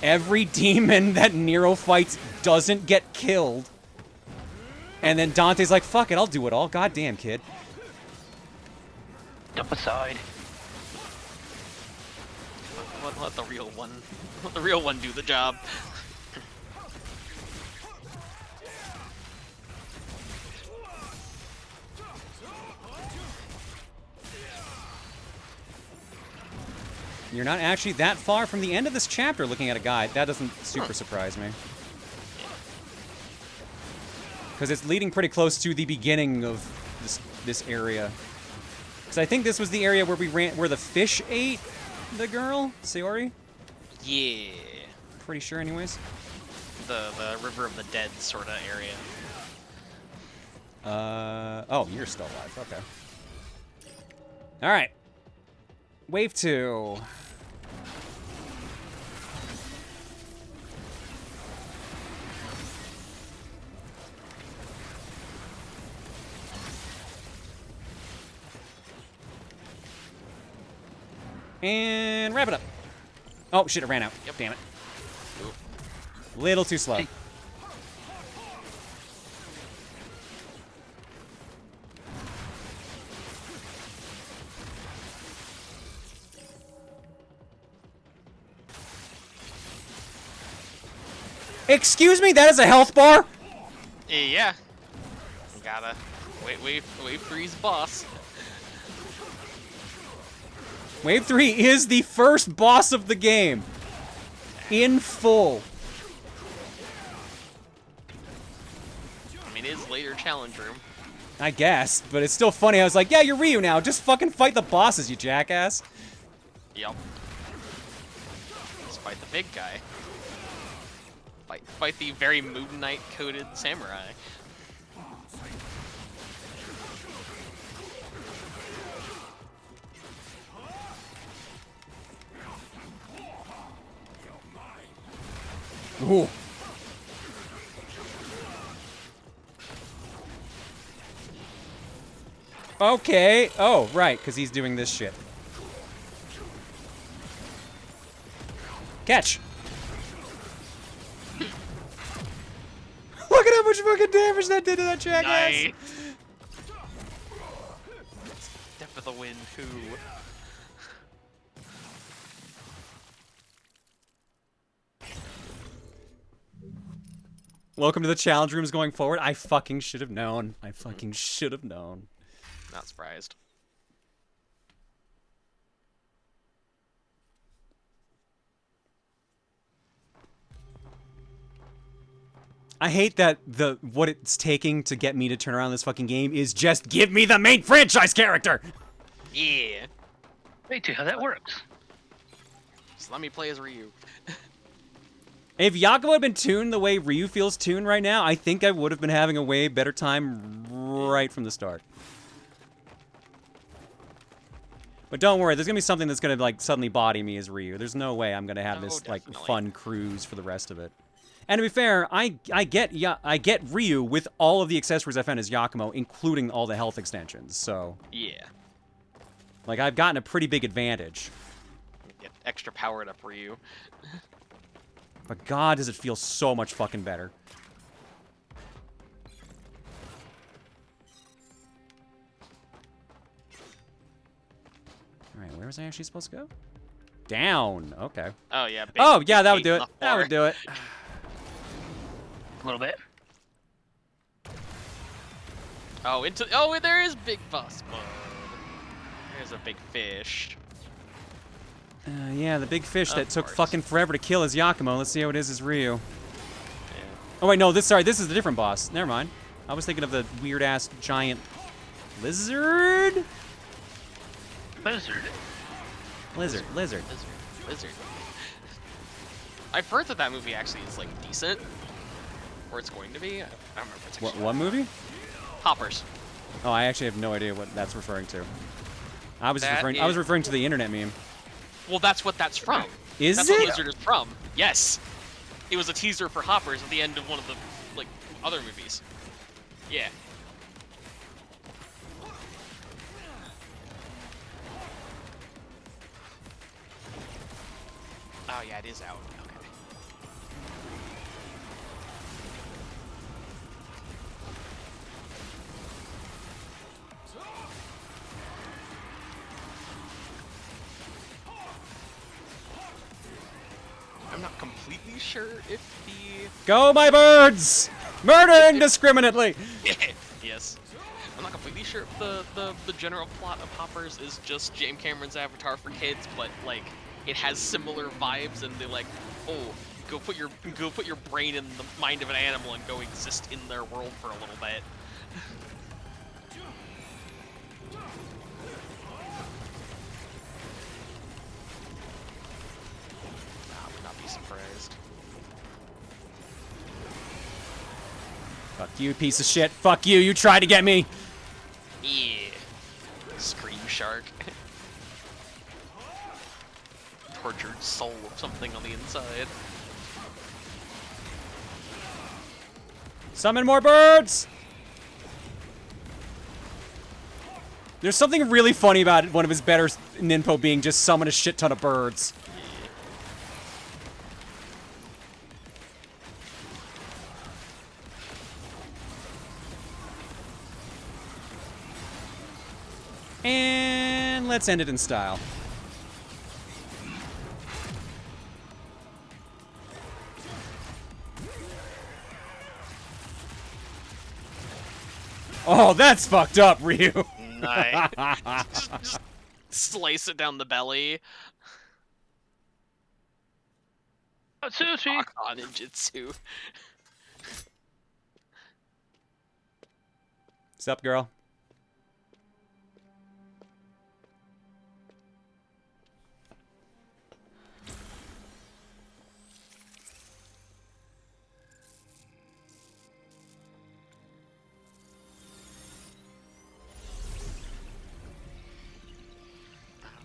Every demon that Nero fights doesn't get killed. And then Dante's like, fuck it, I'll do it all. Goddamn, kid. Step aside. Let the real one do the job. You're not actually that far from the end of this chapter looking at a guide. That doesn't super surprise me. Because it's leading pretty close to the beginning of this area. Because I think this was the area where the fish ate the girl, Sayori? Yeah. Pretty sure anyways. The River of the Dead sort of area. Oh, you're still alive. Okay. Alright. Wave 2. And wrap it up. Oh, shit, it ran out. Yep. Damn it. Little too slow. Hey. Excuse me, that is a health bar? Yeah. Gotta wave 3's boss. Wave 3 is the first boss of the game. In full. I mean, it is later challenge room. I guess, but it's still funny. I was like, yeah, you're Ryu now. Just fucking fight the bosses, you jackass. Yep. Just fight the big guy. Fight the very Moon Knight coded samurai. Ooh. Okay. Oh, right, because he's doing this shit. much fucking damage that did to that jackass. Nice. Step for the win, who? Welcome to the challenge rooms going forward. I fucking should have known. I fucking should have known. Not surprised. I hate that what it's taking to get me to turn around this fucking game is just give me the main franchise character. Yeah. Wait till how that works. Just let me play as Ryu. If Yakumo had been tuned the way Ryu feels tuned right now, I think I would have been having a way better time right from the start. But don't worry, there's gonna be something that's gonna like suddenly body me as Ryu. There's no way I'm gonna have this like fun cruise for the rest of it. And to be fair, I get Ryu with all of the accessories I found as Yakumo, including all the health extensions. So Yeah. like I've gotten a pretty big advantage. Get extra powered up Ryu. But God, does it feel so much fucking better. Alright, where was I actually supposed to go? Down. Okay. Oh, yeah. Oh, yeah, that would do it. That would do it. A little bit. Oh, oh, there is big boss mode. There's a big fish. Yeah, the big fish that took fucking forever to kill is Yakumo. Let's see how it is as Ryu. Yeah. Oh wait, no, this is the different boss. Never mind. I was thinking of the weird ass giant lizard. Lizard. I've heard that movie actually is like decent, or it's going to be. I don't remember. If it's What movie? Hoppers. Oh, I actually have no idea what that's referring to. I was That referring to the internet meme. Well, that's what that's from. Is that's it? What Lizard is from. Yes. It was a teaser for Hoppers at the end of one of the like other movies. Yeah. Oh yeah, it is out. Okay. I'm not completely sure if the... Go, my birds! Murder indiscriminately! Yes. I'm not completely sure if the general plot of Hoppers is just James Cameron's Avatar for kids, but like it has similar vibes, and they're like, oh, go put your brain in the mind of an animal and go exist in their world for a little bit. I would not be surprised. Fuck you, piece of shit. Fuck you, you tried to get me! Yeah. Scream shark. Tortured soul of something on the inside. Summon more birds! There's something really funny about one of his better ninpo being just summon a shit ton of birds. And let's end it in style. Oh, that's fucked up, Ryu. Nice. just slice it down the belly. Sushi. On ninjutsu. Sup, girl?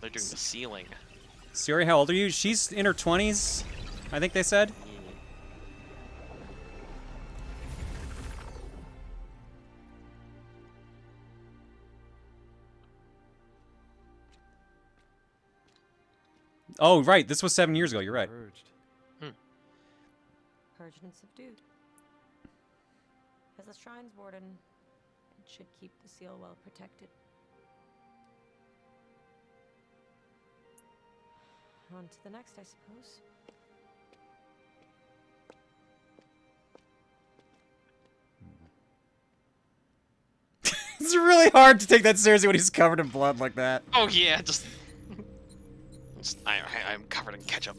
They're doing the ceiling. Siri, how old are you? She's in her 20s, I think they said. Oh, right. This was 7 years ago. You're right. Purged and subdued. As the shrine's warden, it should keep the seal well protected. On to the next, I suppose. It's really hard to take that seriously when he's covered in blood like that. Oh yeah, just I'm covered in ketchup.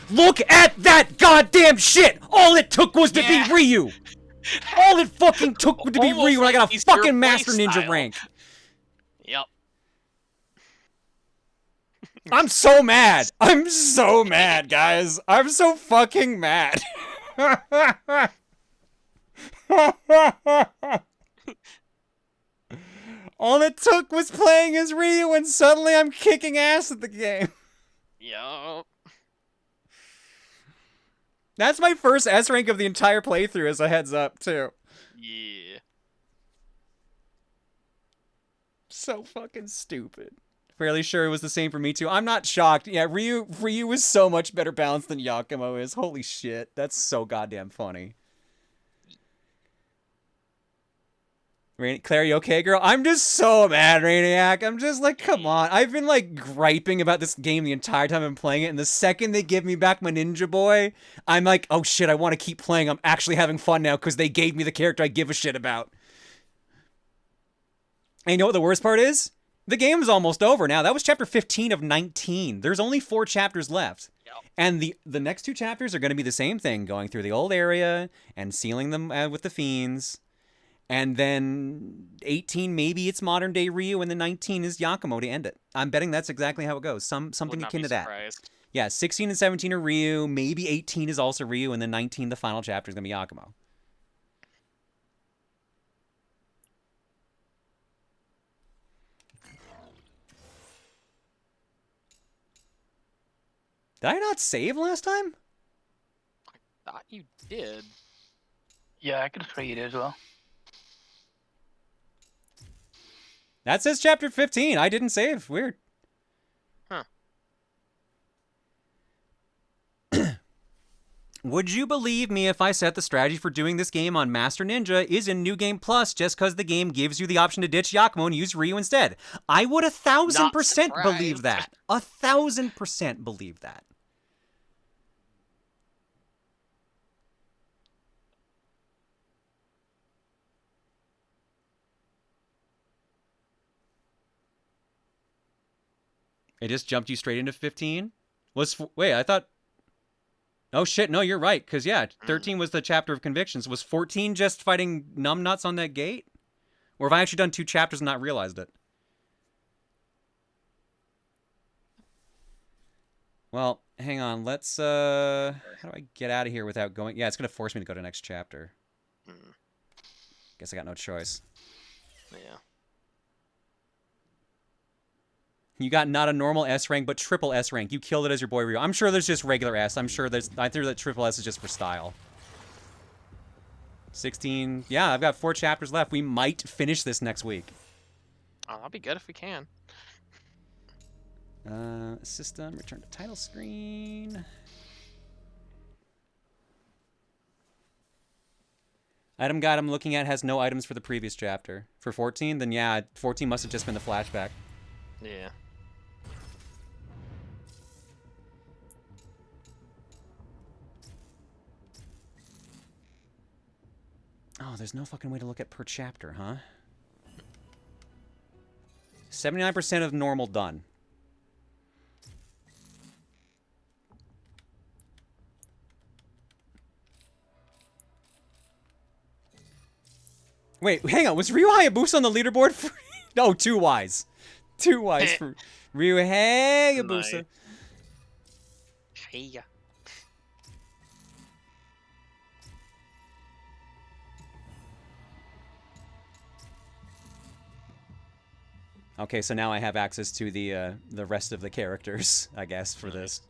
Look at that goddamn shit! All it took was to be Ryu! All it fucking took was to be Ryu when I got a fucking Master Ninja rank! Yep. I'm so mad! I'm so mad, guys! I'm so fucking mad! All it took was playing as Ryu and suddenly I'm kicking ass at the game. Yep. That's my first S rank of the entire playthrough, as a heads up, too. Yeah. So fucking stupid. Fairly sure it was the same for me, too. I'm not shocked. Yeah, Ryu was so much better balanced than Yakumo is. Holy shit. That's so goddamn funny. Claire, you okay, girl? I'm just so mad, Rainiac. I'm just like, come on. I've been, like, griping about this game the entire time I'm playing it, and the second they give me back my Ninja Boy, I'm like, oh shit, I want to keep playing. I'm actually having fun now because they gave me the character I give a shit about. And you know what the worst part is? The game's almost over now. That was chapter 15 of 19. There's only 4 chapters left. Yep. And the next 2 chapters are going to be the same thing, going through the old area and sealing them with the fiends. And then 18, maybe it's modern day Ryu, and then 19 is Yakumo to end it. I'm betting that's exactly how it goes. Something akin to that. Surprised. Yeah, 16 and 17 are Ryu, maybe 18 is also Ryu, and then 19, the final chapter, is going to be Yakumo. Did I not save last time? I thought you did. Yeah, I could have sworn you did as well. That says chapter 15. I didn't save. Weird. Huh. Would you believe me if I said the strategy for doing this game on Master Ninja is in New Game Plus just because the game gives you the option to ditch Yakumo and use Ryu instead? I would 1,000% believe that. 1,000% believe that. It just jumped you straight into 15? Wait, I thought... Oh shit, no, you're right, because yeah, 13 was the chapter of convictions. Was 14 just fighting numbnuts on that gate? Or have I actually done 2 chapters and not realized it? Well, hang on, let's, how do I get out of here without going... Yeah, it's going to force me to go to the next chapter. Guess I got no choice. Yeah. You got not a normal S rank, but triple S rank. You killed it as your boy Ryu. I'm sure there's just regular S. I'm sure there's... I think that triple S is just for style. 16. Yeah, I've got 4 chapters left. We might finish this next week. Oh, that'll be good if we can. System. Return to title screen. Item guide I'm looking at has no items for the previous chapter. For 14, then yeah, 14 must have just been the flashback. Yeah. Oh, there's no fucking way to look at per chapter, huh? 79% of normal done. Wait, hang on. Was Ryu Hayabusa on the leaderboard for... No, 2 Ys. 2 Ys for Ryu Hayabusa. Hey. Okay, so now I have access to the rest of the characters, I guess, for this.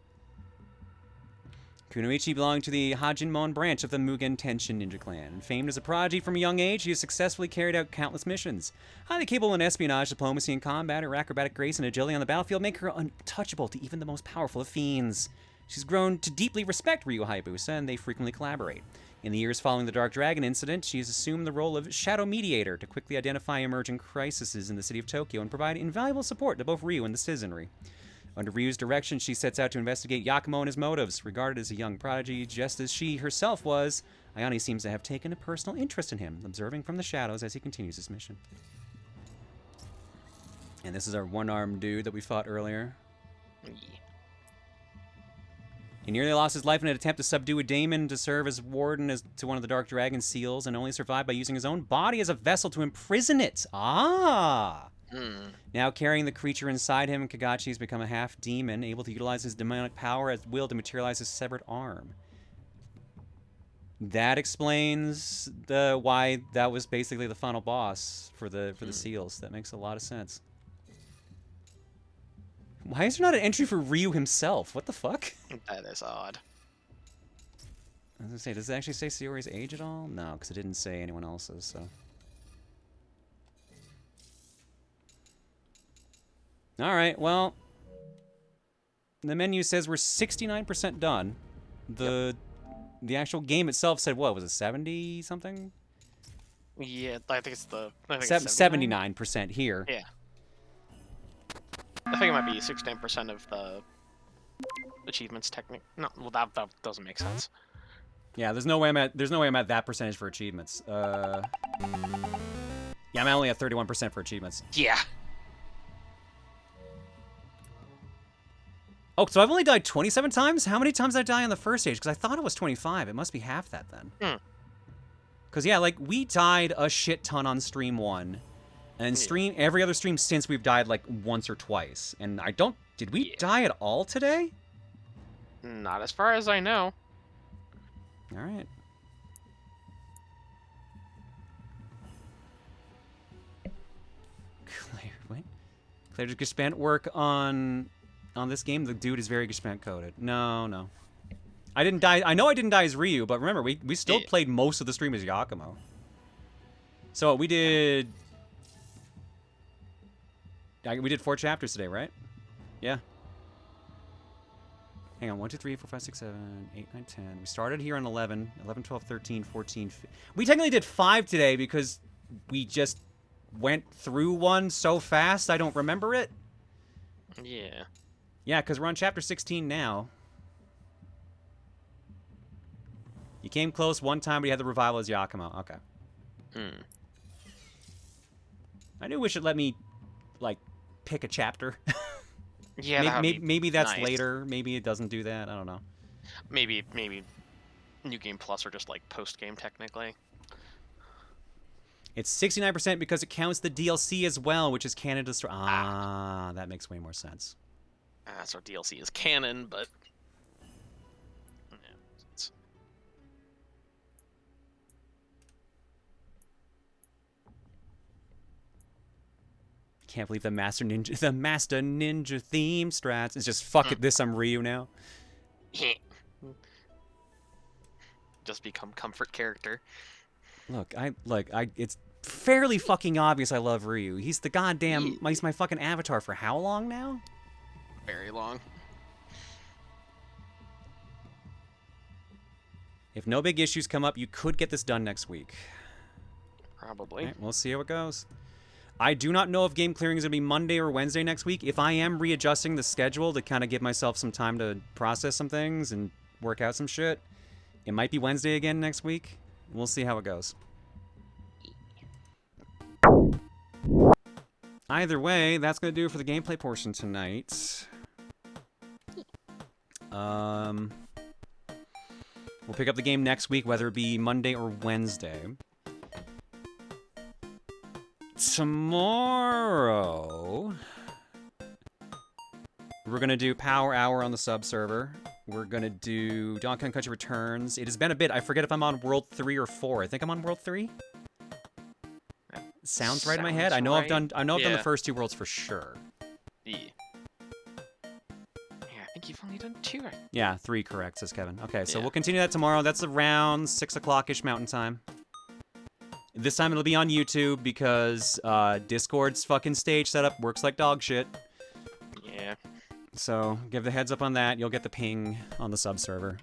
Kunoichi belonged to the Hajinmon branch of the Mugen Tenshin Ninja Clan. Famed as a prodigy from a young age, he has successfully carried out countless missions. Highly capable in espionage, diplomacy, and combat, her acrobatic grace and agility on the battlefield make her untouchable to even the most powerful of fiends. She's grown to deeply respect Ryu Hayabusa, and they frequently collaborate. In the years following the Dark Dragon incident, she has assumed the role of Shadow Mediator to quickly identify emerging crises in the city of Tokyo and provide invaluable support to both Ryu and the citizenry. Under Ryu's direction, she sets out to investigate Yakumo and his motives. Regarded as a young prodigy, just as she herself was, Ayane seems to have taken a personal interest in him, observing from the shadows as he continues his mission. And this is our one-armed dude that we fought earlier. Yeah. He nearly lost his life in an attempt to subdue a daemon to serve as warden to one of the Dark Dragon seals, and only survived by using his own body as a vessel to imprison it. Ah! Now carrying the creature inside him, Kagachi has become a half-demon, able to utilize his demonic power at will to materialize his severed arm. That explains why that was basically the final boss for the seals. That makes a lot of sense. Why is there not an entry for Ryu himself? What the fuck? That is odd. I was gonna say, does it actually say Sayori's age at all? No, because it didn't say anyone else's, so. Alright, well. The menu says we're 69% done. The actual game itself said, what, was it 70 something? Yeah, I think it's the... 79% here. Yeah. I think it might be 69% of the achievements technic. No, well that doesn't make sense. Yeah, there's no way I'm at that percentage for achievements. Yeah, I'm only at 31% for achievements. Yeah. Oh, so I've only died 27 times? How many times did I die on the first stage? Because I thought it was 25. It must be half that then. Because, yeah, like, we died a shit ton on stream 1. And every other stream since we've died, like, once or twice. And I don't... Did we die at all today? Not as far as I know. Alright. Claire, wait. Claire just spent work on this game. The dude is very Gespent coded. No. I didn't die. I know I didn't die as Ryu, but remember, we still played most of the stream as Yakumo. So we did... We did 4 chapters today, right? Yeah. Hang on, 1, 2, 3, 4, 5, 6, 7, 8, 9, 10. We started here on 11, 11, 12, 13, 14, 15. We technically did 5 today because we just went through one so fast I don't remember it. Yeah. Yeah, because we're on chapter 16 now. You came close one time, but you had the revival as Yakumo. Okay. I knew it should let me, like, pick a chapter. Yeah, maybe that's nice. later. Maybe it doesn't do that. I don't know. Maybe New Game Plus or just like post game technically. It's 69% because it counts the DLC as well, which is Canada's. That makes way more sense. So DLC is canon, but Can't believe the Master Ninja theme strats. It's just fuck it. This I'm Ryu now. Just become comfort character. Look, it's fairly fucking obvious I love Ryu. He's the goddamn. He's my fucking avatar for how long now? Very long. If no big issues come up, you could get this done next week. Probably. Right, we'll see how it goes. I do not know if game clearing is going to be Monday or Wednesday next week. If I am readjusting the schedule to kind of give myself some time to process some things and work out some shit, it might be Wednesday again next week. We'll see how it goes. Either way, that's going to do it for the gameplay portion tonight. We'll pick up the game next week, whether it be Monday or Wednesday. Tomorrow, we're going to do Power Hour on the sub server. We're going to do Donkey Kong Country Returns. It has been a bit. I forget if I'm on World 3 or 4. I think I'm on World 3. Sounds right in my head. I know I've done the first 2 worlds for sure. Yeah, I think you've only done 2. Yeah, 3 correct, says Kevin. Okay, so we'll continue that tomorrow. That's around 6 o'clock-ish Mountain Time. This time it'll be on YouTube because Discord's fucking stage setup works like dog shit. Yeah. So give the heads up on that. You'll get the ping on the sub server.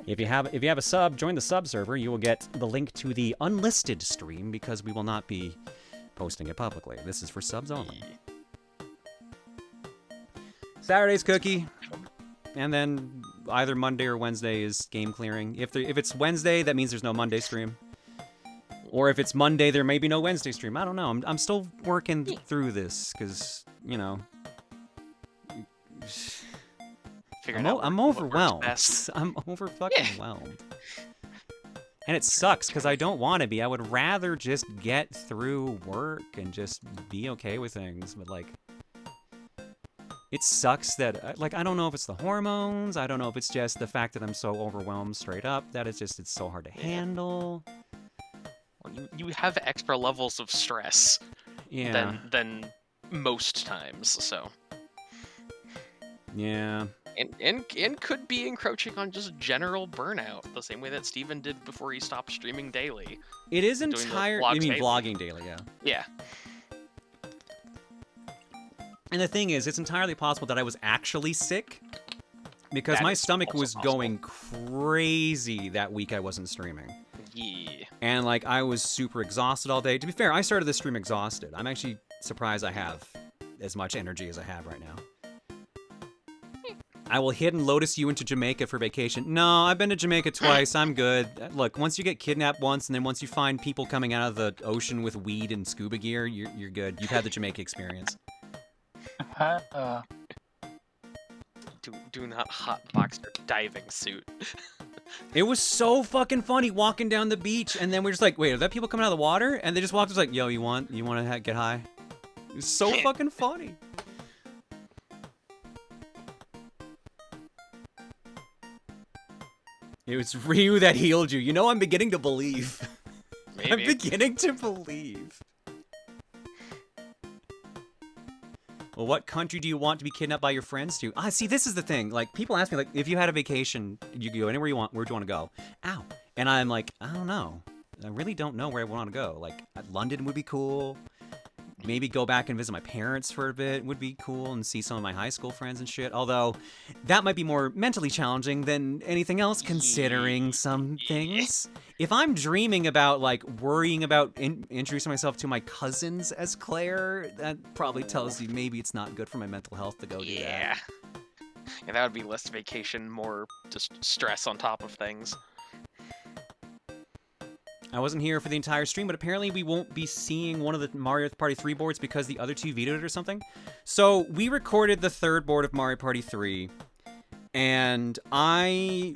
If you have a sub, join the sub server. You will get the link to the unlisted stream because we will not be posting it publicly. This is for subs only. Saturday's cookie, and then either Monday or Wednesday is game clearing. If it's Wednesday, that means there's no Monday stream. Or if it's Monday, there may be no Wednesday stream. I don't know. I'm still working through this because, you know, I'm overwhelmed. I'm over-fucking-whelmed. And it sucks because I don't want to be. I would rather just get through work and just be okay with things. But, like, it sucks that, like, I don't know if it's the hormones. I don't know if it's just the fact that I'm so overwhelmed straight up that it's so hard to handle. Well, you have extra levels of stress than most times, so. Yeah. And could be encroaching on just general burnout, the same way that Steven did before he stopped streaming daily. It is vlogging daily, yeah. Yeah. And the thing is, it's entirely possible that I was actually sick because my stomach was going crazy that week I wasn't streaming. Yeah. And, like, I was super exhausted all day. To be fair, I started this stream exhausted. I'm actually surprised I have as much energy as I have right now. I will hidden lotus you into Jamaica for vacation. No, I've been to Jamaica twice. I'm good. Look, once you get kidnapped once, and then once you find people coming out of the ocean with weed and scuba gear, you're good. You've had the Jamaica experience. Do not hotbox your diving suit. It was so fucking funny walking down the beach, and then we're just like, wait, are that people coming out of the water? And they just walked us like, yo, you want to get high? It was so fucking funny. It was Ryu that healed you. You know, I'm beginning to believe. Maybe. I'm beginning to believe. Well, what country do you want to be kidnapped by your friends to? See, this is the thing. Like, people ask me, like, if you had a vacation, you could go anywhere you want. Where do you want to go? Ow. And I'm like, I don't know. I really don't know where I want to go. Like, London would be cool. Maybe go back and visit my parents for a bit would be cool and see some of my high school friends and shit. Although, that might be more mentally challenging than anything else, considering some things. If I'm dreaming about, like, worrying about introducing myself to my cousins as Claire, that probably tells you maybe it's not good for my mental health to go do that. Yeah, that would be less vacation, more just stress on top of things. I wasn't here for the entire stream, but apparently we won't be seeing one of the Mario Party 3 boards because the other two vetoed it or something. So we recorded the third board of Mario Party 3, and I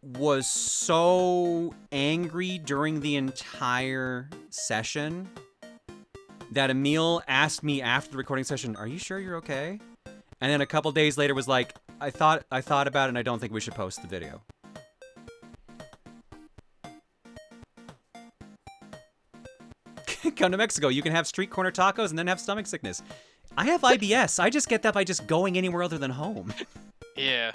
was so angry during the entire session that Emil asked me after the recording session, "Are you sure you're okay?" And then a couple days later was like, I thought about it and I don't think we should post the video. Come to Mexico. You can have street corner tacos and then have stomach sickness. I have IBS. I just get that by just going anywhere other than home. Yeah.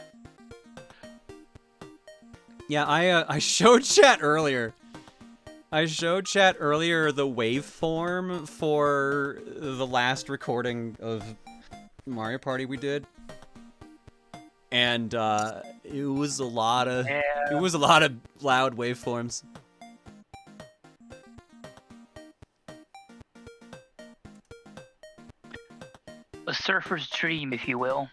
Yeah, I showed chat earlier. I showed chat earlier the waveform for the last recording of Mario Party we did. And it was a lot of loud waveforms. A surfer's dream, if you will.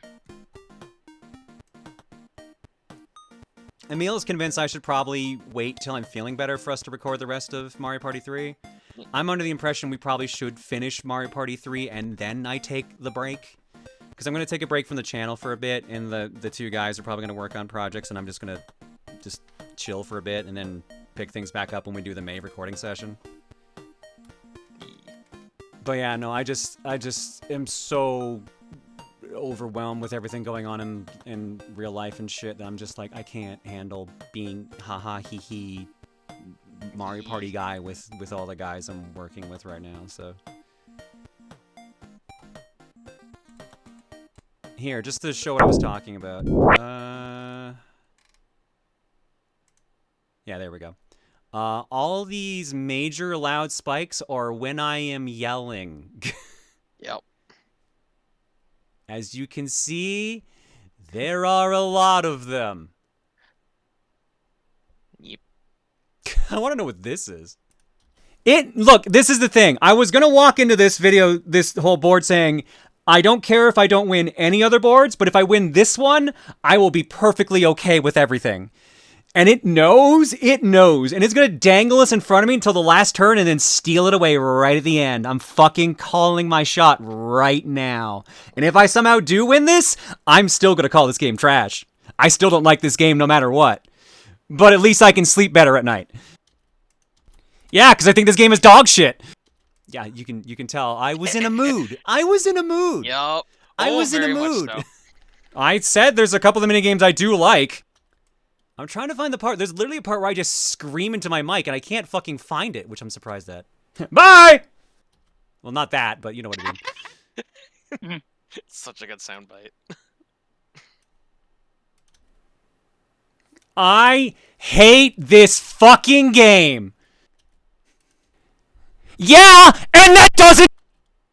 Emil is convinced I should probably wait till I'm feeling better for us to record the rest of Mario Party 3. I'm under the impression we probably should finish Mario Party 3 and then I take the break. Because I'm going to take a break from the channel for a bit, and the two guys are probably going to work on projects, and I'm just going to just chill for a bit and then pick things back up when we do the May recording session. But yeah, no, I just am so overwhelmed with everything going on in real life and shit that I'm just like, I can't handle being haha hee hee Mario Party guy with all the guys I'm working with right now, so. Here, just to show what I was talking about. Yeah, there we go. All these major loud spikes are when I am yelling. Yep. As you can see, there are a lot of them. I want to know what this is. Look, this is the thing. I was going to walk into this video, this whole board saying, I don't care if I don't win any other boards, but if I win this one, I will be perfectly okay with everything. And it knows, and it's going to dangle us in front of me until the last turn and then steal it away right at the end. I'm fucking calling my shot right now. And if I somehow do win this, I'm still going to call this game trash. I still don't like this game no matter what. But at least I can sleep better at night. Yeah, because I think this game is dog shit. Yeah, you can tell. I was in a mood. Yup. I was in a very much mood. so. I said there's a couple of the minigames I do like. I'm trying to find the part. There's literally a part where I just scream into my mic and I can't fucking find it, which I'm surprised at. Bye! Well, not that, but you know what I mean. Such a good soundbite. I hate this fucking game. Yeah, and that doesn't...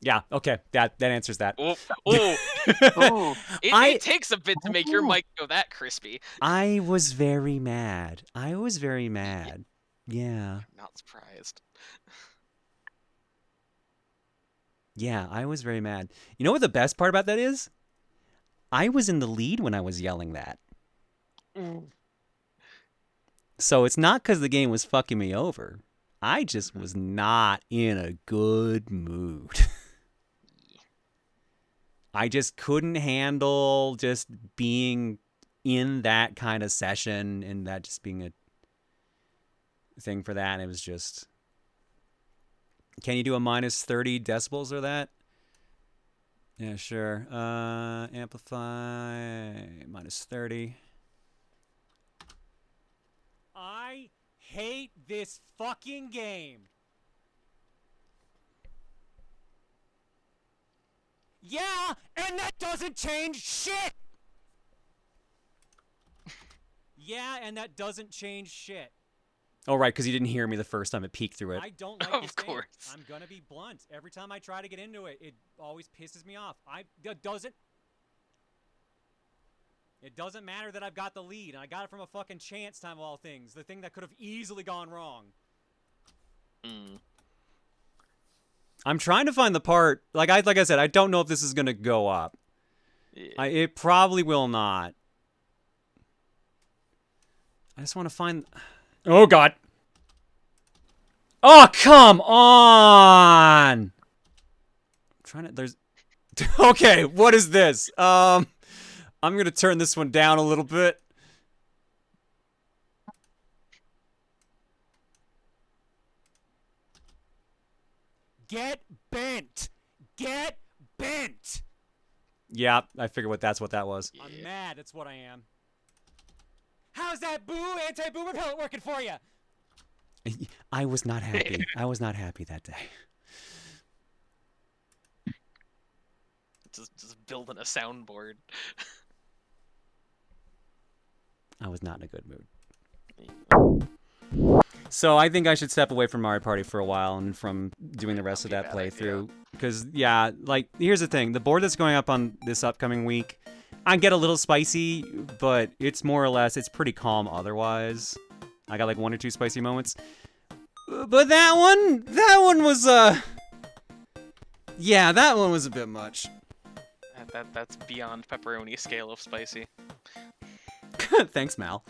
Yeah, okay, that answers that. Ooh. It takes a bit to make your mic go that crispy. I was very mad. Yeah. Not surprised. Yeah, I was very mad. You know what the best part about that is? I was in the lead when I was yelling that. So it's not because the game was fucking me over. I just was not in a good mood. I just couldn't handle just being in that kind of session and that just being a thing for that. And it was just... Can you do a minus 30 decibels or that? Yeah, sure. Amplify minus 30. I hate this fucking game. Yeah, and that doesn't change shit. Yeah, and that doesn't change shit. Oh, right, because you didn't hear me the first time it peeked through it. I don't like this game. Of course. I'm gonna be blunt. Every time I try to get into it, it always pisses me off. It doesn't matter that I've got the lead, and I got it from a fucking chance time of all things. The thing that could have easily gone wrong. I'm trying to find the part. Like I said, I don't know if this is gonna go up. Yeah. It probably will not. I just want to find... Oh, God. Oh, come on! I'm trying to... There's... Okay, what is this? I'm gonna turn this one down a little bit. Get bent! Get bent! Yeah, I figured that's what that was. Yeah. I'm mad, that's what I am. How's that anti-boo repellent working for you? I was not happy. I was not happy that day. Just building a soundboard. I was not in a good mood. So I think I should step away from Mario Party for a while and from doing the rest of that playthrough. Because, yeah, like, here's the thing. The board that's going up on this upcoming week, I get a little spicy, but it's more or less, it's pretty calm otherwise. I got like 1 or 2 spicy moments. But that one was, yeah, that one was a bit much. That's beyond pepperoni scale of spicy. Thanks, Mal.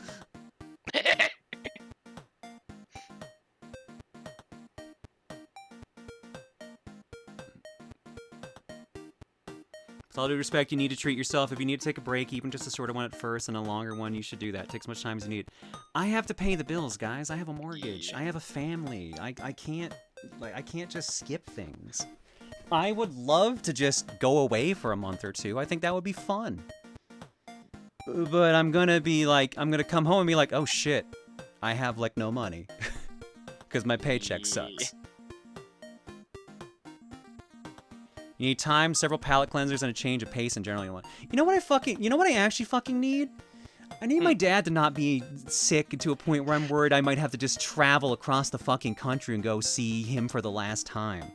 With all due respect, you need to treat yourself. If you need to take a break, even just a shorter one at first and a longer one, you should do that. Take as much time as you need. I have to pay the bills, guys. I have a mortgage. I have a family. I can't just skip things. I would love to just go away for a month or two. I think that would be fun. But I'm gonna come home and be like, oh shit, I have like no money. Because my paycheck sucks. You need time, several palate cleansers, and a change of pace in general. You know what I actually fucking need? I need my dad to not be sick to a point where I'm worried I might have to just travel across the fucking country and go see him for the last time.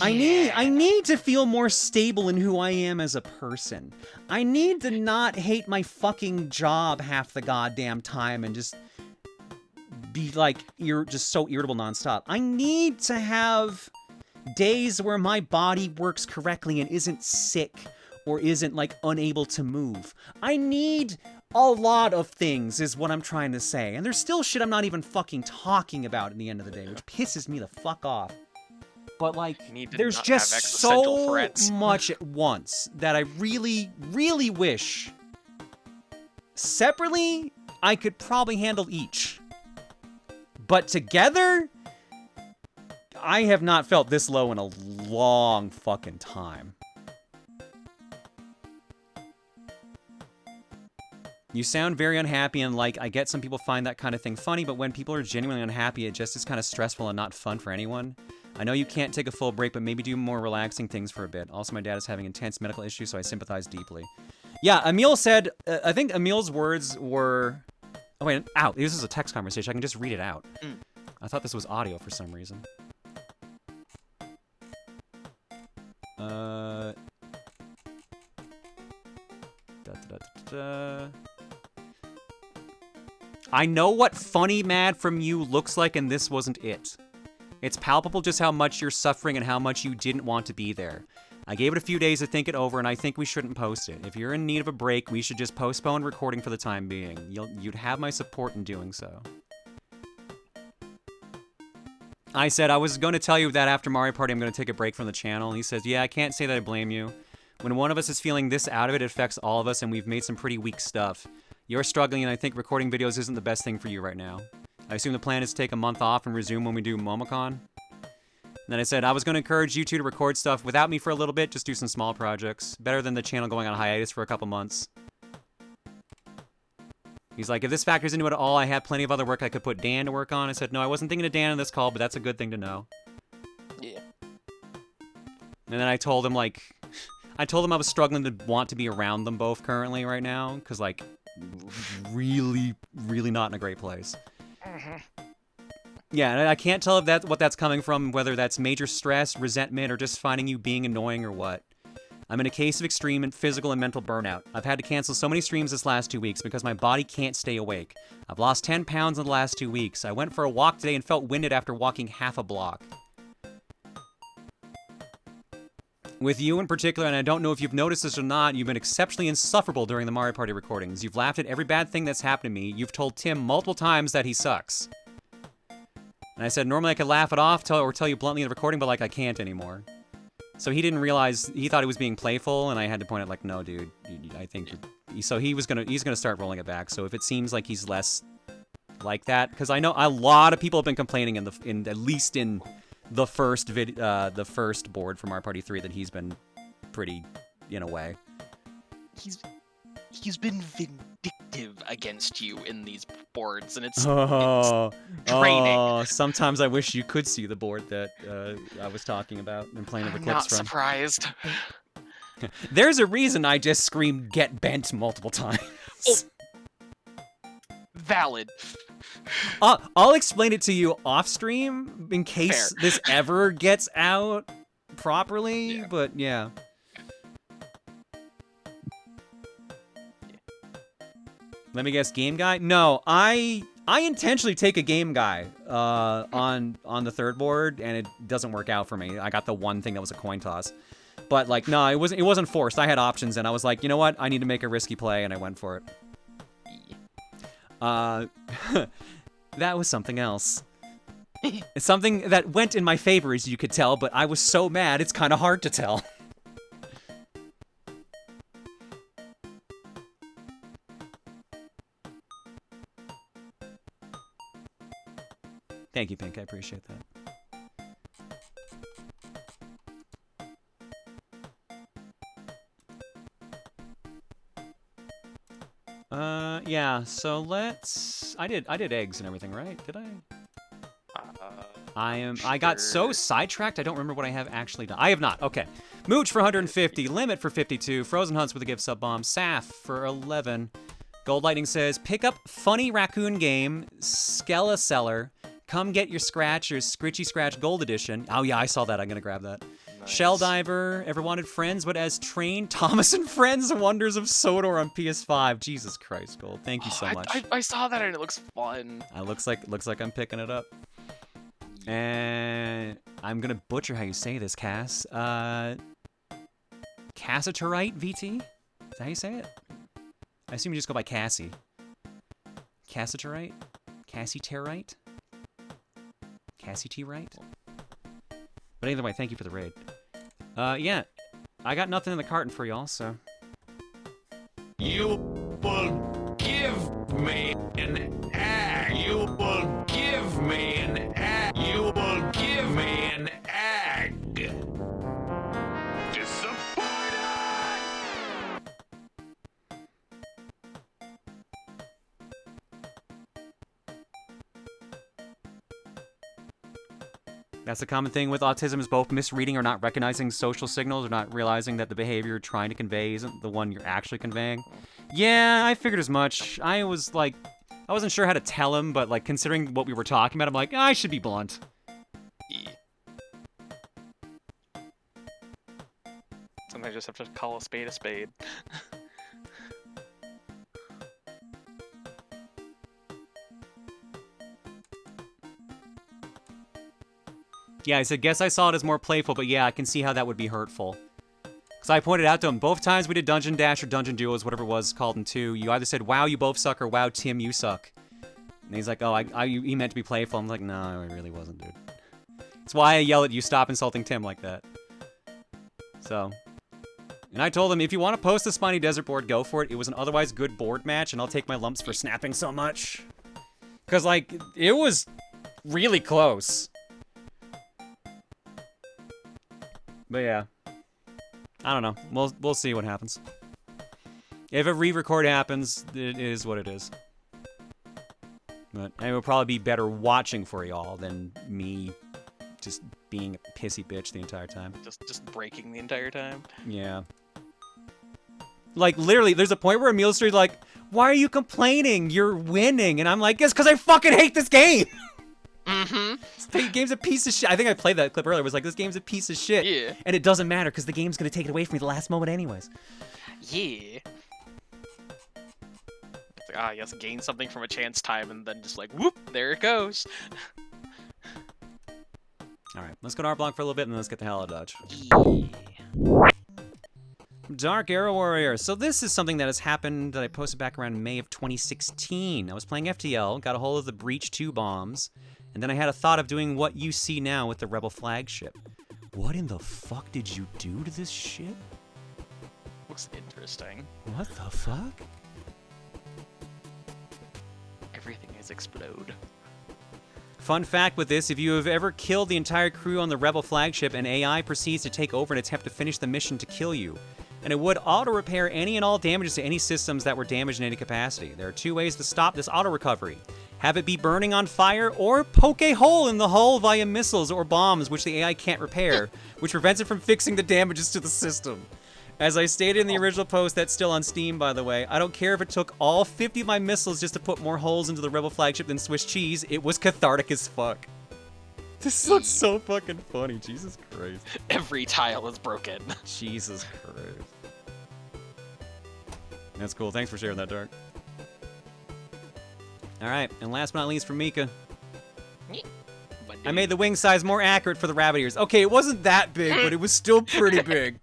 Yeah. I need to feel more stable in who I am as a person. I need to not hate my fucking job half the goddamn time and just be like you're just so irritable nonstop. I need to have days where my body works correctly and isn't sick or isn't like unable to move. I need a lot of things is what I'm trying to say. And there's still shit I'm not even fucking talking about at the end of the day, which pisses me the fuck off. But like, there's just so much at once that I really, really wish separately I could probably handle each. But together, I have not felt this low in a long fucking time. You sound very unhappy, and like, I get some people find that kind of thing funny, but when people are genuinely unhappy, it just is kind of stressful and not fun for anyone. I know you can't take a full break, but maybe do more relaxing things for a bit. Also, my dad is having intense medical issues, so I sympathize deeply. Yeah, Emil said, I think Emil's words were... Oh, wait, ow, this is a text conversation. I can just read it out. I thought this was audio for some reason. I know what funny mad from you looks like, and this wasn't it. It's palpable just how much you're suffering and how much you didn't want to be there. I gave it a few days to think it over, and I think we shouldn't post it. If you're in need of a break, we should just postpone recording for the time being. You'd have my support in doing so. I said I was going to tell you that after Mario Party I'm going to take a break from the channel. He says, yeah, I can't say that I blame you. When one of us is feeling this out of it, it affects all of us, and we've made some pretty weak stuff. You're struggling, and I think recording videos isn't the best thing for you right now. I assume the plan is to take a month off and resume when we do MomoCon. And then I said, I was going to encourage you two to record stuff without me for a little bit, just do some small projects. Better than the channel going on hiatus for a couple months. He's like, if this factors into it at all, I have plenty of other work I could put Dan to work on. I said, no, I wasn't thinking of Dan on this call, but that's a good thing to know. Yeah. And then I told him, like, I was struggling to want to be around them both currently right now, because, like, really, really not in a great place. Yeah, and I can't tell if what that's coming from, whether that's major stress, resentment, or just finding you being annoying or what. I'm in a case of extreme and physical and mental burnout. I've had to cancel so many streams this last 2 weeks because my body can't stay awake. I've lost 10 pounds in the last 2 weeks. I went for a walk today and felt winded after walking half a block. With you in particular, and I don't know if you've noticed this or not, you've been exceptionally insufferable during the Mario Party recordings. You've laughed at every bad thing that's happened to me. You've told Tim multiple times that he sucks. And I said, normally I could laugh it off or tell you bluntly in the recording, but like I can't anymore. So he didn't realize, he thought he was being playful, and I had to point out like, no, dude, I think, so he's gonna start rolling it back. So if it seems like he's less like that, because I know a lot of people have been complaining at least in the first board from Mario Party 3 that he's been pretty, in a way. He's been vindictive against you in these boards, and it's draining. Sometimes I wish you could see the board that I was talking about and playing the clips not from. Surprised. There's a reason I just screamed "get bent" multiple times. Oh. Valid. I'll explain it to you off stream in case this ever gets out properly, but yeah. Let me guess, game guy? No, I intentionally take a game guy on the third board, and it doesn't work out for me. I got the one thing that was a coin toss. But like, no, it wasn't forced. I had options, and I was like, you know what? I need to make a risky play, and I went for it. That was something else. It's something that went in my favor, as you could tell, but I was so mad, it's kind of hard to tell. Thank you, Pink. I appreciate that. Yeah, so let's... I did eggs and everything, right? Did I? I got so sidetracked, I don't remember what I have actually done. I have not. Okay. Mooch for 150, Limit for 52, Frozen Hunts with a gift sub bomb, Saf for 11. Gold Lightning says, pick up Funny Raccoon Game, Skella Seller. Come get your Scratch, your Scritchy Scratch Gold Edition. Oh yeah, I saw that. I'm gonna grab that. Shell Diver, Ever Wanted Friends, but as Train, Thomas and Friends, Wonders of Sodor on PS5. Jesus Christ, Gold. Thank you so much. I saw that and it looks fun. Looks like I'm picking it up. And I'm gonna butcher how you say this, Cass. Cassiterite VT? Is that how you say it? I assume you just go by Cassie. Cassiterite? Cassiterite? Cassie-T-Right? But either way, thank you for the raid. Yeah. I got nothing in the carton for y'all, so... You will give me an egg. You will give me an egg. You will give me an egg. Disappointed! That's a common thing with autism, is both misreading or not recognizing social signals or not realizing that the behavior you're trying to convey isn't the one you're actually conveying. Yeah, I figured as much. I wasn't sure how to tell him, but like considering what we were talking about, I'm like, I should be blunt. Yeah. Sometimes I just have to call a spade a spade. Yeah, I said, guess I saw it as more playful, but yeah, I can see how that would be hurtful. Because I pointed out to him, both times we did Dungeon Dash or Dungeon Duos, whatever it was called in 2, you either said, wow, you both suck, or wow, Tim, you suck. And he's like, oh, he meant to be playful. I'm like, no, it really wasn't, dude. That's why I yell at you, stop insulting Tim like that. So. And I told him, if you want to post the Spiny Desert board, go for it. It was an otherwise good board match, and I'll take my lumps for snapping so much. Because, like, it was really close. But yeah, I don't know. We'll see what happens. If a re-record happens, it is what it is. But it will probably be better watching for y'all than me just being a pissy bitch the entire time. Just breaking the entire time. Yeah. Like literally, there's a point where Emil Street's like, "Why are you complaining? You're winning," and I'm like, "It's because I fucking hate this game." This game's a piece of shit. I think I played that clip earlier. It was like, this game's a piece of shit. Yeah. And it doesn't matter because the game's going to take it away from me the last moment anyways. Yeah. It's like, yes, gain something from a chance time, and then just like, whoop, there it goes. Alright, let's go to our block for a little bit, and then let's get the hell out of Dodge. Yeah. Dark Arrow Warrior. So this is something that has happened that I posted back around May of 2016. I was playing FTL, got a hold of the Breach 2 bombs, and then I had a thought of doing what you see now with the Rebel flagship. What in the fuck did you do to this shit? Looks interesting. What the fuck? Everything is explode. Fun fact with this, if you have ever killed the entire crew on the Rebel flagship, an AI proceeds to take over and attempt to finish the mission to kill you. And it would auto-repair any and all damages to any systems that were damaged in any capacity. There are 2 ways to stop this auto-recovery. Have it be burning on fire, or poke a hole in the hull via missiles or bombs which the AI can't repair, which prevents it from fixing the damages to the system. As I stated in the original post, that's still on Steam, by the way, I don't care if it took all 50 of my missiles just to put more holes into the Rebel flagship than Swiss cheese, it was cathartic as fuck. This looks so fucking funny, Jesus Christ. Every tile is broken. Jesus Christ. That's cool, thanks for sharing that, Dark. Alright, and last but not least from Mika. I made the wing size more accurate for the rabbit ears. Okay, it wasn't that big, but it was still pretty big.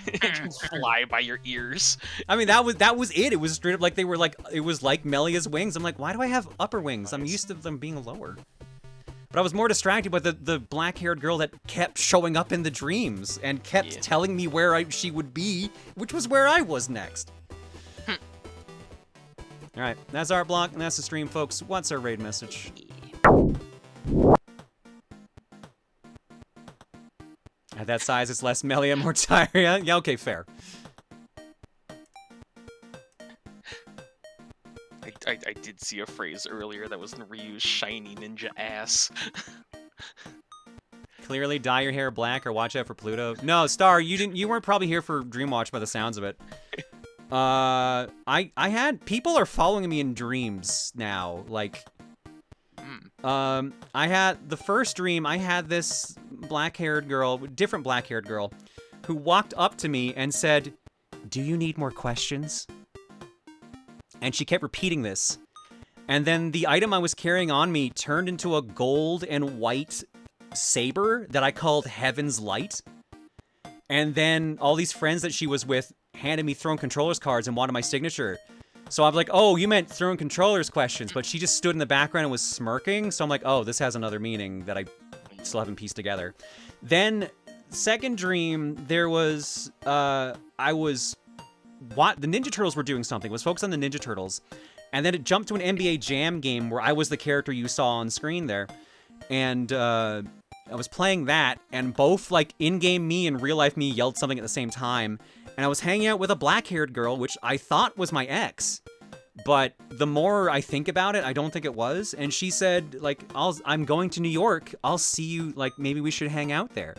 It can fly by your ears. I mean, that was it. It was straight up like they were like, it was like Melia's wings. I'm like, why do I have upper wings? I'm used to them being lower. But I was more distracted by the black-haired girl that kept showing up in the dreams and kept telling me where she would be, which was where I was next. All right, that's our block, and that's the stream, folks. What's our raid message? At that size, it's less Melia, more Tyria. Yeah, okay, fair. I did see a phrase earlier that was Ryu's shiny ninja ass. Clearly dye your hair black or watch out for Pluto. No, Star, you weren't probably here for Dreamwatch by the sounds of it. People are following me in dreams now. Like, I had the first dream. I had this black-haired girl, different black-haired girl, who walked up to me and said, "Do you need more questions?" And she kept repeating this. And then the item I was carrying on me turned into a gold and white saber that I called Heaven's Light. And then all these friends that she was with handed me Throne Controllers cards and wanted my signature. So I'm like, oh, you meant Throne Controllers questions, but she just stood in the background and was smirking. So I'm like, oh, this has another meaning that I still haven't pieced together. Then, second dream, there was, the Ninja Turtles were doing something. It was focused on the Ninja Turtles. And then it jumped to an NBA Jam game where I was the character you saw on screen there. And, I was playing that, and both, like, in-game me and real-life me yelled something at the same time. And I was hanging out with a black-haired girl, which I thought was my ex. But the more I think about it, I don't think it was. And she said, like, I'm going to New York. I'll see you, like, maybe we should hang out there.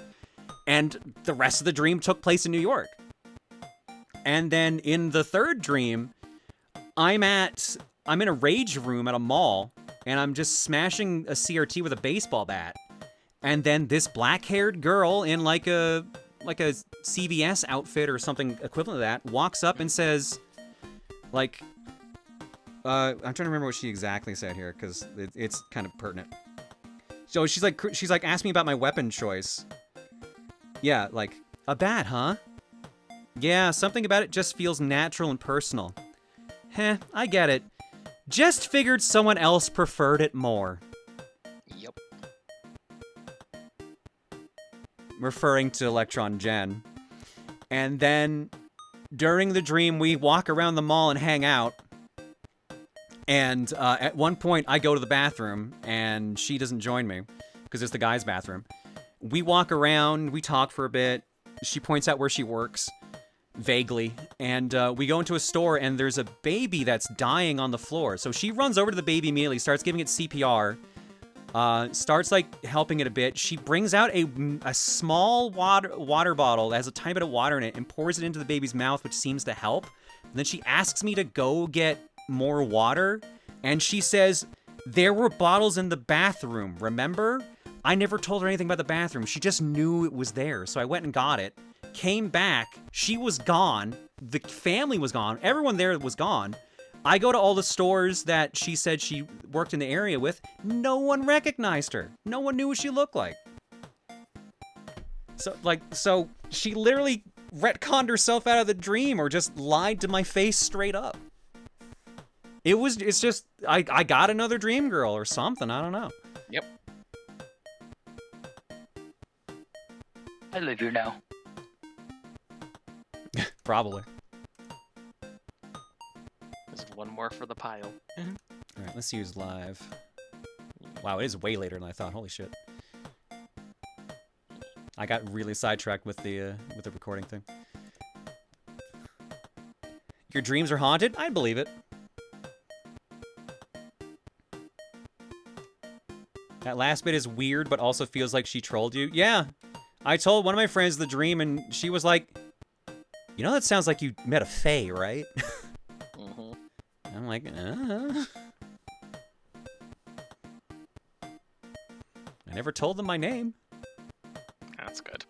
And the rest of the dream took place in New York. And then in the third dream, I'm in a rage room at a mall, and I'm just smashing a CRT with a baseball bat. And then this black-haired girl in like a CVS outfit or something equivalent to that walks up and says, like, I'm trying to remember what she exactly said here because it's kind of pertinent. So she's like asking me about my weapon choice. Yeah, like, a bat, huh? Yeah, something about it just feels natural and personal. Heh, I get it. Just figured someone else preferred it more. Yep. Referring to Electron Gen. And then during the dream, we walk around the mall and hang out. And at one point, I go to the bathroom, and she doesn't join me because it's the guy's bathroom. We walk around, we talk for a bit. She points out where she works, vaguely. And we go into a store, and there's a baby that's dying on the floor. So she runs over to the baby immediately, starts giving it CPR. Starts, like, helping it a bit. She brings out a small water bottle that has a tiny bit of water in it and pours it into the baby's mouth, which seems to help. And then she asks me to go get more water, and she says, there were bottles in the bathroom, remember? I never told her anything about the bathroom. She just knew it was there, so I went and got it. Came back. She was gone. The family was gone. Everyone there was gone. I go to all the stores that she said she worked in the area with. No one recognized her. No one knew what she looked like. So she literally retconned herself out of the dream or just lied to my face straight up. It's just, I got another dream girl or something. I don't know. Yep. I live here now. Probably. There's one more for the pile. All right, let's use live. Wow, it is way later than I thought. Holy shit. I got really sidetracked with the recording thing. Your dreams are haunted? I'd believe it. That last bit is weird, but also feels like she trolled you. Yeah, I told one of my friends the dream, and she was like, you know that sounds like you met a fae, right? Mm-hmm. I'm like, I never told them my name. That's good.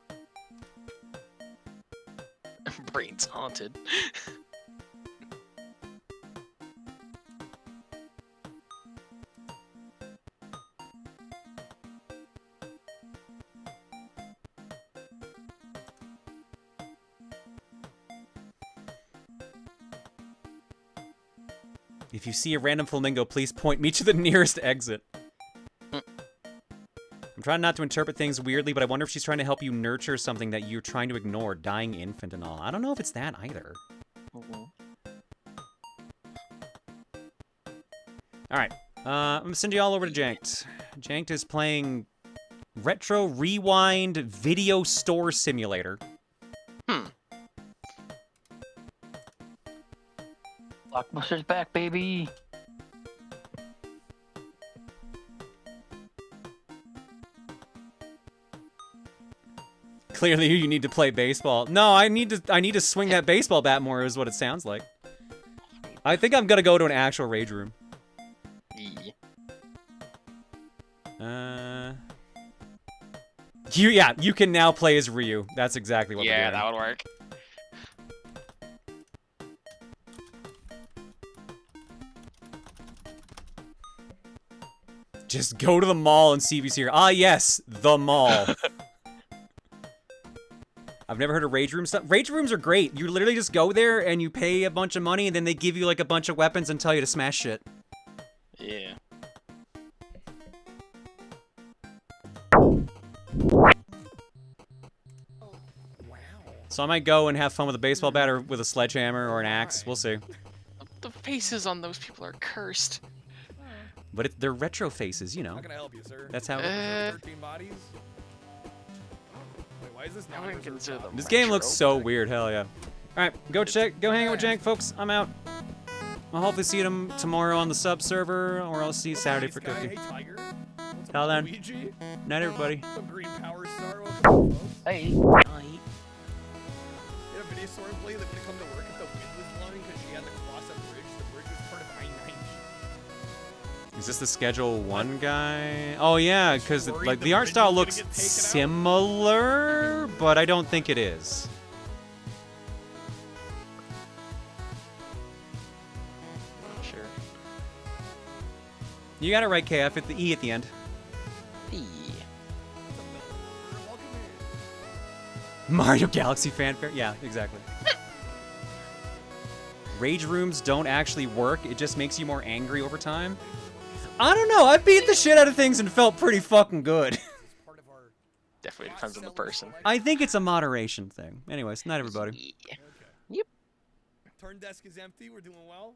Brain's haunted. If you see a random flamingo, please point me to the nearest exit. I'm trying not to interpret things weirdly, but I wonder if she's trying to help you nurture something that you're trying to ignore, dying infant and all. I don't know if it's that either. Mm-hmm. Alright, I'm gonna send you all over to Janked. Janked is playing Retro Rewind Video Store Simulator. Blockbuster's back, baby. Clearly, you need to play baseball. No, I need to swing that baseball bat more. Is what it sounds like. I think I'm gonna go to an actual rage room. Yeah. You can now play as Ryu. That's exactly what Yeah, they're doing. that would work. Just go to the mall and see if you see her. Ah, yes, the mall. I've never heard of rage room stuff. Rage rooms are great. You literally just go there and you pay a bunch of money and then they give you like a bunch of weapons and tell you to smash shit. Yeah. So I might go and have fun with a baseball bat or with a sledgehammer or an axe. We'll see. The faces on those people are cursed. But they're retro faces, you know. How can I help you, sir? That's how. 13 bodies? Wait, why is this I not wouldn't consider them This game looks so retro. weird. Hell yeah. All right, go hang out with Jank, folks. I'm out. I'll hopefully see them tomorrow on the sub server, or I'll see you Saturday for cooking. Hey, Tiger. What's up, Till then. Luigi? Night, everybody. Some green power star. Welcome, folks. Hey. You had a video store employee that wouldn't come to work if the wind was blowing because she had to cross a bridge. The bridge was part of I-90. Is this the Schedule 1 guy? Oh yeah, because worried like the the art bridge style was gonna looks get taken out? similar, but I don't think it is. Sure. You got it right, KF. At the E at the end. Mario Galaxy fanfare? Yeah, exactly. Rage rooms don't actually work. It just makes you more angry over time. I don't know. I beat the shit out of things and felt pretty fucking good. Definitely depends on the person. I think it's a moderation thing. Anyways, night everybody. Yep. Turn desk is empty. We're doing well.